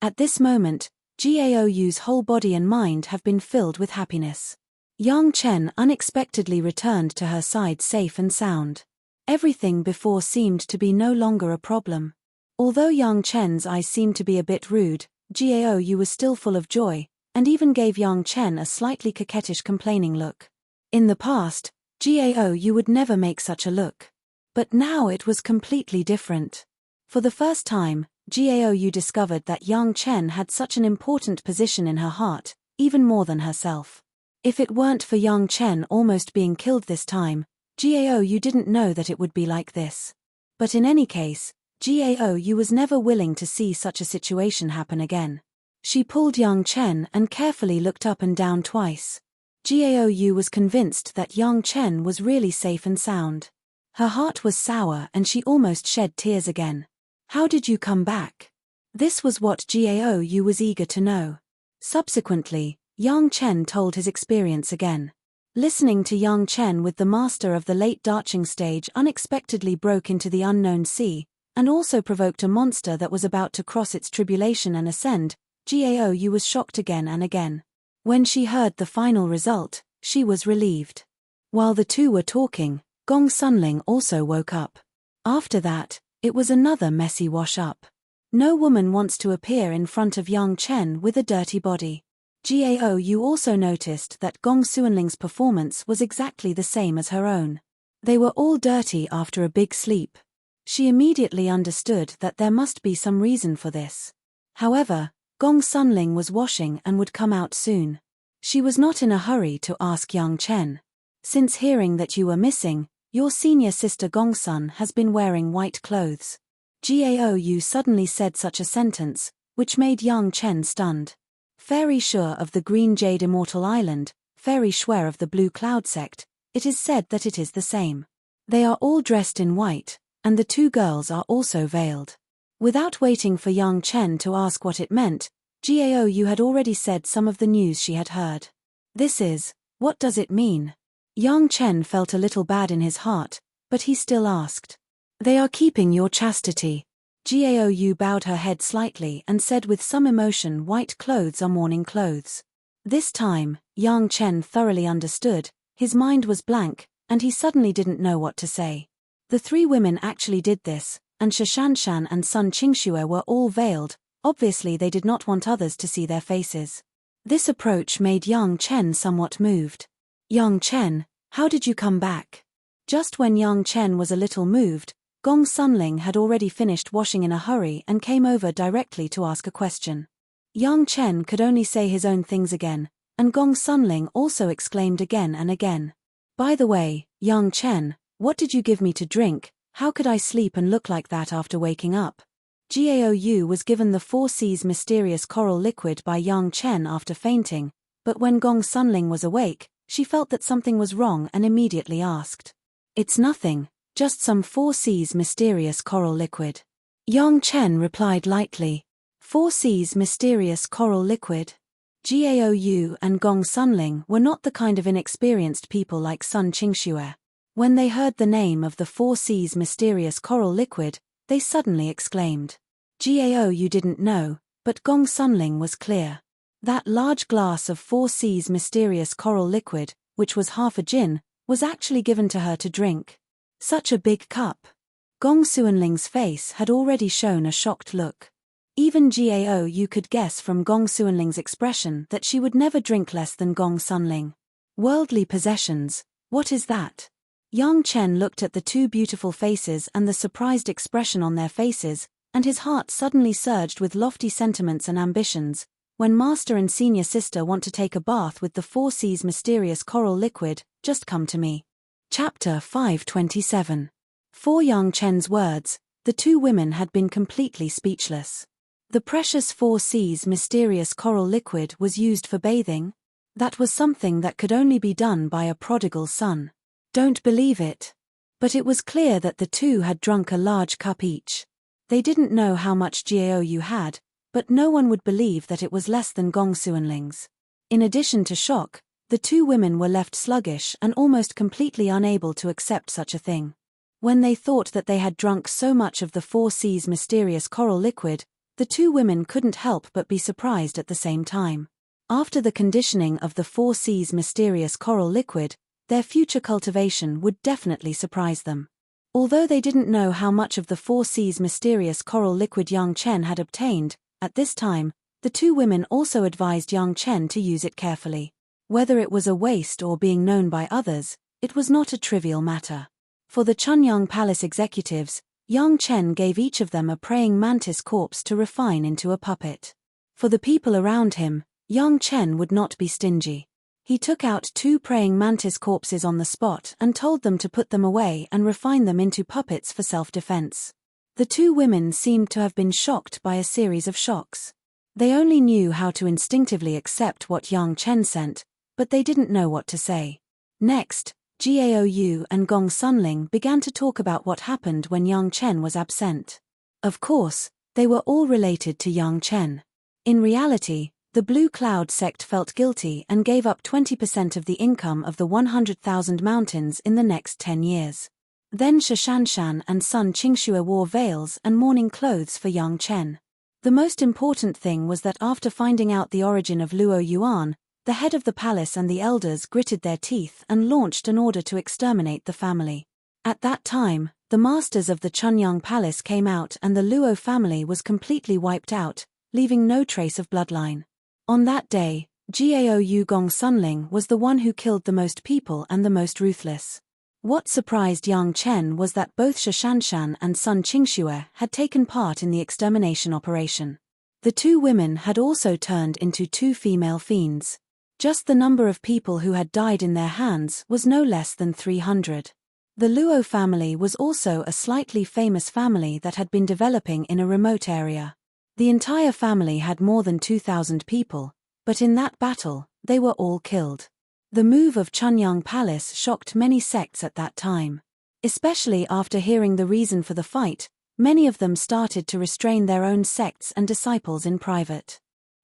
At this moment, Gao Yu's whole body and mind have been filled with happiness. Yang Chen unexpectedly returned to her side safe and sound. Everything before seemed to be no longer a problem. Although Yang Chen's eyes seemed to be a bit rude, Gao Yu was still full of joy, and even gave Yang Chen a slightly coquettish complaining look. In the past, Gao Yu would never make such a look. But now it was completely different. For the first time, Gao Yu discovered that Yang Chen had such an important position in her heart, even more than herself. If it weren't for Yang Chen almost being killed this time, Gao Yu didn't know that it would be like this. But in any case, Gao Yu was never willing to see such a situation happen again. She pulled Yang Chen and carefully looked up and down twice. Gao Yu was convinced that Yang Chen was really safe and sound. Her heart was sour and she almost shed tears again. "How did you come back?" This was what Gao Yu was eager to know. Subsequently, Yang Chen told his experience again. Listening to Yang Chen with the master of the late Darching stage unexpectedly broke into the unknown sea, and also provoked a monster that was about to cross its tribulation and ascend, Gao Yu was shocked again and again. When she heard the final result, she was relieved. While the two were talking, Gong Sunling also woke up. After that, it was another messy wash-up. No woman wants to appear in front of Yang Chen with a dirty body. Gao Yu also noticed that Gong Sunling's performance was exactly the same as her own. They were all dirty after a big sleep. She immediately understood that there must be some reason for this. However, Gong Sunling was washing and would come out soon. She was not in a hurry to ask Yang Chen. "Since hearing that you were missing, your senior sister Gongsun has been wearing white clothes." Gao Yu suddenly said such a sentence, which made Yang Chen stunned. Fairy Sure of the Green Jade Immortal Island, Fairy Shuer of the Blue Cloud Sect, it is said that it is the same. They are all dressed in white, and the two girls are also veiled. Without waiting for Yang Chen to ask what it meant, Gao Yu had already said some of the news she had heard. What does it mean? Yang Chen felt a little bad in his heart, but he still asked. "They are keeping your chastity." Gaou bowed her head slightly and said with some emotion, "White clothes are mourning clothes." This time, Yang Chen thoroughly understood, his mind was blank, and he suddenly didn't know what to say. The three women actually did this, and Shishanshan and Sun Qingxue were all veiled. Obviously they did not want others to see their faces. This approach made Yang Chen somewhat moved. "Yang Chen, how did you come back?" Just when Yang Chen was a little moved, Gong Sunling had already finished washing in a hurry and came over directly to ask a question. Yang Chen could only say his own things again, and Gong Sunling also exclaimed again and again. "By the way, Yang Chen, what did you give me to drink? How could I sleep and look like that after waking up?" Gaou was given the 4C's mysterious coral liquid by Yang Chen after fainting, but when Gong Sunling was awake, she felt that something was wrong and immediately asked. "It's nothing, just some 4C's mysterious coral liquid." Yang Chen replied lightly. 4C's mysterious coral liquid? Gaou and Gong Sunling were not the kind of inexperienced people like Sun Qingxue. When they heard the name of the 4C's mysterious coral liquid, they suddenly exclaimed. Gaou didn't know, but Gong Sunling was clear. That large glass of 4C's mysterious coral liquid, which was half a gin, was actually given to her to drink. Such a big cup. Gong Sunling's face had already shown a shocked look. Even Gaou could guess from Gong Sunling's expression that she would never drink less than Gong Sunling. Worldly possessions, what is that? Yang Chen looked at the two beautiful faces and the surprised expression on their faces, and his heart suddenly surged with lofty sentiments and ambitions. When master and senior sister want to take a bath with the 4C's mysterious coral liquid, just come to me. Chapter 527. For Yang Chen's words, the two women had been completely speechless. The precious 4C's mysterious coral liquid was used for bathing? That was something that could only be done by a prodigal son. Don't believe it. But it was clear that the two had drunk a large cup each. They didn't know how much Gaou had, but no one would believe that it was less than Gong Sunling's. In addition to shock, the two women were left sluggish and almost completely unable to accept such a thing. When they thought that they had drunk so much of the 4C's mysterious coral liquid, the two women couldn't help but be surprised at the same time. After the conditioning of the 4C's mysterious coral liquid, their future cultivation would definitely surprise them. Although they didn't know how much of the 4C's mysterious coral liquid Yang Chen had obtained, at this time, the two women also advised Yang Chen to use it carefully. Whether it was a waste or being known by others, it was not a trivial matter. For the Chunyang Palace executives, Yang Chen gave each of them a praying mantis corpse to refine into a puppet. For the people around him, Yang Chen would not be stingy. He took out 2 praying mantis corpses on the spot and told them to put them away and refine them into puppets for self-defense. The two women seemed to have been shocked by a series of shocks. They only knew how to instinctively accept what Yang Chen sent, but they didn't know what to say. Next, Gaou and Gong Sunling began to talk about what happened when Yang Chen was absent. Of course, they were all related to Yang Chen. In reality, the Blue Cloud sect felt guilty and gave up 20% of the income of the 100,000 mountains in the next 10 years. Then Shishanshan and Sun Qingxue wore veils and mourning clothes for Yang Chen. The most important thing was that after finding out the origin of Luo Yuan, the head of the palace and the elders gritted their teeth and launched an order to exterminate the family. At that time, the masters of the Chunyang Palace came out and the Luo family was completely wiped out, leaving no trace of bloodline. On that day, Gaou Gong Sunling was the one who killed the most people and the most ruthless. What surprised Yang Chen was that both Shishanshan and Sun Qingxue had taken part in the extermination operation. The two women had also turned into 2 female fiends. Just the number of people who had died in their hands was no less than 300. The Luo family was also a slightly famous family that had been developing in a remote area. The entire family had more than 2,000 people, but in that battle, they were all killed. The move of Chunyang Palace shocked many sects at that time. Especially after hearing the reason for the fight, many of them started to restrain their own sects and disciples in private.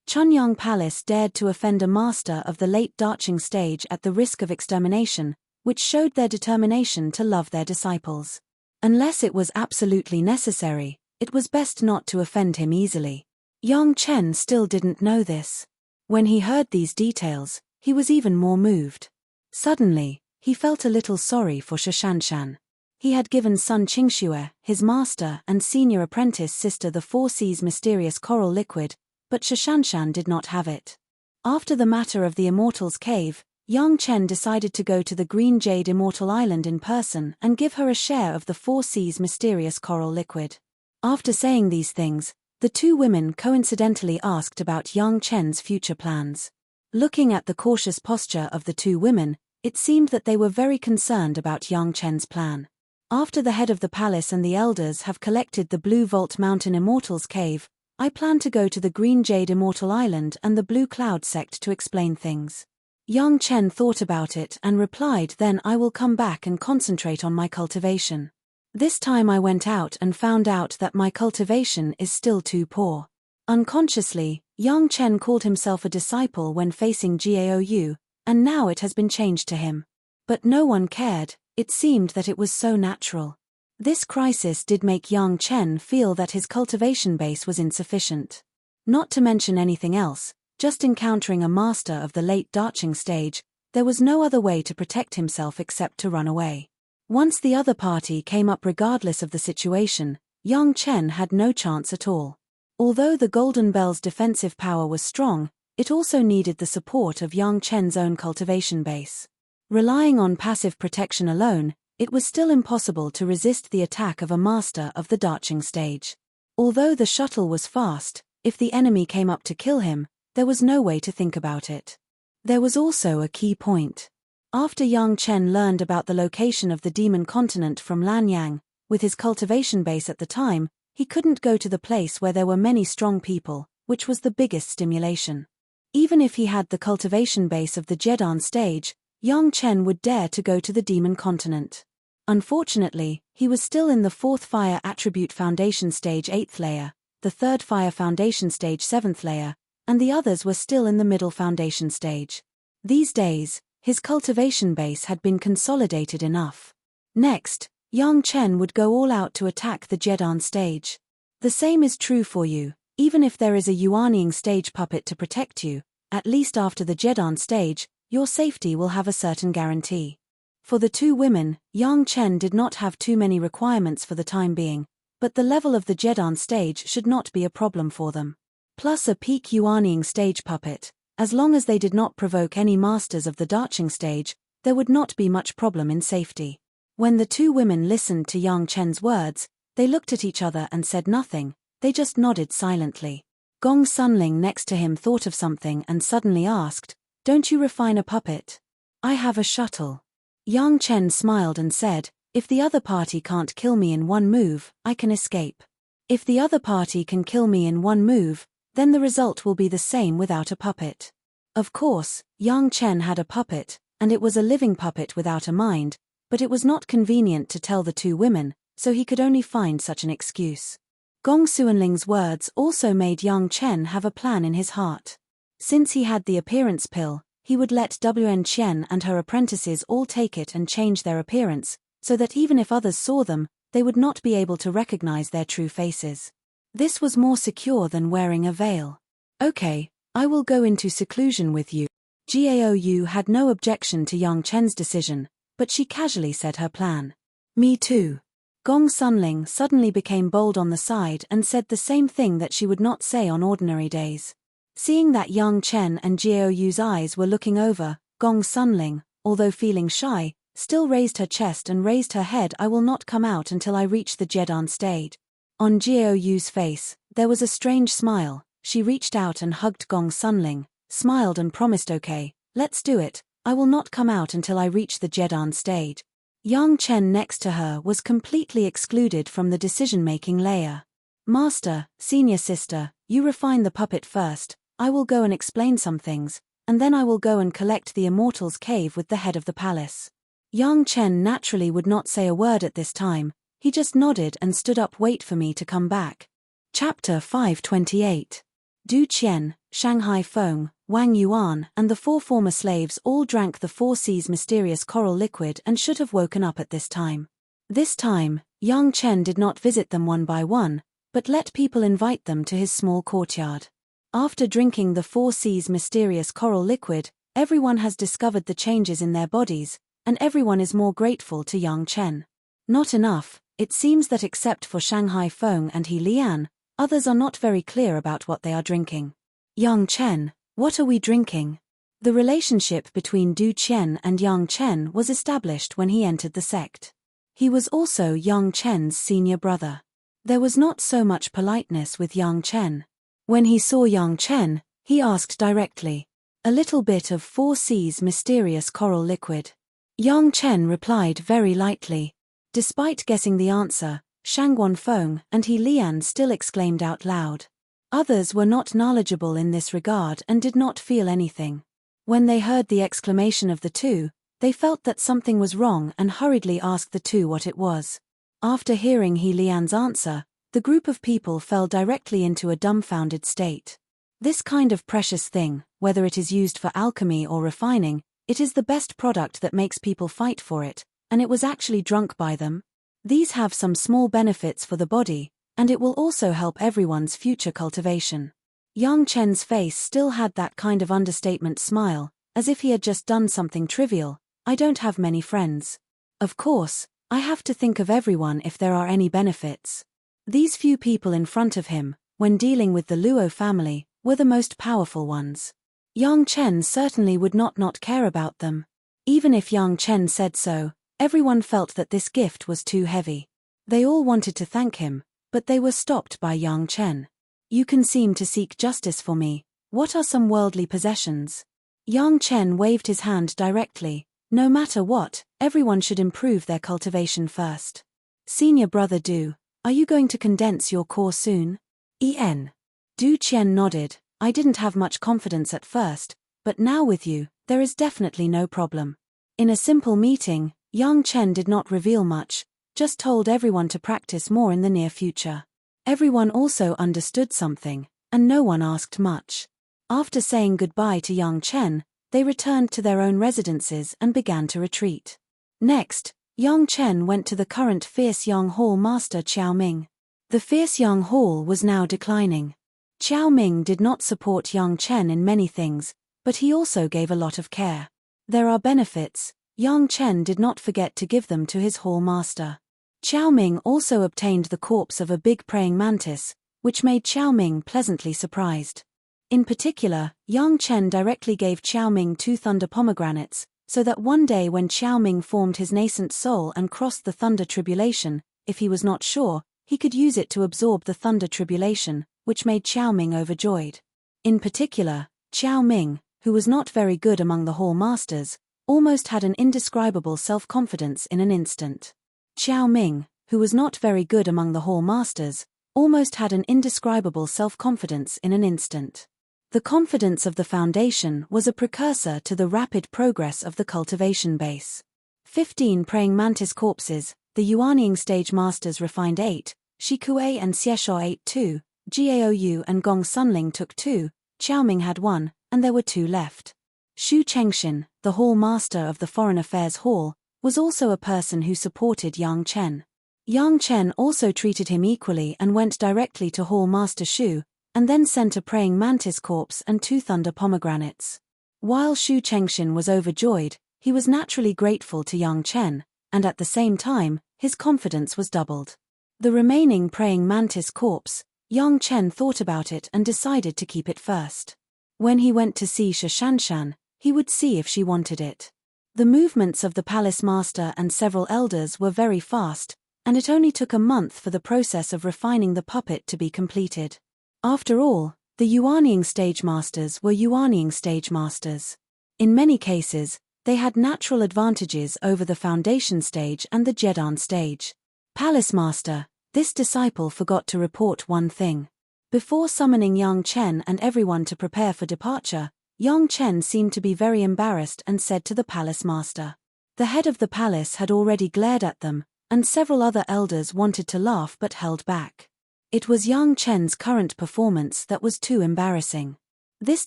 Chunyang Palace dared to offend a master of the late Daching stage at the risk of extermination, which showed their determination to love their disciples. Unless it was absolutely necessary, It was best not to offend him easily. Yang Chen still didn't know this. When he heard these details, he was even more moved. Suddenly, he felt a little sorry for Shishanshan. He had given Sun Qingxue, his master and senior apprentice sister, the 4 Seas mysterious coral liquid, but Shishanshan did not have it. After the matter of the Immortal's Cave, Yang Chen decided to go to the Green Jade Immortal Island in person and give her a share of the 4 Seas mysterious coral liquid. After saying these things, the two women coincidentally asked about Yang Chen's future plans. Looking at the cautious posture of the two women, it seemed that they were very concerned about Yang Chen's plan. After the head of the palace and the elders have collected the Blue Vault Mountain Immortal's Cave, I plan to go to the Green Jade Immortal Island and the Blue Cloud sect to explain things. Yang Chen thought about it and replied, then I will come back and concentrate on my cultivation. This time I went out and found out that my cultivation is still too poor. Unconsciously, Yang Chen called himself a disciple when facing Gaou, and now it has been changed to him. But no one cared, it seemed that it was so natural. This crisis did make Yang Chen feel that his cultivation base was insufficient. Not to mention anything else, just encountering a master of the late Darching stage, there was no other way to protect himself except to run away. Once the other party came up regardless of the situation, Yang Chen had no chance at all. Although the Golden Bell's defensive power was strong, it also needed the support of Yang Chen's own cultivation base. Relying on passive protection alone, it was still impossible to resist the attack of a master of the Darching stage. Although the shuttle was fast, if the enemy came up to kill him, there was no way to think about it. There was also a key point. After Yang Chen learned about the location of the Demon Continent from Lanyang, with his cultivation base at the time, he couldn't go to the place where there were many strong people, which was the biggest stimulation. Even if he had the cultivation base of the Jedan stage, Yang Chen would dare to go to the Demon Continent. Unfortunately, he was still in the 4th Fire Attribute Foundation stage 8th layer, the 3rd Fire Foundation stage 7th layer, and the others were still in the middle foundation stage. These days, his cultivation base had been consolidated enough. Next, Yang Chen would go all out to attack the Jedan stage. The same is true for you, even if there is a Yuanying stage puppet to protect you, at least after the Jedan stage, your safety will have a certain guarantee. For the two women, Yang Chen did not have too many requirements for the time being, but the level of the Jedan stage should not be a problem for them. Plus a peak Yuanying stage puppet. As long as they did not provoke any masters of the Darching stage, there would not be much problem in safety. When the two women listened to Yang Chen's words, they looked at each other and said nothing, they just nodded silently. Gong Sunling next to him thought of something and suddenly asked, "Don't you refine a puppet?" "I have a shuttle." Yang Chen smiled and said, "If the other party can't kill me in one move, I can escape. If the other party can kill me in one move, then the result will be the same without a puppet." Of course, Yang Chen had a puppet, and it was a living puppet without a mind, but it was not convenient to tell the two women, so he could only find such an excuse. Gong Suanling's words also made Yang Chen have a plan in his heart. Since he had the appearance pill, he would let Wen Qian and her apprentices all take it and change their appearance, so that even if others saw them, they would not be able to recognize their true faces. This was more secure than wearing a veil. "Okay, I will go into seclusion with you." Gaou had no objection to Yang Chen's decision, but she casually said her plan. "Me too." Gong Sunling suddenly became bold on the side and said the same thing that she would not say on ordinary days. Seeing that Yang Chen and Gaou's eyes were looking over, Gong Sunling, although feeling shy, still raised her chest and raised her head. "I will not come out until I reach the Jedan stage." On Gaou's face, there was a strange smile. She reached out and hugged Gong Sunling, smiled and promised, "Okay, let's do it, I will not come out until I reach the Jedan stage." Yang Chen next to her was completely excluded from the decision-making layer. "Master, senior sister, you refine the puppet first, I will go and explain some things, and then I will go and collect the Immortal's Cave with the head of the palace." Yang Chen naturally would not say a word at this time, he just nodded and stood up. "Wait for me to come back." Chapter 528. Du Qian, Shanghai Feng, Wang Yuan and the 4 former slaves all drank the 4 Seas mysterious coral liquid and should have woken up at this time. This time, Yang Chen did not visit them one by one, but let people invite them to his small courtyard. After drinking the 4 Seas mysterious coral liquid, everyone has discovered the changes in their bodies, and everyone is more grateful to Yang Chen. Not enough, it seems that except for Shanghai Feng and He Lian, others are not very clear about what they are drinking. Yang Chen, what are we drinking? The relationship between Du Qian and Yang Chen was established when he entered the sect. He was also Yang Chen's senior brother. There was not so much politeness with Yang Chen. When he saw Yang Chen, he asked directly, "A little bit of 4 Seas mysterious coral liquid?" Yang Chen replied very lightly. Despite guessing the answer, Shangguan Feng and He Lian still exclaimed out loud. Others were not knowledgeable in this regard and did not feel anything. When they heard the exclamation of the two, they felt that something was wrong and hurriedly asked the two what it was. After hearing He Lian's answer, the group of people fell directly into a dumbfounded state. This kind of precious thing, whether it is used for alchemy or refining, it is the best product that makes people fight for it, and it was actually drunk by them. These have some small benefits for the body, and it will also help everyone's future cultivation. Yang Chen's face still had that kind of understatement smile, as if he had just done something trivial. "I don't have many friends. Of course, I have to think of everyone if there are any benefits." These few people in front of him, when dealing with the Luo family, were the most powerful ones. Yang Chen certainly would not care about them. Even if Yang Chen said so, everyone felt that this gift was too heavy. They all wanted to thank him, but they were stopped by Yang Chen. "You can seem to seek justice for me. What are some worldly possessions?" Yang Chen waved his hand directly. "No matter what, everyone should improve their cultivation first. Senior brother Du, are you going to condense your core soon?" Du Qian nodded. "I didn't have much confidence at first, but now with you, there is definitely no problem." In a simple meeting, Yang Chen did not reveal much, just told everyone to practice more in the near future. Everyone also understood something, and no one asked much. After saying goodbye to Yang Chen, they returned to their own residences and began to retreat. Next, Yang Chen went to the current Fierce Yang Hall master Qiao Ming. The Fierce Yang Hall was now declining. Qiao Ming did not support Yang Chen in many things, but he also gave a lot of care. There are benefits, Yang Chen did not forget to give them to his hall master. Qiao Ming also obtained the corpse of a big praying mantis, which made Qiao Ming pleasantly surprised. In particular, Yang Chen directly gave Qiao Ming 2 thunder pomegranates, so that one day when Qiao Ming formed his nascent soul and crossed the thunder tribulation, if he was not sure, he could use it to absorb the thunder tribulation, which made Qiao Ming overjoyed. In particular, Qiao Ming, who was not very good among the hall masters, almost had an indescribable self-confidence in an instant. Qiao Ming, who was not very good among the hall masters, almost had an indescribable self-confidence in an instant. The confidence of the foundation was a precursor to the rapid progress of the cultivation base. 15 praying mantis corpses, the Yuanying stage masters refined 8, Shi Kuei and Xieshuo ate 2, Gaou and Gong Sunling took 2, Qiaoming had 1, and there were 2 left. Xu Chengxin, the hall master of the Foreign Affairs Hall, was also a person who supported Yang Chen. Yang Chen also treated him equally and went directly to Hall Master Xu, and then sent a praying mantis corpse and 2 thunder pomegranates. While Xu Chengxin was overjoyed, he was naturally grateful to Yang Chen, and at the same time, his confidence was doubled. The remaining praying mantis corpse, Yang Chen thought about it and decided to keep it first. When he went to see Shanshan, he would see if she wanted it. The movements of the palace master and several elders were very fast, and it only took a month for the process of refining the puppet to be completed. After all, the Yuanying stage masters were Yuanying stage masters. In many cases, they had natural advantages over the foundation stage and the Jedan stage. Palace master, this disciple forgot to report one thing. Before summoning Yang Chen and everyone to prepare for departure, Yang Chen seemed to be very embarrassed and said to the palace master. The head of the palace had already glared at them, and several other elders wanted to laugh but held back. It was Yang Chen's current performance that was too embarrassing. This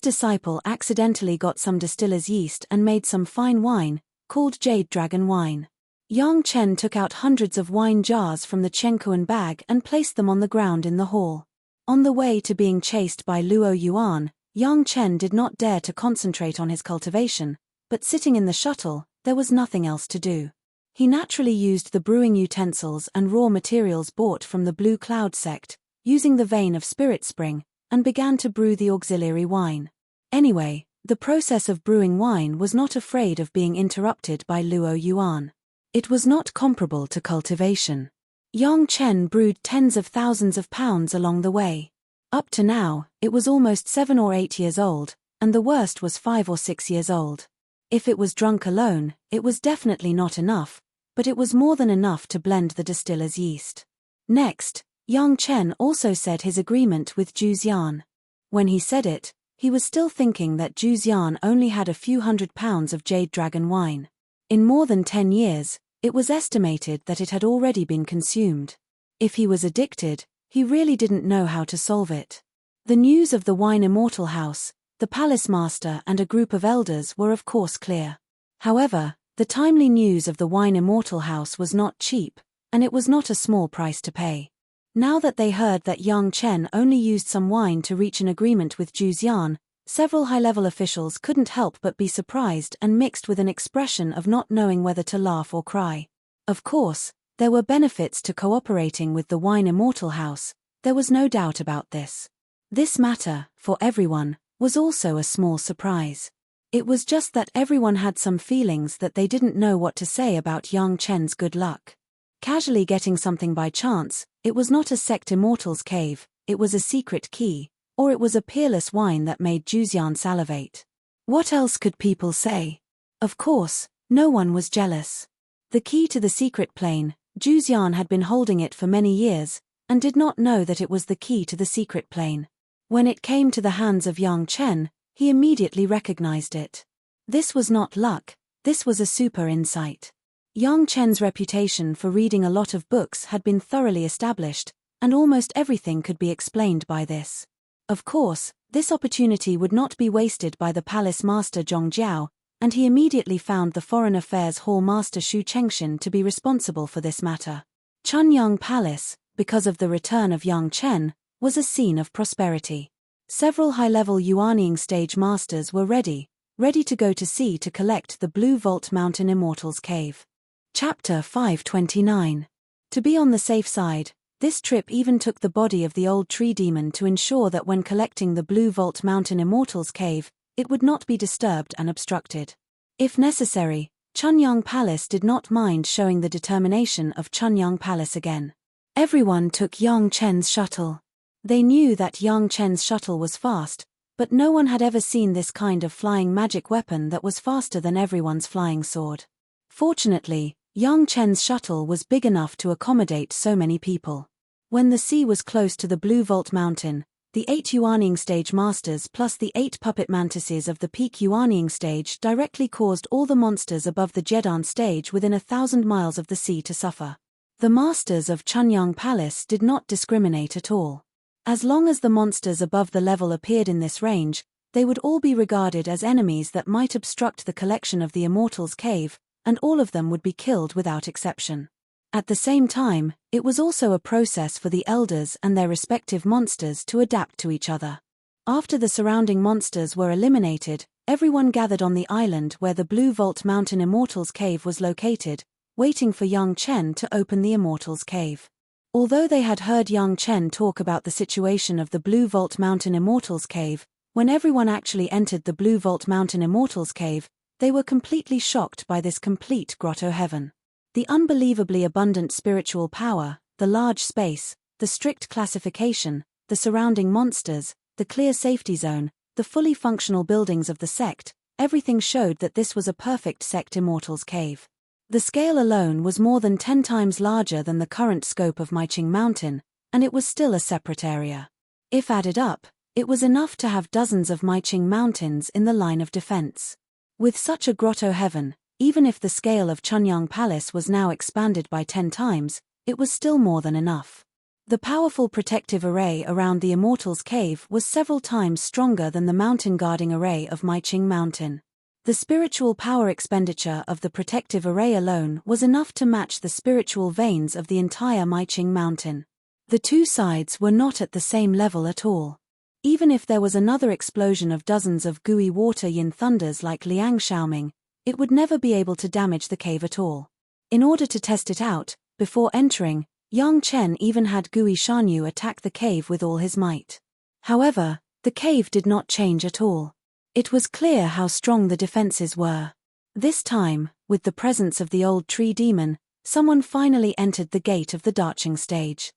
disciple accidentally got some distiller's yeast and made some fine wine, called Jade Dragon wine. Yang Chen took out hundreds of wine jars from the Chenkuan bag and placed them on the ground in the hall. On the way to being chased by Luo Yuan, Yang Chen did not dare to concentrate on his cultivation, but sitting in the shuttle, there was nothing else to do. He naturally used the brewing utensils and raw materials bought from the Blue Cloud sect, using the vein of Spirit Spring, and began to brew the auxiliary wine. Anyway, the process of brewing wine was not afraid of being interrupted by Luo Yuan. It was not comparable to cultivation. Yang Chen brewed tens of thousands of pounds along the way. Up to now, it was almost 7 or 8 years old, and the worst was 5 or 6 years old. If it was drunk alone, it was definitely not enough, but it was more than enough to blend the distiller's yeast. Next, Yang Chen also said his agreement with Zhu Xian. When he said it, he was still thinking that Zhu Xian only had a few £100 of Jade Dragon wine. In more than 10 years, it was estimated that it had already been consumed. If he was addicted, he really didn't know how to solve it. The news of the Wine Immortal House, the Palace Master and a group of elders were of course clear. However, the timely news of the Wine Immortal House was not cheap, and it was not a small price to pay. Now that they heard that Yang Chen only used some wine to reach an agreement with Zhu Xian, several high-level officials couldn't help but be surprised and mixed with an expression of not knowing whether to laugh or cry. Of course, there were benefits to cooperating with the Wine Immortal House, there was no doubt about this. This matter, for everyone, was also a small surprise. It was just that everyone had some feelings that they didn't know what to say about Yang Chen's good luck. Casually getting something by chance, it was not a sect immortal's cave, it was a secret key, or it was a peerless wine that made Zhu Xian salivate. What else could people say? Of course, no one was jealous. The key to the secret plane, Zhu Xian had been holding it for many years, and did not know that it was the key to the secret plane. When it came to the hands of Yang Chen, he immediately recognized it. This was not luck, this was a super insight. Yang Chen's reputation for reading a lot of books had been thoroughly established, and almost everything could be explained by this. Of course, this opportunity would not be wasted by the palace master Zhong Jiao, and he immediately found the Foreign Affairs Hall Master Xu Chengxin to be responsible for this matter. Chunyang Palace, because of the return of Yang Chen, was a scene of prosperity. Several high-level Yuanying stage masters were ready to go to sea to collect the Blue Vault Mountain Immortals Cave. Chapter 529. To be on the safe side, this trip even took the body of the old tree demon to ensure that when collecting the Blue Vault Mountain Immortals Cave, it would not be disturbed and obstructed. If necessary, Chunyang Palace did not mind showing the determination of Chunyang Palace again. Everyone took Yang Chen's shuttle. They knew that Yang Chen's shuttle was fast, but no one had ever seen this kind of flying magic weapon that was faster than everyone's flying sword. Fortunately, Yang Chen's shuttle was big enough to accommodate so many people. When the sea was close to the Blue Vault Mountain, the 8 Yuanying stage masters plus the 8 puppet mantises of the peak Yuanying stage directly caused all the monsters above the Jedan stage within 1,000 miles of the sea to suffer. The masters of Chunyang Palace did not discriminate at all. As long as the monsters above the level appeared in this range, they would all be regarded as enemies that might obstruct the collection of the Immortals Cave, and all of them would be killed without exception. At the same time, it was also a process for the elders and their respective monsters to adapt to each other. After the surrounding monsters were eliminated, everyone gathered on the island where the Blue Vault Mountain Immortals Cave was located, waiting for Yang Chen to open the Immortals Cave. Although they had heard Yang Chen talk about the situation of the Blue Vault Mountain Immortals Cave, when everyone actually entered the Blue Vault Mountain Immortals Cave, they were completely shocked by this complete grotto heaven. The unbelievably abundant spiritual power, the large space, the strict classification, the surrounding monsters, the clear safety zone, the fully functional buildings of the sect, everything showed that this was a perfect sect Immortals Cave. The scale alone was more than 10 times larger than the current scope of Maiqing Mountain, and it was still a separate area. If added up, it was enough to have dozens of Maiqing Mountains in the line of defense. With such a grotto heaven, even if the scale of Chunyang Palace was now expanded by 10 times, it was still more than enough. The powerful protective array around the Immortals Cave was several times stronger than the mountain guarding array of Maiqing Mountain. The spiritual power expenditure of the protective array alone was enough to match the spiritual veins of the entire Maiqing mountain. The two sides were not at the same level at all. Even if there was another explosion of dozens of gooey water yin thunders like Liang Xiaoming, it would never be able to damage the cave at all. In order to test it out, before entering, Yang Chen even had Gui Shanyu attack the cave with all his might. However, the cave did not change at all. It was clear how strong the defenses were. This time, with the presence of the old tree demon, someone finally entered the gate of the Darching stage.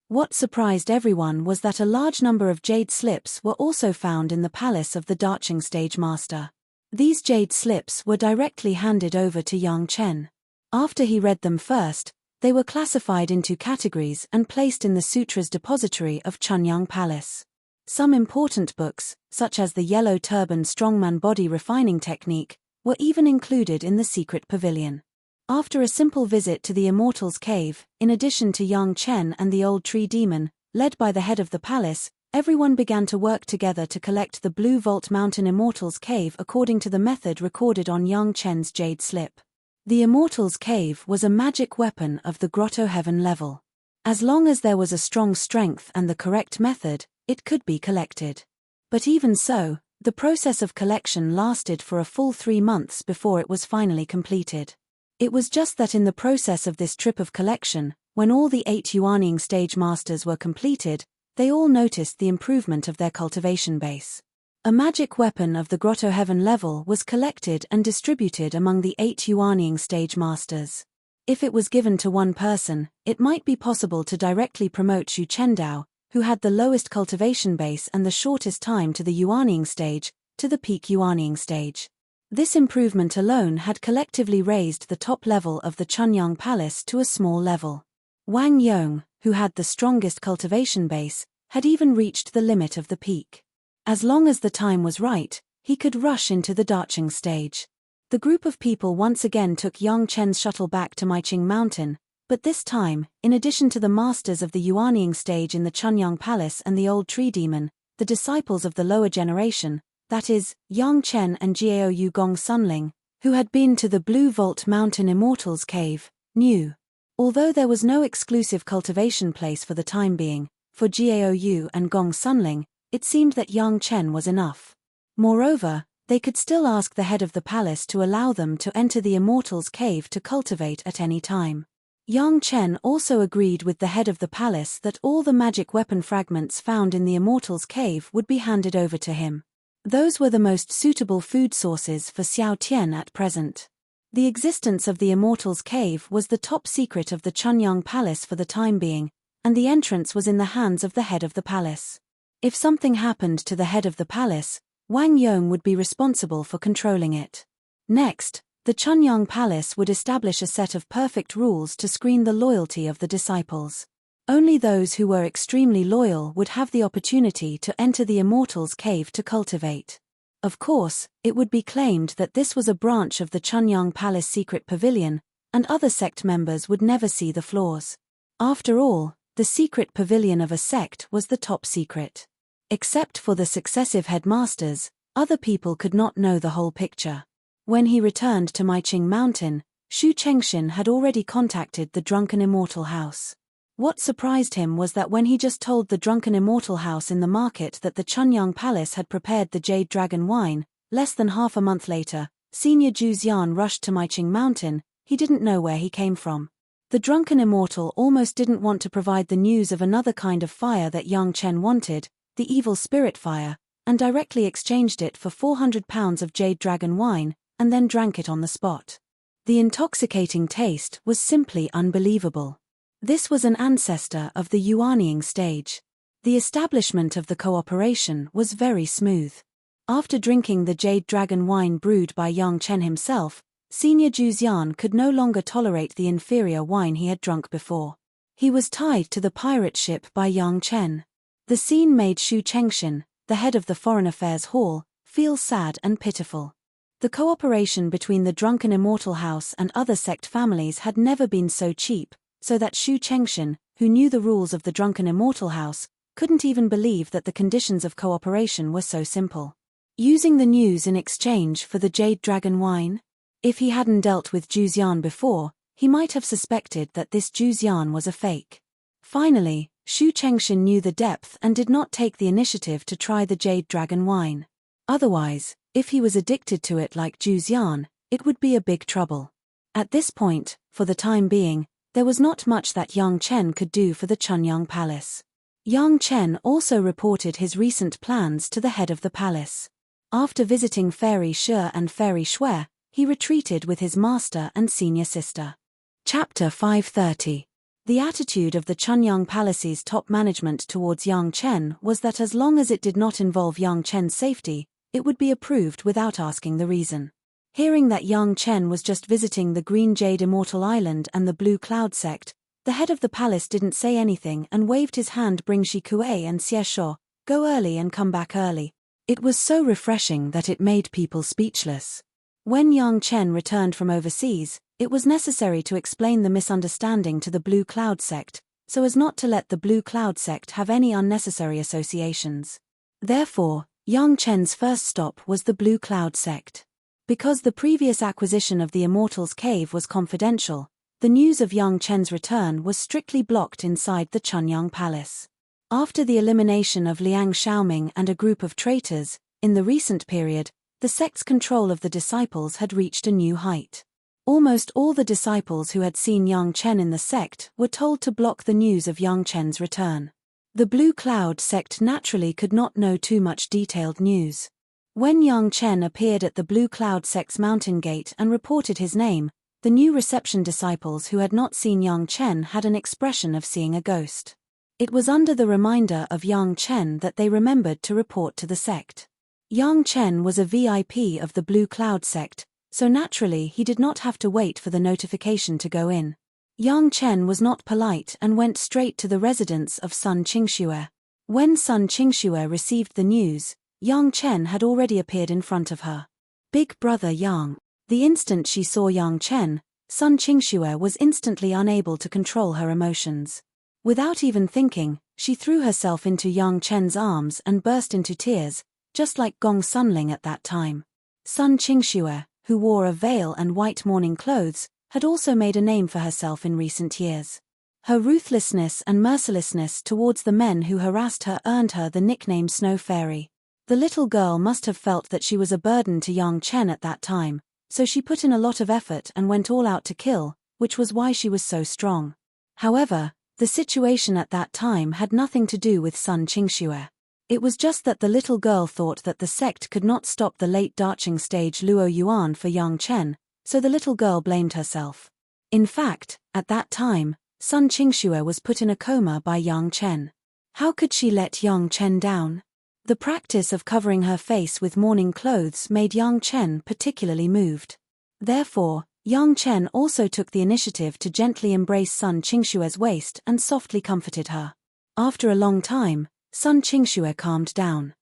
What surprised everyone was that a large number of jade slips were also found in the palace of the Darching stage master. These jade slips were directly handed over to Yang Chen. After he read them first, they were classified into categories and placed in the Sutra's depository of Chunyang Palace. Some important books, such as the Yellow Turban Strongman Body Refining Technique, were even included in the secret pavilion. After a simple visit to the Immortal's Cave, in addition to Yang Chen and the old tree demon, led by the head of the palace, everyone began to work together to collect the Blue Vault Mountain Immortal's Cave according to the method recorded on Yang Chen's jade slip. The Immortal's Cave was a magic weapon of the Grotto Heaven level. As long as there was a strong strength and the correct method, it could be collected. But even so, the process of collection lasted for a full 3 months before it was finally completed. It was just that in the process of this trip of collection, when all the 8 Yuanying stage masters were completed, they all noticed the improvement of their cultivation base. A magic weapon of the Grotto Heaven level was collected and distributed among the 8 Yuanying stage masters. If it was given to one person, it might be possible to directly promote Xu Chendao, who had the lowest cultivation base and the shortest time to the Yuanying stage, to the peak Yuanying stage. This improvement alone had collectively raised the top level of the Chunyang Palace to a small level. Wang Yong, who had the strongest cultivation base, had even reached the limit of the peak. As long as the time was right, he could rush into the Darching stage. The group of people once again took Yang Chen's shuttle back to Maiqing Mountain, but this time, in addition to the masters of the Yuanying stage in the Chunyang Palace and the old tree demon, the disciples of the lower generation, that is, Yang Chen and Jiao Yu Gong Sunling, who had been to the Blue Vault Mountain Immortal's Cave, knew. Although there was no exclusive cultivation place for the time being, for Jiao Yu and Gong Sunling, it seemed that Yang Chen was enough. Moreover, they could still ask the head of the palace to allow them to enter the Immortal's Cave to cultivate at any time. Yang Chen also agreed with the head of the palace that all the magic weapon fragments found in the Immortal's Cave would be handed over to him. Those were the most suitable food sources for Xiao Tian at present. The existence of the Immortal's Cave was the top secret of the Chunyang Palace for the time being, and the entrance was in the hands of the head of the palace. If something happened to the head of the palace, Wang Yong would be responsible for controlling it. Next, the Chunyang Palace would establish a set of perfect rules to screen the loyalty of the disciples. Only those who were extremely loyal would have the opportunity to enter the Immortal's Cave to cultivate. Of course, it would be claimed that this was a branch of the Chunyang Palace secret pavilion, and other sect members would never see the floors. After all, the secret pavilion of a sect was the top secret. Except for the successive headmasters, other people could not know the whole picture. When he returned to Maiqing Mountain, Xu Chengxin had already contacted the Drunken Immortal House. What surprised him was that when he just told the Drunken Immortal House in the market that the Chunyang Palace had prepared the Jade Dragon wine, less than half a month later, Senior Zhu Xian rushed to Maiqing Mountain. He didn't know where he came from. The Drunken Immortal almost didn't want to provide the news of another kind of fire that Yang Chen wanted, the evil spirit fire, and directly exchanged it for 400 pounds of Jade Dragon wine, and then drank it on the spot. The intoxicating taste was simply unbelievable. This was an ancestor of the Yuanying stage. The establishment of the cooperation was very smooth. After drinking the Jade Dragon wine brewed by Yang Chen himself, Senior Zhu Xian could no longer tolerate the inferior wine he had drunk before. He was tied to the pirate ship by Yang Chen. The scene made Xu Chengxin, the head of the Foreign Affairs Hall, feel sad and pitiful. The cooperation between the Drunken Immortal House and other sect families had never been so cheap, so that Xu Chengxin, who knew the rules of the Drunken Immortal House, couldn't even believe that the conditions of cooperation were so simple. using the news in exchange for the Jade Dragon wine? If he hadn't dealt with Zhu Xian before, he might have suspected that this Zhu Xian was a fake. Finally, Xu Chengxian knew the depth and did not take the initiative to try the Jade Dragon wine. Otherwise, if he was addicted to it like Zhu Xian, it would be a big trouble. At this point, for the time being, there was not much that Yang Chen could do for the Chunyang Palace. Yang Chen also reported his recent plans to the head of the palace. After visiting Fairy Shi and Fairy Shui, he retreated with his master and senior sister. Chapter 530. The attitude of the Chunyang Palace's top management towards Yang Chen was that as long as it did not involve Yang Chen's safety, it would be approved without asking the reason. Hearing that Yang Chen was just visiting the Green Jade Immortal Island and the Blue Cloud sect, the head of the palace didn't say anything and waved his hand. Bring Shi Kuei and Xie Shuo, go early and come back early. It was so refreshing that it made people speechless. When Yang Chen returned from overseas, it was necessary to explain the misunderstanding to the Blue Cloud sect, so as not to let the Blue Cloud sect have any unnecessary associations. Therefore, Yang Chen's first stop was the Blue Cloud sect. Because the previous acquisition of the Immortal's Cave was confidential, the news of Yang Chen's return was strictly blocked inside the Chunyang Palace. After the elimination of Liang Xiaoming and a group of traitors, in the recent period, the sect's control of the disciples had reached a new height. Almost all the disciples who had seen Yang Chen in the sect were told to block the news of Yang Chen's return. The Blue Cloud sect naturally could not know too much detailed news. When Yang Chen appeared at the Blue Cloud sect's mountain gate and reported his name, the new reception disciples who had not seen Yang Chen had an expression of seeing a ghost. It was under the reminder of Yang Chen that they remembered to report to the sect. Yang Chen was a VIP of the Blue Cloud sect, so naturally he did not have to wait for the notification to go in. Yang Chen was not polite and went straight to the residence of Sun Qingxue. When Sun Qingxue received the news, Yang Chen had already appeared in front of her. Big brother Yang. The instant she saw Yang Chen, Sun Qingxue was instantly unable to control her emotions. Without even thinking, she threw herself into Yang Chen's arms and burst into tears, just like Gong Sunling at that time. Sun Qingxue, who wore a veil and white mourning clothes, had also made a name for herself in recent years. Her ruthlessness and mercilessness towards the men who harassed her earned her the nickname Snow Fairy. The little girl must have felt that she was a burden to Yang Chen at that time, so she put in a lot of effort and went all out to kill, which was why she was so strong. However, the situation at that time had nothing to do with Sun Qingxue. It was just that the little girl thought that the sect could not stop the late darching stage Luo Yuan for Yang Chen, so the little girl blamed herself. In fact, at that time, Sun Qingxue was put in a coma by Yang Chen. How could she let Yang Chen down? The practice of covering her face with mourning clothes made Yang Chen particularly moved. Therefore, Yang Chen also took the initiative to gently embrace Sun Qingxue's waist and softly comforted her. After a long time, Sun Qingxue calmed down.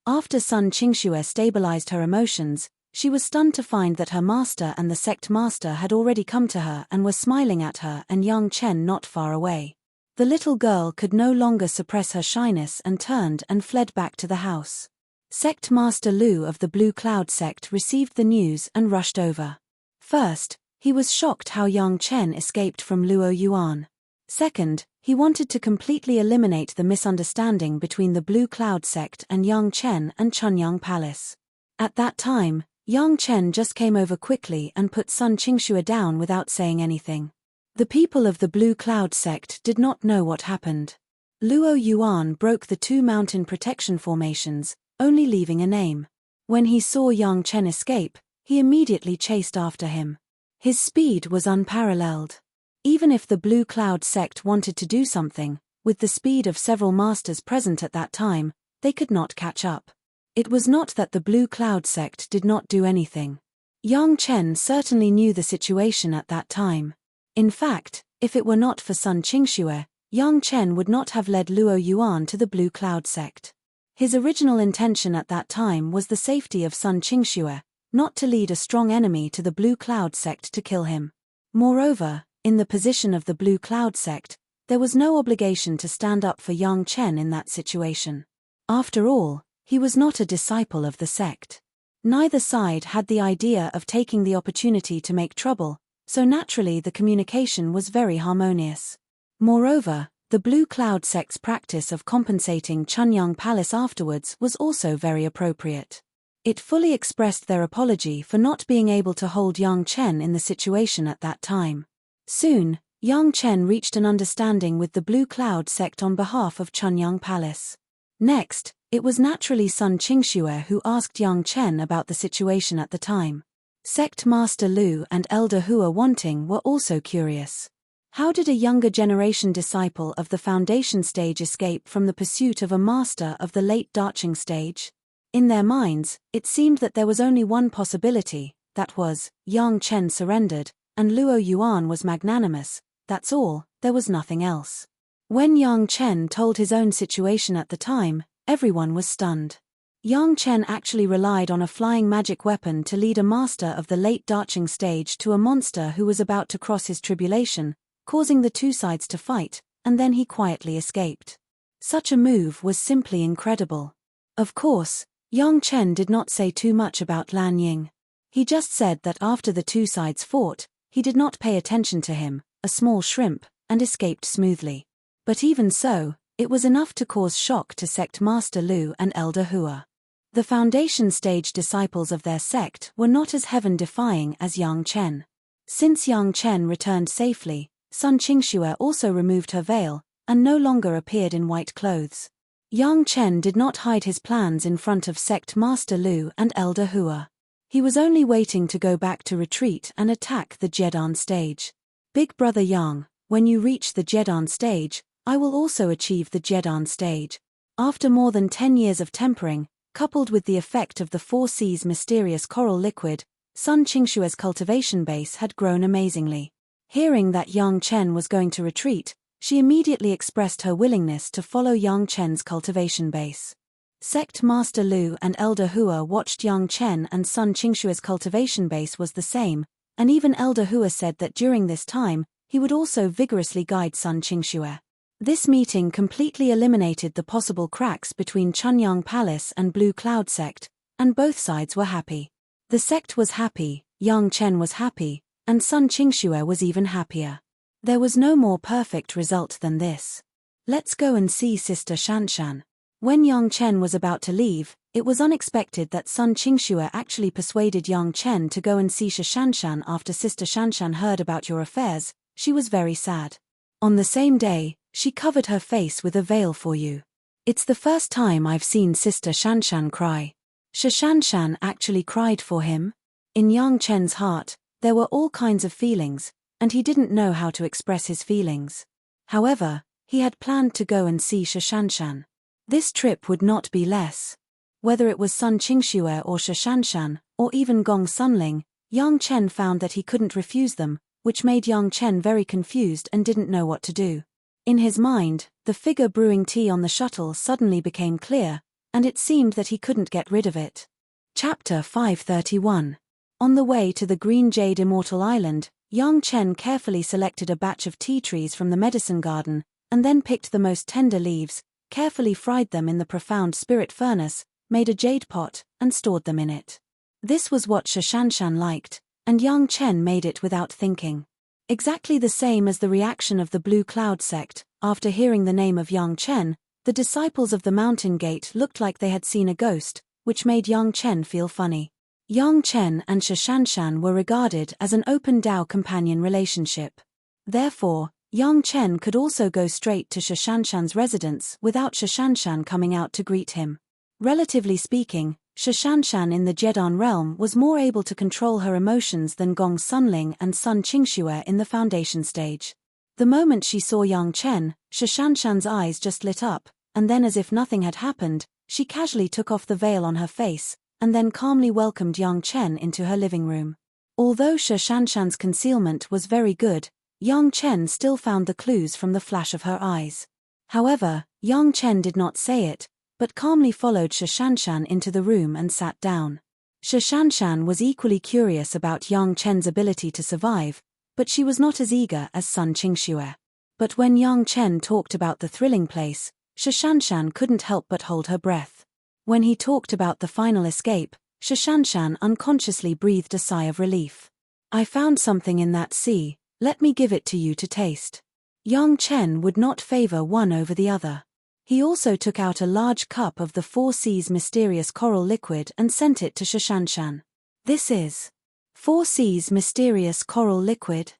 After Sun Qingxue stabilized her emotions, she was stunned to find that her master and the sect master had already come to her and were smiling at her and Yang Chen not far away. The little girl could no longer suppress her shyness and turned and fled back to the house. Sect Master Lu of the Blue Cloud sect received the news and rushed over. First, he was shocked how Yang Chen escaped from Luo Yuan. Second, he wanted to completely eliminate the misunderstanding between the Blue Cloud sect and Yang Chen and Chunyang Palace. At that time, Yang Chen just came over quickly and put Sun Qingxue down without saying anything. The people of the Blue Cloud sect did not know what happened. Luo Yuan broke the two mountain protection formations, only leaving a name. When he saw Yang Chen escape, he immediately chased after him. His speed was unparalleled. Even if the Blue Cloud sect wanted to do something, with the speed of several masters present at that time, they could not catch up. It was not that the Blue Cloud sect did not do anything. Yang Chen certainly knew the situation at that time. In fact, if it were not for Sun Qingxue, Yang Chen would not have led Luo Yuan to the Blue Cloud sect. His original intention at that time was the safety of Sun Qingxue, not to lead a strong enemy to the Blue Cloud sect to kill him. Moreover, in the position of the Blue Cloud sect, there was no obligation to stand up for Yang Chen in that situation. After all, He was not a disciple of the sect. Neither side had the idea of taking the opportunity to make trouble, so naturally the communication was very harmonious. Moreover, the Blue Cloud sect's practice of compensating Chunyang Palace afterwards was also very appropriate. It fully expressed their apology for not being able to hold Yang Chen in the situation at that time. Soon, Yang Chen reached an understanding with the Blue Cloud sect on behalf of Chunyang Palace. Next, it was naturally Sun Qingxue who asked Yang Chen about the situation at the time. Sect Master Lu and Elder Hua Wanting were also curious. How did a younger generation disciple of the foundation stage escape from the pursuit of a master of the late Dacheng stage? In their minds, it seemed that there was only one possibility, that was, Yang Chen surrendered, and Luo Yuan was magnanimous, that's all, there was nothing else. When Yang Chen told his own situation at the time, everyone was stunned. Yang Chen actually relied on a flying magic weapon to lead a master of the late Dacheng stage to a monster who was about to cross his tribulation, causing the two sides to fight, and then he quietly escaped. Such a move was simply incredible. Of course, Yang Chen did not say too much about Lan Ying. He just said that after the two sides fought, he did not pay attention to him, a small shrimp, and escaped smoothly. But even so, it was enough to cause shock to sect Master Lu and Elder Hua. The foundation stage disciples of their sect were not as heaven-defying as Yang Chen. Since Yang Chen returned safely, Sun Qingxue also removed her veil, and no longer appeared in white clothes. Yang Chen did not hide his plans in front of sect Master Lu and Elder Hua. He was only waiting to go back to retreat and attack the Jedan stage. Big brother Yang, when you reach the Jedan stage, I will also achieve the Jedan stage. After more than 10 years of tempering, coupled with the effect of the 4 C's mysterious coral liquid, Sun Qingxue's cultivation base had grown amazingly. Hearing that Yang Chen was going to retreat, she immediately expressed her willingness to follow Yang Chen's cultivation base. Sect Master Lu and Elder Hua watched Yang Chen and Sun Qingxue's cultivation base was the same, and even Elder Hua said that during this time, he would also vigorously guide Sun Qingxue. This meeting completely eliminated the possible cracks between Chunyang Palace and Blue Cloud sect, and both sides were happy. The sect was happy, Yang Chen was happy, and Sun Qingxue was even happier. There was no more perfect result than this. Let's go and see Sister Shanshan. When Yang Chen was about to leave, it was unexpected that Sun Qingxue actually persuaded Yang Chen to go and see Shanshan. After Sister Shanshan heard about your affairs, she was very sad. On the same day, she covered her face with a veil for you. It's the first time I've seen Sister Shanshan cry. Shanshan actually cried for him. In Yang Chen's heart, there were all kinds of feelings, and he didn't know how to express his feelings. However, he had planned to go and see Shanshan. This trip would not be less. Whether it was Sun Qingxue or Shanshan, or even Gong Sunling, Yang Chen found that he couldn't refuse them, which made Yang Chen very confused and didn't know what to do. In his mind, the figure brewing tea on the shuttle suddenly became clear, and it seemed that he couldn't get rid of it. Chapter 531. On the way to the Green Jade Immortal Island, Yang Chen carefully selected a batch of tea trees from the medicine garden, and then picked the most tender leaves, carefully fried them in the profound spirit furnace, made a jade pot, and stored them in it. This was what Shanshan liked, and Yang Chen made it without thinking. Exactly the same as the reaction of the Blue Cloud sect, after hearing the name of Yang Chen, the disciples of the Mountain Gate looked like they had seen a ghost, which made Yang Chen feel funny. Yang Chen and Shanshan were regarded as an open Dao companion relationship. Therefore, Yang Chen could also go straight to Shanshan's residence without Shanshan coming out to greet him. Relatively speaking, Shanshan in the Jedan realm was more able to control her emotions than Gong Sunling and Sun Qingxue in the foundation stage. The moment she saw Yang Chen, Shanshan's eyes just lit up, and then as if nothing had happened, she casually took off the veil on her face, and then calmly welcomed Yang Chen into her living room. Although Shanshan's concealment was very good, Yang Chen still found the clues from the flash of her eyes. However, Yang Chen did not say it, but calmly followed Shanshan into the room and sat down. Shanshan was equally curious about Yang Chen's ability to survive, but she was not as eager as Sun Qingxue. But when Yang Chen talked about the thrilling place, Shanshan couldn't help but hold her breath. When he talked about the final escape, Shashanshan unconsciously breathed a sigh of relief. I found something in that sea, let me give it to you to taste. Yang Chen would not favor one over the other. He also took out a large cup of the Four Seas mysterious coral liquid and sent it to Shashanshan. This is Four Seas mysterious coral liquid.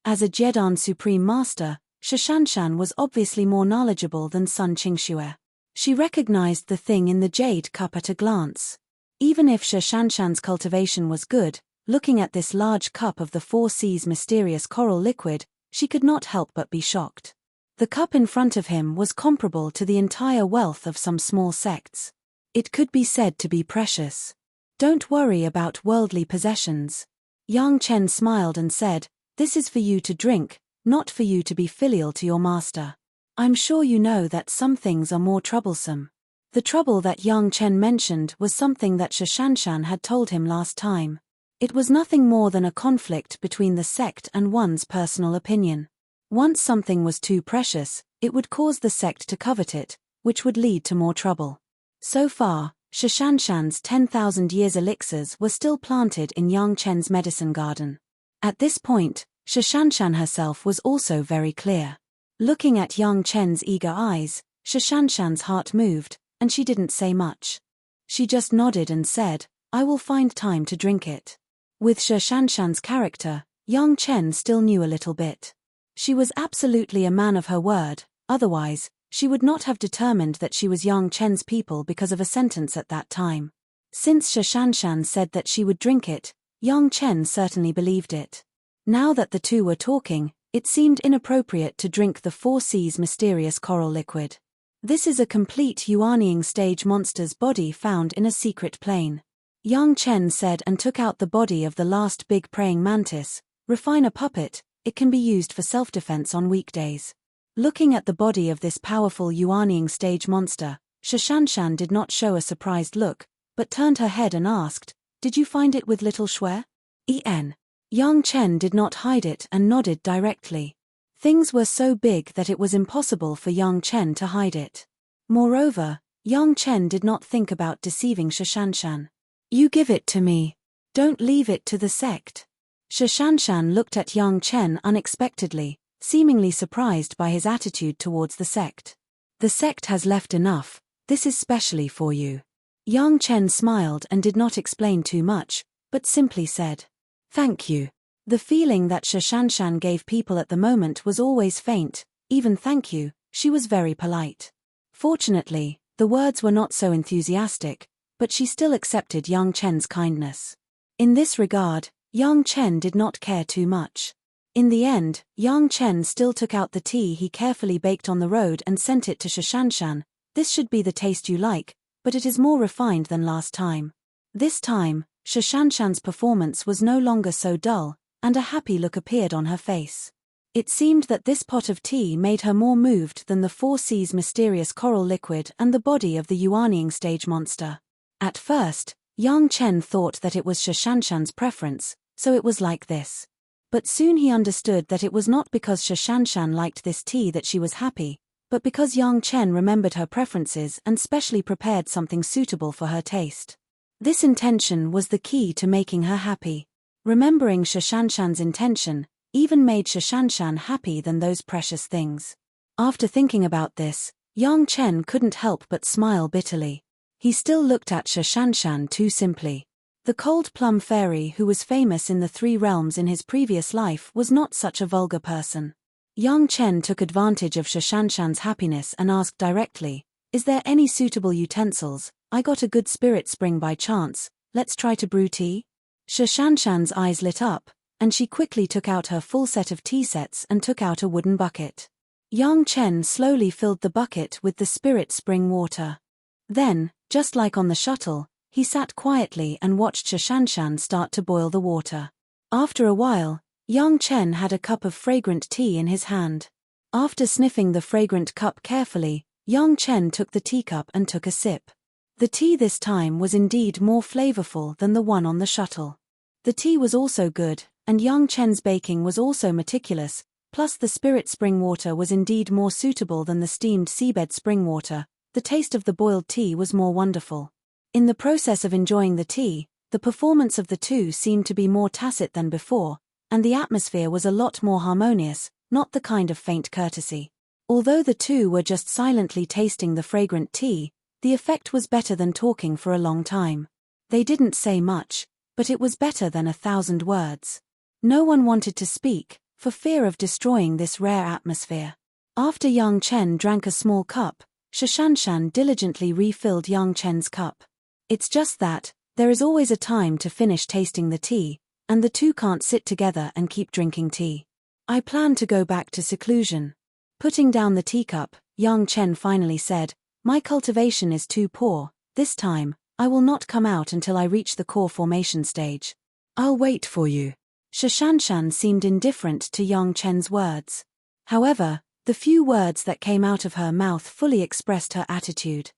As a Jedan Supreme Master, Shashanshan was obviously more knowledgeable than Sun Qingxue. She recognized the thing in the jade cup at a glance. Even if Shashanshan's cultivation was good, looking at this large cup of the Four Seas mysterious coral liquid, she could not help but be shocked. The cup in front of him was comparable to the entire wealth of some small sects. It could be said to be precious. Don't worry about worldly possessions. Yang Chen smiled and said, this is for you to drink, not for you to be filial to your master. I'm sure you know that some things are more troublesome. The trouble that Yang Chen mentioned was something that Shashanshan had told him last time. It was nothing more than a conflict between the sect and one's personal opinion. Once something was too precious, it would cause the sect to covet it, which would lead to more trouble. So far, Shashanshan's 10,000 years elixirs were still planted in Yang Chen's medicine garden. At this point, Shashanshan herself was also very clear. Looking at Yang Chen's eager eyes, Shashanshan's heart moved, and she didn't say much. She just nodded and said, I will find time to drink it. With Shashanshan's character, Yang Chen still knew a little bit. She was absolutely a man of her word, otherwise, she would not have determined that she was Yang Chen's people because of a sentence at that time. Since Shashanshan said that she would drink it, Yang Chen certainly believed it. Now that the two were talking, it seemed inappropriate to drink the Four Seas mysterious coral liquid. This is a complete Yuanying stage monster's body found in a secret plane. Yang Chen said and took out the body of the last big praying mantis. Refine a puppet, it can be used for self-defense on weekdays. Looking at the body of this powerful Yuanying stage monster, Shashanshan did not show a surprised look, but turned her head and asked, did you find it with little Shui? Yang Chen did not hide it and nodded directly. Things were so big that it was impossible for Yang Chen to hide it. Moreover, Yang Chen did not think about deceiving Shashanshan. You give it to me. Don't leave it to the sect. Shashanshan looked at Yang Chen unexpectedly, seemingly surprised by his attitude towards the sect. The sect has left enough, this is specially for you. Yang Chen smiled and did not explain too much, but simply said, thank you. The feeling that Shashanshan gave people at the moment was always faint, even thank you, she was very polite. Fortunately, the words were not so enthusiastic, but she still accepted Yang Chen's kindness. In this regard, Yang Chen did not care too much. In the end, Yang Chen still took out the tea he carefully baked on the road and sent it to Shashanshan. This should be the taste you like, but it is more refined than last time. This time, Shashanshan's performance was no longer so dull, and a happy look appeared on her face. It seemed that this pot of tea made her more moved than the Four Seas mysterious coral liquid and the body of the Yuanying stage monster. At first, Yang Chen thought that it was Shashanshan's preference, so it was like this. But soon he understood that it was not because Shashanshan liked this tea that she was happy, but because Yang Chen remembered her preferences and specially prepared something suitable for her taste. This intention was the key to making her happy. Remembering Shashanshan's intention even made Shashanshan happy than those precious things. After thinking about this, Yang Chen couldn't help but smile bitterly. He still looked at Shashanshan too simply. The cold plum fairy who was famous in the three realms in his previous life was not such a vulgar person. Yang Chen took advantage of Shashanshan's happiness and asked directly, is there any suitable utensils? I got a good spirit spring by chance, let's try to brew tea? Shashanshan's eyes lit up, and she quickly took out her full set of tea sets and took out a wooden bucket. Yang Chen slowly filled the bucket with the spirit spring water. Then, just like on the shuttle, he sat quietly and watched Shashanshan start to boil the water. After a while, Yang Chen had a cup of fragrant tea in his hand. After sniffing the fragrant cup carefully, Yang Chen took the teacup and took a sip. The tea this time was indeed more flavorful than the one on the shuttle. The tea was also good, and Yang Chen's baking was also meticulous, plus the spirit spring water was indeed more suitable than the steamed seabed spring water. The taste of the boiled tea was more wonderful. In the process of enjoying the tea, the performance of the two seemed to be more tacit than before, and the atmosphere was a lot more harmonious, not the kind of faint courtesy. Although the two were just silently tasting the fragrant tea, the effect was better than talking for a long time. They didn't say much, but it was better than 1,000 words. No one wanted to speak, for fear of destroying this rare atmosphere. After Yang Chen drank a small cup, Shashanshan diligently refilled Yang Chen's cup. It's just that, there is always a time to finish tasting the tea, and the two can't sit together and keep drinking tea. I plan to go back to seclusion. Putting down the teacup, Yang Chen finally said, "My cultivation is too poor. This time, I will not come out until I reach the core formation stage. I'll wait for you." Shashanshan seemed indifferent to Yang Chen's words. However, the few words that came out of her mouth fully expressed her attitude.